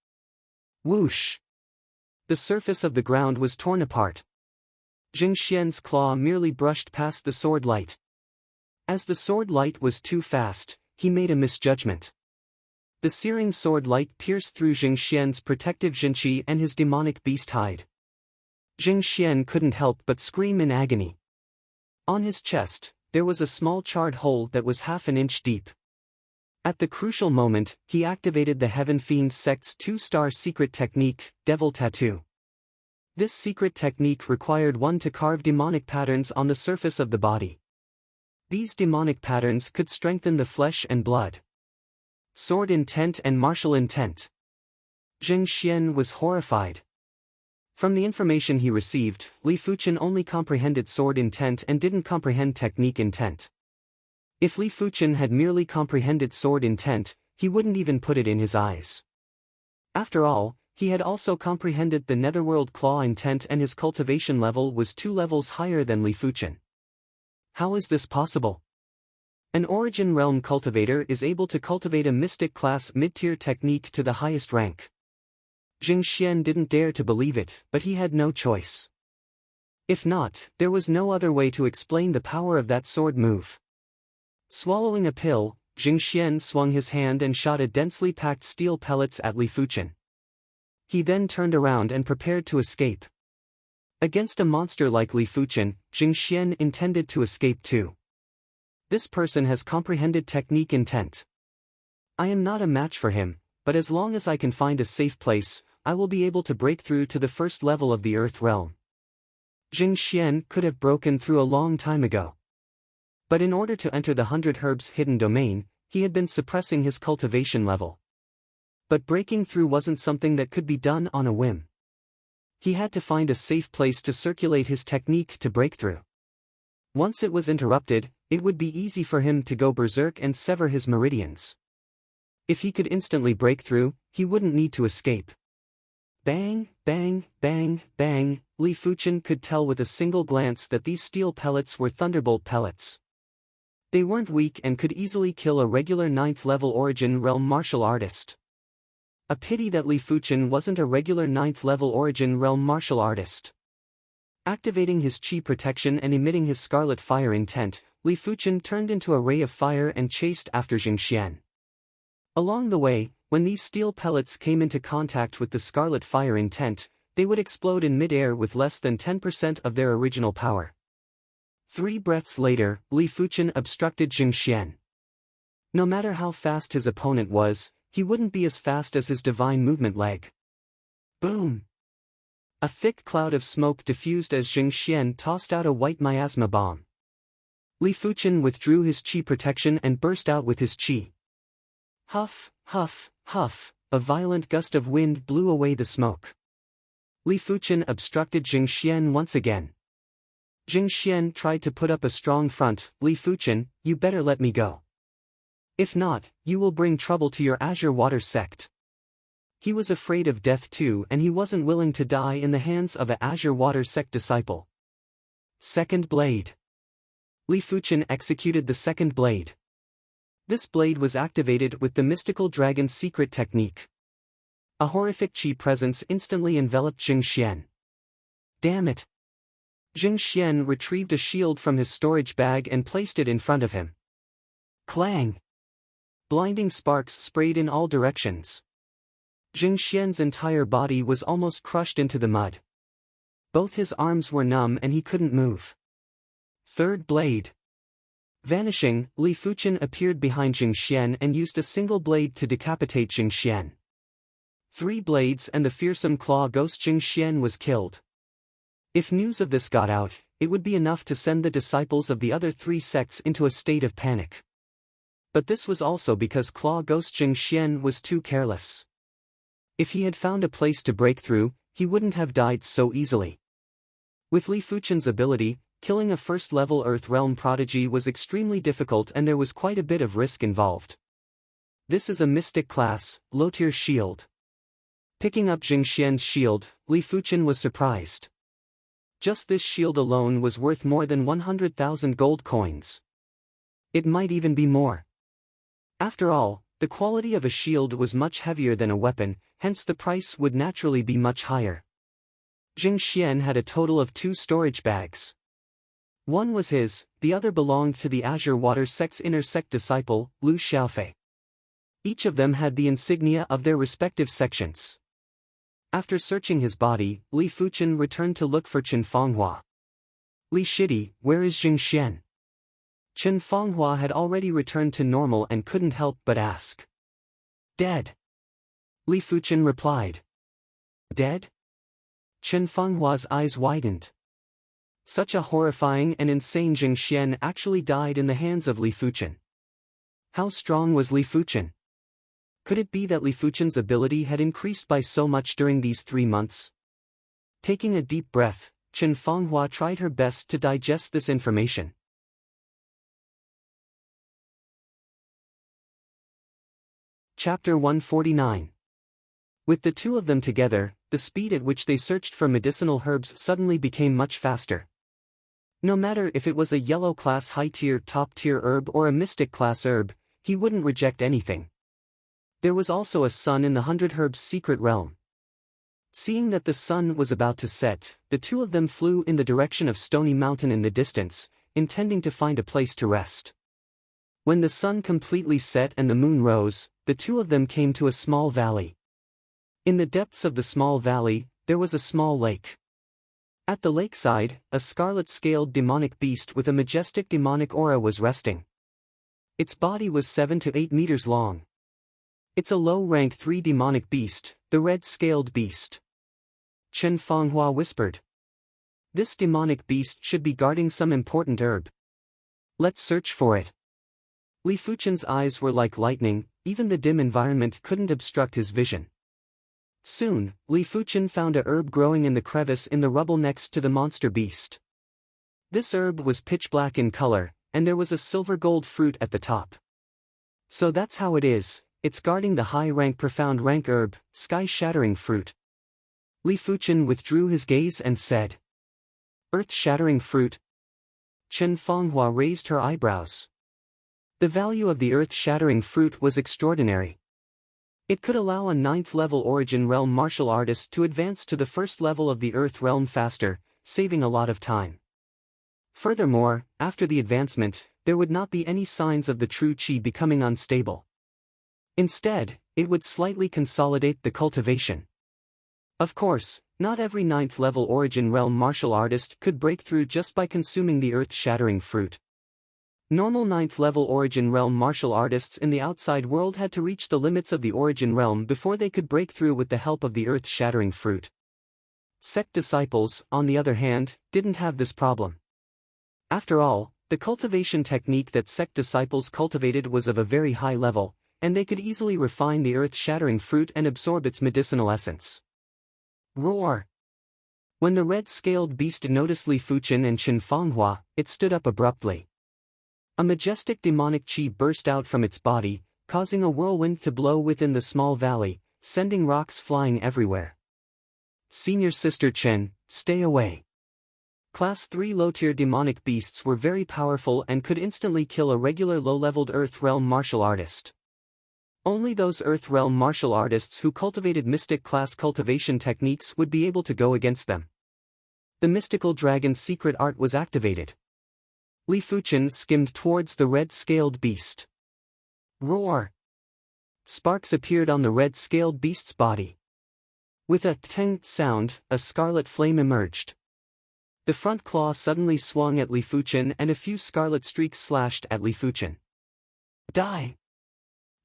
Whoosh! The surface of the ground was torn apart. Jing Xian's claw merely brushed past the sword light. As the sword light was too fast, he made a misjudgment. The searing sword light pierced through Jing Xian's protective Jinqi and his demonic beast hide. Jing Xian couldn't help but scream in agony. On his chest, there was a small charred hole that was half an inch deep. At the crucial moment, he activated the Heaven Fiend sect's 2-star secret technique, Devil Tattoo. This secret technique required one to carve demonic patterns on the surface of the body. These demonic patterns could strengthen the flesh and blood. Sword intent and martial intent. Jing Xian was horrified. From the information he received, Li Fuchen only comprehended sword intent and didn't comprehend technique intent. If Li Fuchen had merely comprehended sword intent, he wouldn't even put it in his eyes. After all, he had also comprehended the netherworld claw intent and his cultivation level was 2 levels higher than Li Fuchen. How is this possible? An Origin Realm cultivator is able to cultivate a mystic class mid-tier technique to the highest rank. Jing Xian didn't dare to believe it, but he had no choice. If not, there was no other way to explain the power of that sword move. Swallowing a pill, Jing Xian swung his hand and shot a densely packed steel pellets at Li Fuchen. He then turned around and prepared to escape. Against a monster like Li Fuchen, Jing Xian intended to escape too. This person has comprehended technique intent. I am not a match for him, but as long as I can find a safe place, I will be able to break through to the first level of the Earth Realm. Jing Xian could have broken through a long time ago. But in order to enter the 100 Herbs hidden domain, he had been suppressing his cultivation level. But breaking through wasn't something that could be done on a whim. He had to find a safe place to circulate his technique to break through. Once it was interrupted, it would be easy for him to go berserk and sever his meridians. If he could instantly break through, he wouldn't need to escape. Bang, bang, bang, bang, Li Fuchen could tell with a single glance that these steel pellets were thunderbolt pellets. They weren't weak and could easily kill a regular 9th-level Origin Realm martial artist. A pity that Li Fuchen wasn't a regular 9th-level Origin Realm martial artist. Activating his chi protection and emitting his scarlet fire intent, Li Fuchen turned into a ray of fire and chased after Jing Xian. Along the way, when these steel pellets came into contact with the scarlet fire intent, they would explode in mid-air with less than 10% of their original power. 3 breaths later, Li Fuchen obstructed Jing Xian. No matter how fast his opponent was, he wouldn't be as fast as his divine movement leg. Boom! A thick cloud of smoke diffused as Jing Xian tossed out a white miasma bomb. Li Fuchen withdrew his chi protection and burst out with his chi. Huff, huff, huff, a violent gust of wind blew away the smoke. Li Fuchen obstructed Jing Xian once again. Jing Xian tried to put up a strong front. Li Fuchen, you better let me go. If not, you will bring trouble to your Azure Water sect. He was afraid of death too and he wasn't willing to die in the hands of a Azure Water sect disciple. Second blade. Li Fuchen executed the second blade. This blade was activated with the mystical dragon secret technique. A horrific chi presence instantly enveloped Jing Xian. Damn it! Jing Xian retrieved a shield from his storage bag and placed it in front of him. Clang! Blinding sparks sprayed in all directions. Jing Xian's entire body was almost crushed into the mud. Both his arms were numb and he couldn't move. Third blade. Vanishing, Li Fuchen appeared behind Jing Xian and used a single blade to decapitate Jing Xian. 3 blades and the fearsome claw ghost Jing Xian was killed. If news of this got out, it would be enough to send the disciples of the other 3 sects into a state of panic. But this was also because claw ghost Jing Xian was too careless. If he had found a place to break through, he wouldn't have died so easily. With Li Fuchen's ability, killing a first-level Earth Realm prodigy was extremely difficult and there was quite a bit of risk involved. This is a mystic class, low-tier shield. Picking up Jing Xian's shield, Li Fuchen was surprised. Just this shield alone was worth more than 100,000 gold coins. It might even be more. After all, the quality of a shield was much heavier than a weapon, hence the price would naturally be much higher. Jing Xian had a total of 2 storage bags. One was his, the other belonged to the Azure Water Sect's inner sect disciple, Lu Xiaofei. Each of them had the insignia of their respective sections. After searching his body, Li Fuchen returned to look for Chen Fonghua. Li Shidi, where is Jing Xian? Chen Fonghua had already returned to normal and couldn't help but ask. Dead. Li Fuchen replied. Dead? Chen Fenghua's eyes widened. Such a horrifying and insane Jing Xian actually died in the hands of Li Fuchen. How strong was Li Fuchen? Could it be that Li Fuchen's ability had increased by so much during these 3 months? Taking a deep breath, Chen Fonghua tried her best to digest this information. Chapter 149. With the 2 of them together, the speed at which they searched for medicinal herbs suddenly became much faster. No matter if it was a yellow-class high-tier top-tier herb or a mystic-class herb, he wouldn't reject anything. There was also a sun in the 100 Herbs secret realm. Seeing that the sun was about to set, the 2 of them flew in the direction of Stony Mountain in the distance, intending to find a place to rest. When the sun completely set and the moon rose, the 2 of them came to a small valley. In the depths of the small valley, there was a small lake. At the lakeside, a scarlet-scaled demonic beast with a majestic demonic aura was resting. Its body was 7 to 8 meters long. It's a low-rank 3 demonic beast, the red-scaled beast. Chen Fonghua whispered. This demonic beast should be guarding some important herb. Let's search for it. Li Fuchen's eyes were like lightning, even the dim environment couldn't obstruct his vision. Soon, Li Fuchen found a herb growing in the crevice in the rubble next to the monster beast. This herb was pitch black in color, and there was a silver gold fruit at the top. So that's how it is, it's guarding the high-rank profound rank herb, sky-shattering fruit. Li Fuchen withdrew his gaze and said. Earth-shattering fruit? Chen Fonghua raised her eyebrows. The value of the earth-shattering fruit was extraordinary. It could allow a 9th-level Origin Realm martial artist to advance to the 1st level of the Earth Realm faster, saving a lot of time. Furthermore, after the advancement, there would not be any signs of the true Qi becoming unstable. Instead, it would slightly consolidate the cultivation. Of course, not every 9th-level Origin Realm martial artist could break through just by consuming the earth-shattering fruit. Normal 9th-level Origin Realm martial artists in the outside world had to reach the limits of the Origin Realm before they could break through with the help of the earth-shattering fruit. Sect disciples, on the other hand, didn't have this problem. After all, the cultivation technique that sect disciples cultivated was of a very high level, and they could easily refine the earth-shattering fruit and absorb its medicinal essence. Roar! When the red-scaled beast noticed Li Fuchen and Chen Fonghua, it stood up abruptly. A majestic demonic qi burst out from its body, causing a whirlwind to blow within the small valley, sending rocks flying everywhere. Senior Sister Chen, stay away. Class 3 low-tier demonic beasts were very powerful and could instantly kill a regular low-leveled Earth Realm martial artist. Only those Earth Realm martial artists who cultivated mystic class cultivation techniques would be able to go against them. The mystical dragon's secret art was activated. Li Fuchen skimmed towards the red-scaled beast. Roar! Sparks appeared on the red-scaled beast's body. With a tang sound, a scarlet flame emerged. The front claw suddenly swung at Li Fuchen and a few scarlet streaks slashed at Li Fuchen. Die!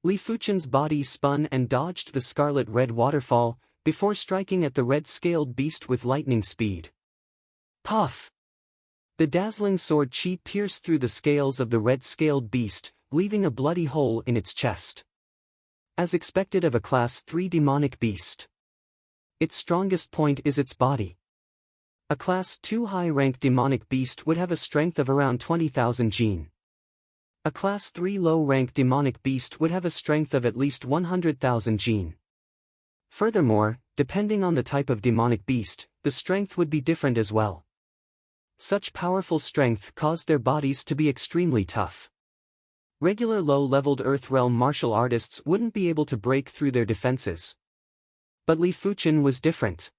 Li Fuchen's body spun and dodged the scarlet-red waterfall, before striking at the red-scaled beast with lightning speed. Puff! The dazzling sword chi pierced through the scales of the red-scaled beast, leaving a bloody hole in its chest. As expected of a Class 3 demonic beast. Its strongest point is its body. A Class 2 high-rank demonic beast would have a strength of around 20,000 jin. A Class 3 low-rank demonic beast would have a strength of at least 100,000 jin. Furthermore, depending on the type of demonic beast, the strength would be different as well. Such powerful strength caused their bodies to be extremely tough. Regular low-leveled Earth Realm martial artists wouldn't be able to break through their defenses. But Li Fuchen was different.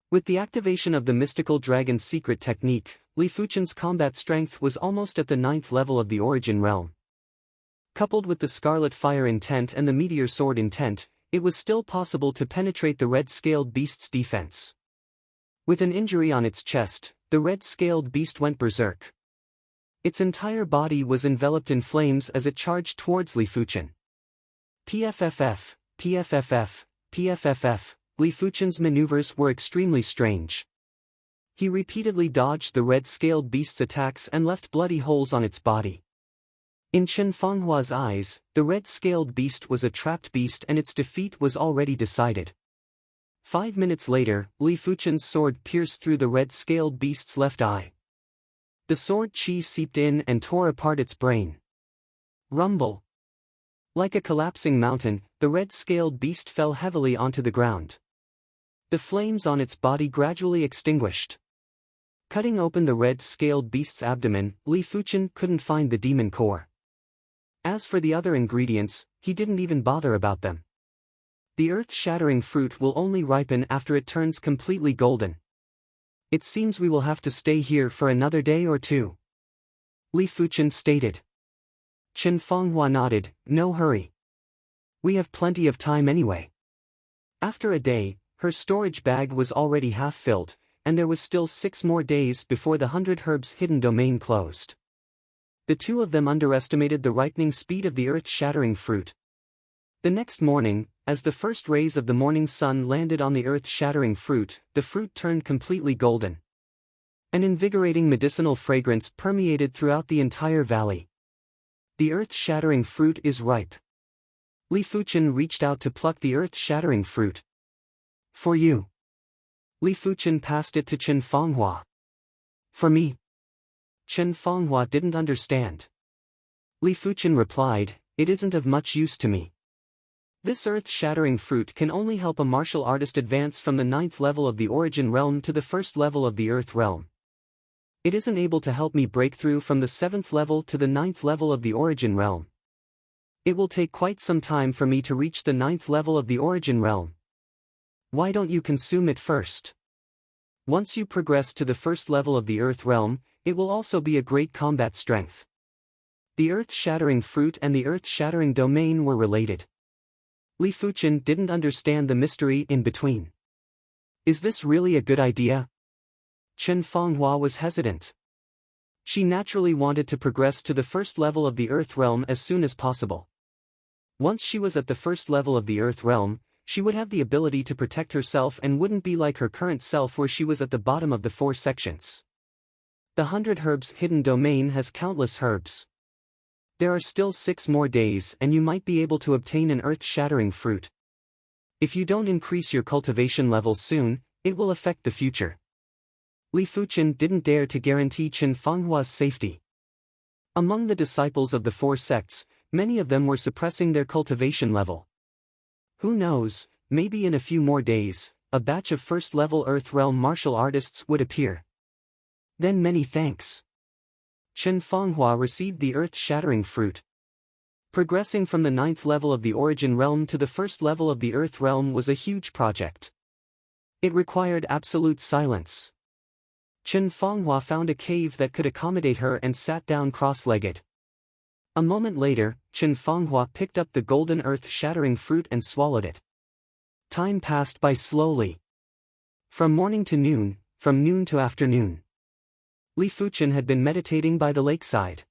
With the activation of the mystical dragon's secret technique, Li Fuchen's combat strength was almost at the 9th level of the origin realm. Coupled with the scarlet fire intent and the meteor sword intent, it was still possible to penetrate the red-scaled beast's defense. With an injury on its chest, the red-scaled beast went berserk. Its entire body was enveloped in flames as it charged towards Li Fuchen. PFFF, PFFF, PFFF, Li Fuchen's maneuvers were extremely strange. He repeatedly dodged the red-scaled beast's attacks and left bloody holes on its body. In Chen Fenghua's eyes, the red-scaled beast was a trapped beast and its defeat was already decided. 5 minutes later, Li Fuchen's sword pierced through the red-scaled beast's left eye. The sword chi seeped in and tore apart its brain. Rumble! Like a collapsing mountain, the red-scaled beast fell heavily onto the ground. The flames on its body gradually extinguished. Cutting open the red-scaled beast's abdomen, Li Fuchen couldn't find the demon core. As for the other ingredients, he didn't even bother about them. The earth-shattering fruit will only ripen after it turns completely golden. It seems we will have to stay here for another day or two. Li Fuchen stated. Chen Fenghua nodded, no hurry. We have plenty of time anyway. After a day, her storage bag was already half filled, and there was still 6 more days before the 100 Herbs hidden domain closed. The two of them underestimated the ripening speed of the earth-shattering fruit. The next morning, as the first rays of the morning sun landed on the earth-shattering fruit, the fruit turned completely golden. An invigorating medicinal fragrance permeated throughout the entire valley. The earth-shattering fruit is ripe. Li Fuchen reached out to pluck the earth-shattering fruit. For you. Li Fuchen passed it to Chen Fenghua. For me. Chen Fenghua didn't understand. Li Fuchen replied, it isn't of much use to me. This earth-shattering fruit can only help a martial artist advance from the 9th level of the origin realm to the 1st level of the earth realm. It isn't able to help me break through from the 7th level to the 9th level of the origin realm. It will take quite some time for me to reach the 9th level of the origin realm. Why don't you consume it first? Once you progress to the 1st level of the earth realm, it will also be a great combat strength. The earth-shattering fruit and the earth-shattering domain were related. Li Fuchen didn't understand the mystery in between. Is this really a good idea? Chen Fenghua was hesitant. She naturally wanted to progress to the 1st level of the earth realm as soon as possible. Once she was at the 1st level of the earth realm, she would have the ability to protect herself and wouldn't be like her current self where she was at the bottom of the 4 sections. The 100 Herbs hidden domain has countless herbs. There are still 6 more days and you might be able to obtain an earth-shattering fruit. If you don't increase your cultivation level soon, it will affect the future. Li Fuchen didn't dare to guarantee Chen Fenghua's safety. Among the disciples of the 4 sects, many of them were suppressing their cultivation level. Who knows, maybe in a few more days, a batch of 1st level Earth Realm martial artists would appear. Then many thanks. Chen Fenghua received the earth-shattering fruit. Progressing from the 9th level of the origin realm to the 1st level of the earth realm was a huge project. It required absolute silence. Chen Fanghua found a cave that could accommodate her and sat down cross-legged. A moment later, Chen Fanghua picked up the golden earth-shattering fruit and swallowed it. Time passed by slowly. From morning to noon, from noon to afternoon. Li Fuchen had been meditating by the lakeside.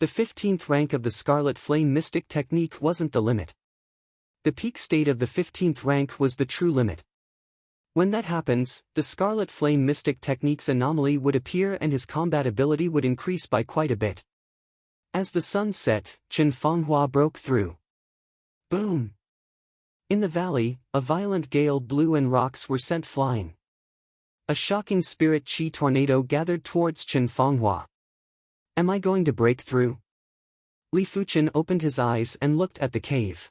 The 15th rank of the Scarlet Flame Mystic Technique wasn't the limit. The peak state of the 15th rank was the true limit. When that happens, the Scarlet Flame Mystic Technique's anomaly would appear and his combat ability would increase by quite a bit. As the sun set, Chen Fanghua broke through. Boom! In the valley, a violent gale blew and rocks were sent flying. A shocking spirit chi tornado gathered towards Chen Fanghua. Am I going to break through? Li Fuchen opened his eyes and looked at the cave.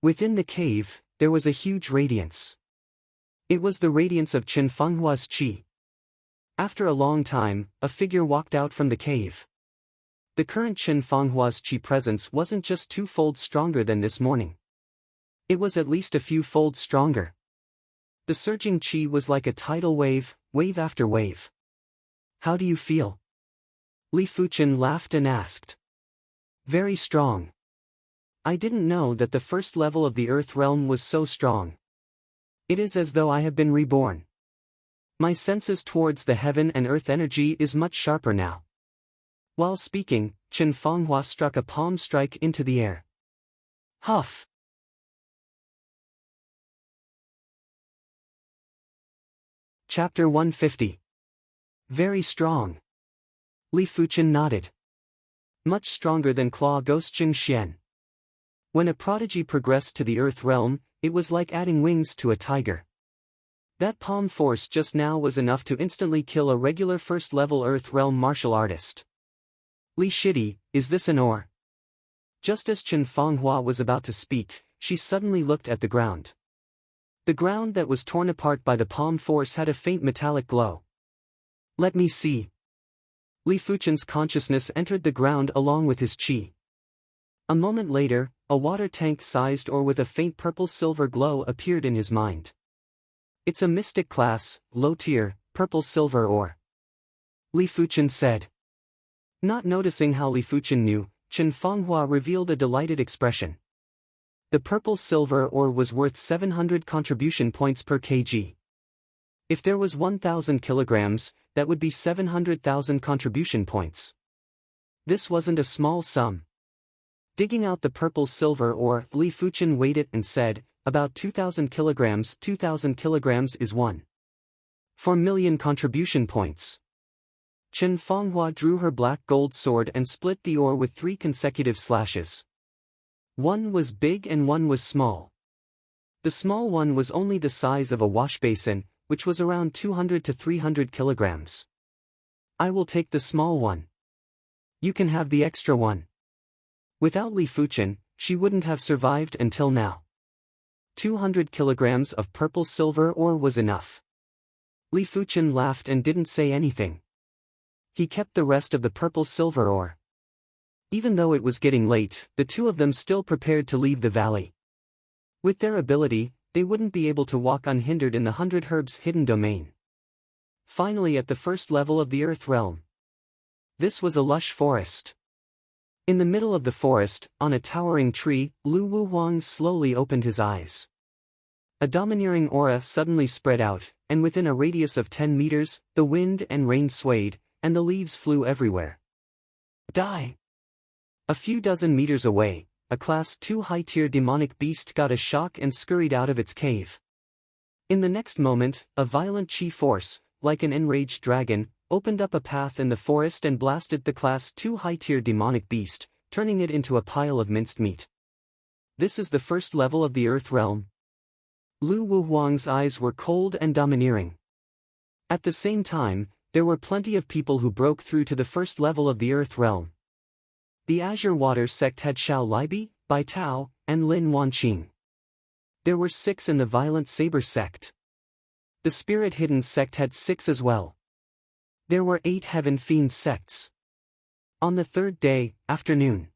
Within the cave, there was a huge radiance. It was the radiance of Chen Fenghua's qi. After a long time, a figure walked out from the cave. The current Chen Fenghua's qi presence wasn't just twofold stronger than this morning. It was at least a few fold stronger. The surging qi was like a tidal wave, wave after wave. How do you feel? Li Fuchen laughed and asked. Very strong. I didn't know that the first level of the Earth realm was so strong. It is as though I have been reborn. My senses towards the heaven and earth energy is much sharper now. While speaking, Chen Fanghua struck a palm strike into the air. Huff! Chapter 150. Very strong. Li Fuchen nodded. Much stronger than Claw Ghost Jing Xian. When a prodigy progressed to the Earth realm, it was like adding wings to a tiger. That palm force just now was enough to instantly kill a regular first-level Earth realm martial artist. Li Shidi, is this an ore? Just as Chen Fanghua was about to speak, she suddenly looked at the ground. The ground that was torn apart by the palm force had a faint metallic glow. Let me see. Li Fuchen's consciousness entered the ground along with his qi. A moment later, a water tank-sized ore with a faint purple-silver glow appeared in his mind. It's a mystic class, low-tier, purple-silver ore. Li Fuchen said. Not noticing how Li Fuchen knew, Chen Fanghua revealed a delighted expression. The purple-silver ore was worth 700 contribution points per kg. If there was 1,000 kilograms, that would be 700,000 contribution points. This wasn't a small sum. Digging out the purple-silver ore, Li Fuchen weighed it and said, about 2,000 kilograms. 2,000 kilograms is 1.4 million contribution points. Chen Fanghua drew her black gold sword and split the ore with 3 consecutive slashes. One was big and one was small. The small one was only the size of a wash basin, which was around 200 to 300 kilograms. I will take the small one. You can have the extra one. Without Li Fuchen, she wouldn't have survived until now. 200 kilograms of purple silver ore was enough. Li Fuchen laughed and didn't say anything. He kept the rest of the purple silver ore. Even though it was getting late, the two of them still prepared to leave the valley. With their ability, they wouldn't be able to walk unhindered in the 100 Herbs hidden domain. Finally at the first level of the Earth realm. This was a lush forest. In the middle of the forest, on a towering tree, Lu Wuhuang slowly opened his eyes. A domineering aura suddenly spread out, and within a radius of 10 meters, the wind and rain swayed, and the leaves flew everywhere. Die! A few dozen meters away, a Class 2 high-tier demonic beast got a shock and scurried out of its cave. In the next moment, a violent chi force, like an enraged dragon, opened up a path in the forest and blasted the Class 2 high-tier demonic beast, turning it into a pile of minced meat. This is the first level of the Earth realm. Lu Wuhuang's eyes were cold and domineering. At the same time, there were plenty of people who broke through to the first level of the Earth realm. The Azure Water sect had Xiao Libi, Bai Tao, and Lin Wanqing. There were 6 in the Violent Saber sect. The Spirit Hidden sect had 6 as well. There were 8 Heaven Fiend sects. On the third day, afternoon.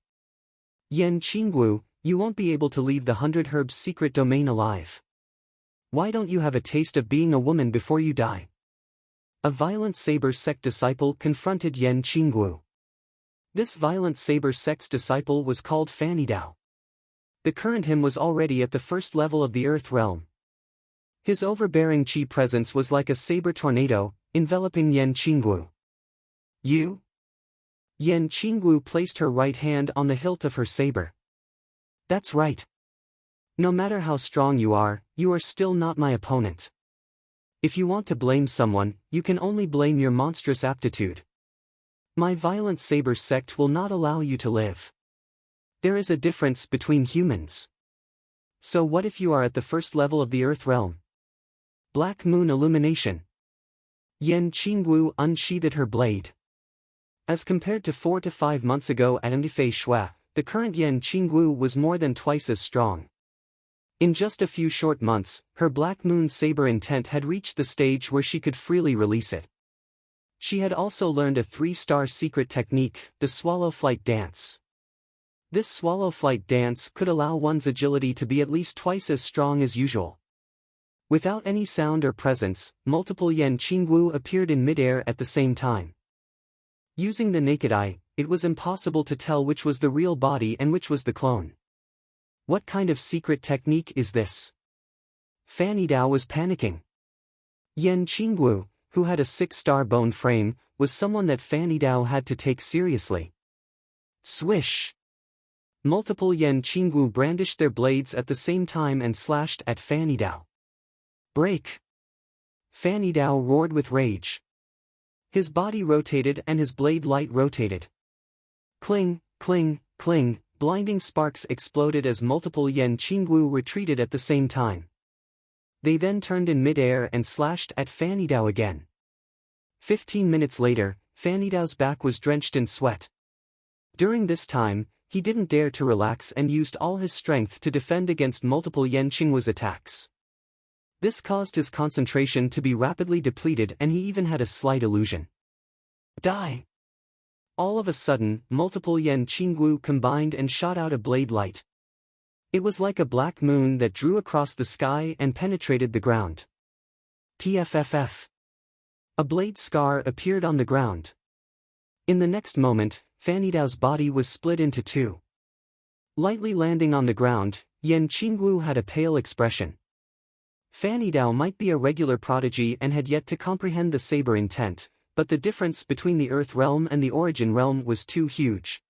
Yan Qingwu, you won't be able to leave the 100 Herbs secret domain alive. Why don't you have a taste of being a woman before you die? A violent saber sect disciple confronted Yan Qinggu. This violent saber sect's disciple was called Fanny Dao. The current him was already at the first level of the earth realm. His overbearing qi presence was like a saber tornado, enveloping Yan Qinggu. You? Yan Qinggu placed her right hand on the hilt of her saber. That's right. No matter how strong you are still not my opponent. If you want to blame someone, you can only blame your monstrous aptitude. My violent saber sect will not allow you to live. There is a difference between humans. So what if you are at the first level of the earth realm? Black moon illumination. Yan Qinggu unsheathed her blade. As compared to 4 to 5 months ago at Ndifei Shui, the current Yan Qinggu was more than twice as strong. In just a few short months, her Black Moon Saber intent had reached the stage where she could freely release it. She had also learned a 3-star secret technique, the Swallow Flight Dance. This Swallow Flight Dance could allow one's agility to be at least twice as strong as usual. Without any sound or presence, multiple Yan Qinggu appeared in midair at the same time. Using the naked eye, it was impossible to tell which was the real body and which was the clone. What kind of secret technique is this? Fanny Dao was panicking. Yan Qinggu, who had a 6-star bone frame, was someone that Fanny Dao had to take seriously. Swish! Multiple Yan Qinggu brandished their blades at the same time and slashed at Fanny Dao. Break! Fanny Dao roared with rage. His body rotated and his blade light rotated. Cling, cling, cling, blinding sparks exploded as multiple Yan Qinggu retreated at the same time. They then turned in midair and slashed at Fanny Dao again. 15 minutes later, Fanny Dao's back was drenched in sweat. During this time, he didn't dare to relax and used all his strength to defend against multiple Yan Qinggu's attacks. This caused his concentration to be rapidly depleted and he even had a slight illusion. Die! All of a sudden, multiple Yan Qinggu combined and shot out a blade light. It was like a black moon that drew across the sky and penetrated the ground. PFFF. A blade scar appeared on the ground. In the next moment, Fanny Dao's body was split into two. Lightly landing on the ground, Yan Qinggu had a pale expression. Fanny Dao might be a regular prodigy and had yet to comprehend the saber intent, but the difference between the Earth realm and the Origin realm was too huge.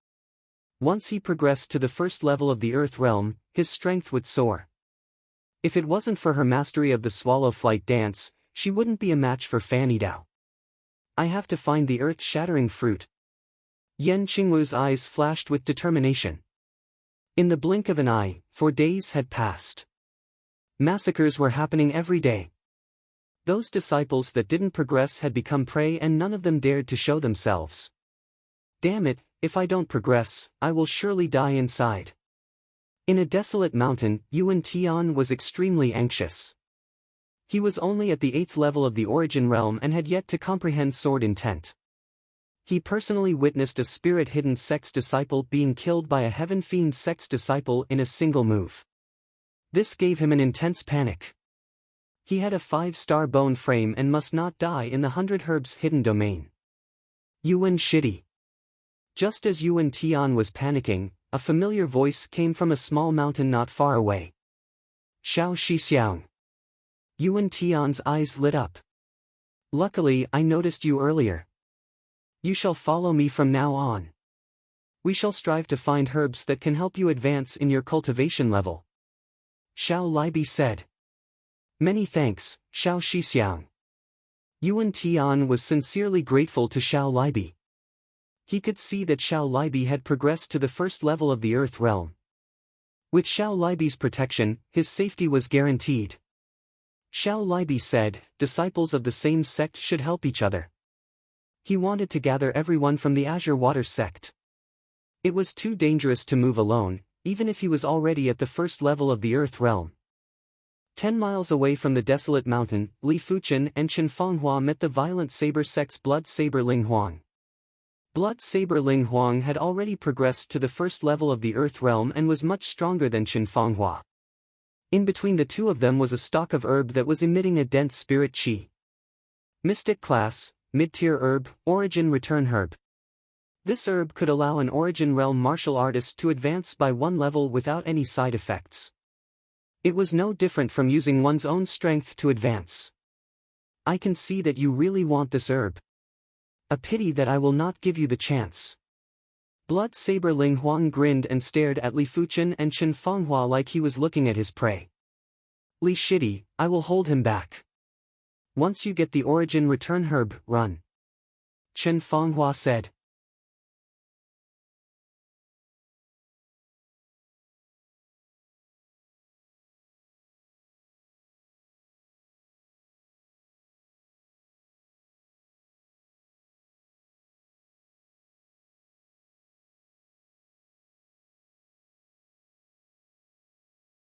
Once he progressed to the first level of the Earth realm, his strength would soar. If it wasn't for her mastery of the Swallow Flight Dance, she wouldn't be a match for Fanny Dao. I have to find the earth-shattering fruit. Yan Qinggu's eyes flashed with determination. In the blink of an eye, 4 days had passed. Massacres were happening every day. Those disciples that didn't progress had become prey and none of them dared to show themselves. Damn it, if I don't progress, I will surely die inside. In a desolate mountain, Yuan Tian was extremely anxious. He was only at the 8th level of the Origin realm and had yet to comprehend sword intent. He personally witnessed a spirit-hidden sect's disciple being killed by a heaven fiend sect's disciple in a single move. This gave him an intense panic. He had a 5-star bone frame and must not die in the 100 Herbs hidden domain. Yuan Shitty. Just as Yuan Tian was panicking, a familiar voice came from a small mountain not far away. Xiao Shixiang. Yuan Tian's eyes lit up. Luckily, I noticed you earlier. You shall follow me from now on. We shall strive to find herbs that can help you advance in your cultivation level. Xiao Libi said. Many thanks, Xiao Shixiang. Yuan Tian was sincerely grateful to Xiao Libi. He could see that Xiao Libi had progressed to the first level of the Earth realm. With Xiao Libi's protection, his safety was guaranteed. Xiao Libi said, disciples of the same sect should help each other. He wanted to gather everyone from the Azure Water sect. It was too dangerous to move alone, even if he was already at the first level of the Earth realm. 10 miles away from the desolate mountain, Li Fuchen and Chen Fanghua met the violent saber sect's Blood Saber Ling Huang. Blood Saber Ling Huang had already progressed to the first level of the Earth realm and was much stronger than Chen Fanghua. In between the two of them was a stalk of herb that was emitting a dense spirit qi. Mystic Class, Mid-Tier Herb, Origin Return Herb. This herb could allow an Origin Realm martial artist to advance by one level without any side effects. It was no different from using one's own strength to advance. I can see that you really want this herb. A pity that I will not give you the chance. Blood Saber Ling Huang grinned and stared at Li Fuchen and Chen Fanghua like he was looking at his prey. Li Shidi, I will hold him back. Once you get the Origin Return Herb, run. Chen Fanghua said.